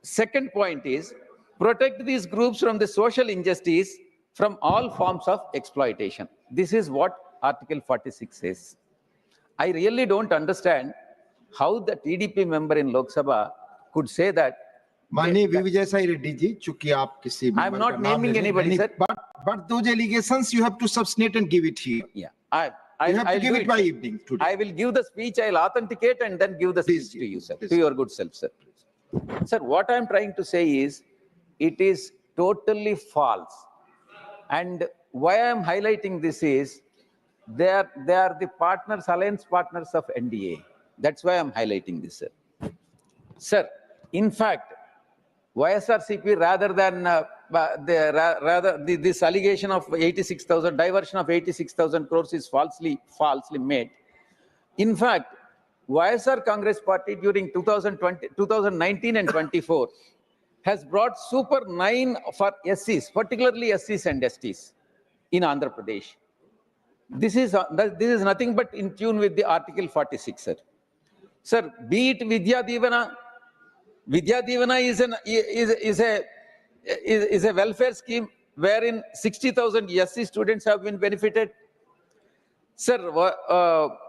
[SPEAKER 6] second point is protect these groups from the social injustice, from all forms of exploitation. This is what Article 46 says. I really don't understand how the TDP member in Lok Sabha could say that.
[SPEAKER 19] माननीय विजय साई रेड्डी जी, चूंकि आप किसी
[SPEAKER 6] I am not naming anybody, sir.
[SPEAKER 19] But those allegations you have to substantiate and give it here.
[SPEAKER 6] Yeah,
[SPEAKER 19] you have to give it by evening today.
[SPEAKER 6] I will give the speech. I'll authenticate and then give the speech to you, sir, to your good self, sir. Sir, what I am trying to say is, it is totally false. And why I am highlighting this is, they are the partners, alliance partners of NDA. That's why I'm highlighting this, sir. Sir, in fact, YSRCP, rather than this allegation of 86,000 diversion of 86,000 crores is falsely made. In fact, YSR Congress Party during 2019 and 24 has brought Super 9 for SCs, particularly SCs and STs in Andhra Pradesh. This is nothing but in tune with the Article 46, sir. Sir, be it Vidya Divana. Vidya Divana is a welfare scheme wherein 60,000 SC students have been benefited. Sir,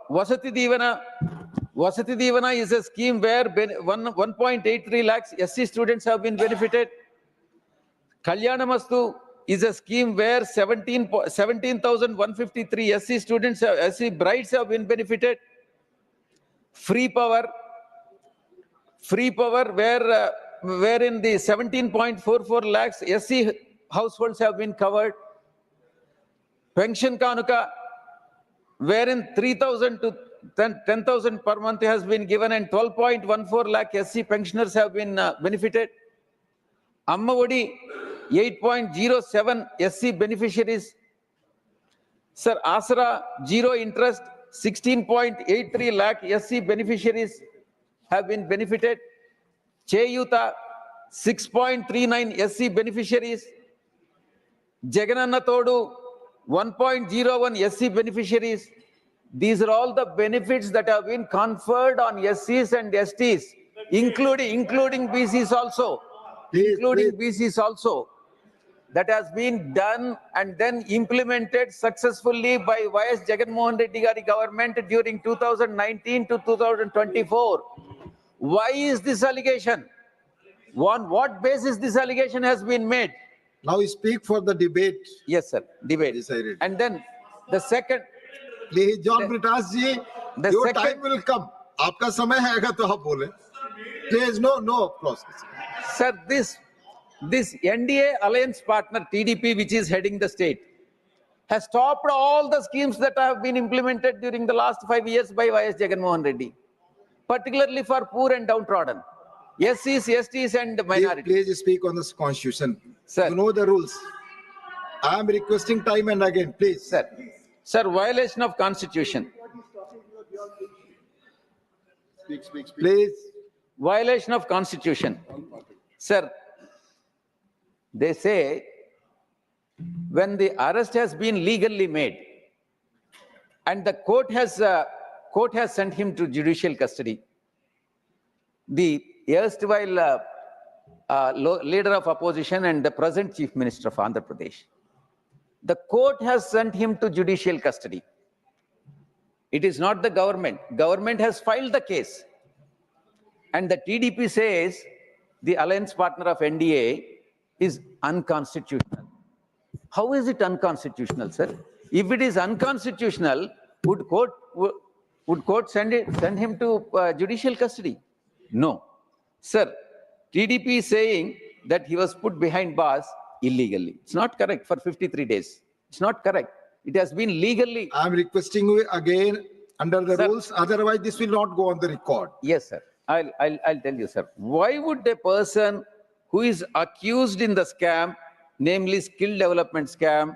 [SPEAKER 6] Vasati Divana is a scheme where 1.83 lakhs SC students have been benefited. Kalyanamastu is a scheme where 17,153 SC students, SC brides have been benefited. Free power wherein the 17.44 lakhs SC households have been covered. Pension Kanuka, wherein 3,000 to 10,000 per month has been given and 12.14 lakh SC pensioners have been benefited. Amma Odi, 8.07 SC beneficiaries. Sir, Asra, zero interest, 16.83 lakh SC beneficiaries have been benefited. Cheyuta, 6.39 SC beneficiaries. Jagananna Todu, 1.01 SC beneficiaries. These are all the benefits that have been conferred on SCs and STs, including BCs also. BCs also. That has been done and then implemented successfully by YS Jagannath Reddy Gari government during 2019 to 2024. Why is this allegation? On what basis this allegation has been made?
[SPEAKER 19] Now you speak for the debate.
[SPEAKER 6] Yes, sir. Debate.
[SPEAKER 19] Decided.
[SPEAKER 6] And then the second.
[SPEAKER 19] Please, John Britas ji, your time will come. आपका समय आएगा तो आप बोले. Please, no applause.
[SPEAKER 6] Sir, this NDA alliance partner TDP, which is heading the state, has stopped all the schemes that have been implemented during the last 5 years by YS Jagannath Reddy, particularly for poor and downtrodden, SCs, STs and minorities.
[SPEAKER 19] Please speak on this constitution.
[SPEAKER 6] Sir.
[SPEAKER 19] You know the rules. I am requesting time and again, please.
[SPEAKER 6] Sir, violation of constitution.
[SPEAKER 19] Speak. Please.
[SPEAKER 6] Violation of constitution. Sir, they say when the arrest has been legally made and the court has sent him to judicial custody, the erstwhile leader of opposition and the present chief minister of Andhra Pradesh, the court has sent him to judicial custody. It is not the government. Government has filed the case. And the TDP says the alliance partner of NDA is unconstitutional. How is it unconstitutional, sir? If it is unconstitutional, would court send him to judicial custody? No. Sir, TDP is saying that he was put behind bars illegally. It's not correct for 53 days. It's not correct. It has been legally.
[SPEAKER 19] I'm requesting you again under the rules. Otherwise, this will not go on the record.
[SPEAKER 6] Yes, sir. I'll tell you, sir. Why would a person who is accused in the scam, namely skill development scam,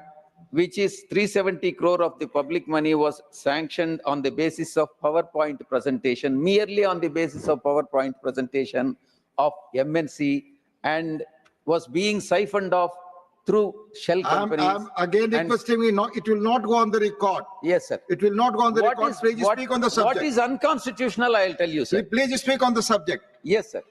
[SPEAKER 6] which is 370 crore of the public money was sanctioned on the basis of PowerPoint presentation, merely on the basis of PowerPoint presentation of MNC, and was being siphoned off through shell companies.
[SPEAKER 19] I'm again requesting you, it will not go on the record.
[SPEAKER 6] Yes, sir.
[SPEAKER 19] It will not go on the record. Please speak on the subject.
[SPEAKER 6] What is unconstitutional, I'll tell you, sir.
[SPEAKER 19] Please speak on the subject.
[SPEAKER 6] Yes, sir.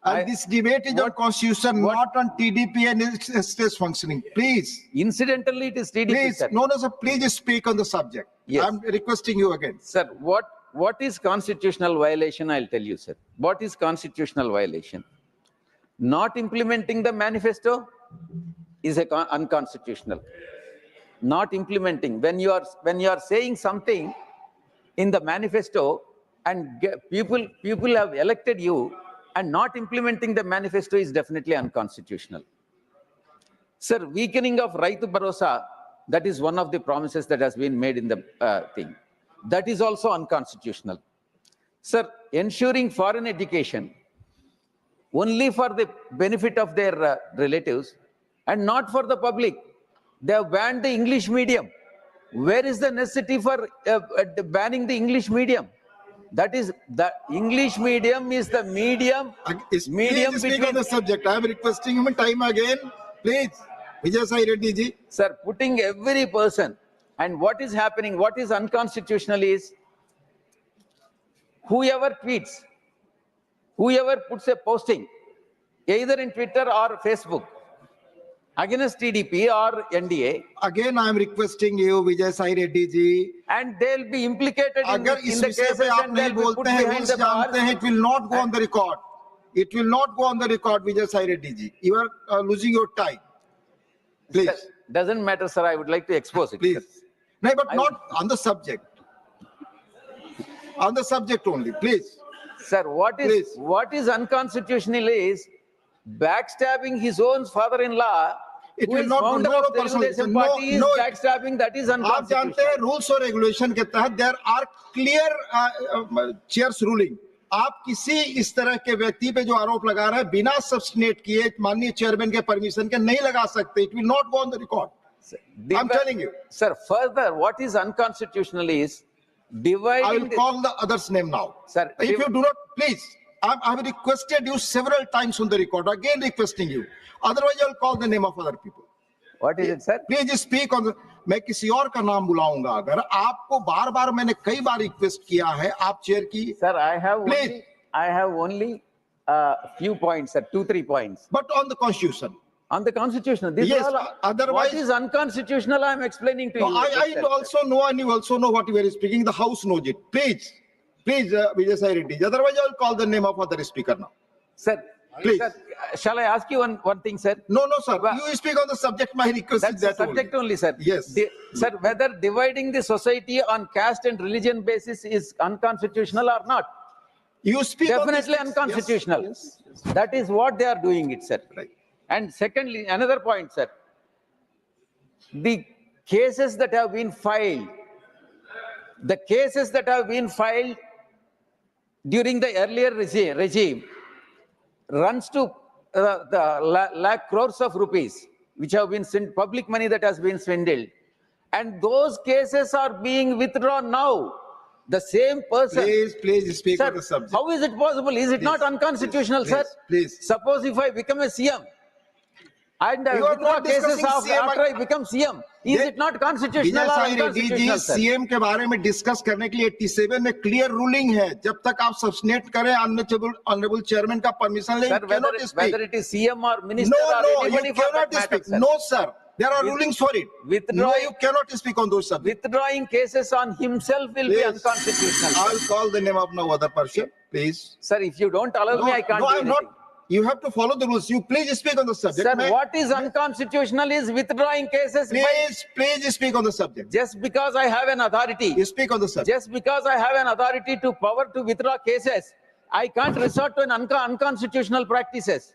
[SPEAKER 19] And this debate is on constitution, not on TDP and its state functioning. Please.
[SPEAKER 6] Incidentally, it is TDP,
[SPEAKER 19] please,
[SPEAKER 6] sir.
[SPEAKER 19] No, sir. Please speak on the subject.
[SPEAKER 6] Yes.
[SPEAKER 19] I'm requesting you again.
[SPEAKER 6] Sir, what is constitutional violation? I'll tell you, sir. What is constitutional violation? Not implementing the manifesto is unconstitutional. Not implementing. When you are saying something in the manifesto and people have elected you, and not implementing the manifesto is definitely unconstitutional. Sir, weakening of Raitu Bharosa, that is one of the promises that has been made in the thing. That is also unconstitutional. Sir, ensuring foreign education only for the benefit of their relatives and not for the public. They have banned the English medium. Where is the necessity for banning the English medium? That is, the English medium is the medium
[SPEAKER 19] Please speak on the subject. I am requesting him time again. Please, Vijay Sai Reddy ji.
[SPEAKER 6] Sir, putting every person, and what is happening, what is unconstitutional is, whoever tweets, whoever puts a posting, either in Twitter or Facebook, against TDP or NDA.
[SPEAKER 19] Again, I am requesting you, Vijay Sai Reddy ji.
[SPEAKER 6] And they'll be implicated in the cases and they'll be put behind the bars.
[SPEAKER 19] It will not go on the record. It will not go on the record, Vijay Sai Reddy ji. You are losing your time. Please.
[SPEAKER 6] Doesn't matter, sir. I would like to expose it.
[SPEAKER 19] Please. No, but not on the subject. On the subject only, please.
[SPEAKER 6] Sir, what is unconstitutional is backstabbing his own father-in-law.
[SPEAKER 19] It will not go no personal.
[SPEAKER 6] Party is backstabbing. That is unconstitutional.
[SPEAKER 19] आप जानते हैं rules और regulation के तहत there are clear chairs ruling. आप किसी इस तरह के व्यक्ति पे जो आरोप लगा रहे हैं बिना सब्स्टिनेट किए माननीय चेयरमैन के परमिशन के नहीं लगा सकते. It will not go on the record. I'm telling you.
[SPEAKER 6] Sir, further, what is unconstitutional is dividing.
[SPEAKER 19] I will call the other's name now.
[SPEAKER 6] Sir,
[SPEAKER 19] if you do not, please. I have requested you several times on the record. Again requesting you. Otherwise, I will call the name of other people.
[SPEAKER 6] What is it, sir?
[SPEAKER 19] Please speak on the. मैं किसी और का नाम बुलाऊंगा अगर आपको बार-बार मैंने कई बार रिक्वेस्ट किया है आप चेयर की.
[SPEAKER 6] Sir, I have only few points, sir, 2-3 points.
[SPEAKER 19] But on the Constitution.
[SPEAKER 6] On the Constitution. This
[SPEAKER 19] Yes,
[SPEAKER 6] is all,
[SPEAKER 19] otherwise.
[SPEAKER 6] What is unconstitutional, I am explaining to you.
[SPEAKER 19] I also know, and you also know what you are speaking. The House knows it. Please, Vijay Sai Reddy. Otherwise, I will call the name of other speaker now.
[SPEAKER 6] Sir,
[SPEAKER 19] please.
[SPEAKER 6] Sir, shall I ask you one thing, sir?
[SPEAKER 19] No, sir. You speak on the subject. My request is that
[SPEAKER 6] subject only, sir.
[SPEAKER 19] Yes.
[SPEAKER 6] Sir, whether dividing the society on caste and religion basis is unconstitutional or not?
[SPEAKER 19] You speak
[SPEAKER 6] definitely unconstitutional.
[SPEAKER 19] Yes.
[SPEAKER 6] That is what they are doing it, sir.
[SPEAKER 19] Right.
[SPEAKER 6] And secondly, another point, sir. The cases that have been filed, during the earlier regime runs to the lakh crores of rupees, which have been public money that has been swindled. And those cases are being withdrawn now. The same person.
[SPEAKER 19] Please speak on the subject.
[SPEAKER 6] How is it possible? Is it not unconstitutional, sir?
[SPEAKER 19] Please.
[SPEAKER 6] Suppose if I become a CM and withdraw cases after I become CM, is it not constitutional or unconstitutional, sir?
[SPEAKER 19] CM के बारे में discuss करने के लिए 87 में clear ruling है. जब तक आप सब्स्टिनेट करें ऑनरेबल चेयरमैन का परमिशन लें,
[SPEAKER 6] whether it is CM or minister or anybody for that matter, sir.
[SPEAKER 19] No, sir. There are rulings for it. No, you cannot speak on those subjects.
[SPEAKER 6] Withdrawing cases on himself will be unconstitutional.
[SPEAKER 19] I will call the name of no other person, please.
[SPEAKER 6] Sir, if you don't allow me, I can't do anything.
[SPEAKER 19] Not. You have to follow the rules. You please speak on the subject.
[SPEAKER 6] Sir, what is unconstitutional is withdrawing cases.
[SPEAKER 19] Please speak on the subject.
[SPEAKER 6] Just because I have an authority.
[SPEAKER 19] You speak on the subject.
[SPEAKER 6] Just because I have an authority to power to withdraw cases, I can't resort to an unconstitutional practices.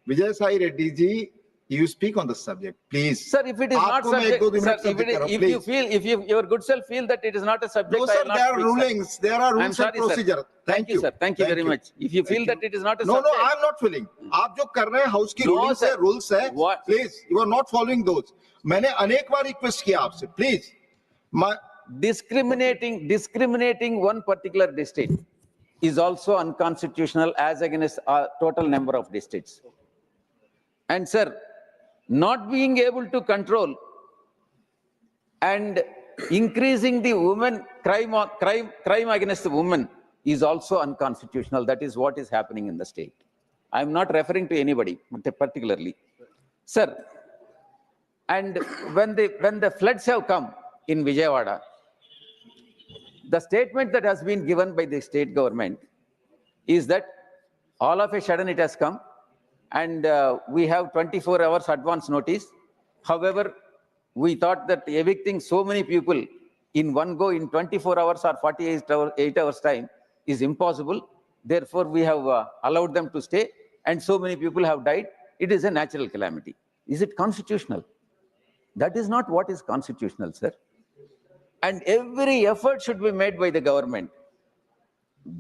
[SPEAKER 19] Vijay Sai Reddy ji, you speak on the subject, please.
[SPEAKER 6] Sir, if it is not subject, sir, if your good self feel that it is not a subject,
[SPEAKER 19] no, sir, there are rulings, there are rules and procedure.
[SPEAKER 6] Thank you, sir. Thank you very much. If you feel that it is not a subject.
[SPEAKER 19] No, I am not feeling. आप जो कर रहे हैं house की rulings है, rules है, please, you are not following those. मैंने अनेक बार रिक्वेस्ट किया आपसे, please.
[SPEAKER 6] Discriminating one particular district is also unconstitutional as against a total number of districts. And sir, not being able to control and increasing the women crime against the women is also unconstitutional. That is what is happening in the state. I am not referring to anybody particularly. Sir, and when the floods have come in Vijayawada, the statement that has been given by the state government is that all of a sudden it has come and we have 24 hours advance notice. However, we thought that evicting so many people in one go in 24 hours or 48 hours time is impossible. Therefore, we have allowed them to stay and so many people have died. It is a natural calamity. Is it constitutional? That is not what is constitutional, sir. And every effort should be made by the government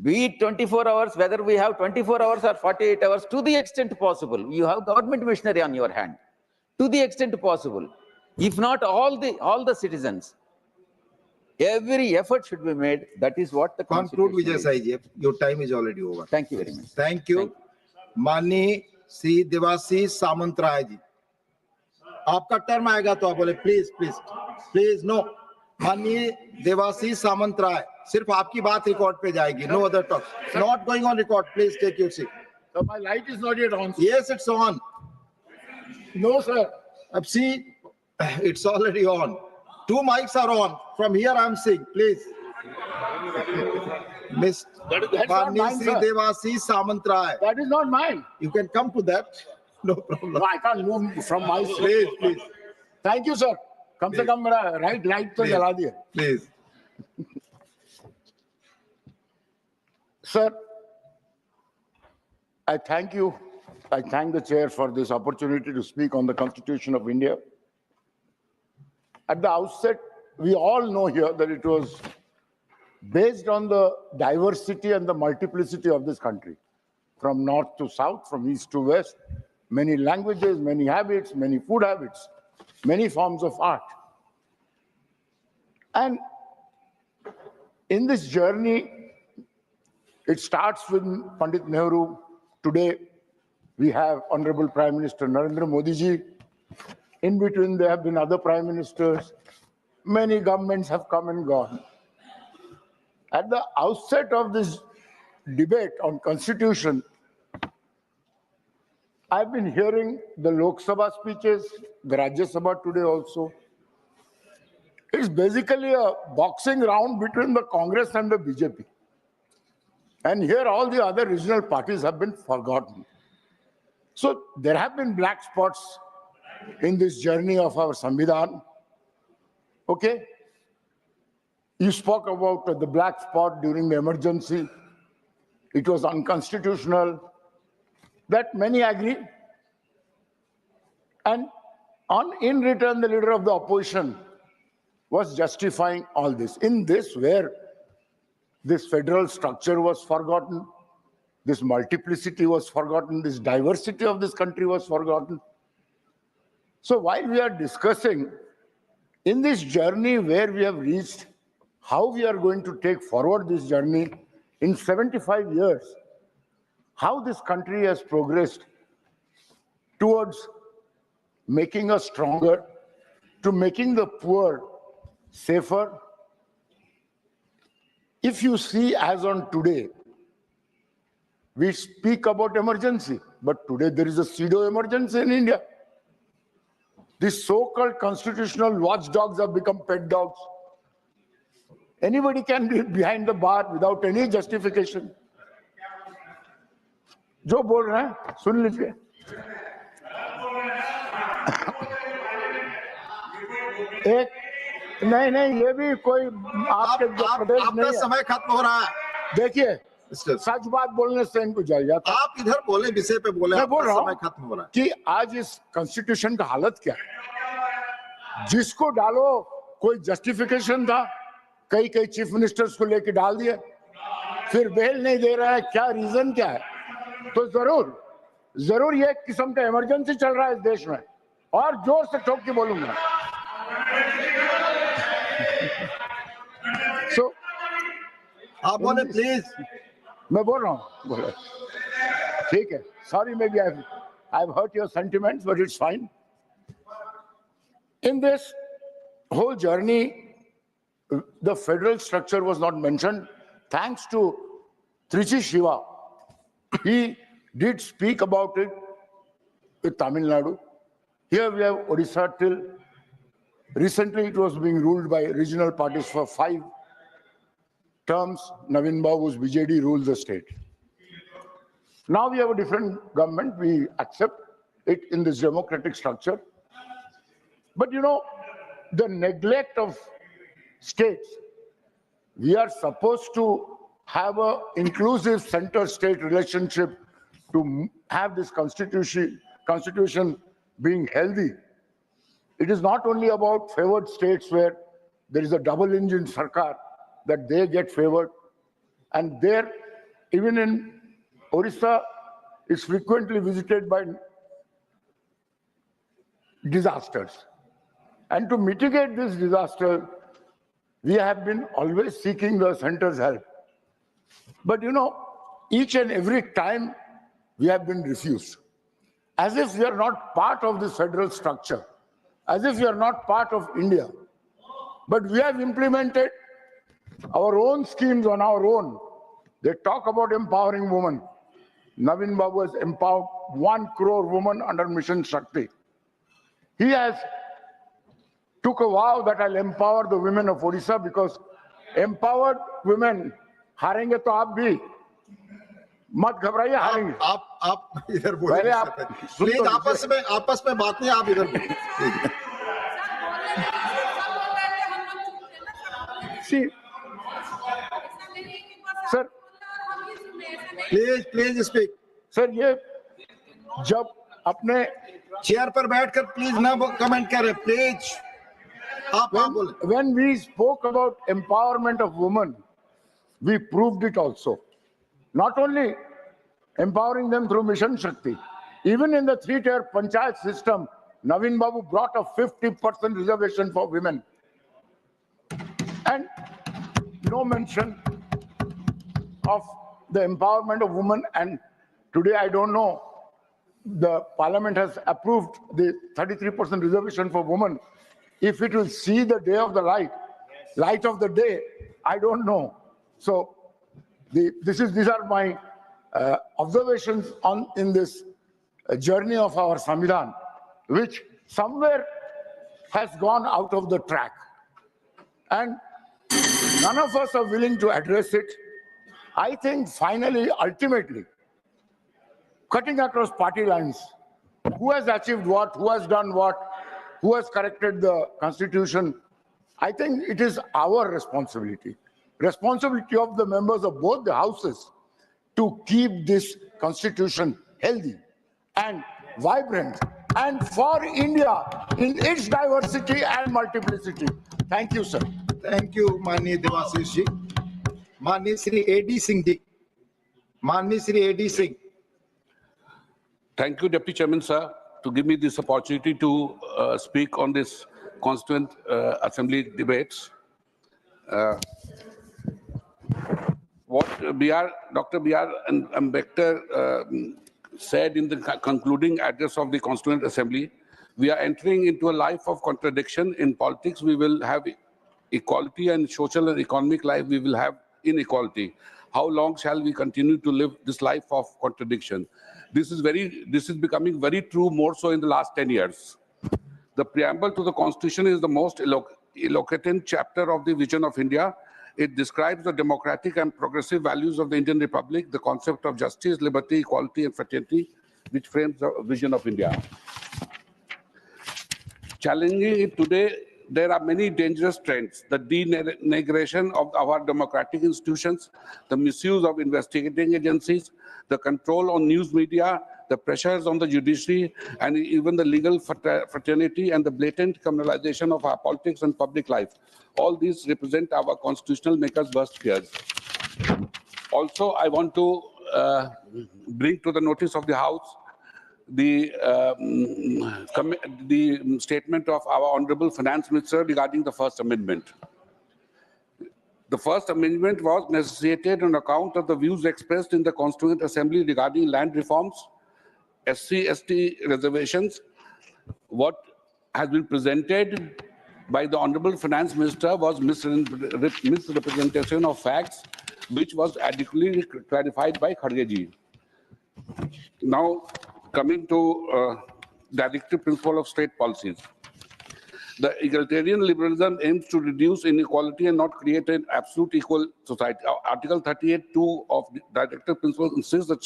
[SPEAKER 6] Be it 24 hours, whether we have 24 hours or 48 hours, to the extent possible. You have government machinery on your hand. To the extent possible. If not all the citizens, every effort should be made. That is what the
[SPEAKER 19] Conclude,
[SPEAKER 6] Constitution
[SPEAKER 19] Vijay
[SPEAKER 6] is.
[SPEAKER 19] Sai ji. Your time is already over.
[SPEAKER 6] Thank you very much.
[SPEAKER 19] Thank you. माननीय श्री देवासी सामंतराय जी, आपका term आएगा तो आप बोले please please please no. माननीय देवासी सामंतराय, सिर्फ आपकी बात रिकॉर्ड पे जाएगी. No other talk. Not going on record. Please take your seat.
[SPEAKER 1] So my light is not yet on.
[SPEAKER 19] Yes, it's on.
[SPEAKER 1] No, sir.
[SPEAKER 19] See, it's already on. Two mics are on. From here I'm seeing. Please. Miss
[SPEAKER 1] That's not mine,
[SPEAKER 19] Sri
[SPEAKER 1] sir.
[SPEAKER 19] Devasi Samantrai.
[SPEAKER 1] That is not mine.
[SPEAKER 19] You can come to that. No problem.
[SPEAKER 1] No, I can't move from my seat.
[SPEAKER 19] Please, please.
[SPEAKER 1] Thank you, sir. कम से कम मेरा right light तो जला दिए.
[SPEAKER 19] Please.
[SPEAKER 1] Sir, I thank you. I thank the chair for this opportunity to speak on the Constitution of India. At the outset, we all know here that it was based on the diversity and the multiplicity of this country, from north to south, from east to west, many languages, many habits, many food habits, many forms of art. And in this journey, it starts with Pandit Nehru. Today, we have Honorable Prime Minister Narendra Modi ji. In between, there have been other prime ministers. Many governments have come and gone. At the outset of this debate on Constitution, I've been hearing the Lok Sabha speeches, the Rajya Sabha today also. It's basically a boxing round between the Congress and the BJP. And here all the other regional parties have been forgotten. So there have been black spots in this journey of our Samvidhan. Okay? You spoke about the black spot during the emergency. It was unconstitutional. That many agree. And in return, the leader of the opposition was justifying all this. In this, where this federal structure was forgotten, this multiplicity was forgotten, this diversity of this country was forgotten. So while we are discussing in this journey where we have reached, how we are going to take forward this journey in 75 years, how this country has progressed towards making us stronger, to making the poor safer. If you see, as on today, we speak about emergency, but today there is a pseudo emergency in India. These so-called constitutional watchdogs have become pet dogs. Anybody can be behind the bar without any justification. जो बोल रहे हैं सुन लीजिए. एक नहीं ये भी कोई आपके प्रदेश नहीं है.
[SPEAKER 19] समय खत्म हो रहा है.
[SPEAKER 1] देखिए, सच बात बोलने से इनको जल जाता.
[SPEAKER 19] आप इधर बोले, विषय पे बोले.
[SPEAKER 1] मैं बोल रहा
[SPEAKER 19] समय खत्म हो रहा है
[SPEAKER 1] कि आज इस कॉन्स्टिट्यूशन का हालत क्या है. जिसको डालो कोई जस्टिफिकेशन था, कई चीफ मिनिस्टर्स को लेके डाल दिए, फिर बेल नहीं दे रहा है. क्या रीजन क्या है? तो जरूर ये एक किस्म का इमरजेंसी चल रहा है इस देश में. और जोर से ठोक के बोलूंगा. So,
[SPEAKER 19] आप बोले प्लीज.
[SPEAKER 1] मैं बोल रहा हूँ. ठीक है. Sorry, maybe I've hurt your sentiments, but it's fine. In this whole journey, the federal structure was not mentioned. Thanks to Trichy Shiva, he did speak about it with Tamil Nadu. Here we have Odisha till recently it was being ruled by regional parties for 5 terms. Navin Babu's BJD rules the state. Now we have a different government. We accept it in this democratic structure. But you know, the neglect of states, we are supposed to have an inclusive center-state relationship to have this constitution being healthy. It is not only about favored states where there is a double engine sarkar that they get favored
[SPEAKER 7] And there, even in Orissa, is frequently visited by disasters. And to mitigate this disaster, we have been always seeking the center's help. But you know, each and every time we have been refused, as if we are not part of this federal structure, as if we are not part of India. But we have implemented our own schemes on our own. They talk about empowering women. Navin Babu has empowered 1 crore women under Mission Shakti. He has took a vow that I'll empower the women of Odisha, because empowered women, हारेंगे तो आप भी, मत घबराइए, हारेंगे।
[SPEAKER 19] आप इधर बोलिए, please आपस में बात नहीं, आप इधर बोलिए।
[SPEAKER 7] See, sir,
[SPEAKER 19] please speak.
[SPEAKER 7] Sir, ये जब अपने
[SPEAKER 19] चेयर पर बैठकर प्लीज ना कमेंट करें, please.
[SPEAKER 7] When we spoke about empowerment of women, we proved it also. Not only empowering them through Mission Shakti, even in the 3-tier panchayat system, Navin Babu brought a 50% reservation for women. And no mention of the empowerment of women. And today, I don't know, the parliament has approved the 33% reservation for women. If it will see the day of the light of the day, I don't know. So these are my observations in this journey of our Samvidhan, which somewhere has gone out of the track. And none of us are willing to address it. I think finally, ultimately, cutting across party lines, who has achieved what, who has done what, who has corrected the constitution, I think it is our responsibility of the members of both the houses to keep this constitution healthy and vibrant and for India in its diversity and multiplicity. Thank you, sir.
[SPEAKER 19] Thank you, माननीय देवाशीष जी। माननीय Shri A D Singh ji, माननीय Shri A D Singh.
[SPEAKER 22] Thank you, Deputy Chairman, sir, to give me this opportunity to speak on this Constituent Assembly debates. What Dr. B.R. Ambedkar said in the concluding address of the Constituent Assembly, we are entering into a life of contradiction. In politics, we will have equality, and social and economic life, we will have inequality. How long shall we continue to live this life of contradiction? This is becoming very true, more so in the last 10 years. The preamble to the Constitution is the most eloquent chapter of the vision of India. It describes the democratic and progressive values of the Indian Republic, the concept of justice, liberty, equality, and fraternity, which frames the vision of India. Challenging it today, there are many dangerous trends: the denigration of our democratic institutions, the misuse of investigating agencies, the control on news media, the pressures on the judiciary, and even the legal fraternity and the blatant criminalization of our politics and public life. All these represent our constitutional makers' worst fears. Also, I want to bring to the notice of the House the statement of our Honorable Finance Minister regarding the First Amendment. The First Amendment was necessitated on account of the views expressed in the Constituent Assembly regarding land reforms, SC/ST reservations. What has been presented by the Honorable Finance Minister was misrepresentation of facts, which was adequately clarified by Kharge ji. Now, coming to directive principle of state policies. The egalitarian liberalism aims to reduce inequality and not create an absolute equal society. Article 38(2) of the directive principle insists that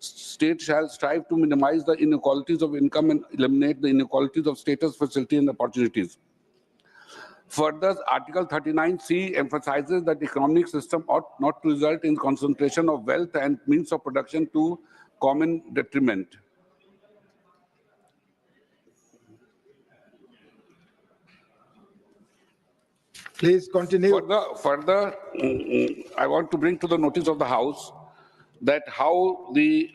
[SPEAKER 22] state shall strive to minimize the inequalities of income and eliminate the inequalities of status, facility, and opportunities. Further, Article 39(c) emphasizes that the economic system ought not to result in concentration of wealth and means of production to common detriment.
[SPEAKER 19] Please continue.
[SPEAKER 22] Further, I want to bring to the notice of the House that how the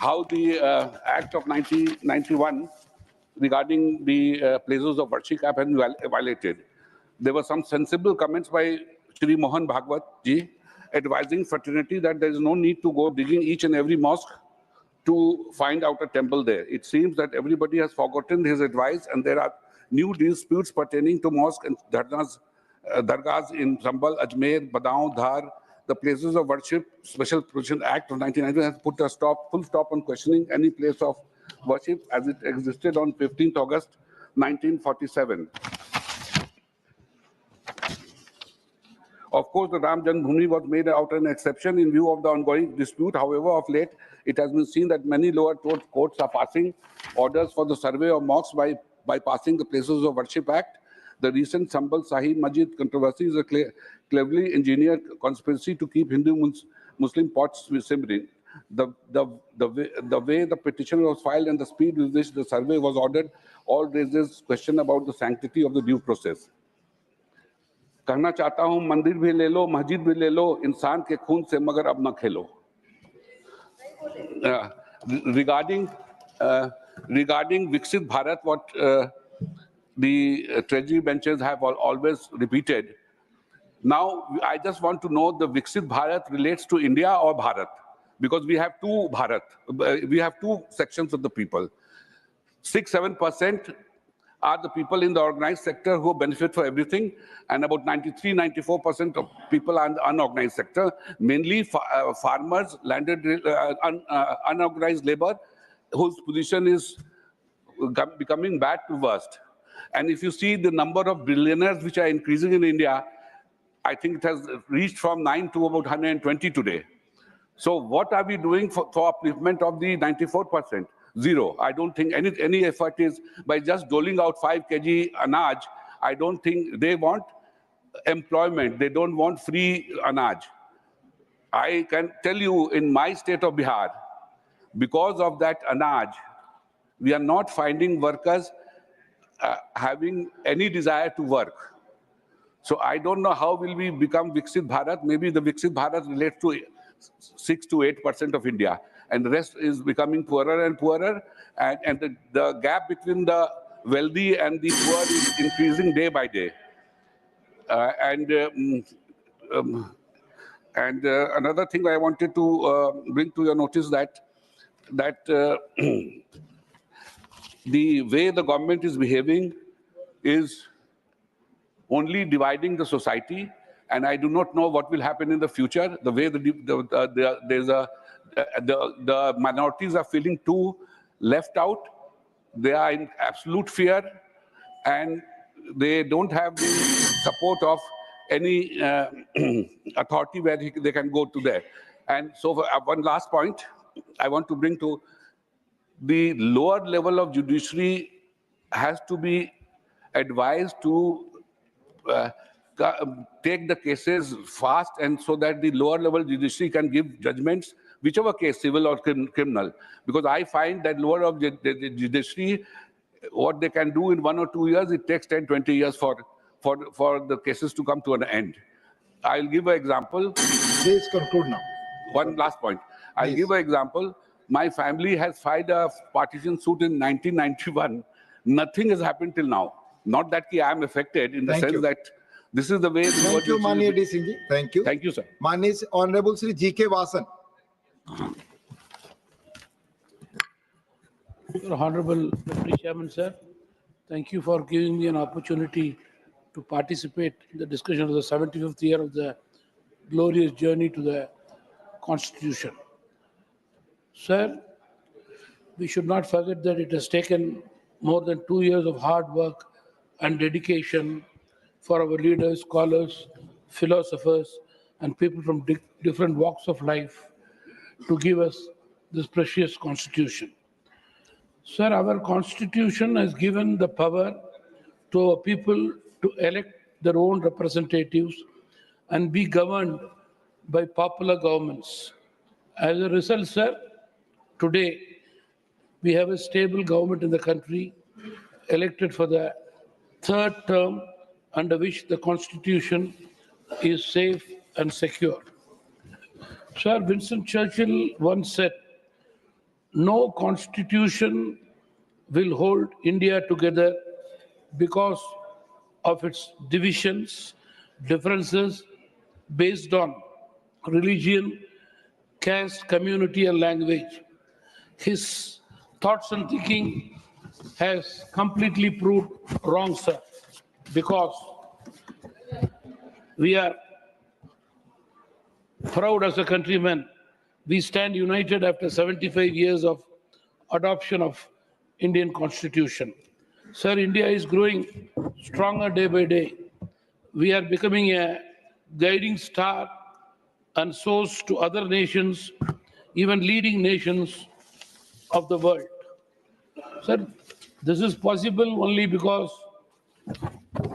[SPEAKER 22] Act of 1991 regarding the places of worship have been violated. There were some sensible comments by Shri Mohan Bhagwat ji advising fraternity that there is no need to go digging each and every mosque to find out a temple there. It seems that everybody has forgotten his advice, and there are new disputes pertaining to mosques and dargahs in Sambal, Ajmer, Badaun, Dhar. The places of worship Special Provision Act of 1990 has put a full stop on questioning any place of worship as it existed on 15th August 1947. Of course, the Ram Janmabhoomi was made out an exception in view of the ongoing dispute. However, of late, it has been seen that many lower courts are passing orders for the survey of mosques by bypassing the Places of Worship Act. The recent Sambal Sahib Masjid controversy is a cleverly engineered conspiracy to keep Hindu-Muslim pots simmering. The way the petition was filed and the speed with which the survey was ordered all raises question about the sanctity of the due process. कहना चाहता हूं मंदिर भी ले लो मस्जिद भी ले लो इंसान के खून से मगर अब न खेलो. Regarding Viksit Bharat, what the treasury benches have always repeated. Now, I just want to know the Viksit Bharat relates to India or Bharat, because we have two Bharat, we have two sections of the people. 6-7% are the people in the organized sector who benefit for everything, and about 93-94% of people are in the unorganized sector, mainly farmers, landed, unorganized labor, whose position is becoming bad to worst. And if you see the number of billionaires which are increasing in India, I think it has reached from 9 to about 120 today. So what are we doing for upliftment of the 94%? Zero. I don't think any effort is by just doling out 5 kg anaj. I don't think they want employment. They don't want free anaj. I can tell you in my state of Bihar, because of that anaj, we are not finding workers having any desire to work. So I don't know how will we become Viksit Bharat. Maybe the Viksit Bharat relates to 6 to 8% of India, and the rest is becoming poorer and poorer, and the gap between the wealthy and the poor is increasing day by day. Another thing I wanted to bring to your notice that the way the government is behaving is only dividing the society, and I do not know what will happen in the future. The way the minorities are feeling too left out, they are in absolute fear, and they don't have the support of any authority where they can go to there. And so one last point I want to bring to the lower level of judiciary has to be advised to take the cases fast, and so that the lower level judiciary can give judgments, whichever case, civil or criminal. Because I find that lower of the judiciary, what they can do in 1 or 2 years, it takes 10-20 years for the cases to come to an end. I'll give an example.
[SPEAKER 19] Please conclude now.
[SPEAKER 22] One last point. I'll give an example. My family has filed a partition suit in 1991. Nothing has happened till now. Not that I am affected in the sense that this is the way.
[SPEAKER 19] Thank you, Mani D. Singh ji. Thank you.
[SPEAKER 22] Thank you, sir.
[SPEAKER 19] Mani Honorable Sri G.K. Vasan.
[SPEAKER 8] Honorable Deputy Chairman, sir, thank you for giving me an opportunity to participate in the discussion of the 75th year of the glorious journey to the Constitution. Sir, we should not forget that it has taken more than 2 years of hard work and dedication for our leaders, scholars, philosophers, and people from different walks of life to give us this precious Constitution. Sir, our Constitution has given the power to our people to elect their own representatives and be governed by popular governments. As a result, sir, today we have a stable government in the country, elected for the 3rd term under which the Constitution is safe and secure. Sir Winston Churchill once said, "No constitution will hold India together because of its divisions, differences based on religion, caste, community, and language." His thoughts and thinking has completely proved wrong, sir, because we are proud as a countryman. We stand united after 75 years of adoption of Indian Constitution. Sir, India is growing stronger day by day. We are becoming a guiding star and source to other nations, even leading nations of the world. Sir, this is possible only because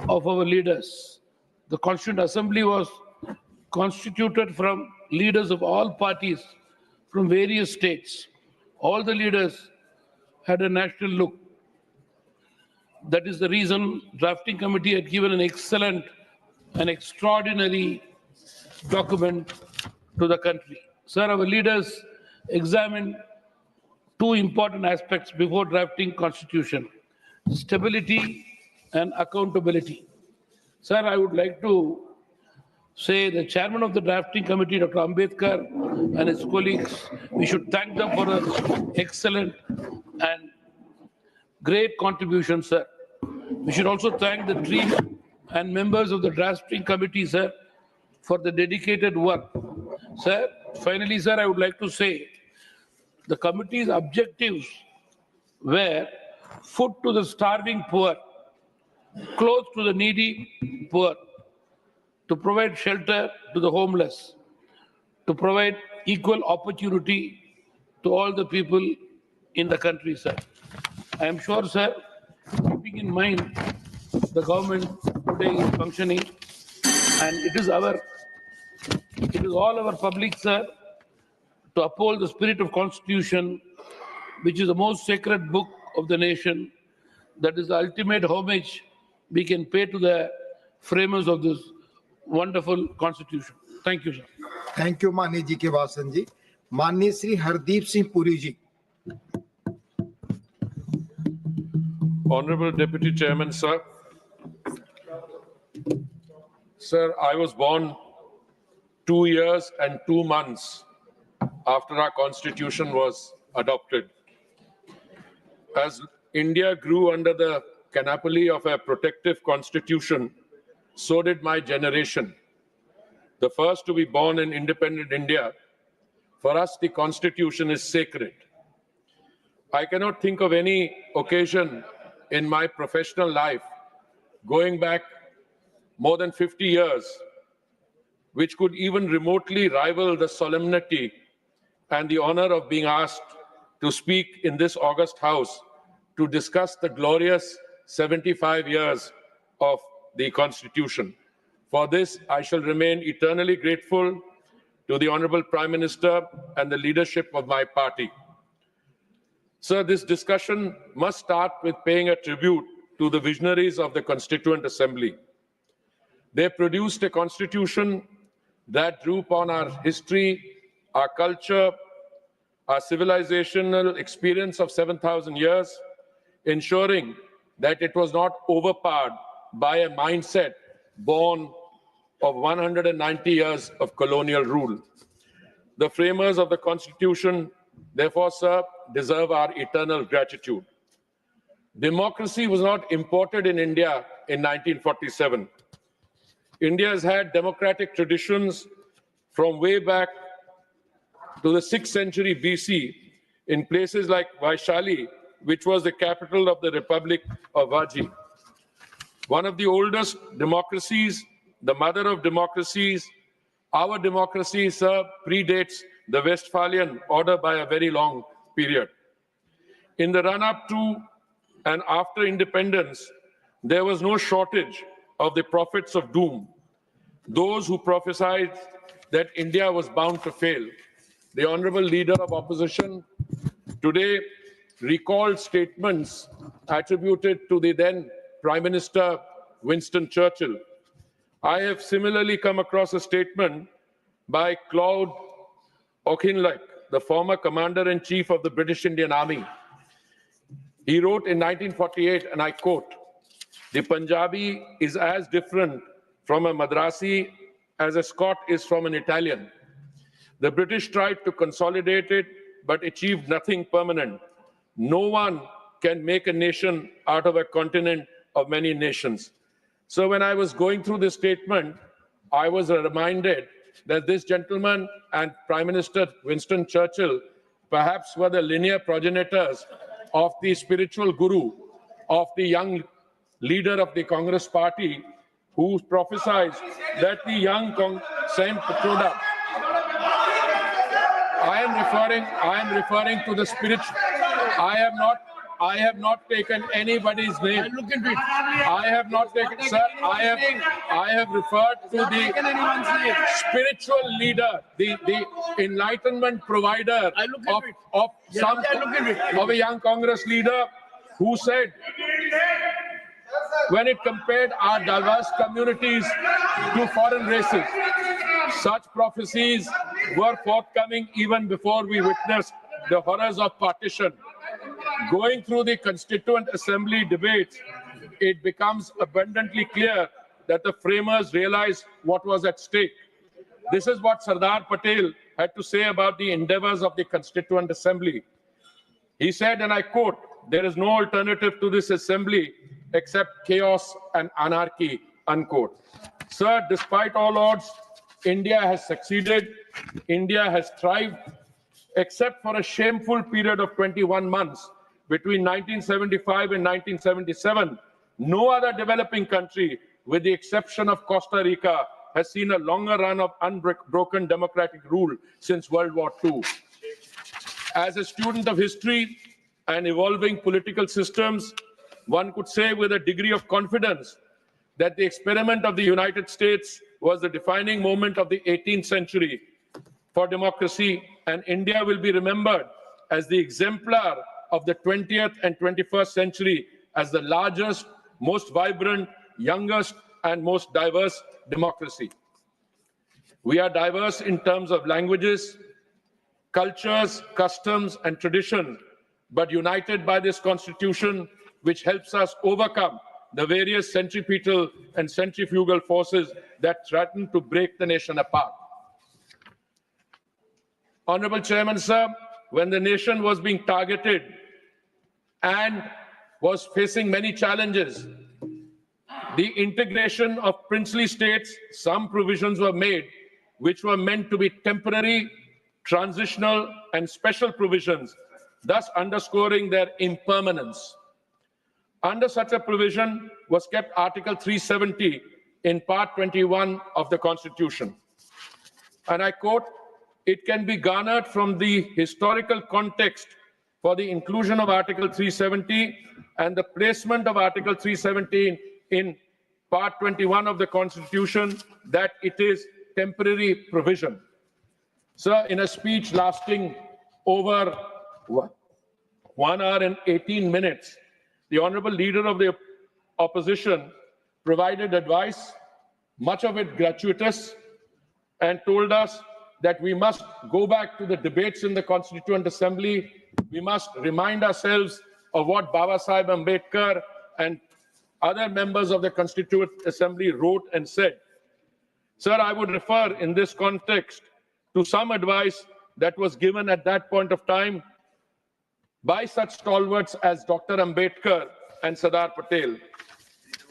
[SPEAKER 8] of our leaders. The Constituent Assembly was constituted from leaders of all parties from various states. All the leaders had a national look. That is the reason drafting committee had given an excellent and extraordinary document to the country. Sir, our leaders examined two important aspects before drafting constitution: stability and accountability. Sir, I would like to say the chairman of the drafting committee, Dr. Ambedkar, and his colleagues, we should thank them for an excellent and great contribution, sir. We should also thank the team and members of the drafting committee, sir, for the dedicated work. Sir, finally, sir, I would like to say the committee's objectives were food to the starving poor, clothes to the needy poor, to provide shelter to the homeless, to provide equal opportunity to all the people in the country, sir. I am sure, sir, keeping in mind the government today is functioning, and it is all our public, sir, to uphold the spirit of Constitution, which is the most sacred book of the nation. That is the ultimate homage we can pay to the framers of this wonderful Constitution. Thank you, sir.
[SPEAKER 19] Thank you माननीय जी के वासन जी। माननीय श्री हरदीप सिंह पुरी जी।
[SPEAKER 5] Honorable Deputy Chairman, sir. Sir, I was born 2 years and 2 months after our constitution was adopted. As India grew under the canopy of a protective constitution, so did my generation. The first to be born in independent India, for us the constitution is sacred. I cannot think of any occasion in my professional life going back more than 50 years which could even remotely rival the solemnity and the honor of being asked to speak in this august house to discuss the glorious 75 years of the Constitution. For this, I shall remain eternally grateful to the Honorable Prime Minister and the leadership of my party. Sir, this discussion must start with paying a tribute to the visionaries of the Constituent Assembly. They produced a constitution that drew upon our history, our culture, our civilizational experience of 7,000 years, ensuring that it was not overpowered by a mindset born of 190 years of colonial rule. The framers of the Constitution, therefore, sir, deserve our eternal gratitude. Democracy was not imported in India in 1947. India has had democratic traditions from way back to the 6th century BC in places like Vaishali, which was the capital of the Republic of Vaji. One of the oldest democracies, the mother of democracies, our democracy, sir, predates the Westphalian order by a very long period. In the run-up to and after independence, there was no shortage of the prophets of doom, those who prophesied that India was bound to fail. The honorable leader of opposition today recalled statements attributed to the then Prime Minister Winston Churchill. I have similarly come across a statement by Claude Auchinleck, the former Commander-in-Chief of the British Indian Army. He wrote in 1948, and I quote, "The Punjabi is as different from a Madrasi as a Scot is from an Italian. The British tried to consolidate it, but achieved nothing permanent. No one can make a nation out of a continent of many nations." So when I was going through this statement, I was reminded that this gentleman and Prime Minister Winston Churchill perhaps were the linear progenitors of the spiritual guru of the young leader of the Congress party, who prophesied that the young same Patroda. I am referring to the spiritual. I have not taken anybody's name. I have not taken, sir. I have referred to the spiritual leader, the enlightenment provider of a young Congress leader, who said, when it compared our diverse communities to foreign races, such prophecies were forthcoming even before we witnessed the horrors of partition. Going through the Constituent Assembly debates, it becomes abundantly clear that the framers realized what was at stake. This is what Sardar Patel had to say about the endeavors of the Constituent Assembly. He said, and I quote, "There is no alternative to this assembly except chaos and anarchy," unquote. Sir, despite all odds, India has succeeded. India has thrived, except for a shameful period of 21 months between 1975 and 1977. No other developing country, with the exception of Costa Rica, has seen a longer run of unbroken democratic rule since World War II. As a student of history and evolving political systems, one could say with a degree of confidence that the experiment of the United States was the defining moment of the 18th century for democracy, and India will be remembered as the exemplar of the 20th and 21st century as the largest, most vibrant, youngest, and most diverse democracy. We are diverse in terms of languages, cultures, customs, and tradition, but united by this constitution, which helps us overcome the various centripetal and centrifugal forces that threaten to break the nation apart. Honorable Chairman, sir, when the nation was being targeted and was facing many challenges, the integration of princely states, some provisions were made which were meant to be temporary, transitional, and special provisions, thus underscoring their impermanence. Under such a provision was kept Article 370 in Part 21 of the Constitution. And I quote, "It can be garnered from the historical context for the inclusion of Article 370 and the placement of Article 317 in Part 21 of the Constitution that it is temporary provision." Sir, in a speech lasting over 1 hour and 18 minutes, the Honorable Leader of the Opposition provided advice, much of it gratuitous, and told us that we must go back to the debates in the Constituent Assembly. We must remind ourselves of what Baba Sahib Ambedkar and other members of the Constituent Assembly wrote and said. Sir, I would refer in this context to some advice that was given at that point of time by such stalwarts as Dr. Ambedkar and Sardar Patel.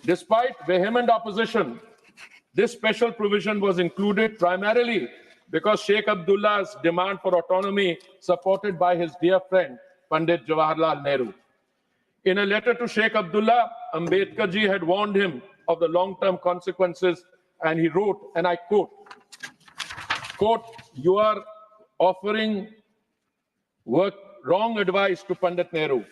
[SPEAKER 5] Despite vehement opposition, this special provision was included primarily because Sheikh Abdullah's demand for autonomy, supported by his dear friend, Pandit Jawaharlal Nehru. In a letter to Sheikh Abdullah, Ambedkar ji had warned him of the long-term consequences, and he wrote, and I quote, "You are offering wrong advice to Pandit Nehru."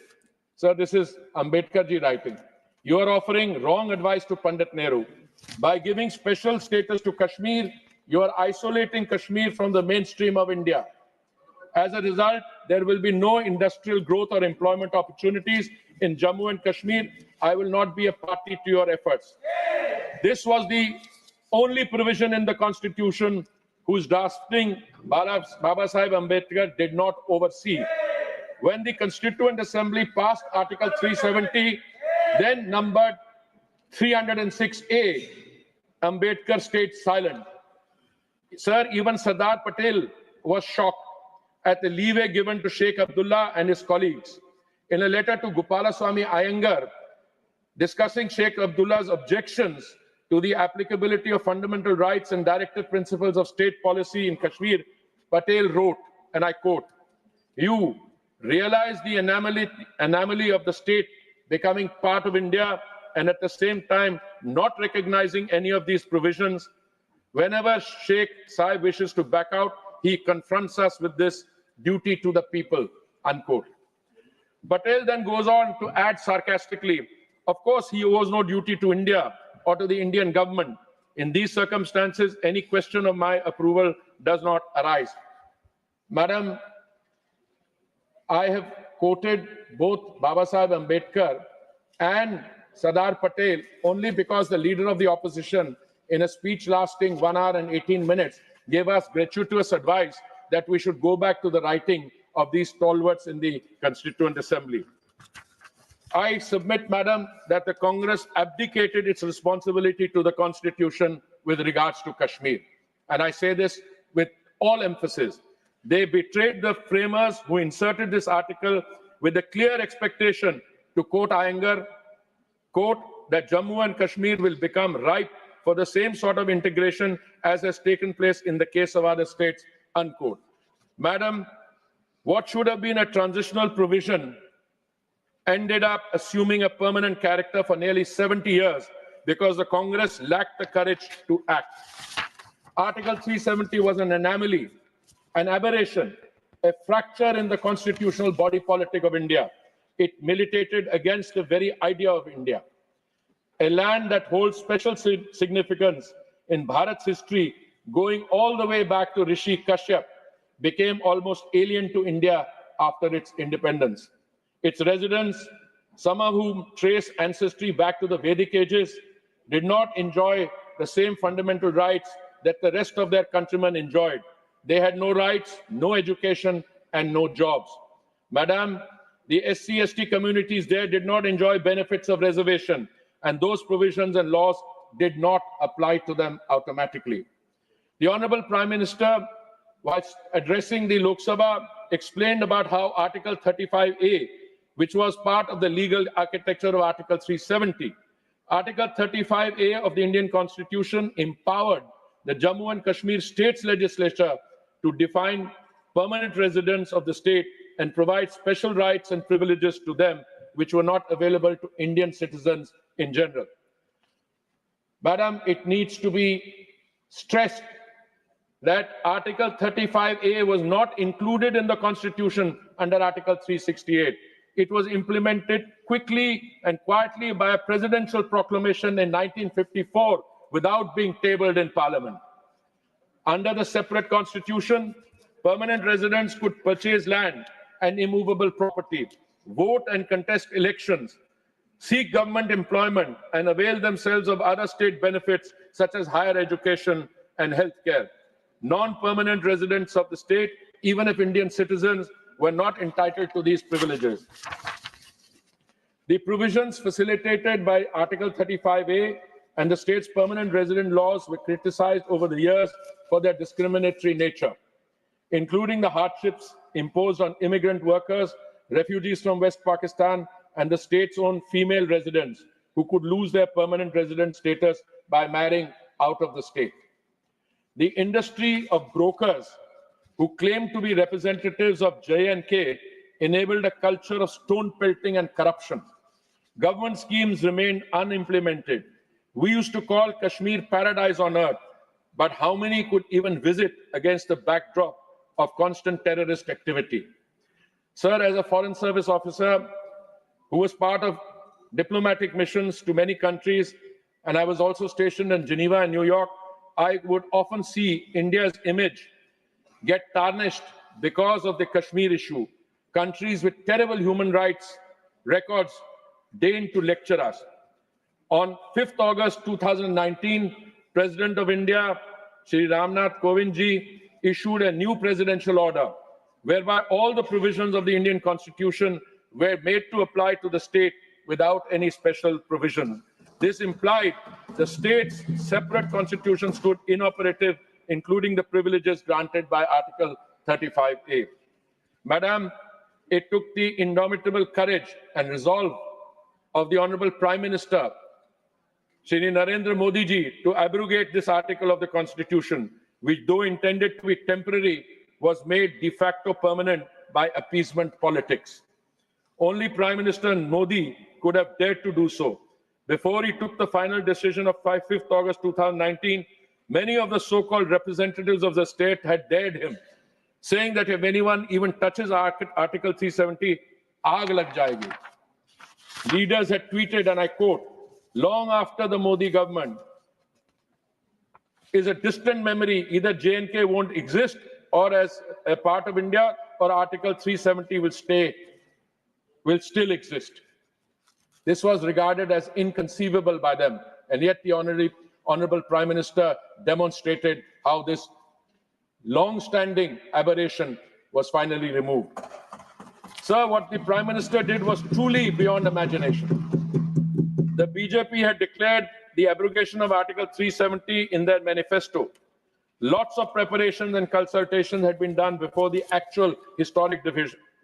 [SPEAKER 5] Sir, this is Ambedkar ji writing. "You are offering wrong advice to Pandit Nehru. By giving special status to Kashmir, you are isolating Kashmir from the mainstream of India. As a result, there will be no industrial growth or employment opportunities in Jammu and Kashmir. I will not be a party to your efforts. This was the only provision in the Constitution whose drafting Baba Sahib Ambedkar did not oversee. When the Constituent Assembly passed Article 370, then numbered 306A, Ambedkar stayed silent. Sir, even Sardar Patel was shocked at the leeway given to Sheikh Abdullah and his colleagues. In a letter to Gopalaswamy Iyengar, discussing Sheikh Abdullah's objections to the applicability of fundamental rights and directive principles of state policy in Kashmir, Patel wrote, and I quote, "You realize the anomaly of the state becoming part of India and at the same time not recognizing any of these provisions. Whenever Sheikh Sahib wishes to back out, he confronts us with this duty to the people," unquote. Patel then goes on to add sarcastically, of course, he owes no duty to India or to the Indian government. In these circumstances, any question of my approval does not arise. Madam, I have quoted both Baba Sahib Ambedkar and Sardar Patel only because the leader of the opposition, in a speech lasting 1 hour and 18 minutes, gave us gratuitous advice that we should go back to the writing of these stalwarts in the Constituent Assembly. I submit, Madam, that the Congress abdicated its responsibility to the Constitution with regards to Kashmir. And I say this with all emphasis. They betrayed the framers who inserted this article with the clear expectation, to quote Iyengar, quote, that Jammu and Kashmir will become ripe for the same sort of integration as has taken place in the case of other states, unquote. Madam, what should have been a transitional provision ended up assuming a permanent character for nearly 70 years because the Congress lacked the courage to act. Article 370 was an anomaly, an aberration, a fracture in the constitutional body politic of India. It militated against the very idea of India. A land that holds special significance in Bharat's history, going all the way back to Rishi Kashyap, became almost alien to India after its independence. Its residents, some of whom trace ancestry back to the Vedic ages, did not enjoy the same fundamental rights that the rest of their countrymen enjoyed. They had no rights, no education, and no jobs. Madam, the SC/ST communities there did not enjoy benefits of reservation, and those provisions and laws did not apply to them automatically. The Honorable Prime Minister, whilst addressing the Lok Sabha, explained about how Article 35A, which was part of the legal architecture of Article 370, Article 35A of the Indian Constitution empowered the Jammu and Kashmir State's legislature to define permanent residents of the state and provide special rights and privileges to them which were not available to Indian citizens in general. Madam, it needs to be stressed that Article 35A was not included in the Constitution under Article 368. It was implemented quickly and quietly by a presidential proclamation in 1954 without being tabled in Parliament. Under the separate Constitution, permanent residents could purchase land and immovable property, vote and contest elections, seek government employment, and avail themselves of other state benefits such as higher education and health care. Non-permanent residents of the state, even if Indian citizens, were not entitled to these privileges. The provisions facilitated by Article 35A and the state's permanent resident laws were criticized over the years for their discriminatory nature, including the hardships imposed on immigrant workers, refugees from West Pakistan, and the state's own female residents who could lose their permanent resident status by marrying out of the state. The industry of brokers who claimed to be representatives of J&K enabled a culture of stone pelting and corruption. Government schemes remained unimplemented. We used to call Kashmir paradise on earth, but how many could even visit against the backdrop of constant terrorist activity? Sir, as a Foreign Service officer who was part of diplomatic missions to many countries, and I was also stationed in Geneva and New York, I would often see India's image get tarnished because of the Kashmir issue. Countries with terrible human rights records deign to lecture us. On 5th August 2019, President of India, Shri Ramnath Kovind ji, issued a new presidential order whereby all the provisions of the Indian Constitution were made to apply to the state without any special provision. This implied the state's separate constitution stood inoperative, including the privileges granted by Article 35A. Madam, it took the indomitable courage and resolve of the Honorable Prime Minister, Shri Narendra Modi ji, to abrogate this article of the Constitution, which though intended to be temporary, was made de facto permanent by appeasement politics. Only Prime Minister Modi could have dared to do so. Before he took the final decision of 5th August 2019, many of the so-called representatives of the state had dared him, saying that if anyone even touches Article 370, aag lag jayegi. Leaders had tweeted, and I quote, long after the Modi government is a distant memory, either J&K won't exist or as a part of India, or Article 370 will still exist. This was regarded as inconceivable by them, and yet the Honorable Prime Minister demonstrated how this long-standing aberration was finally removed. Sir, what the Prime Minister did was truly beyond imagination. The BJP had declared the abrogation of Article 370 in their manifesto. Lots of preparations and consultations had been done before the actual historic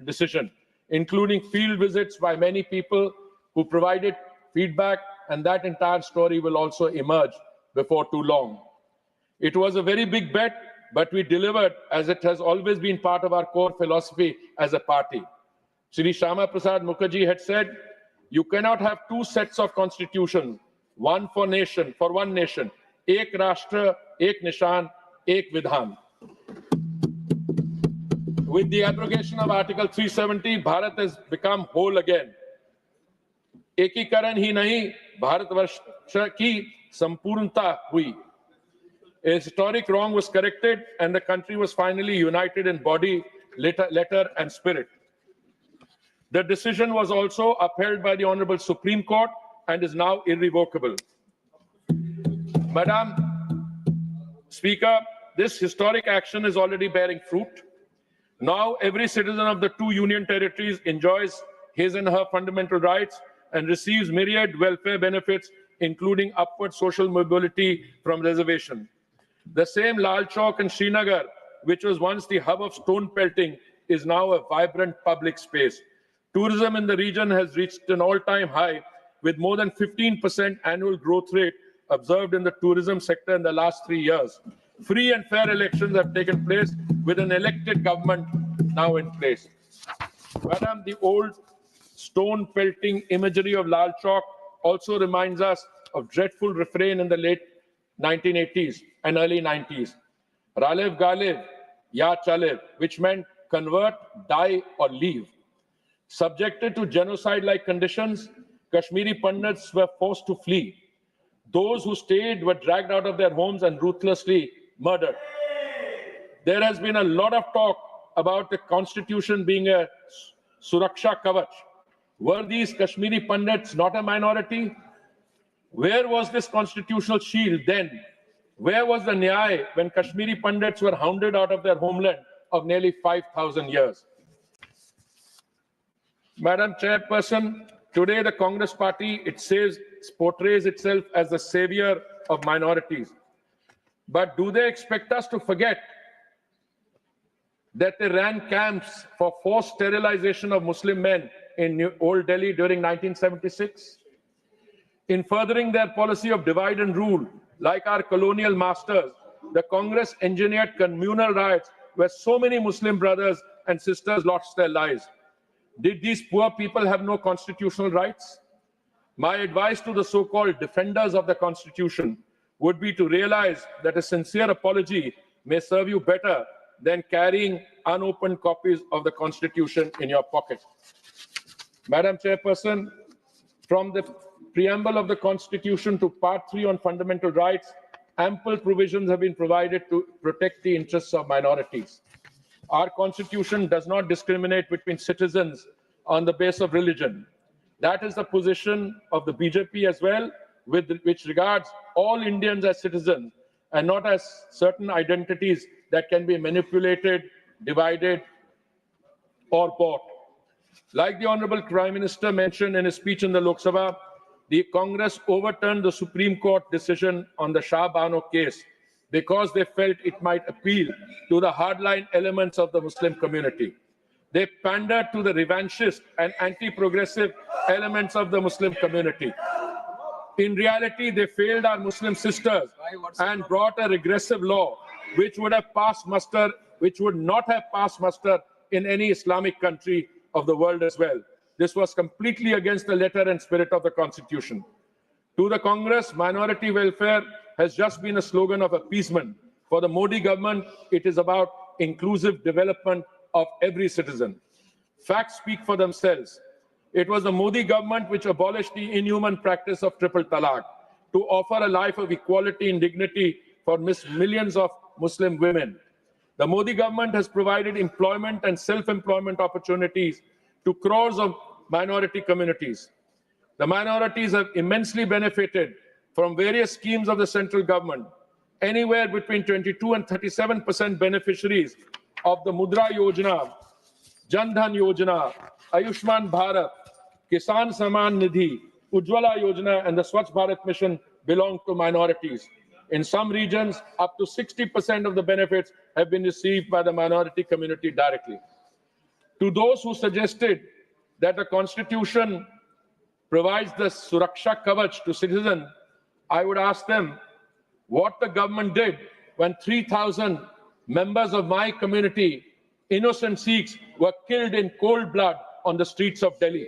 [SPEAKER 5] decision, including field visits by many people who provided feedback, and that entire story will also emerge before too long. It was a very big bet, but we delivered, as it has always been part of our core philosophy as a party. Shri Shyama Prasad Mukherjee had said, you cannot have two sets of constitutions, one for one nation, ek rashtra, ek nishan, ek vidhan. With the abrogation of Article 370, Bharat has become whole again. एकीकरण ही नहीं, भारतवर्ष की संपूर्णता हुई. A historic wrong was corrected, and the country was finally united in body, letter, and spirit. The decision was also upheld by the Honorable Supreme Court and is now irrevocable. Madam Speaker, this historic action is already bearing fruit. Now every citizen of the two union territories enjoys his and her fundamental rights and receives myriad welfare benefits, including upward social mobility from reservation. The same Lal Chowk in Srinagar, which was once the hub of stone pelting, is now a vibrant public space. Tourism in the region has reached an all-time high, with more than 15% annual growth rate observed in the tourism sector in the last 3 years. Free and fair elections have taken place with an elected government now in place. Madam, the old stone pelting imagery of Lal Chowk also reminds us of dreadful refrain in the late 1980s and early 90s. Ralev Galev, Ya Chalev, which meant convert, die or leave. Subjected to genocide-like conditions, Kashmiri Pandits were forced to flee. Those who stayed were dragged out of their homes and ruthlessly murdered. There has been a lot of talk about the constitution being a Suraksha Kavach. Were these Kashmiri Pandits not a minority? Where was this constitutional shield then? Where was the Nyay when Kashmiri Pandits were hounded out of their homeland of nearly 5,000 years? Madam Chairperson, today the Congress Party, it says, portrays itself as the savior of minorities. But do they expect us to forget that they ran camps for forced sterilization of Muslim men in Old Delhi during 1976? In furthering their policy of divide and rule, like our colonial masters, the Congress engineered communal riots where so many Muslim brothers and sisters lost their lives. Did these poor people have no constitutional rights? My advice to the so-called defenders of the Constitution would be to realize that a sincere apology may serve you better than carrying unopened copies of the Constitution in your pocket. Madam Chairperson, from the preamble of the Constitution to Part 3 on fundamental rights, ample provisions have been provided to protect the interests of minorities. Our Constitution does not discriminate between citizens on the basis of religion. That is the position of the BJP as well, which regards all Indians as citizens and not as certain identities that can be manipulated, divided, or bought. Like the Honorable Prime Minister mentioned in his speech in the Lok Sabha, the Congress overturned the Supreme Court decision on the Shah Bano case because they felt it might appeal to the hardline elements of the Muslim community. They pandered to the revanchist and anti-progressive elements of the Muslim community. In reality, they failed our Muslim sisters and brought a regressive law which would not have passed muster in any Islamic country of the world as well. This was completely against the letter and spirit of the Constitution. To the Congress, minority welfare has just been a slogan of appeasement. For the Modi government, it is about inclusive development of every citizen. Facts speak for themselves. It was the Modi government which abolished the inhuman practice of triple talaq to offer a life of equality and dignity for millions of Muslim women. The Modi government has provided employment and self-employment opportunities to crores of minority communities. The minorities have immensely benefited from various schemes of the central government. Anywhere between 22 and 37% beneficiaries of the Mudra Yojana, Jan Dhan Yojana, Ayushman Bharat, Kisan Saman Nidhi, Ujjwala Yojana, and the Swachh Bharat Mission belong to minorities. In some regions, up to 60% of the benefits have been received by the minority community directly. To those who suggested that the Constitution provides the Suraksha Kavach to citizens, I would ask them what the government did when 3,000 members of my community, innocent Sikhs, were killed in cold blood on the streets of Delhi.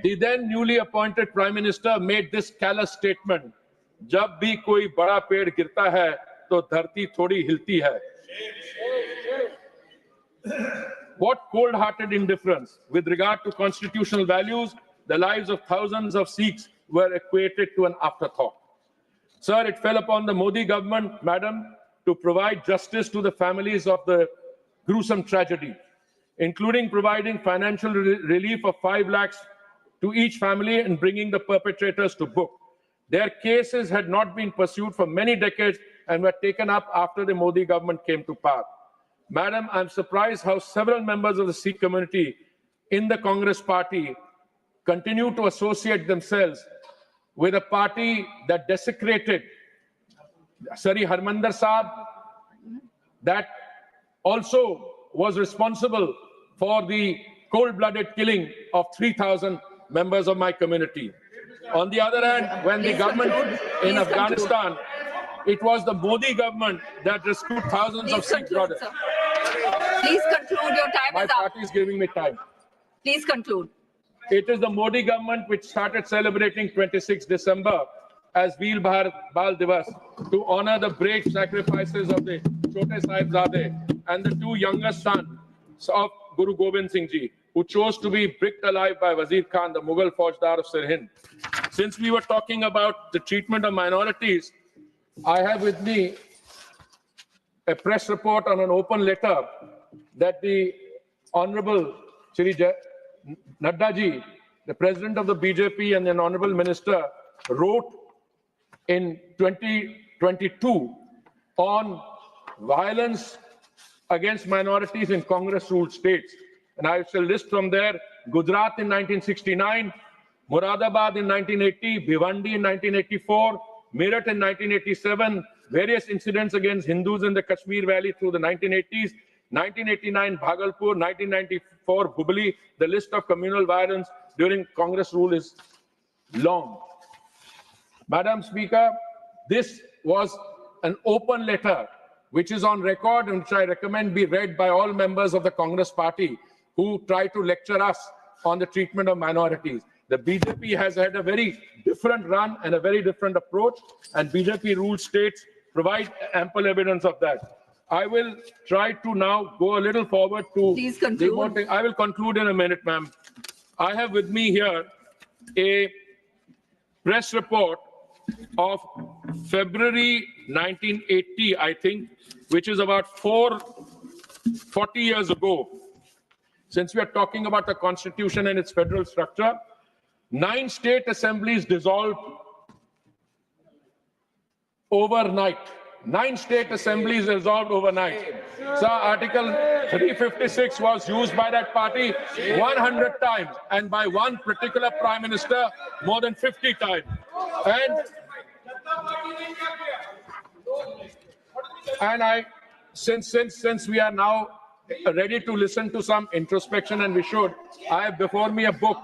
[SPEAKER 5] The then newly appointed Prime Minister made this callous statement, "Jab bhi koi bada ped girta hai, to dharti thodi hilti hai." What cold-hearted indifference with regard to constitutional values, the lives of thousands of Sikhs were equated to an afterthought. Sir, it fell upon the Modi government, madam, to provide justice to the families of the gruesome tragedy, including providing financial relief of 5 lakhs to each family and bringing the perpetrators to book. Their cases had not been pursued for many decades and were taken up after the Modi government came to power. Madam, I'm surprised how several members of the Sikh community in the Congress party continue to associate themselves with a party that desecrated Sari Harmandir Sahib, that also was responsible for the cold-blooded killing of 3,000 members of my community. On the other hand, when the government in Afghanistan, it was the Modi government that rescued thousands of Sikh brothers.
[SPEAKER 9] Please conclude. Your time
[SPEAKER 5] My
[SPEAKER 9] is up.
[SPEAKER 5] party is giving me time.
[SPEAKER 9] Please conclude.
[SPEAKER 5] It is the Modi government which started celebrating 26 December as Veer Bharat Bal Divas to honor the brave sacrifices of the Chote Sahibzade and the 2 youngest sons of Guru Gobind Singh Ji, who chose to be bricked alive by Wazir Khan, the Mughal Faujdar of Sirhind. Since we were talking about the treatment of minorities, I have with me a press report on an open letter that the Honorable Shri Nadda Ji, the President of the BJP and an Honorable Minister, wrote in 2022 on violence against minorities in Congress-ruled states. And I shall list from there: Gujarat in 1969, Moradabad in 1980, Bhiwandi in 1984, Meerut in 1987, various incidents against Hindus in the Kashmir Valley through the 1980s, 1989 Bhagalpur, 1994 Hubli. The list of communal violence during Congress rule is long. Madam Speaker, this was an open letter which is on record and which I recommend be read by all members of the Congress party who try to lecture us on the treatment of minorities. The BJP has had a very different run and a very different approach, and BJP ruled states provide ample evidence of that. I will try to now go a little forward to...
[SPEAKER 9] Please conclude.
[SPEAKER 5] Devoting. I will conclude in a minute, ma'am. I have with me here a press report of February 1980, I think, which is about 40 years ago. Since we are talking about the Constitution and its federal structure, 9 state assemblies dissolved overnight. 9 state assemblies dissolved overnight. Sir, Article 356 was used by that party 100 times, and by one particular prime minister more than 50 times. And since we are now ready to listen to some introspection, and we should, I have before me a book,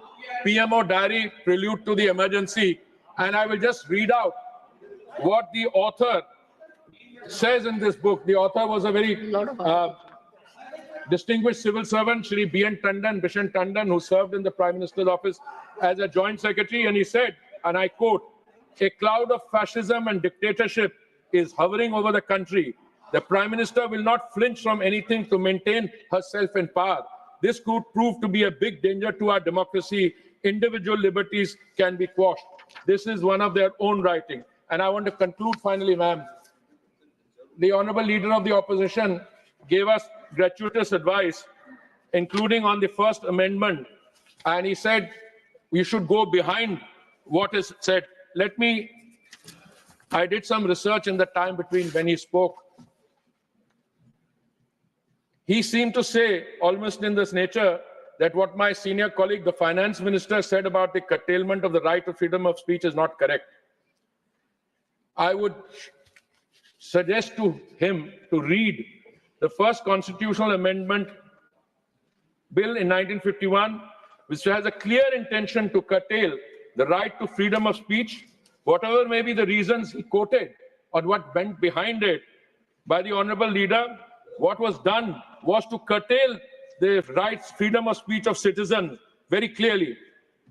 [SPEAKER 5] PMO Diary, Prelude to the Emergency, and I will just read out what the author says in this book. The author was a very distinguished civil servant, Shri Bishan Tandon, who served in the Prime Minister's office as a joint secretary, and he said, and I quote, "A cloud of fascism and dictatorship is hovering over the country. The Prime Minister will not flinch from anything to maintain herself in power. This could prove to be a big danger to our democracy. Individual liberties can be quashed." This is one of their own writing. And I want to conclude finally, ma'am. The Honorable Leader of the Opposition gave us gratuitous advice, including on the First Amendment. And he said, we should go behind what is said. I did some research in the time between when he spoke. He seemed to say, almost in this nature, that what my senior colleague, the finance minister, said about the curtailment of the right to freedom of speech is not correct. I would suggest to him to read the first constitutional amendment bill in 1951, which has a clear intention to curtail the right to freedom of speech. Whatever may be the reasons he quoted or what went behind it by the Honorable Leader, what was done was to curtail the rights, freedom of speech of citizens very clearly.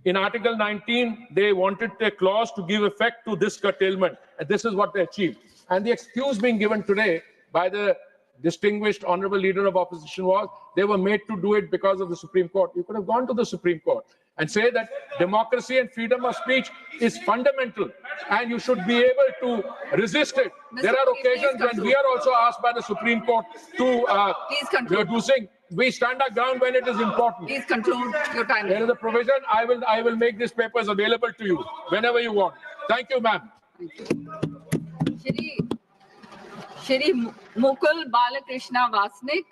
[SPEAKER 5] In Article 19, they wanted a clause to give effect to this curtailment, and this is what they achieved. And the excuse being given today by the distinguished Honorable Leader of Opposition was they were made to do it because of the Supreme Court. You could have gone to the Supreme Court and say that democracy and freedom of speech is fundamental, and you should be able to resist it. There are occasions when we are also asked by the Supreme Court to do things. We stand our ground when it is important.
[SPEAKER 9] Please conclude your time.
[SPEAKER 5] There is a provision. I will make these papers available to you whenever you want. Thank you, ma'am.
[SPEAKER 9] Shri Mukul Balakrishna Vasnik,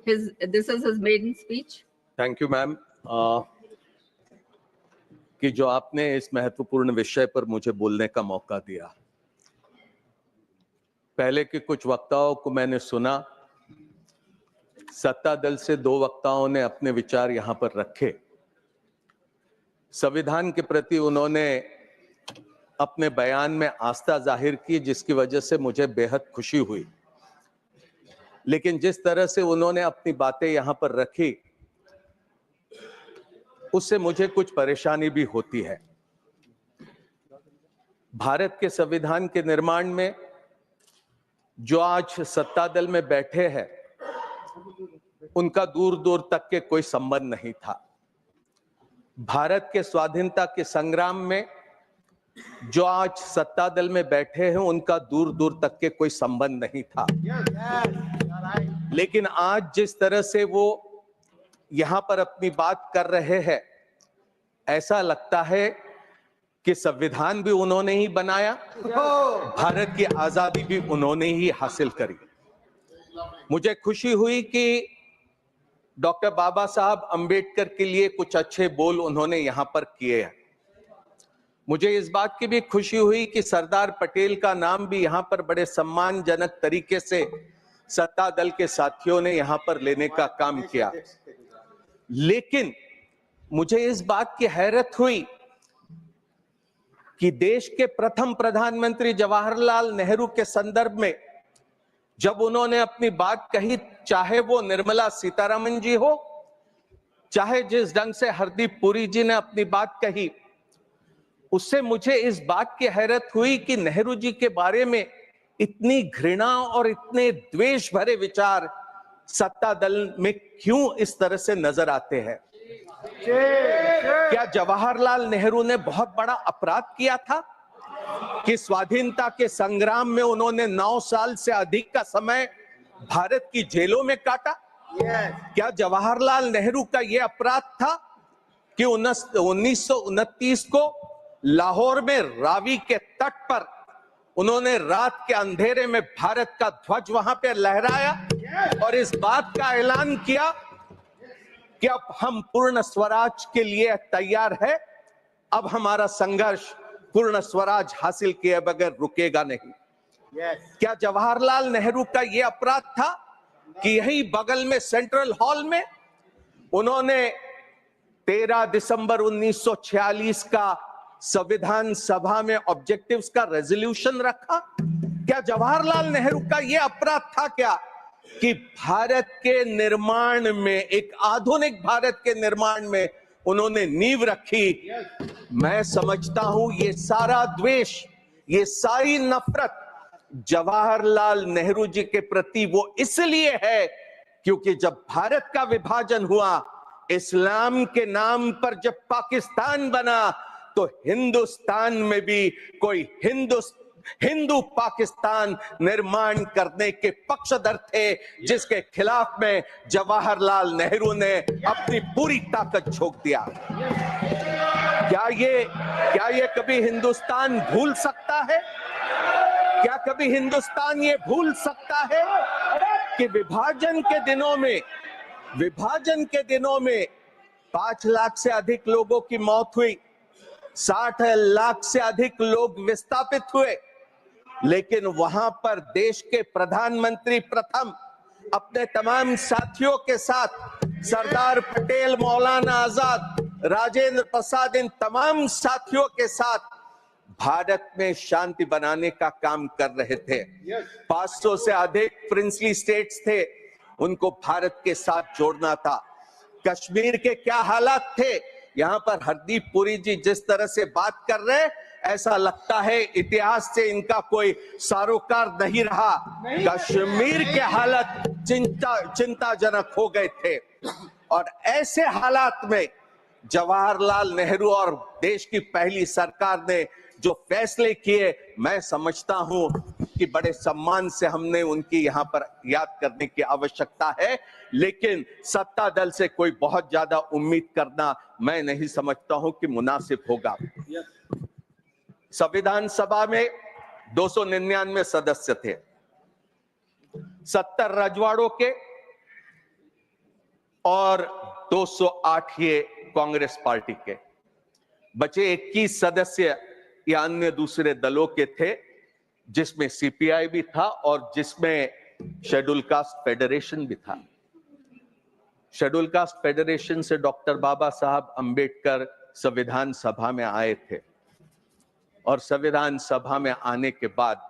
[SPEAKER 9] this is his maiden speech.
[SPEAKER 2] Thank you ma'am कि जो आपने इस महत्वपूर्ण विषय पर मुझे बोलने का मौका दिया। पहले के कुछ वक्ताओं को मैंने सुना, सत्ता दल से 2 वक्ताओं ने अपने विचार यहां पर रखे। संविधान के प्रति उन्होंने अपने बयान में आस्था जाहिर की, जिसकी वजह से मुझे बेहद खुशी हुई। लेकिन जिस तरह से उन्होंने अपनी बातें यहां पर रखी, उससे मुझे कुछ परेशानी भी होती है। भारत के संविधान के निर्माण में जो आज सत्ता दल में बैठे हैं, उनका दूर दूर तक के कोई संबंध नहीं था। भारत के स्वाधीनता के संग्राम में जो आज सत्ता दल में बैठे हैं, उनका दूर दूर तक के कोई संबंध नहीं था। लेकिन आज जिस तरह से वो यहां पर अपनी बात कर रहे हैं, ऐसा लगता है कि संविधान भी उन्होंने ही बनाया, भारत की आजादी भी उन्होंने ही हासिल करी। मुझे खुशी हुई कि डॉक्टर बाबा साहब अंबेडकर के लिए कुछ अच्छे बोल उन्होंने यहां पर किए हैं। मुझे इस बात की भी खुशी हुई कि सरदार पटेल का नाम भी यहां पर बड़े सम्मानजनक तरीके से सत्ता दल के साथियों ने यहां पर लेने का काम किया। लेकिन मुझे इस बात की हैरत हुई कि देश के प्रथम प्रधानमंत्री जवाहरलाल नेहरू के संदर्भ में जब उन्होंने अपनी बात कही, चाहे वो निर्मला सीतारमण जी हो, चाहे जिस ढंग से हरदीप पुरी जी ने अपनी बात कही, उससे मुझे इस बात की हैरत हुई कि नेहरू जी के बारे में इतनी घृणा और इतने द्वेष भरे विचार सत्ता दल में क्यों इस तरह से नजर आते हैं। क्या जवाहरलाल नेहरू ने बहुत बड़ा अपराध किया था कि स्वाधीनता के संग्राम में उन्होंने 9 साल से अधिक का समय भारत की जेलों में काटा? क्या जवाहरलाल नेहरू का यह अपराध था कि 1929 को लाहौर में रावी के तट पर उन्होंने रात के अंधेरे में भारत का ध्वज वहां पर लहराया और इस बात का ऐलान किया कि अब हम पूर्ण स्वराज के लिए तैयार है, अब हमारा संघर्ष पूर्ण स्वराज हासिल किए बगैर रुकेगा नहीं। क्या जवाहरलाल नेहरू का यह अपराध था कि यही बगल में सेंट्रल हॉल में उन्होंने 13 दिसंबर 1946 का संविधान सभा में ऑब्जेक्टिव्स का रेजोल्यूशन रखा? क्या जवाहरलाल नेहरू का यह अपराध था क्या कि भारत के निर्माण में, एक आधुनिक भारत के निर्माण में उन्होंने नींव रखी? मैं समझता हूं ये सारा द्वेष, ये सारी नफरत जवाहरलाल नेहरू जी के प्रति वो इसलिए है क्योंकि जब भारत का विभाजन हुआ, इस्लाम के नाम पर जब पाकिस्तान बना, तो हिंदुस्तान में भी कोई हिंदू पाकिस्तान निर्माण करने के पक्षधर थे, जिसके खिलाफ में जवाहरलाल नेहरू ने अपनी पूरी ताकत झोंक दिया। क्या ये कभी हिंदुस्तान भूल सकता है? क्या कभी हिंदुस्तान ये भूल सकता है कि विभाजन के दिनों में 5 लाख से अधिक लोगों की मौत हुई, 60 लाख से अधिक लोग विस्थापित हुए, लेकिन वहां पर देश के प्रधानमंत्री प्रथम अपने तमाम साथियों के साथ, सरदार पटेल, मौलाना आजाद, राजेंद्र प्रसाद, इन तमाम साथियों के साथ भारत में शांति बनाने का काम कर रहे थे। 500 से अधिक प्रिंसली स्टेट्स थे, उनको भारत के साथ जोड़ना था। कश्मीर के क्या हालात थे? यहां पर हरदीप पुरी जी जिस तरह से बात कर रहे हैं, ऐसा लगता है इतिहास से इनका कोई सरोकार नहीं रहा। कश्मीर के हालत चिंताजनक हो गए थे और ऐसे हालात में जवाहरलाल नेहरू और देश की पहली सरकार ने जो फैसले किए, मैं समझता हूं कि बड़े सम्मान से हमने उनकी यहां पर याद करने की आवश्यकता है, लेकिन सत्ता दल से कोई बहुत ज्यादा उम्मीद करना मैं नहीं समझता हूं कि मुनासिब होगा। संविधान सभा में 299 सदस्य थे, 70 रजवाड़ों के और 208 ये कांग्रेस पार्टी के, बचे 21 सदस्य या अन्य दूसरे दलों के थे, जिसमें सीपीआई भी था और जिसमें शेड्यूल कास्ट फेडरेशन भी था। शेड्यूल कास्ट फेडरेशन से डॉक्टर बाबा साहब अंबेडकर संविधान सभा में आए थे और संविधान सभा में आने के बाद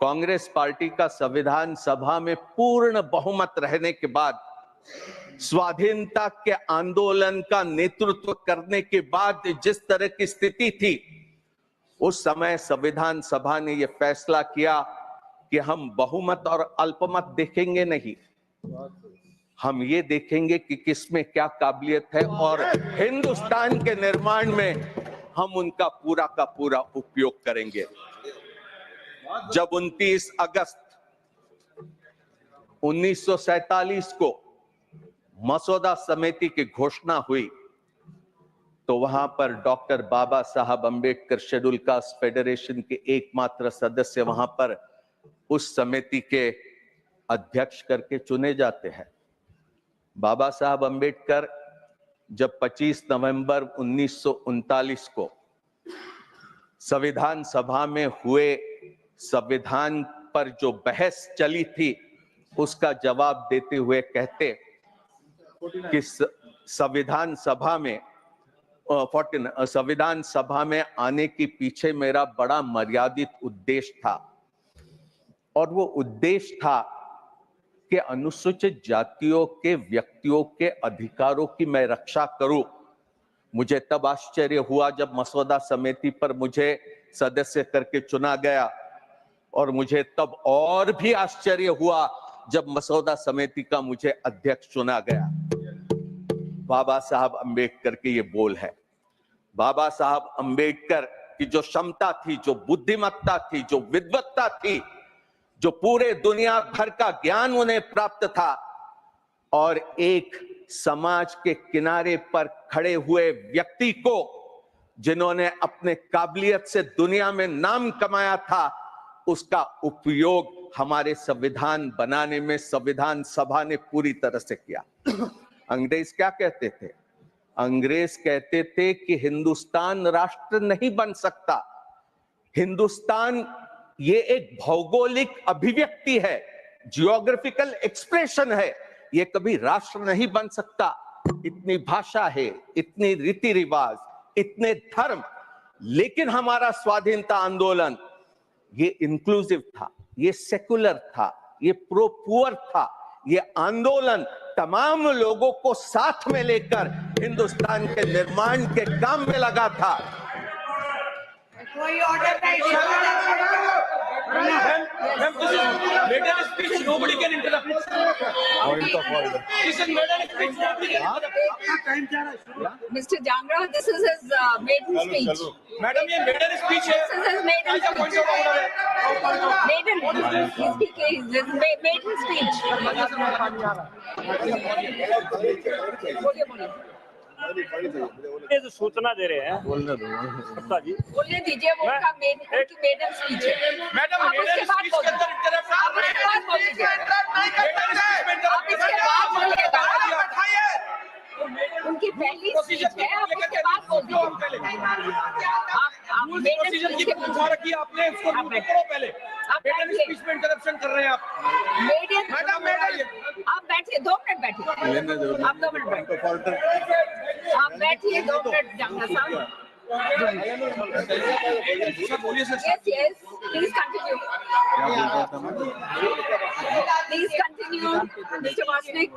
[SPEAKER 2] कांग्रेस पार्टी का संविधान सभा में पूर्ण बहुमत रहने के बाद, स्वाधीनता के आंदोलन का नेतृत्व करने के बाद जिस तरह की स्थिति थी, उस समय संविधान सभा ने यह फैसला किया कि हम बहुमत और अल्पमत देखेंगे नहीं, हम ये देखेंगे कि किसमें क्या काबिलियत है और हिंदुस्तान के निर्माण में हम उनका पूरा का पूरा उपयोग करेंगे। जब 29 अगस्त 1947 को मसौदा समिति की घोषणा हुई, तो वहां पर डॉक्टर बाबा साहब अंबेडकर शेड्यूल कास्ट फेडरेशन के एकमात्र सदस्य वहां पर उस समिति के अध्यक्ष करके चुने जाते हैं। बाबा साहब अंबेडकर जब 25 नवंबर 1939 को संविधान सभा में हुए संविधान पर जो बहस चली थी, उसका जवाब देते हुए कहते कि संविधान सभा में आने के पीछे मेरा बड़ा मर्यादित उद्देश्य था, और वो उद्देश्य था कि अनुसूचित जातियों के व्यक्तियों के अधिकारों की मैं रक्षा करूं। मुझे तब आश्चर्य हुआ जब मसौदा समिति पर मुझे सदस्य करके चुना गया, और मुझे तब और भी आश्चर्य हुआ जब मसौदा समिति का मुझे अध्यक्ष चुना गया। बाबा साहब अंबेडकर के ये बोल है। बाबा साहब अंबेडकर की जो क्षमता थी, जो बुद्धिमत्ता थी, जो विद्वत्ता थी, जो पूरे दुनिया भर का ज्ञान उन्हें प्राप्त था, और एक समाज के किनारे पर खड़े हुए व्यक्ति को, जिन्होंने अपने काबिलियत से दुनिया में नाम कमाया था, उसका उपयोग हमारे संविधान बनाने में संविधान सभा ने पूरी तरह से किया। अंग्रेज क्या कहते थे? अंग्रेज कहते थे कि हिंदुस्तान राष्ट्र नहीं बन सकता। हिंदुस्तान ये एक भौगोलिक अभिव्यक्ति है, जियोग्राफिकल एक्सप्रेशन है, ये कभी राष्ट्र नहीं बन सकता। इतनी भाषा है, इतनी रीति रिवाज, इतने धर्म, लेकिन हमारा स्वाधीनता आंदोलन ये इंक्लूसिव था, ये सेकुलर था, ये प्रो पुअर था। ये आंदोलन तमाम लोगों को साथ में लेकर हिंदुस्तान के निर्माण के काम में लगा था।
[SPEAKER 10] कोई ऑर्डर नहीं। Madam, speech, nobody can interrupt.
[SPEAKER 9] Point of order. Mr. Jangra, this is his maiden speech.
[SPEAKER 10] Madam, ये maiden speech है.
[SPEAKER 9] This is his maiden speech.
[SPEAKER 10] Point of order है.
[SPEAKER 9] Maiden. He's speaking. This is maiden speech. बोलिए.
[SPEAKER 12] ये जो सूचना दे रहे हैं बोलने दो जी,
[SPEAKER 9] बोलने दीजिए। वो उनका मेडन स्पीच है।
[SPEAKER 10] मैडम, मेडन स्पीच के अंदर इंटरप्ट आप इसके बाद बोलिएगा।
[SPEAKER 9] उनकी पहली स्पीच है, आप उसके बाद बोलिए। आप
[SPEAKER 10] प्रोसीजर की बुझा रखी आपने, उसको करो पहले। मेडन स्पीच में इंटरप्शन कर रहे हैं आप।
[SPEAKER 9] मैडम, आप बैठिए, 2 मिनट बैठिए। आप 2 मिनट बैठिए। आप बैठिए 2 मिनट, जांगड़ा साहब। Yes, please continue. Please continue, Mr. Vasnik.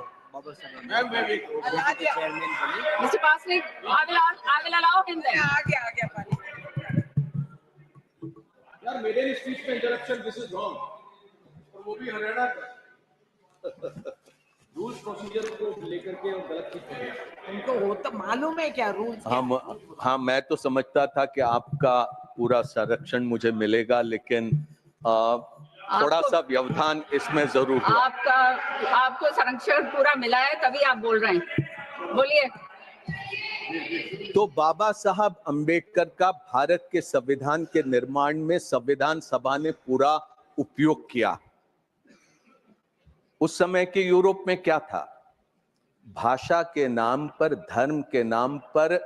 [SPEAKER 9] Mr. Vasnik, I will allow him then.
[SPEAKER 10] यार, मेरे स्पीच में इंटरप्शन, दिस इज रॉन्ग। और वो भी हरियाणा रूल्स प्रोसीजर को लेकर के गलत चीज कर रहे हैं।
[SPEAKER 18] उनको वो तो मालूम है क्या रूल्स?
[SPEAKER 2] हाँ, मैं तो समझता था कि आपका पूरा संरक्षण मुझे मिलेगा, लेकिन थोड़ा सा व्यवधान इसमें जरूर हुआ।
[SPEAKER 9] आपको संरक्षण पूरा मिला है, तभी आप बोल रहे हैं। बोलिए।
[SPEAKER 2] तो बाबा साहब अंबेडकर का भारत के संविधान के निर्माण में संविधान सभा ने पूरा उपयोग किया। उस समय के यूरोप में क्या था? भाषा के नाम पर, धर्म के नाम पर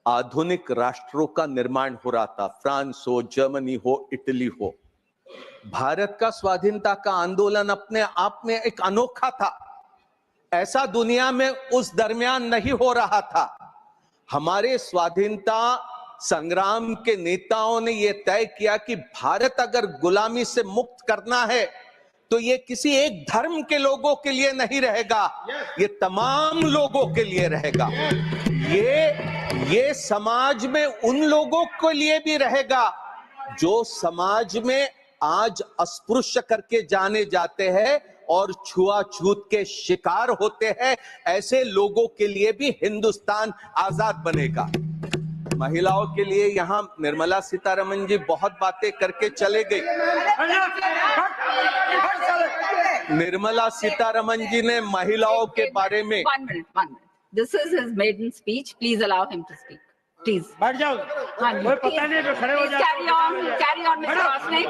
[SPEAKER 2] आधुनिक राष्ट्रों का निर्माण हो रहा था। फ्रांस हो, जर्मनी हो, इटली हो। भारत का स्वाधीनता का आंदोलन अपने आप में एक अनोखा था। ऐसा दुनिया में उस दरमियान नहीं हो रहा था। हमारे स्वाधीनता संग्राम के नेताओं ने यह तय किया कि भारत अगर गुलामी से मुक्त करना है तो ये किसी एक धर्म के लोगों के लिए नहीं रहेगा, ये तमाम लोगों के लिए रहेगा। ये समाज में उन लोगों के लिए भी रहेगा जो समाज में आज अस्पृश्य करके जाने जाते हैं और छुआछूत के शिकार होते हैं। ऐसे लोगों के लिए भी हिंदुस्तान आजाद बनेगा। महिलाओं के लिए यहां निर्मला सीतारमण जी बहुत बातें करके चले गई। निर्मला सीतारमण जी ने महिलाओं के बारे में
[SPEAKER 9] One minute. This is his maiden speech. Please allow him to speak. Please.
[SPEAKER 12] बैठ जाओ। कोई पता नहीं तो खड़े हो जाओ।
[SPEAKER 9] Carry on, Mr. Vasnik.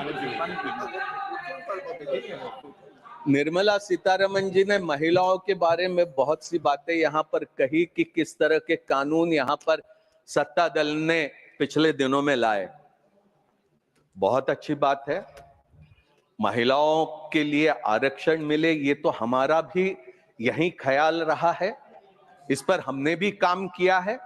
[SPEAKER 2] Nirmala Sitharaman ji ने महिलाओं के बारे में बहुत सी बातें यहाँ पर कही कि किस तरह के कानून यहाँ पर सत्ता दल ने पिछले दिनों में लाए। बहुत अच्छी बात है, महिलाओं के लिए आरक्षण मिले, ये तो हमारा भी यही ख्याल रहा है। इस पर हमने भी काम किया है।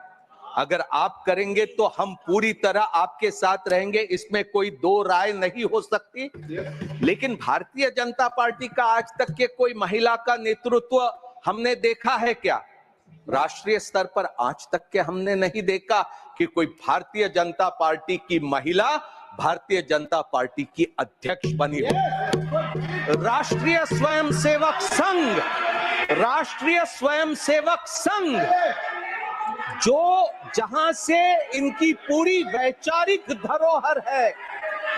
[SPEAKER 2] अगर आप करेंगे तो हम पूरी तरह आपके साथ रहेंगे, इसमें कोई दो राय नहीं हो सकती। लेकिन भारतीय जनता पार्टी का आज तक के कोई महिला का नेतृत्व हमने देखा है क्या? राष्ट्रीय स्तर पर आज तक के हमने नहीं देखा कि कोई भारतीय जनता पार्टी की महिला भारतीय जनता पार्टी की अध्यक्ष बनी हो। राष्ट्रीय स्वयंसेवक संघ जो जहां से इनकी पूरी वैचारिक धरोहर है,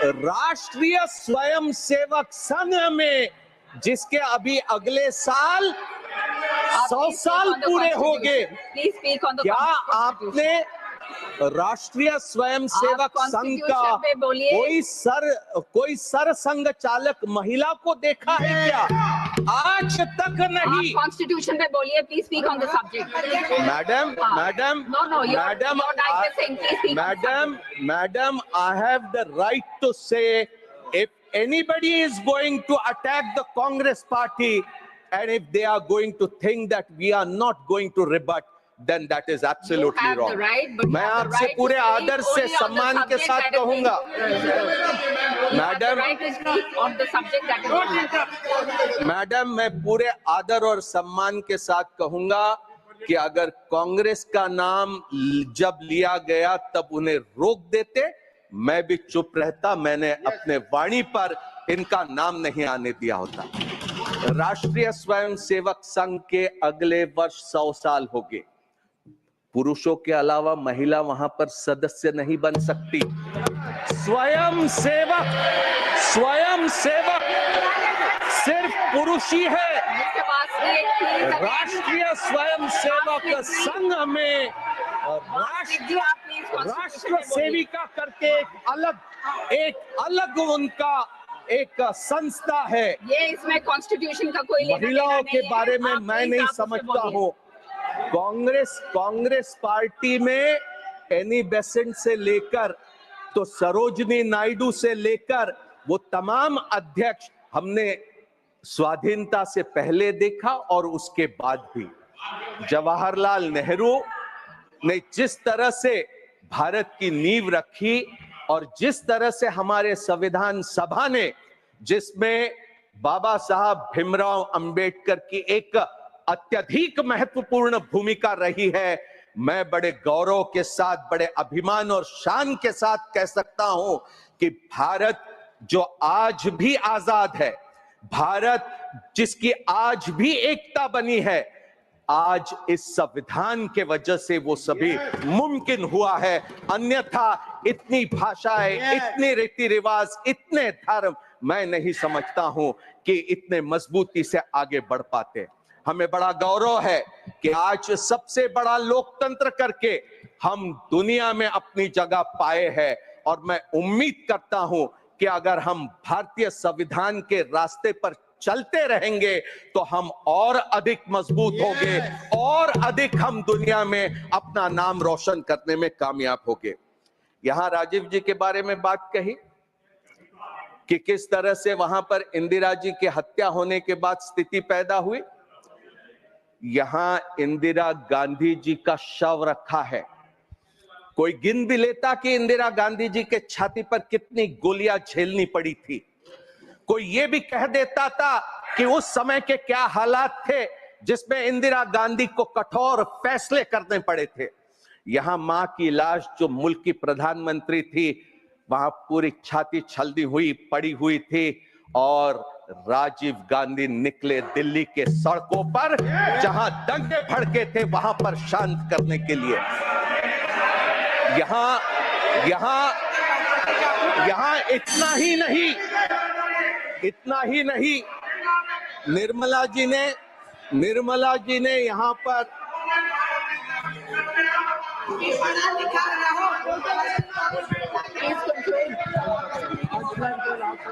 [SPEAKER 2] राष्ट्रीय स्वयंसेवक संघ में जिसके अभी अगले साल 100 साल पूरे हो गए,
[SPEAKER 9] Please speak on the
[SPEAKER 2] क्या
[SPEAKER 9] Constitution.
[SPEAKER 2] आपने राष्ट्रीय स्वयंसेवक संघ का
[SPEAKER 9] पे बोलिए।
[SPEAKER 2] कोई सरसंघ चालक महिला को देखा है क्या? आज तक नहीं।
[SPEAKER 9] कॉन्स्टिट्यूशन पे बोलिए, please speak on the subject.
[SPEAKER 2] Madam, I have the right to say if anybody is going to attack the Congress party and if they are going to think that we are not going to rebut, then that is absolutely wrong. मैं आपसे पूरे आदर से सम्मान के साथ कहूंगा, madam मैं पूरे आदर और सम्मान के साथ कहूंगा कि अगर कांग्रेस का नाम जब लिया गया तब उन्हें रोक देते, मैं भी चुप रहता, मैंने अपने वाणी पर इनका नाम नहीं आने दिया होता। राष्ट्रीय स्वयंसेवक संघ के अगले वर्ष 100 साल हो गए। पुरुषों के अलावा महिला वहां पर सदस्य नहीं बन सकती। स्वयंसेवक सिर्फ पुरुष ही है। राष्ट्रीय स्वयंसेवक संघ में राष्ट्र सेविका करके एक अलग उनका एक संस्था है।
[SPEAKER 9] ये इसमें कॉन्स्टिट्यूशन का कोई
[SPEAKER 2] महिलाओं के बारे में मैं नहीं समझता हूँ। कांग्रेस पार्टी में एनी बेसेंट से लेकर तो सरोजनी नायडू से लेकर वो तमाम अध्यक्ष हमने स्वाधीनता से पहले देखा और उसके बाद भी। जवाहरलाल नेहरू ने जिस तरह से भारत की नींव रखी और जिस तरह से हमारे संविधान सभा ने, जिसमें बाबा साहब भीमराव अंबेडकर की एक अत्यधिक महत्वपूर्ण भूमिका रही है, मैं बड़े गौरव के साथ, बड़े अभिमान और शान के साथ कह सकता हूं कि भारत जो आज भी आजाद है, भारत जिसकी आज भी एकता बनी है, आज इस संविधान के वजह से वो सभी मुमकिन हुआ है। अन्यथा इतनी भाषाएं, इतने रीति रिवाज, इतने धर्म मैं नहीं समझता हूं कि इतने मजबूती से आगे बढ़ पाते। हमें बड़ा गौरव है कि आज सबसे बड़ा लोकतंत्र करके हम दुनिया में अपनी जगह पाए हैं और मैं उम्मीद करता हूं कि अगर हम भारतीय संविधान के रास्ते पर चलते रहेंगे तो हम और अधिक मजबूत होंगे और अधिक हम दुनिया में अपना नाम रोशन करने में कामयाब होंगे। यहां राजीव जी के बारे में बात कही कि किस तरह से वहां पर इंदिरा जी की हत्या होने के बाद स्थिति पैदा हुई। यहां इंदिरा गांधी जी का शव रखा है। कोई गिन भी लेता कि इंदिरा गांधी जी के छाती पर कितनी गोलियां झेलनी पड़ी थी। कोई ये भी कह देता था कि उस समय के क्या हालात थे जिसमें इंदिरा गांधी को कठोर फैसले करने पड़े थे। यहां मां की लाश जो मुल्क की प्रधानमंत्री थी, वहां पूरी छाती छलनी हुई पड़ी हुई थी और राजीव गांधी निकले दिल्ली के सड़कों पर, जहां दंगे भड़के थे वहां पर शांत करने के लिए। यहां इतना ही नहीं, निर्मला जी ने यहां पर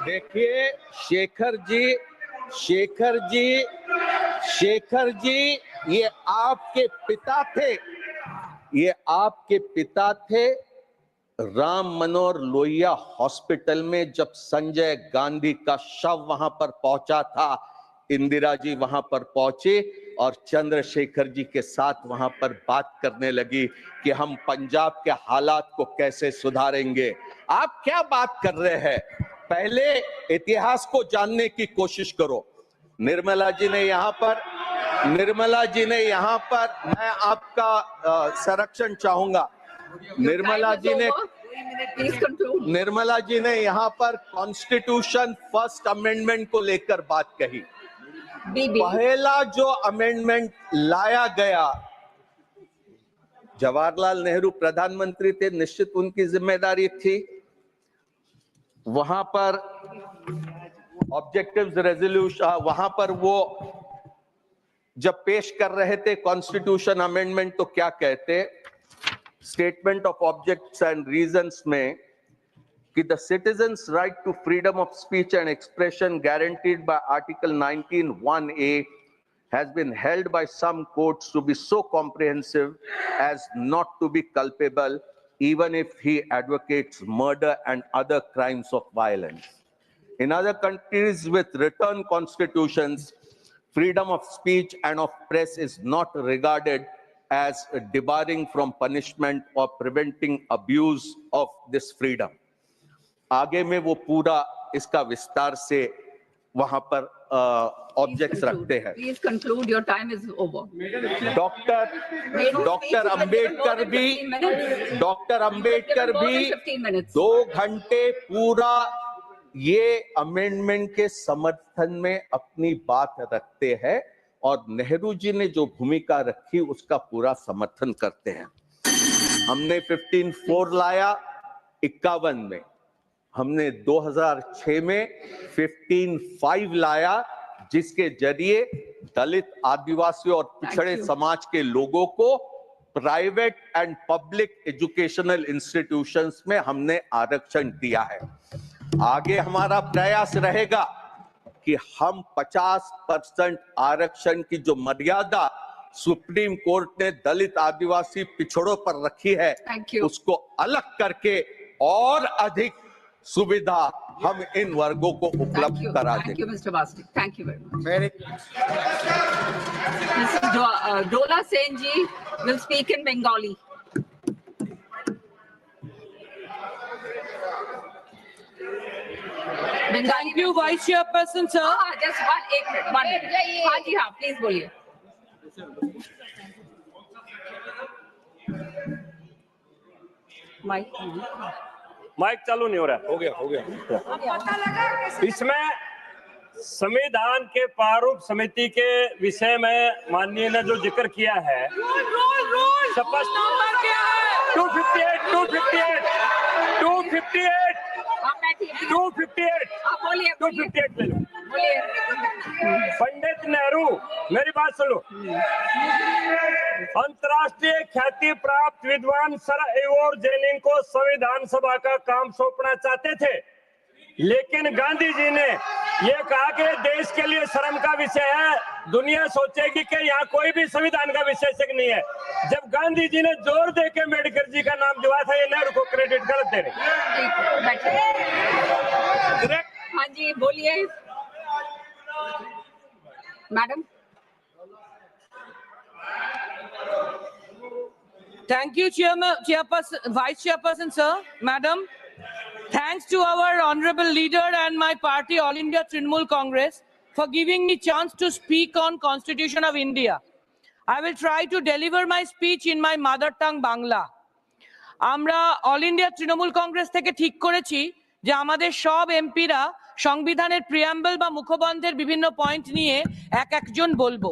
[SPEAKER 2] देखिए शेखर जी ये आपके पिता थे। राम मनोहर लोहिया हॉस्पिटल में जब संजय गांधी का शव वहां पर पहुंचा था, इंदिरा जी वहां पर पहुंचे और चंद्रशेखर जी के साथ वहां पर बात करने लगी कि हम पंजाब के हालात को कैसे सुधारेंगे। आप क्या बात कर रहे हैं? पहले इतिहास को जानने की कोशिश करो। निर्मला जी ने यहाँ पर मैं आपका संरक्षण चाहूंगा। निर्मला जी ने यहाँ पर कॉन्स्टिट्यूशन फर्स्ट अमेंडमेंट को लेकर बात कही। पहला जो अमेंडमेंट लाया गया, जवाहरलाल नेहरू प्रधानमंत्री थे, निश्चित उनकी जिम्मेदारी थी। वहां पर ऑब्जेक्टिव्स रेजोल्यूशन, वहां पर वो जब पेश कर रहे थे कॉन्स्टिट्यूशन अमेंडमेंट तो क्या कहते, statement of objects and reasons में कि the citizens right to freedom of speech and expression guaranteed by article 19(1)(a has been held by some courts to be so comprehensive as not to be culpable even if he advocates murder and other crimes of violence. In other countries with written constitutions, freedom of speech and of press is not regarded as debarring from punishment or preventing abuse of this freedom. आगे में वो पूरा इसका विस्तार से वहां पर objects रखते हैं।
[SPEAKER 9] Please conclude, your time is over.
[SPEAKER 2] Doctor Ambedkar भी 2 घंटे पूरा ये अमेंडमेंट के समर्थन में अपनी बात रखते हैं और नेहरू जी ने जो भूमिका रखी उसका पूरा समर्थन करते हैं। हमने 15(4) लाया 51 में, हमने 2006 में 15(5) लाया जिसके जरिए दलित, आदिवासी और पिछड़े समाज के लोगों को private and public educational institutions में हमने आरक्षण दिया है। आगे हमारा प्रयास रहेगा कि हम 50% आरक्षण की जो मर्यादा सुप्रीम कोर्ट ने दलित, आदिवासी, पिछड़ों पर रखी है उसको अलग करके और अधिक सुविधा हम इन वर्गों को उपलब्ध करा दें।
[SPEAKER 9] Thank you, Mr. Bastik. Thank you very much. Mrs. Dola Sen ji will speak in Bengali.
[SPEAKER 15] Thank you, Vice Chairperson, sir.
[SPEAKER 9] Just one minute. हाँ जी हाँ, please बोलिए।
[SPEAKER 12] माइक चालू नहीं हो रहा। हो गया। इसमें संविधान के प्रारूप समिति के विषय में माननीय ने जो जिक्र किया है, 258 ले लो। पंडित नेहरू, मेरी बात सुनो। अंतर्राष्ट्रीय ख्याति प्राप्त विद्वान सर एवोर जेनिंग को संविधान सभा का काम सौंपना चाहते थे, लेकिन गांधी जी ने यह कहा कि देश के लिए शर्म का विषय है, दुनिया सोचेगी कि यहाँ कोई भी संविधान का विशेषज्ञ नहीं है। जब गांधी जी ने जोर दे के अम्बेडकर जी का नाम दिया था, ये नेहरू को क्रेडिट गलत दे रहे।
[SPEAKER 9] हाँ जी बोलिए madam.
[SPEAKER 15] Thank you, Vice Chairperson, sir. Madam, thanks to our honorable leader and my party, All India Trinamool Congress, for giving me chance to speak on Constitution of India. I will try to deliver my speech in my mother tongue, Bangla. আমরা all India Trinamool Congress থেকে ঠিক করেছি যে আমাদের সব এমপিরা সংবিধানের preamble বা মুখবন্ধের বিভিন্ন পয়েন্ট নিয়ে একজন বলবো।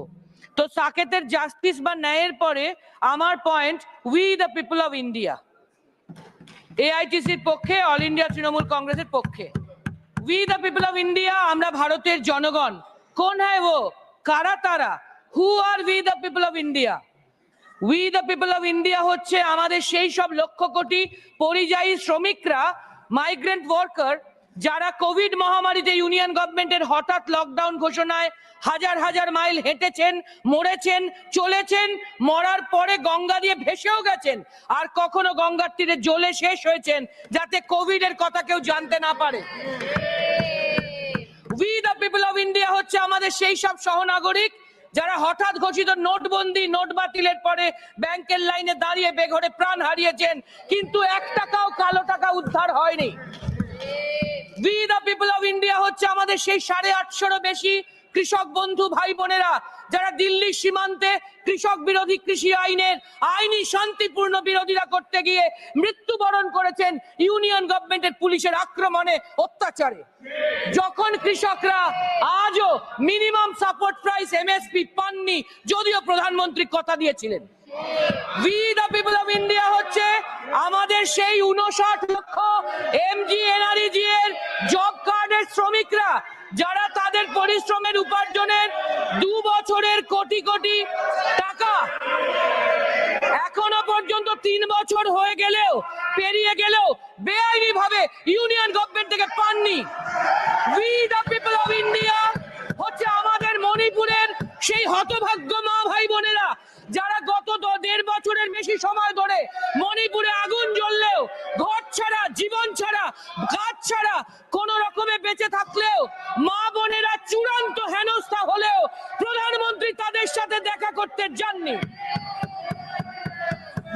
[SPEAKER 15] তো সাকেতের জাস্টিস বা ন্যায়ের পরে আমার point we the people of India, এআইটিসির পক্ষে, অল ইন্ডিয়া তৃণমূল কংগ্রেসের পক্ষে। We the people of India, আমরা ভারতের জনগণ। কোন হ্যায় ও, কারা তারা? Who are we the people of India? We the people of India হচ্ছে আমাদের সেই সব লক্ষ কোটি পরিযায়ী শ্রমিকরা, মাইগ্রেন্ট ওয়ার্কার, যারা কোভিড মহামারীতে ইউনিয়ন গভর্নমেন্টের হঠাৎ লকডাউন ঘোষণায় হাজার হাজার মাইল হেঁটেছেন, মরেছেন, চলেছেন, মরার পরে গঙ্গা দিয়ে ভেসেও গেছেন, আর কখনো গঙ্গার তীরে জ্বলে শেষ হয়েছেন যাতে কোভিড এর কথা কেউ জানতে না পারে। We the people of India হচ্ছে আমাদের সেই সব সহনাগরিক যারা হঠাৎ ঘোষিত নোটবন্দি, নোট বাতিলের পরে ব্যাংকের লাইনে দাঁড়িয়ে বেঘরে প্রাণ হারিয়েছেন, কিন্তু 1 টাকাও কালো টাকা উদ্ধার হয়নি। We the people of India হচ্ছে আমাদের সেই 850-এরও বেশি কৃষক বন্ধু ভাই বোনেরা যারা দিল্লির সীমান্তে কৃষক বিরোধী কৃষি আইনের আইনি শান্তিপূর্ণ বিরোধিতা করতে গিয়ে মৃত্যুবরণ করেছেন ইউনিয়ন গভর্নমেন্টের পুলিশের আক্রমণে, অত্যাচারে। যখন কৃষকরা আজও মিনিমাম সাপোর্ট প্রাইস এমএসপি পাননি, যদিও প্রধানমন্ত্রী কথা দিয়েছিলেন। We the people of India হচ্ছে আমাদের সেই 59 লক্ষ এমজি এনআরইজি এর জব কার্ডের শ্রমিকরা যারা তাদের পরিশ্রমের উপার্জনের 2 বছরের কোটি কোটি টাকা এখনো পর্যন্ত 3 বছর হয়ে গেলেও পেরিয়ে গেলেও বেআইনি ভাবে ইউনিয়ন গভর্নমেন্ট থেকে পাননি। We the people of India হচ্ছে আমাদের মণিপুরের সেই হতভাগ্য মা ভাই বোনেরা যারা গত 1.5 বছরের বেশি সময় ধরে মণিপুরে আগুন জ্বললেও ঘর ছাড়া, জীবন ছাড়া, কাজ ছাড়া কোন রকমে বেঁচে থাকলেও মা বোনেরা চূড়ান্ত হেনস্থা হলেও প্রধানমন্ত্রী তাদের সাথে দেখা করতে যাননি।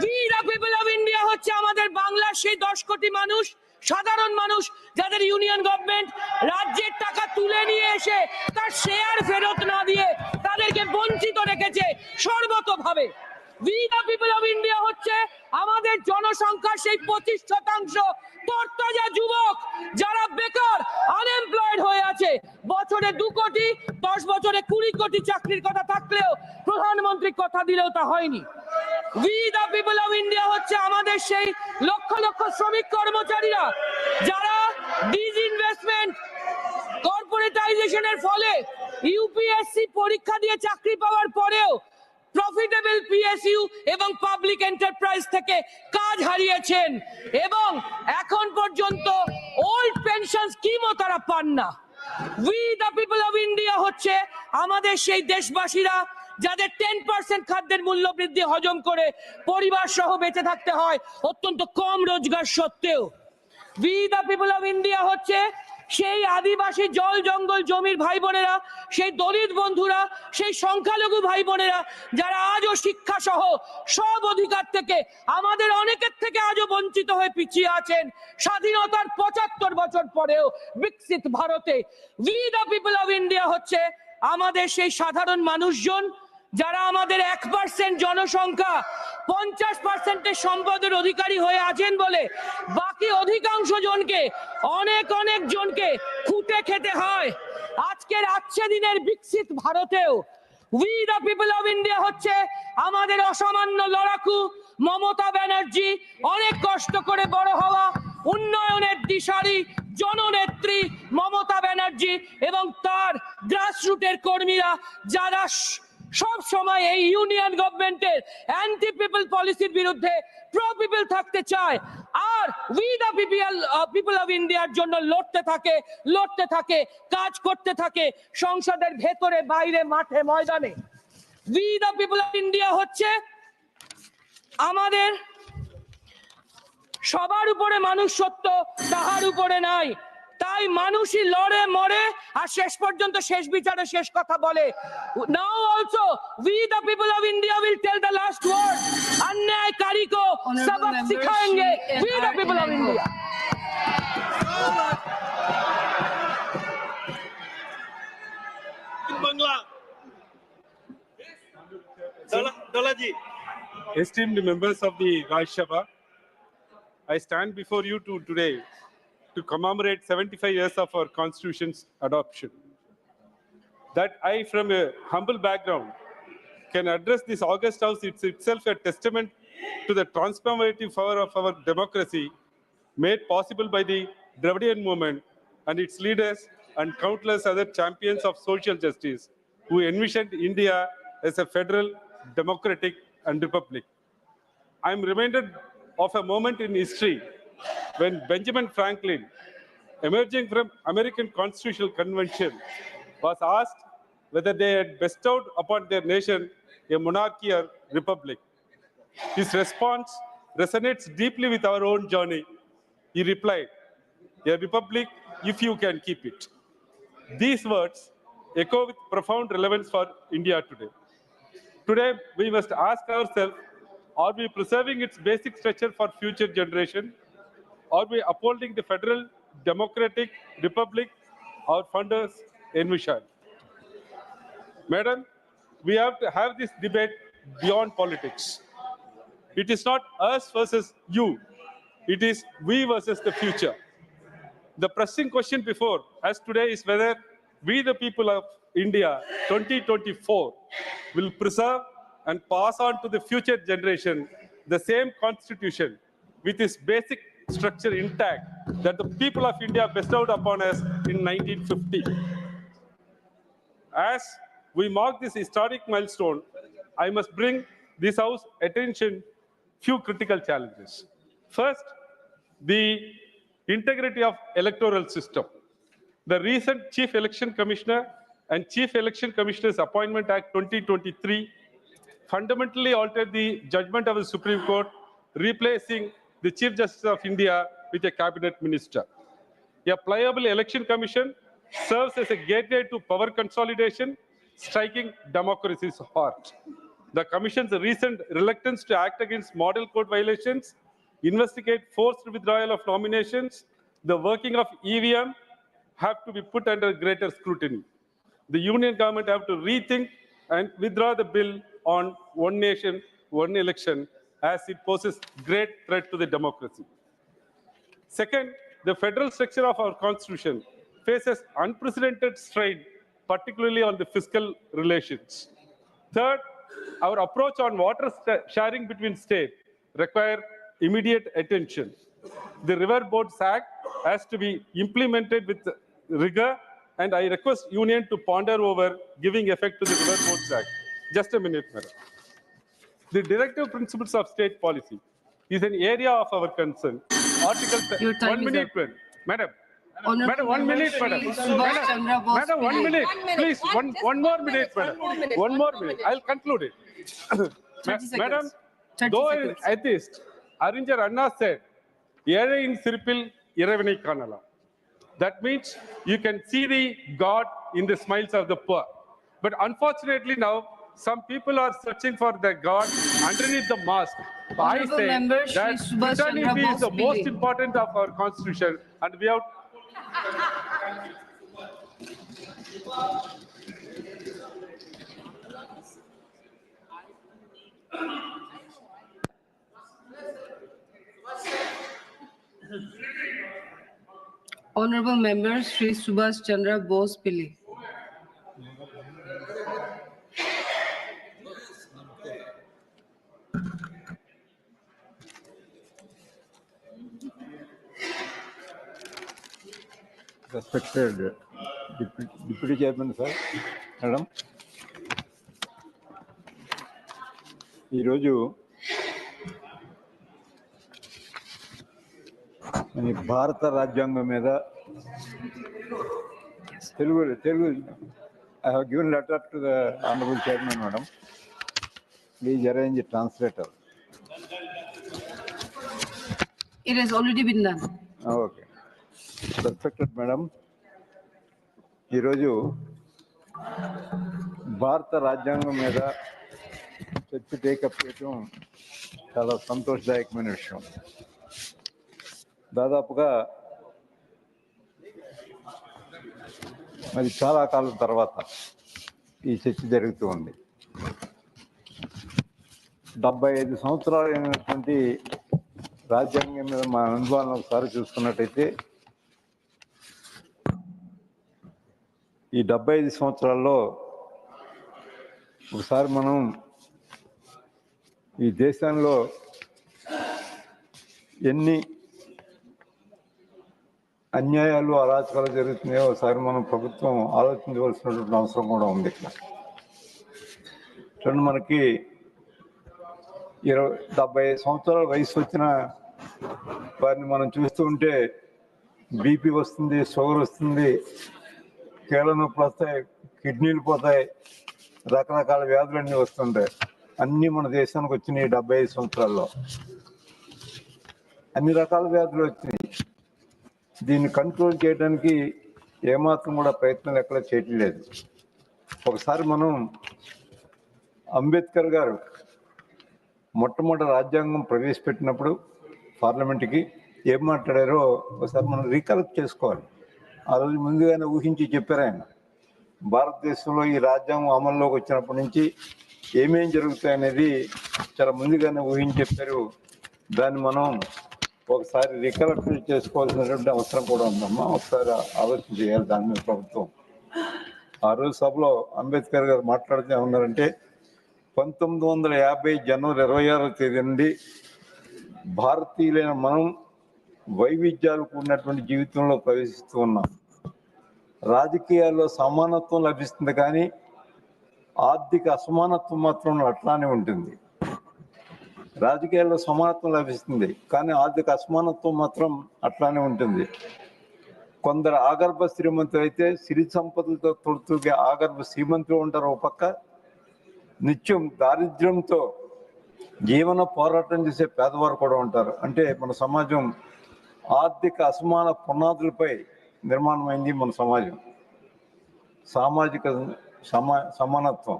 [SPEAKER 15] We the people of India হচ্ছে আমাদের বাংলার সেই 10 কোটি মানুষ, সাধারণ মানুষ যাদের ইউনিয়ন গভর্নমেন্ট রাজ্যের টাকা তুলে নিয়ে এসে তার শেয়ার ফেরত না দিয়ে তাদেরকে বঞ্চিত রেখেছে সর্বতভাবে। We the people of India হচ্ছে আমাদের জনসংখ্যার সেই 25% তরতাজা যুবক যারা বেকার, আনএমপ্লয়েড হয়ে আছে। বছরে 2 কোটি, 10 বছরে 20 কোটি চাকরির কথা থাকলেও প্রধানমন্ত্রী কথা দিলেও তা হয়নি। We the people of India হচ্ছে আমাদের সেই লক্ষ লক্ষ শ্রমিক কর্মচারীরা যারা ডিসইনভেস্টমেন্ট, কর্পোরেটাইজেশনের ফলে ইউপিএসসি পরীক্ষা দিয়ে চাকরি পাওয়ার পরেও প্রফিটেবল পিএসইউ এবং পাবলিক এন্টারপ্রাইজ থেকে কাজ হারিয়েছেন এবং এখন পর্যন্ত ওল্ড পেনশন স্কিমও তারা পান না। We the people of India হচ্ছে আমাদের সেই দেশবাসীরা যাদের 10% খাদ্যের মূল্য বৃদ্ধি হজম করে পরিবার সহ বেঁচে থাকতে হয় অত্যন্ত কম রোজগার সত্ত্বেও। We the people of India হচ্ছে সেই আদিবাসী জল জঙ্গল জমির ভাই বোনেরা, সেই দলিত বন্ধুরা, সেই সংখ্যালঘু ভাই বোনেরা যারা আজও শিক্ষা সহ সব অধিকার থেকে আমাদের অনেকের থেকে আজও বঞ্চিত হয়ে পিছিয়ে আছেন স্বাধীনতার 75 বছর পরেও বিকশিত ভারতে। We the people of India হচ্ছে আমাদের সেই সাধারণ মানুষজন যারা আমাদের 1% জনসংখ্যা 50%-এর সম্পদের অধিকারী হয়ে আছেন বলে বাকি অধিকাংশ জনকে অনেক জনকে খুঁটে খেতে হয়। আজকের আচ্ছা দিনের বিকশিত ভারতেও we the people of India হচ্ছে আমাদের অসামান্য লড়াকু মমতা ব্যানার্জি, অনেক কষ্ট করে বড় হওয়া উন্নয়নের দিশারি জননেত্রী মমতা ব্যানার্জি এবং তার গ্রাসরুটের কর্মীরা যারা সব সময় এই ইউনিয়ন গভর্নমেন্টের অ্যান্টি পিপল পলিসির বিরুদ্ধে প্রো পিপল থাকতে চায় আর উই দ্য পিপল অফ ইন্ডিয়ার জন্য লড়তে থাকে, কাজ করতে থাকে সংসদের ভেতরে বাইরে মাঠে ময়দানে। We the people of India হচ্ছে আমাদের সবার উপরে মানুষ সত্য, তাহার উপরে নাই, তাই মানুষই লড়ে মরে আর শেষ পর্যন্ত শেষ বিচারে শেষ কথা বলে। Now also we the people of India will tell the last word, अन्यायकारी को सबक सिखाएंगे। We the people of India.
[SPEAKER 16] Esteemed members of the Rajya Sabha, I stand before you today to commemorate 75 years of our Constitution's adoption. That I, from a humble background, can address this august house, it's itself a testament to the transformative power of our democracy made possible by the Dravidian movement and its leaders and countless other champions of social justice who envisioned India as a federal, democratic and republic. I am reminded of a moment in history when Benjamin Franklin, emerging from American Constitutional Convention, was asked whether they had bestowed upon their nation a monarchy or republic. His response resonates deeply with our own journey. He replied, "A republic if you can keep it." These words echo with profound relevance for India today. Today, we must ask ourselves, are we preserving its basic structure for future generation? Are we upholding the federal democratic republic our founders envisioned? Madam, we have to have this debate beyond politics. It is not us versus you. It is we versus the future. The pressing question before us today is whether we, the people of India 2024, will preserve and pass on to the future generation the same constitution with its basic structure intact that the people of India bestowed upon us in 1950. as we mark this historic milestone, I must bring this House attention few critical challenges. First, the integrity of electoral system. The recent Chief Election Commissioner and Chief Election Commissioners Appointment Act 2023 fundamentally altered the judgment of the Supreme Court, replacing the Chief Justice of India with a cabinet minister. A pliable election commission serves as a gateway to power consolidation, striking democracy's heart. The commission's recent reluctance to act against model code violations, investigate forced withdrawal of nominations, the working of EVM have to be put under greater scrutiny. The union government have to rethink and withdraw the bill on one nation, one election, as it poses great threat to the democracy. Second, the federal structure of our constitution faces unprecedented strain, particularly on the fiscal relations. Third, our approach on water sharing between states require immediate attention. The River Boards Act has to be implemented with rigor, and I request Union to ponder over giving effect to the River Boards Act. Just a minute, madam. The directive principles of state policy is an area of our concern. Article 1 minute, madam. Madam, 1 minute, madam. Madam, 1 minute. Please, one more minute, madam. One more minute. I'll conclude it. Madam, though an atheist, Aringer Anna said, "Yere in sirpil iravanai kanala." That means you can see the God in the smiles of the poor. But unfortunately now, some people are searching for the God underneath the mask. I say that fraternity is the most important of our constitution, and we have.
[SPEAKER 15] Honorable Member Shri Subhash Chandra Bose Pillai.
[SPEAKER 13] Respected Deputy Chairman, sir, Madam. ఈరోజు మన భారత రాజ్యాంగం మీద Telugu I have given letter to the Honorable Chairman, Madam. Please arrange a translator.
[SPEAKER 15] It has already been done.
[SPEAKER 13] Okay. Respected Madam, ఈరోజు భారత రాజ్యాంగం మీద చర్చ టేకప్ చేయడం చాలా సంతోషదాయకమైన విషయం. దాదాపుగా మరి చాలా కాలం తర్వాత ఈ చర్చ జరుగుతూ ఉంది. 75 సంవత్సరాలు అయినటువంటి రాజ్యాంగం మీద మా అనుభవాలను ఒకసారి చూసుకున్నట్టయితే ఈ 75 సంవత్సరాల్లో ఒకసారి మనం ఈ దేశంలో ఎన్ని అన్యాయాలు అరాచకాలు జరుగుతున్నాయో ఒకసారి మనం ప్రభుత్వం ఆలోచించవలసినటువంటి అవసరం కూడా ఉంది. ఇక్కడ చూడండి, మనకి 75 సంవత్సరాల వయసు వచ్చిన వారిని మనం చూస్తూ ఉంటే బీపీ వస్తుంది, షుగర్ వస్తుంది, కీళ్ళ నొప్పులు వస్తాయి, కిడ్నీలు పోతాయి, రకరకాల వ్యాధులన్నీ వస్తుంటాయి. అన్నీ మన దేశానికి వచ్చినాయి 75 సంవత్సరాల్లో. అన్ని రకాల వ్యాధులు వచ్చినాయి. దీన్ని కంట్రోల్ చేయడానికి ఏమాత్రం కూడా ప్రయత్నాలు ఎక్కడ చేయట్లేదు. ఒకసారి మనం అంబేద్కర్ గారు మొట్టమొదటి రాజ్యాంగం ప్రవేశపెట్టినప్పుడు పార్లమెంట్కి ఏం మాట్లాడారో ఒకసారి మనం రీకలెక్ట్ చేసుకోవాలి. ఆ రోజు ముందుగానే ఊహించి చెప్పారు ఆయన. భారతదేశంలో ఈ రాజ్యాంగం అమల్లోకి వచ్చినప్పటి నుంచి ఏమేం జరుగుతాయనేది చాలా ముందుగానే ఊహించి చెప్పారు. దాన్ని మనం ఒకసారి రికలెక్ట్ చేసుకోవాల్సినటువంటి అవసరం కూడా ఉందమ్మా. ఒకసారి ఆలోచన చేయాలి దాని మీద ప్రభుత్వం. ఆ రోజు సభలో అంబేద్కర్ గారు మాట్లాడితే ఉన్నారంటే 1950 జనవరి 26వ తేదీ నుండి భారతీయులైన మనం వైవిధ్యాలు కూడినటువంటి జీవితంలో ప్రవేశిస్తూ ఉన్నాం. రాజకీయాల్లో సమానత్వం లభిస్తుంది కానీ ఆర్థిక అసమానత్వం మాత్రం అట్లానే ఉంటుంది. రాజకీయాల్లో సమానత్వం లభిస్తుంది కానీ ఆర్థిక అసమానత్వం మాత్రం అట్లానే ఉంటుంది. కొందరు ఆగర్భ శ్రీమంతులు అయితే సిరి సంపదలతో తొడుతూగే ఆగర్భ శ్రీమంతులు ఉంటారు. ఒక పక్క నిత్యం దారిద్ర్యంతో జీవన పోరాటం చేసే పేదవారు కూడా ఉంటారు. అంటే మన సమాజం ఆర్థిక అసమాన పునాదులపై నిర్మాణమైంది. మన సమాజం సామాజిక సమానత్వం,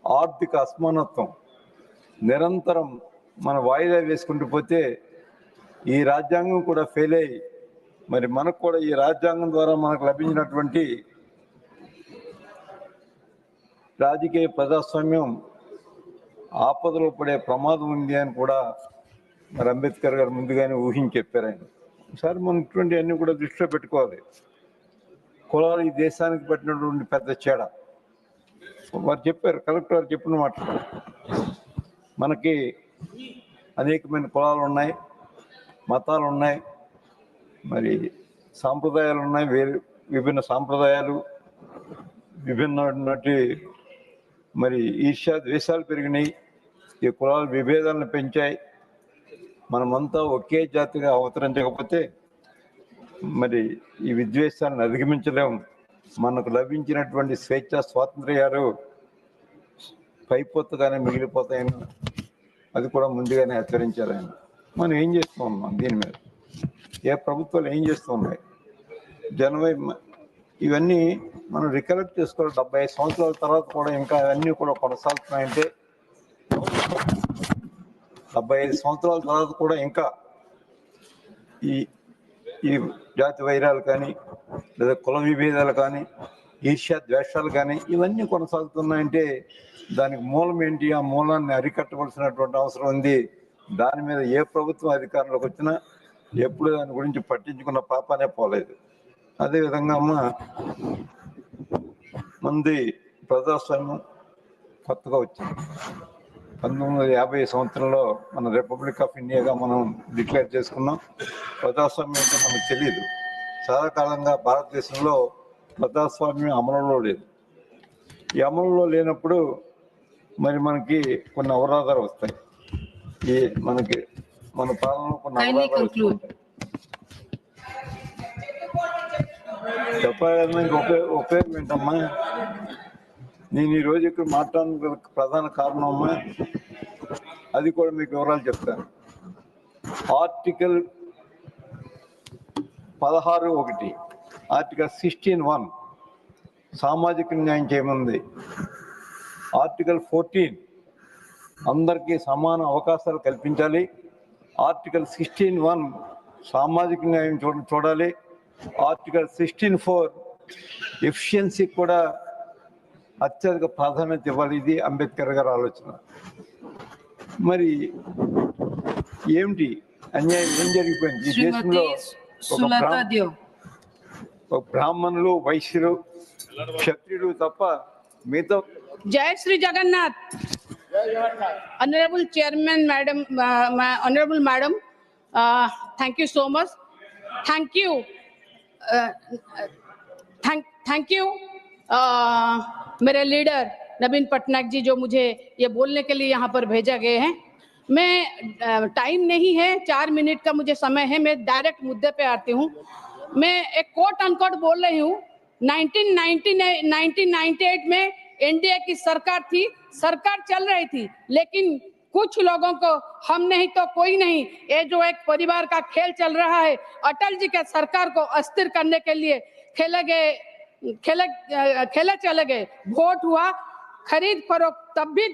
[SPEAKER 13] ఆర్థిక అసమానత్వం నిరంతరం మన వాయిదా వేసుకుంటూ పోతే ఈ రాజ్యాంగం కూడా ఫెయిల్ అయ్యి మరి మనకు కూడా ఈ రాజ్యాంగం ద్వారా మనకు లభించినటువంటి రాజకీయ ప్రజాస్వామ్యం ఆపదలో పడే ప్రమాదం ఉంది అని కూడా మరి అంబేద్కర్ గారు ముందుగానే ఊహించి చెప్పారు. ఆయన ఒకసారి మనం ఇటువంటి అన్ని కూడా దృష్టిలో పెట్టుకోవాలి. కులాలు ఈ దేశానికి పెట్టినటువంటి పెద్ద చెడ. వారు చెప్పారు, కలెక్టర్ గారు చెప్పిన మాట, మనకి అనేకమైన కులాలు ఉన్నాయి, మతాలు ఉన్నాయి, మరి సాంప్రదాయాలు ఉన్నాయి, విభిన్న సాంప్రదాయాలు, విభిన్న మరి ఈర్ష్యా ద్వేషాలు పెరిగినాయి. ఈ కులాల విభేదాలను పెంచాయి. మనమంతా ఒకే జాతిగా అవతరించకపోతే మరి ఈ విద్వేషాలను అధిగమించలేము. మనకు లభించినటువంటి స్వేచ్ఛ స్వాతంత్ర్యాలు పైపోతగానే మిగిలిపోతాయని అది కూడా ముందుగానే హెచ్చరించారు ఆయన. మనం ఏం చేస్తూ ఉన్నాం దీని మీద? ఏ ప్రభుత్వాలు ఏం చేస్తూ ఉన్నాయి? జనవరి ఇవన్నీ మనం రికలెక్ట్ చేసుకోవాలి. 75 సంవత్సరాల తర్వాత కూడా ఇంకా అవన్నీ కూడా కొనసాగుతున్నాయంటే 75 సంవత్సరాల తర్వాత కూడా ఇంకా ఈ జాతి వైరాలు కానీ లేదా కుల విభేదాలు కానీ ఈర్ష్యా ద్వేషాలు కానీ ఇవన్నీ కొనసాగుతున్నాయంటే దానికి మూలం ఏంటి? ఆ మూలాన్ని అరికట్టవలసినటువంటి అవసరం ఉంది. దాని మీద ఏ ప్రభుత్వం అధికారంలోకి వచ్చినా ఎప్పుడు దాని గురించి పట్టించుకున్న పాపానే పోలేదు. అదేవిధంగా మంది ప్రజాస్వామ్యం కొత్తగా వచ్చింది. 1950 సంవత్సరంలో మన రిపబ్లిక్ ఆఫ్ ఇండియాగా మనం డిక్లేర్ చేసుకున్నాం. ప్రజాస్వామ్యం అంటే మనకు తెలియదు. చాలా కాలంగా భారతదేశంలో ప్రజాస్వామ్యం అమలులో లేదు. ఈ అమలులో లేనప్పుడు మరి మనకి కొన్ని అవరోధాలు వస్తాయి. మనకి మన పాలనలో కొన్ని అవరోధాలు వస్తాయి. చెప్పాలి ఉపయోగం ఏంటమ్మా? నేను ఈరోజు ఇక్కడ మాట్లాడడానికి ప్రధాన కారణం అమ్మా, అది కూడా మీకు వివరాలు చెప్తాను. ఆర్టికల్ 16(1), ఆర్టికల్ 16(1) సామాజిక న్యాయం చేయమంది. ఆర్టికల్ 14 అందరికీ సమాన అవకాశాలు కల్పించాలి. ఆర్టికల్ 16(1) సామాజిక న్యాయం చూడాలి. ఆర్టికల్ 16(4) ఎఫిషియన్సీ కూడా అత్యధిక ప్రాధాన్యత ఇవ్వాలి. ఇది అంబేద్కర్ గారి ఆలోచన. మరి ఏమిటి అన్యాయం? ఏం జరిగిపోయింది ఈ దేశంలో? ఒక బ్రాహ్మణులు, వైశ్యులు, క్షత్రియులు తప్ప మిగతా.
[SPEAKER 14] జై Shri Jagannath. Honorable Chairman, Honorable Madam, thank you so much. Thank you. Thank you. मेरे लीडर नवीन पटनायक जी जो मुझे ये बोलने के लिए यहाँ पर भेजा गए हैं। मैं टाइम नहीं है, 4 मिनट का मुझे समय है, मैं डायरेक्ट मुद्दे पे आती हूँ। मैं एक कोट अनकोट बोल रही हूँ। 1998 में एनडीए की सरकार थी, सरकार चल रही थी, लेकिन कुछ लोगों को हम नहीं तो कोई नहीं, ये जो एक परिवार का खेल चल रहा है, अटल जी के सरकार को अस्थिर करने के लिए खेले चले गए। वोट हुआ, खरीद फरोख्त तब भी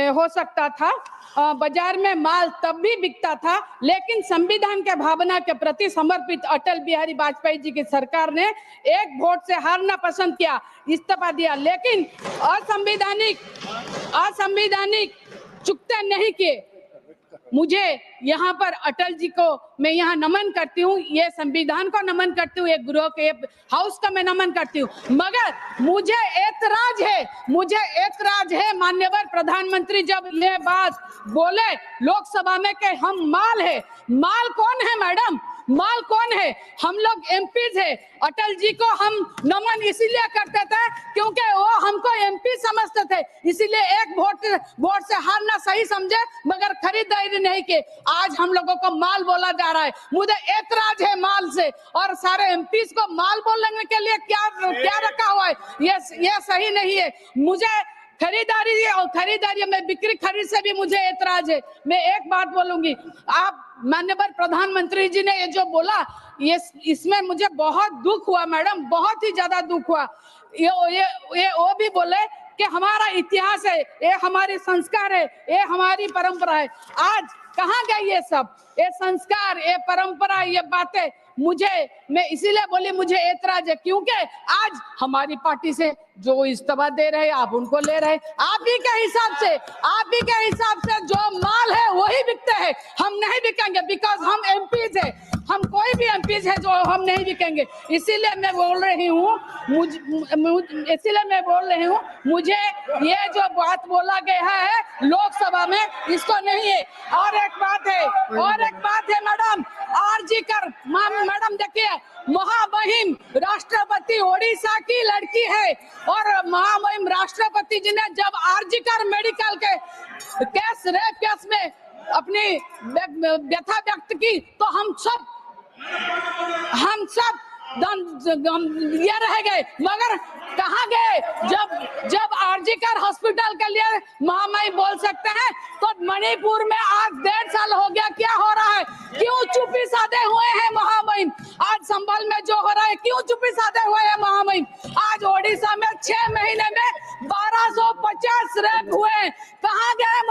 [SPEAKER 14] हो सकता था, बाजार में माल तब भी बिकता था, लेकिन संविधान के भावना के प्रति समर्पित अटल बिहारी वाजपेयी जी की सरकार ने एक वोट से हारना पसंद किया, इस्तीफा दिया, लेकिन असंवैधानिक चुकते नहीं किए। मुझे यहाँ पर अटल जी को मैं यहाँ नमन करती हूँ, ये संविधान को नमन करती हूँ, एक गृह के हाउस का मैं नमन करती हूँ। मगर मुझे एतराज है माननीय प्रधानमंत्री जब ये बात बोले लोकसभा में कि हम माल है। माल कौन है मैडम? माल कौन है? हम लोग एमपीज है। अटल जी को हम नमन इसीलिए करते थे क्योंकि वो हमको एमपी समझते थे, इसीलिए एक वोट से हारना सही समझे मगर खरीदारी नहीं की। आज हम लोगों को माल बोला जा रहा है, मुझे ऐतराज है माल से। और सारे एमपीज को माल बोलने के लिए क्या रखा हुआ है? ये सही नहीं है। मुझे खरीदारी में बिक्री खरीद से भी मुझे ऐतराज है। मैं एक बात बोलूंगी, आप माननीय प्रधानमंत्री जी ने ये जो बोला, ये इसमें मुझे बहुत दुख हुआ मैडम, बहुत ही ज्यादा दुख हुआ। ये वो भी बोले कि हमारा इतिहास है, ये हमारे संस्कार है, ये हमारी परंपरा है। आज कहाँ गए ये सब? ये संस्कार, ये परंपरा, ये बातें मैं इसीलिए बोली मुझे ऐतराज है क्योंकि आज हमारी पार्टी से जो इस्तीफा दे रहे हैं आप उनको ले रहे हैं। आप ही के हिसाब से जो माल है वही बिकते हैं, हम नहीं बिकेंगे बिकॉज हम एमपीज है, हम कोई भी एमपीज है जो हम नहीं बिकेंगे। इसीलिए मैं बोल रही हूँ मुझे ये जो बात बोला गया है लोकसभा में इसको नहीं है। और एक बात है मैडम, आरजी कर मैडम देखिए, महामहिम राष्ट्रपति ओडिशा की लड़की है और महामहिम राष्ट्रपति जी ने जब आरजी कर मेडिकल के रेप केस में अपनी व्यथा व्यक्त की तो हम सब ये रह गए। मगर कहाँ गए जब आरजीकर हॉस्पिटल के लिए महामहिम बोल सकते हैं तो मणिपुर में आज 1.5 साल हो गया, क्या हो रहा है? क्यों चुप्पी साधे हुए हैं महामहिम? आज संभल में जो हो रहा है क्यों चुप्पी साधे हुए हैं महामहिम? आज ओडिशा में 6 महीने में 1250 रेप हुए हैं, कहाँ गए